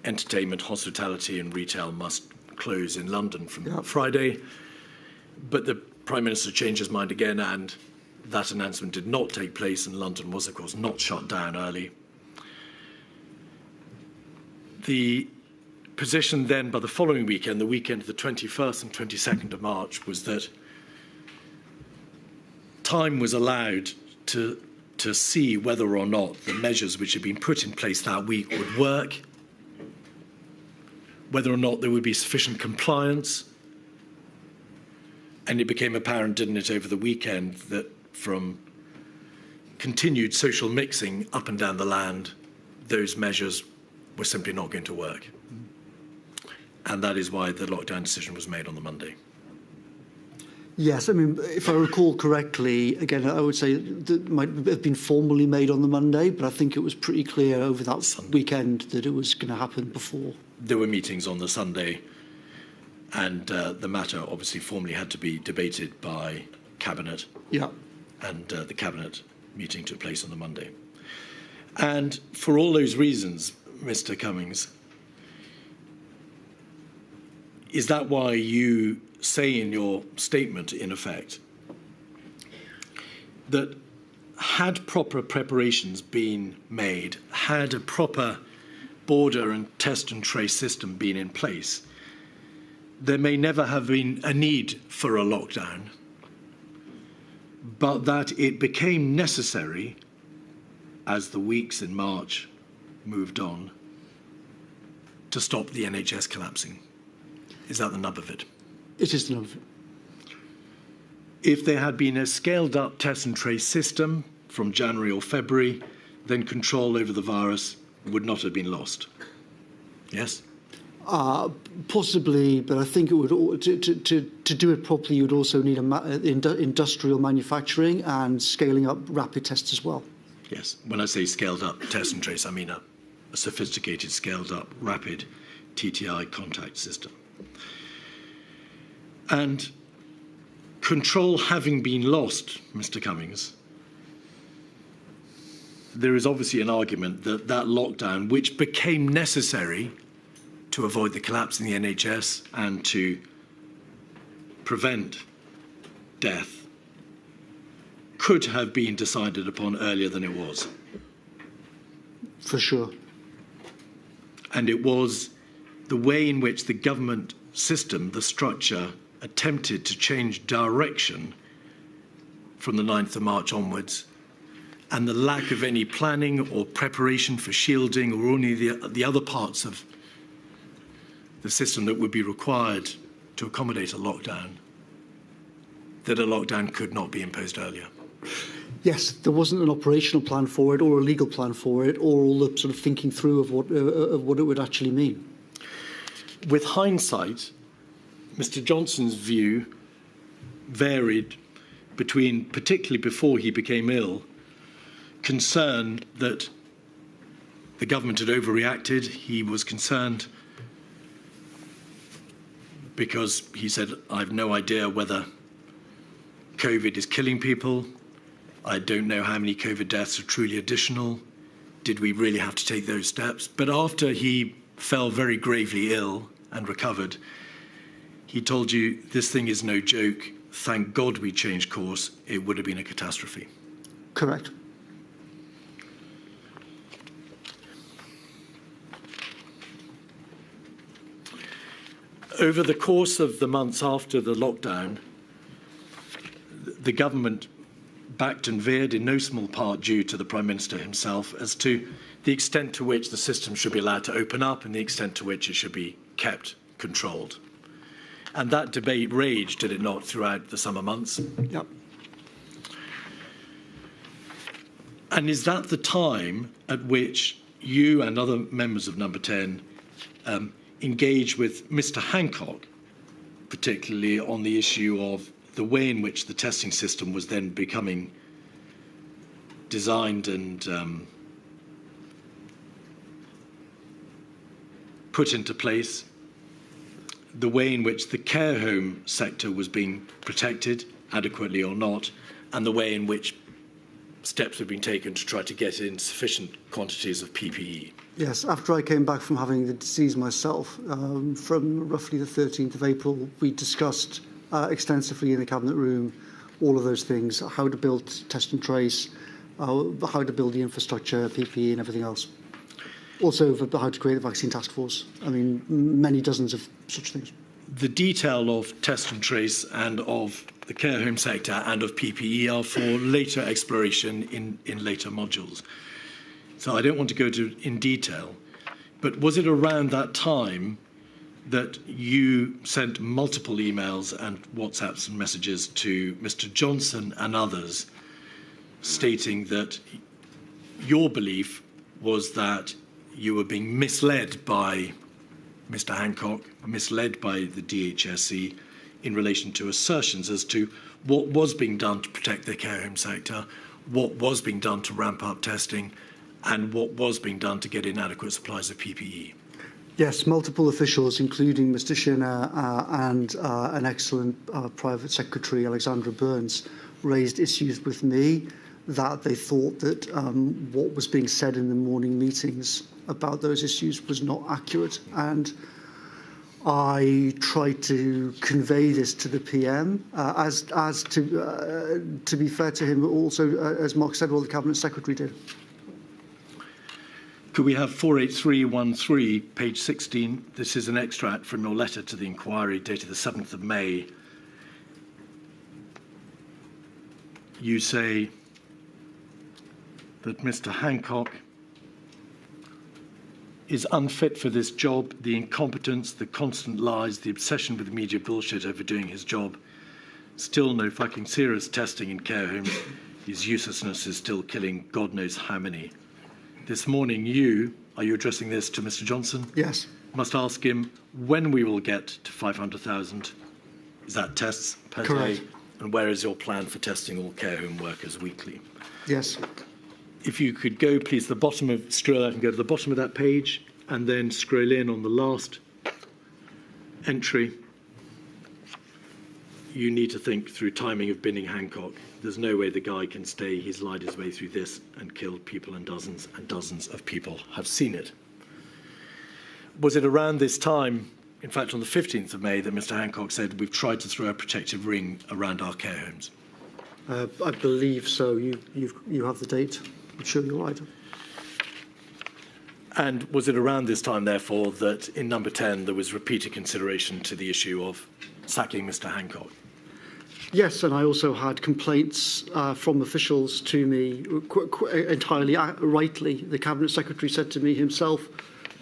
entertainment, hospitality and retail must close in London from Friday. But the Prime Minister changed his mind again, and that announcement did not take place, and London was, of course, not shut down early. The position then by the following weekend, the weekend of the 21st and 22nd of March, was that time was allowed to see whether or not the measures which had been put in place that week would work, whether or not there would be sufficient compliance. And it became apparent, didn't it, over the weekend, that from continued social mixing up and down the land, those measures were simply not going to work. And that is why the lockdown decision was made on the Monday. Yes, I mean, if I recall correctly, again, I would say that might have been formally made on the Monday, but I think it was pretty clear over that weekend that it was going to happen before. There were meetings on the Sunday, and the matter obviously formally had to be debated by Cabinet. Yeah. And the Cabinet meeting took place on the Monday. And for all those reasons, Mr. Cummings, is that why you say in your statement, in effect, that had proper preparations been made, had a proper border and test and trace system been in place, there may never have been a need for a lockdown, but that it became necessary as the weeks in March moved on to stop the NHS collapsing. Is that the nub of it? It is the nub of it. If there had been a scaled-up test and trace system from January or February, then control over the virus would not have been lost. Yes? Possibly, but I think it would to do it properly. You would also need industrial manufacturing and scaling up rapid tests as well. Yes. When I say scaled-up test and trace, I mean a sophisticated, scaled-up, rapid TTI contact system. And control having been lost, Mr. Cummings, there is obviously an argument that that lockdown, which became necessary to avoid the collapse in the NHS and to prevent death, could have been decided upon earlier than it was. For sure. And it was the way in which the government system, the structure, attempted to change direction from the 9th of March onwards and the lack of any planning or preparation for shielding or any of the other parts of the system that would be required to accommodate a lockdown, that a lockdown could not be imposed earlier? Yes, there wasn't an operational plan for it or a legal plan for it or all the sort of thinking through of what it would actually mean. With hindsight, Mr. Johnson's view varied between, particularly before he became ill, concern that the government had overreacted. He was concerned because he said, I've no idea whether COVID is killing people. I don't know how many COVID deaths are truly additional. Did we really have to take those steps? But after he fell very gravely ill and recovered, he told you, this thing is no joke. Thank God we changed course. It would have been a catastrophe. Correct. Over the course of the months after the lockdown, the government backed and veered, in no small part due to the Prime Minister himself, as to the extent to which the system should be allowed to open up and the extent to which it should be kept controlled. And that debate raged, did it not, throughout the summer months? Yep. And is that the time at which you and other members of Number 10 engage with Mr. Hancock, particularly on the issue of the way in which the testing system was then becoming designed and put into place, the way in which the care home sector was being protected, adequately or not, and the way in which steps have been taken to try to get in sufficient quantities of PPE? Yes, after I came back from having the disease myself, from roughly the 13th of April, we discussed extensively in the Cabinet room all of those things, how to build test and trace, how to build the infrastructure, PPE and everything else. Also, how to create a vaccine task force. I mean, many dozens of such things. The detail of test and trace and of the care home sector and of PPE are for later exploration in later modules. So I don't want to go in detail, but was it around that time that you sent multiple emails and WhatsApps and messages to Mr. Johnson and others stating that your belief was that you were being misled by Mr. Hancock, misled by the DHSC in relation to assertions as to what was being done to protect the care home sector, what was being done to ramp up testing, and what was being done to get in adequate supplies of PPE? Yes, multiple officials, including Mr. Shinner and an excellent private secretary, Alexandra Burns, raised issues with me that they thought that what was being said in the morning meetings about those issues was not accurate. And I tried to convey this to the PM, as to be fair to him, also, as Mark said, what the Cabinet Secretary did. Could we have 48313, page 16? This is an extract from your letter to the inquiry dated the 7th of May. You say that Mr. Hancock is unfit for this job, the incompetence, the constant lies, the obsession with media bullshit over doing his job. Still no fucking serious testing in care homes. His uselessness is still killing God knows how many. This morning are you addressing this to Mr. Johnson? Yes. Must ask him when we will get to 500,000. Is that tests per Correct. day? And where is your plan for testing all care home workers weekly? Yes. If you could go, please, scroll out and go to the bottom of that page, and then scroll in on the last entry. You need to think through timing of binning Hancock. There's no way the guy can stay. He's lied his way through this and killed people, and dozens of people have seen it. Was it around this time, in fact on the 15th of May, that Mr. Hancock said, we've tried to throw a protective ring around our care homes? I believe so. You have the date. I'm sure you're right. And was it around this time, therefore, that in Number 10 there was repeated consideration to the issue of sacking Mr. Hancock? Yes, and I also had complaints from officials to me entirely rightly. The Cabinet Secretary said to me himself,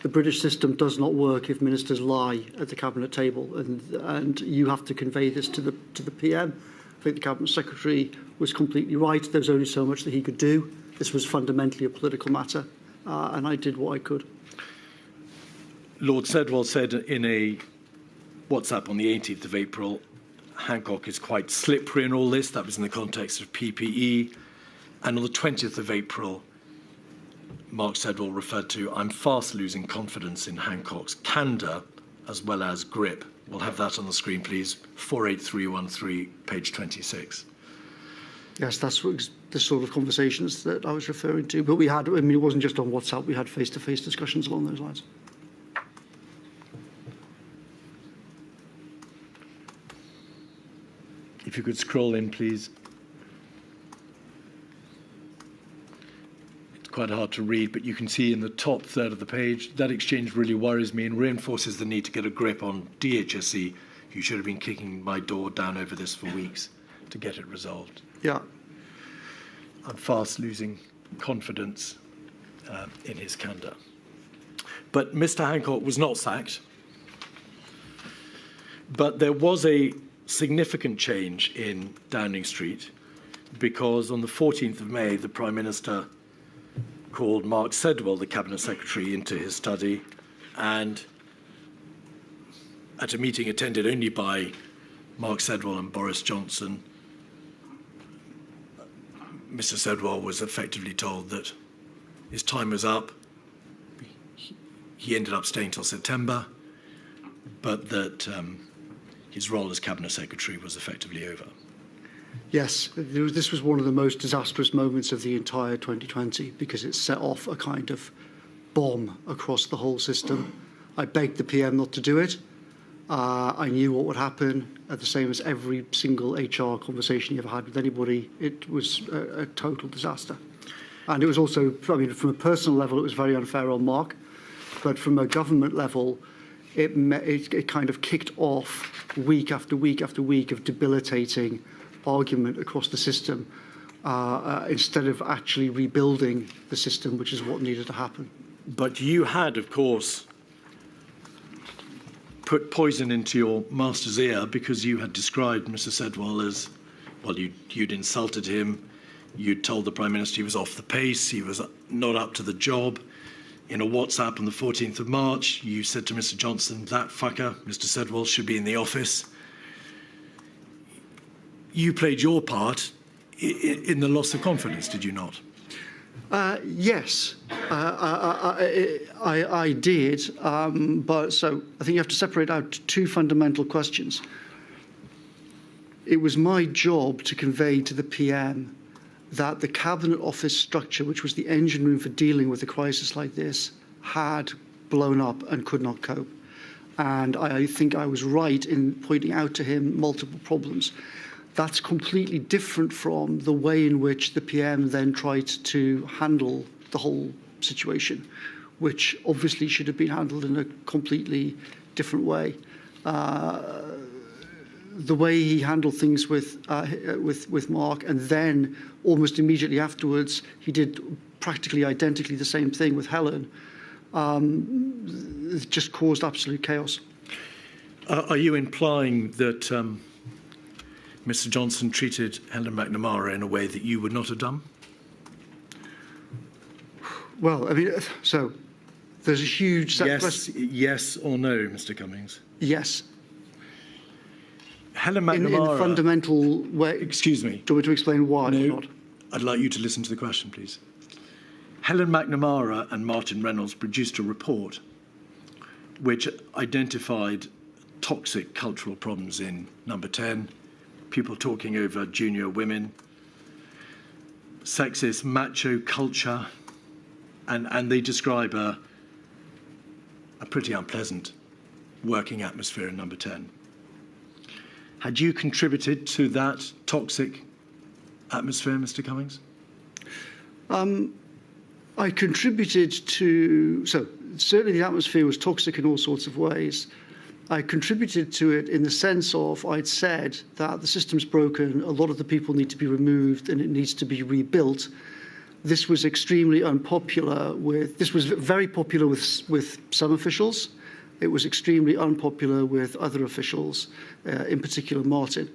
the British system does not work if ministers lie at the Cabinet table, and you have to convey this to the PM. I think the Cabinet Secretary was completely right. There was only so much that he could do. This was fundamentally a political matter, and I did what I could. Lord Sedwell said in a WhatsApp on the 18th of April, Hancock is quite slippery in all this. That was in the context of PPE. And on the 20th of April, Mark Sedwell referred to, I'm fast losing confidence in Hancock's candour as well as grip. We'll have that on the screen, please. 48313, page 26. Yes, that's the sort of conversations that I was referring to. But we had, I mean, it wasn't just on WhatsApp, we had face-to-face discussions along those lines. If you could scroll in, please. It's quite hard to read, but you can see in the top third of the page, that exchange really worries me and reinforces the need to get a grip on DHSE, who should have been kicking my door down over this for weeks to get it resolved. Yeah. I'm fast losing confidence in his candour. But Mr. Hancock was not sacked. But there was a significant change in Downing Street because on the 14th of May, the Prime Minister called Mark Sedwell, the Cabinet Secretary, into his study, and at a meeting attended only by Mark Sedwell and Boris Johnson, Mr. Sedwell was effectively told that his time was up. He ended up staying till September, but that his role as Cabinet Secretary was effectively over. Yes, this was one of the most disastrous moments of the entire 2020 because it set off a kind of bomb across the whole system. I begged the PM not to do it. I knew what would happen, the same as every single HR conversation you ever had with anybody. It was a total disaster. And it was also, I mean, from a personal level, it was very unfair on Mark. But from a government level, it kind of kicked off week after week after week of debilitating argument across the system instead of actually rebuilding the system, which is what needed to happen. But you had, of course, put poison into your master's ear because you had described Mr. Sedwell as, well, you'd insulted him, you'd told the Prime Minister he was off the pace, he was not up to the job. In a WhatsApp on the 14th of March, you said to Mr. Johnson, that fucker, Mr. Sedwell, should be in the office. You played your part in the loss of confidence, did you not? Yes, I did. But so I think you have to separate out two fundamental questions. It was my job to convey to the PM that the Cabinet Office structure, which was the engine room for dealing with a crisis like this, had blown up and could not cope. And I think I was right in pointing out to him multiple problems. That's completely different from the way in which the PM then tried to handle the whole situation, which obviously should have been handled in a completely different way. The way he handled things with Mark, and then almost immediately afterwards, he did practically identically the same thing with Helen. It just caused absolute chaos. Are you implying that Mr. Johnson treated Helen McNamara in a way that you would not have done? Well, I mean, so there's a huge... Yes or no, Mr. Cummings? Yes. Helen McNamara... In a fundamental way... Excuse me. Do you want me to explain why or not? I'd like you to listen to the question, please. Helen McNamara and Martin Reynolds produced a report which identified toxic cultural problems in Number 10, people talking over junior women, sexist macho culture, and they describe a pretty unpleasant working atmosphere in Number 10. Had you contributed to that toxic atmosphere, Mr. Cummings? I contributed to... So, certainly the atmosphere was toxic in all sorts of ways. I contributed to it in the sense of I'd said that the system's broken, a lot of the people need to be removed, and it needs to be rebuilt. This was extremely unpopular this was very popular with some officials. It was extremely unpopular with other officials, in particular Martin.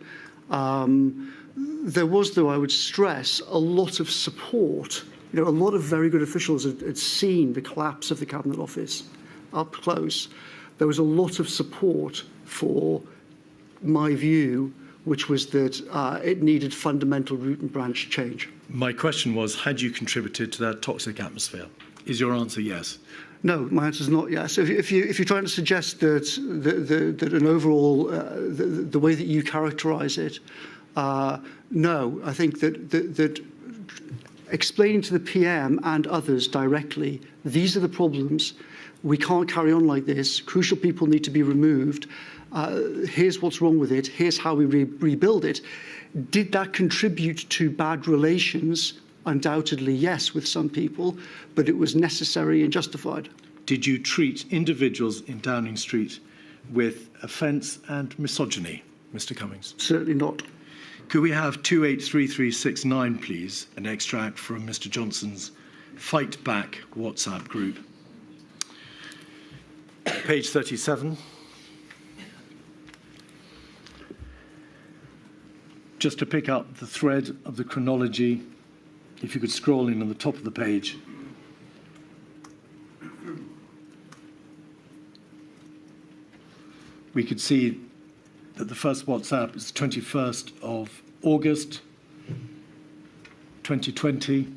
There was, though, I would stress, a lot of support. A lot of very good officials had seen the collapse of the Cabinet Office up close. There was a lot of support for my view, which was that it needed fundamental root and branch change. My question was, had you contributed to that toxic atmosphere? Is your answer yes? No, my answer is not yes. If you're trying to suggest that an overall, the way that you characterise it, no, I think that explaining to the PM and others directly, these are the problems, we can't carry on like this, crucial people need to be removed, here's what's wrong with it, here's how we rebuild it. Did that contribute to bad relations? Undoubtedly, yes, with some people, but it was necessary and justified. Did you treat individuals in Downing Street with offence and misogyny, Mr. Cummings? Certainly not. Could we have 283369, please, an extract from Mr. Johnson's Fight Back WhatsApp group? Page 37. Just to pick up the thread of the chronology, if you could scroll in on the top of the page. We could see that the first WhatsApp is the 21st of August, 2020.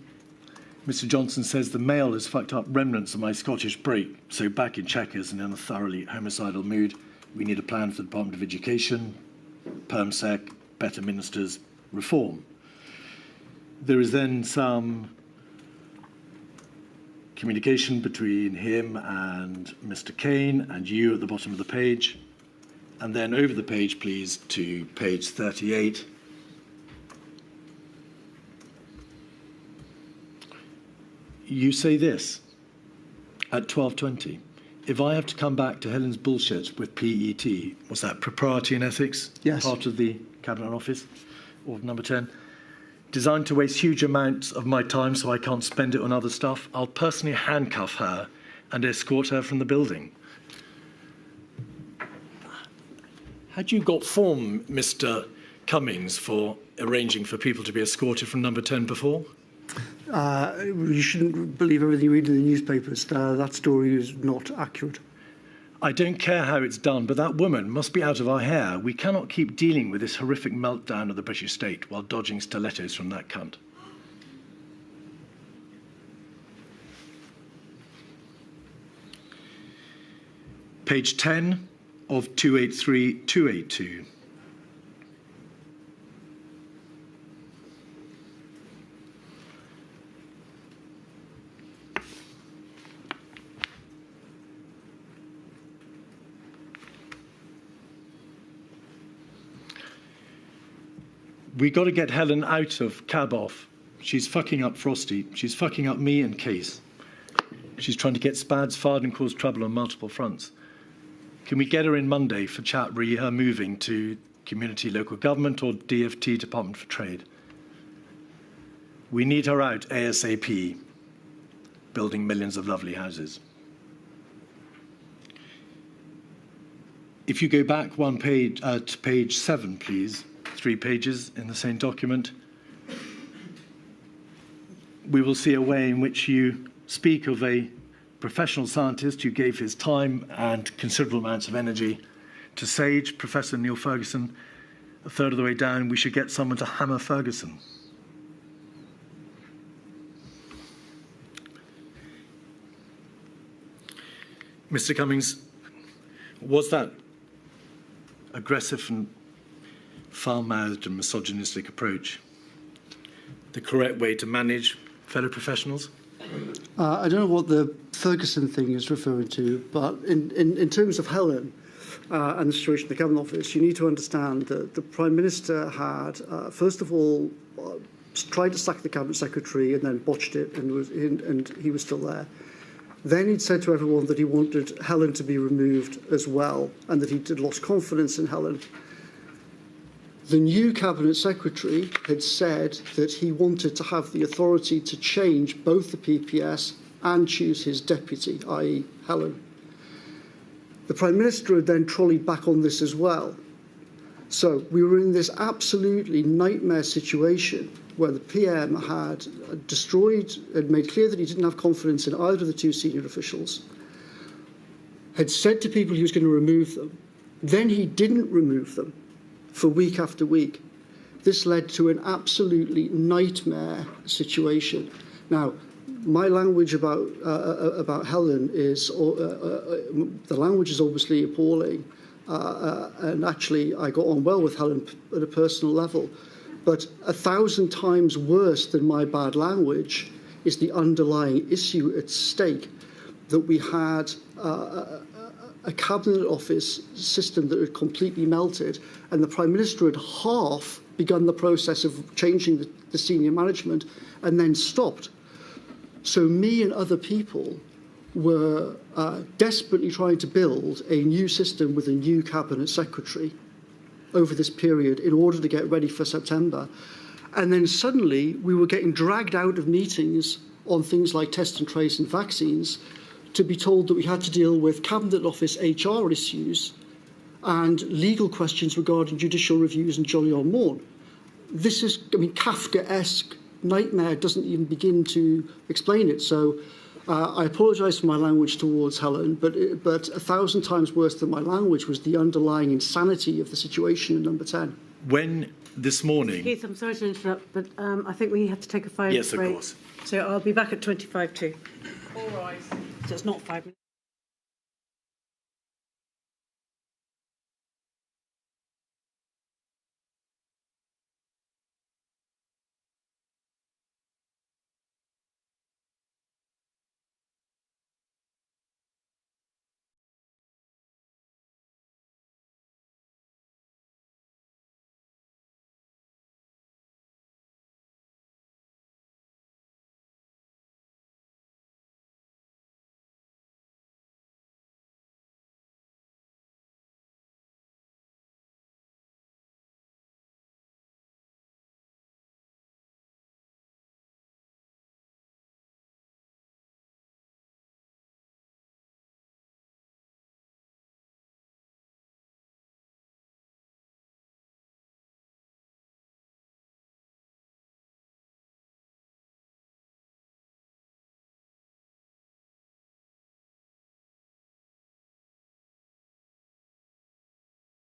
Mr. Johnson says the mail has fucked up remnants of my Scottish break, so back in Chequers and in a thoroughly homicidal mood. We need a plan for the Department of Education, PermSec, better ministers, reform. There is then some communication between him and Mr. Cain and you at the bottom of the page. And then over the page, please, to page 38. You say this at 12:20. If I have to come back to Helen's bullshit with PET, was that propriety and ethics? Yes. Part of the Cabinet Office, or number 10. Designed to waste huge amounts of my time so I can't spend it on other stuff, I'll personally handcuff her and escort her from the building. Had you got form, Mr. Cummings, for arranging for people to be escorted from number 10 before? You shouldn't believe everything you read in the newspapers. That story is not accurate. I don't care how it's done, but that woman must be out of our hair. We cannot keep dealing with this horrific meltdown of the British state while dodging stilettos from that cunt. Page 10 of 283282. We got to get Helen out of cab off. She's fucking up Frosty. She's fucking up me and Case. She's trying to get Spads fired and cause trouble on multiple fronts. Can we get her in Monday for chat re her moving to community local government or DFT Department for Trade? We need her out ASAP, building millions of lovely houses. If you go back one page to page 7, please. 3 pages in the same document, we will see a way in which you speak of a professional scientist who gave his time and considerable amounts of energy to SAGE, Professor Neil Ferguson. A third of the way down, we should get someone to hammer Ferguson. Mr. Cummings, was that aggressive and foul-mouthed and misogynistic approach the correct way to manage fellow professionals? I don't know what the Ferguson thing is referring to, but in terms of Helen and the situation in the Cabinet Office, you need to understand that the Prime Minister had, first of all, tried to sack the Cabinet Secretary and then botched it, and he was still there. Then he'd said to everyone that he wanted Helen to be removed as well, and that he'd lost confidence in Helen. The new Cabinet Secretary had said that he wanted to have the authority to change both the PPS and choose his deputy, i.e. Helen. The Prime Minister had then trolleyed back on this as well. So we were in this absolutely nightmare situation where the PM had made clear that he didn't have confidence in either of the two senior officials, had said to people he was going to remove them, then he didn't remove them for week after week. This led to an absolutely nightmare situation. Now, my language about Helen is the language is obviously appalling, and actually I got on well with Helen at a personal level. But 1,000 times worse than my bad language is the underlying issue at stake, that we had a Cabinet Office system that had completely melted, and the Prime Minister had half begun the process of changing the senior management and then stopped. So me and other people were desperately trying to build a new system with a new Cabinet Secretary over this period in order to get ready for September. And then suddenly we were getting dragged out of meetings on things like test and trace and vaccines to be told that we had to deal with Cabinet Office HR issues and legal questions regarding judicial reviews and jolly on morn. This is, Kafkaesque nightmare doesn't even begin to explain it. So I apologise for my language towards Helen, but 1,000 times worse than my language was the underlying insanity of the situation in Number 10. When this morning... Keith, I'm sorry to interrupt, but I think we have to take a 5 minute break. Yes, of course. So I'll be back at 25 to. All right. So it's not 5 minutes.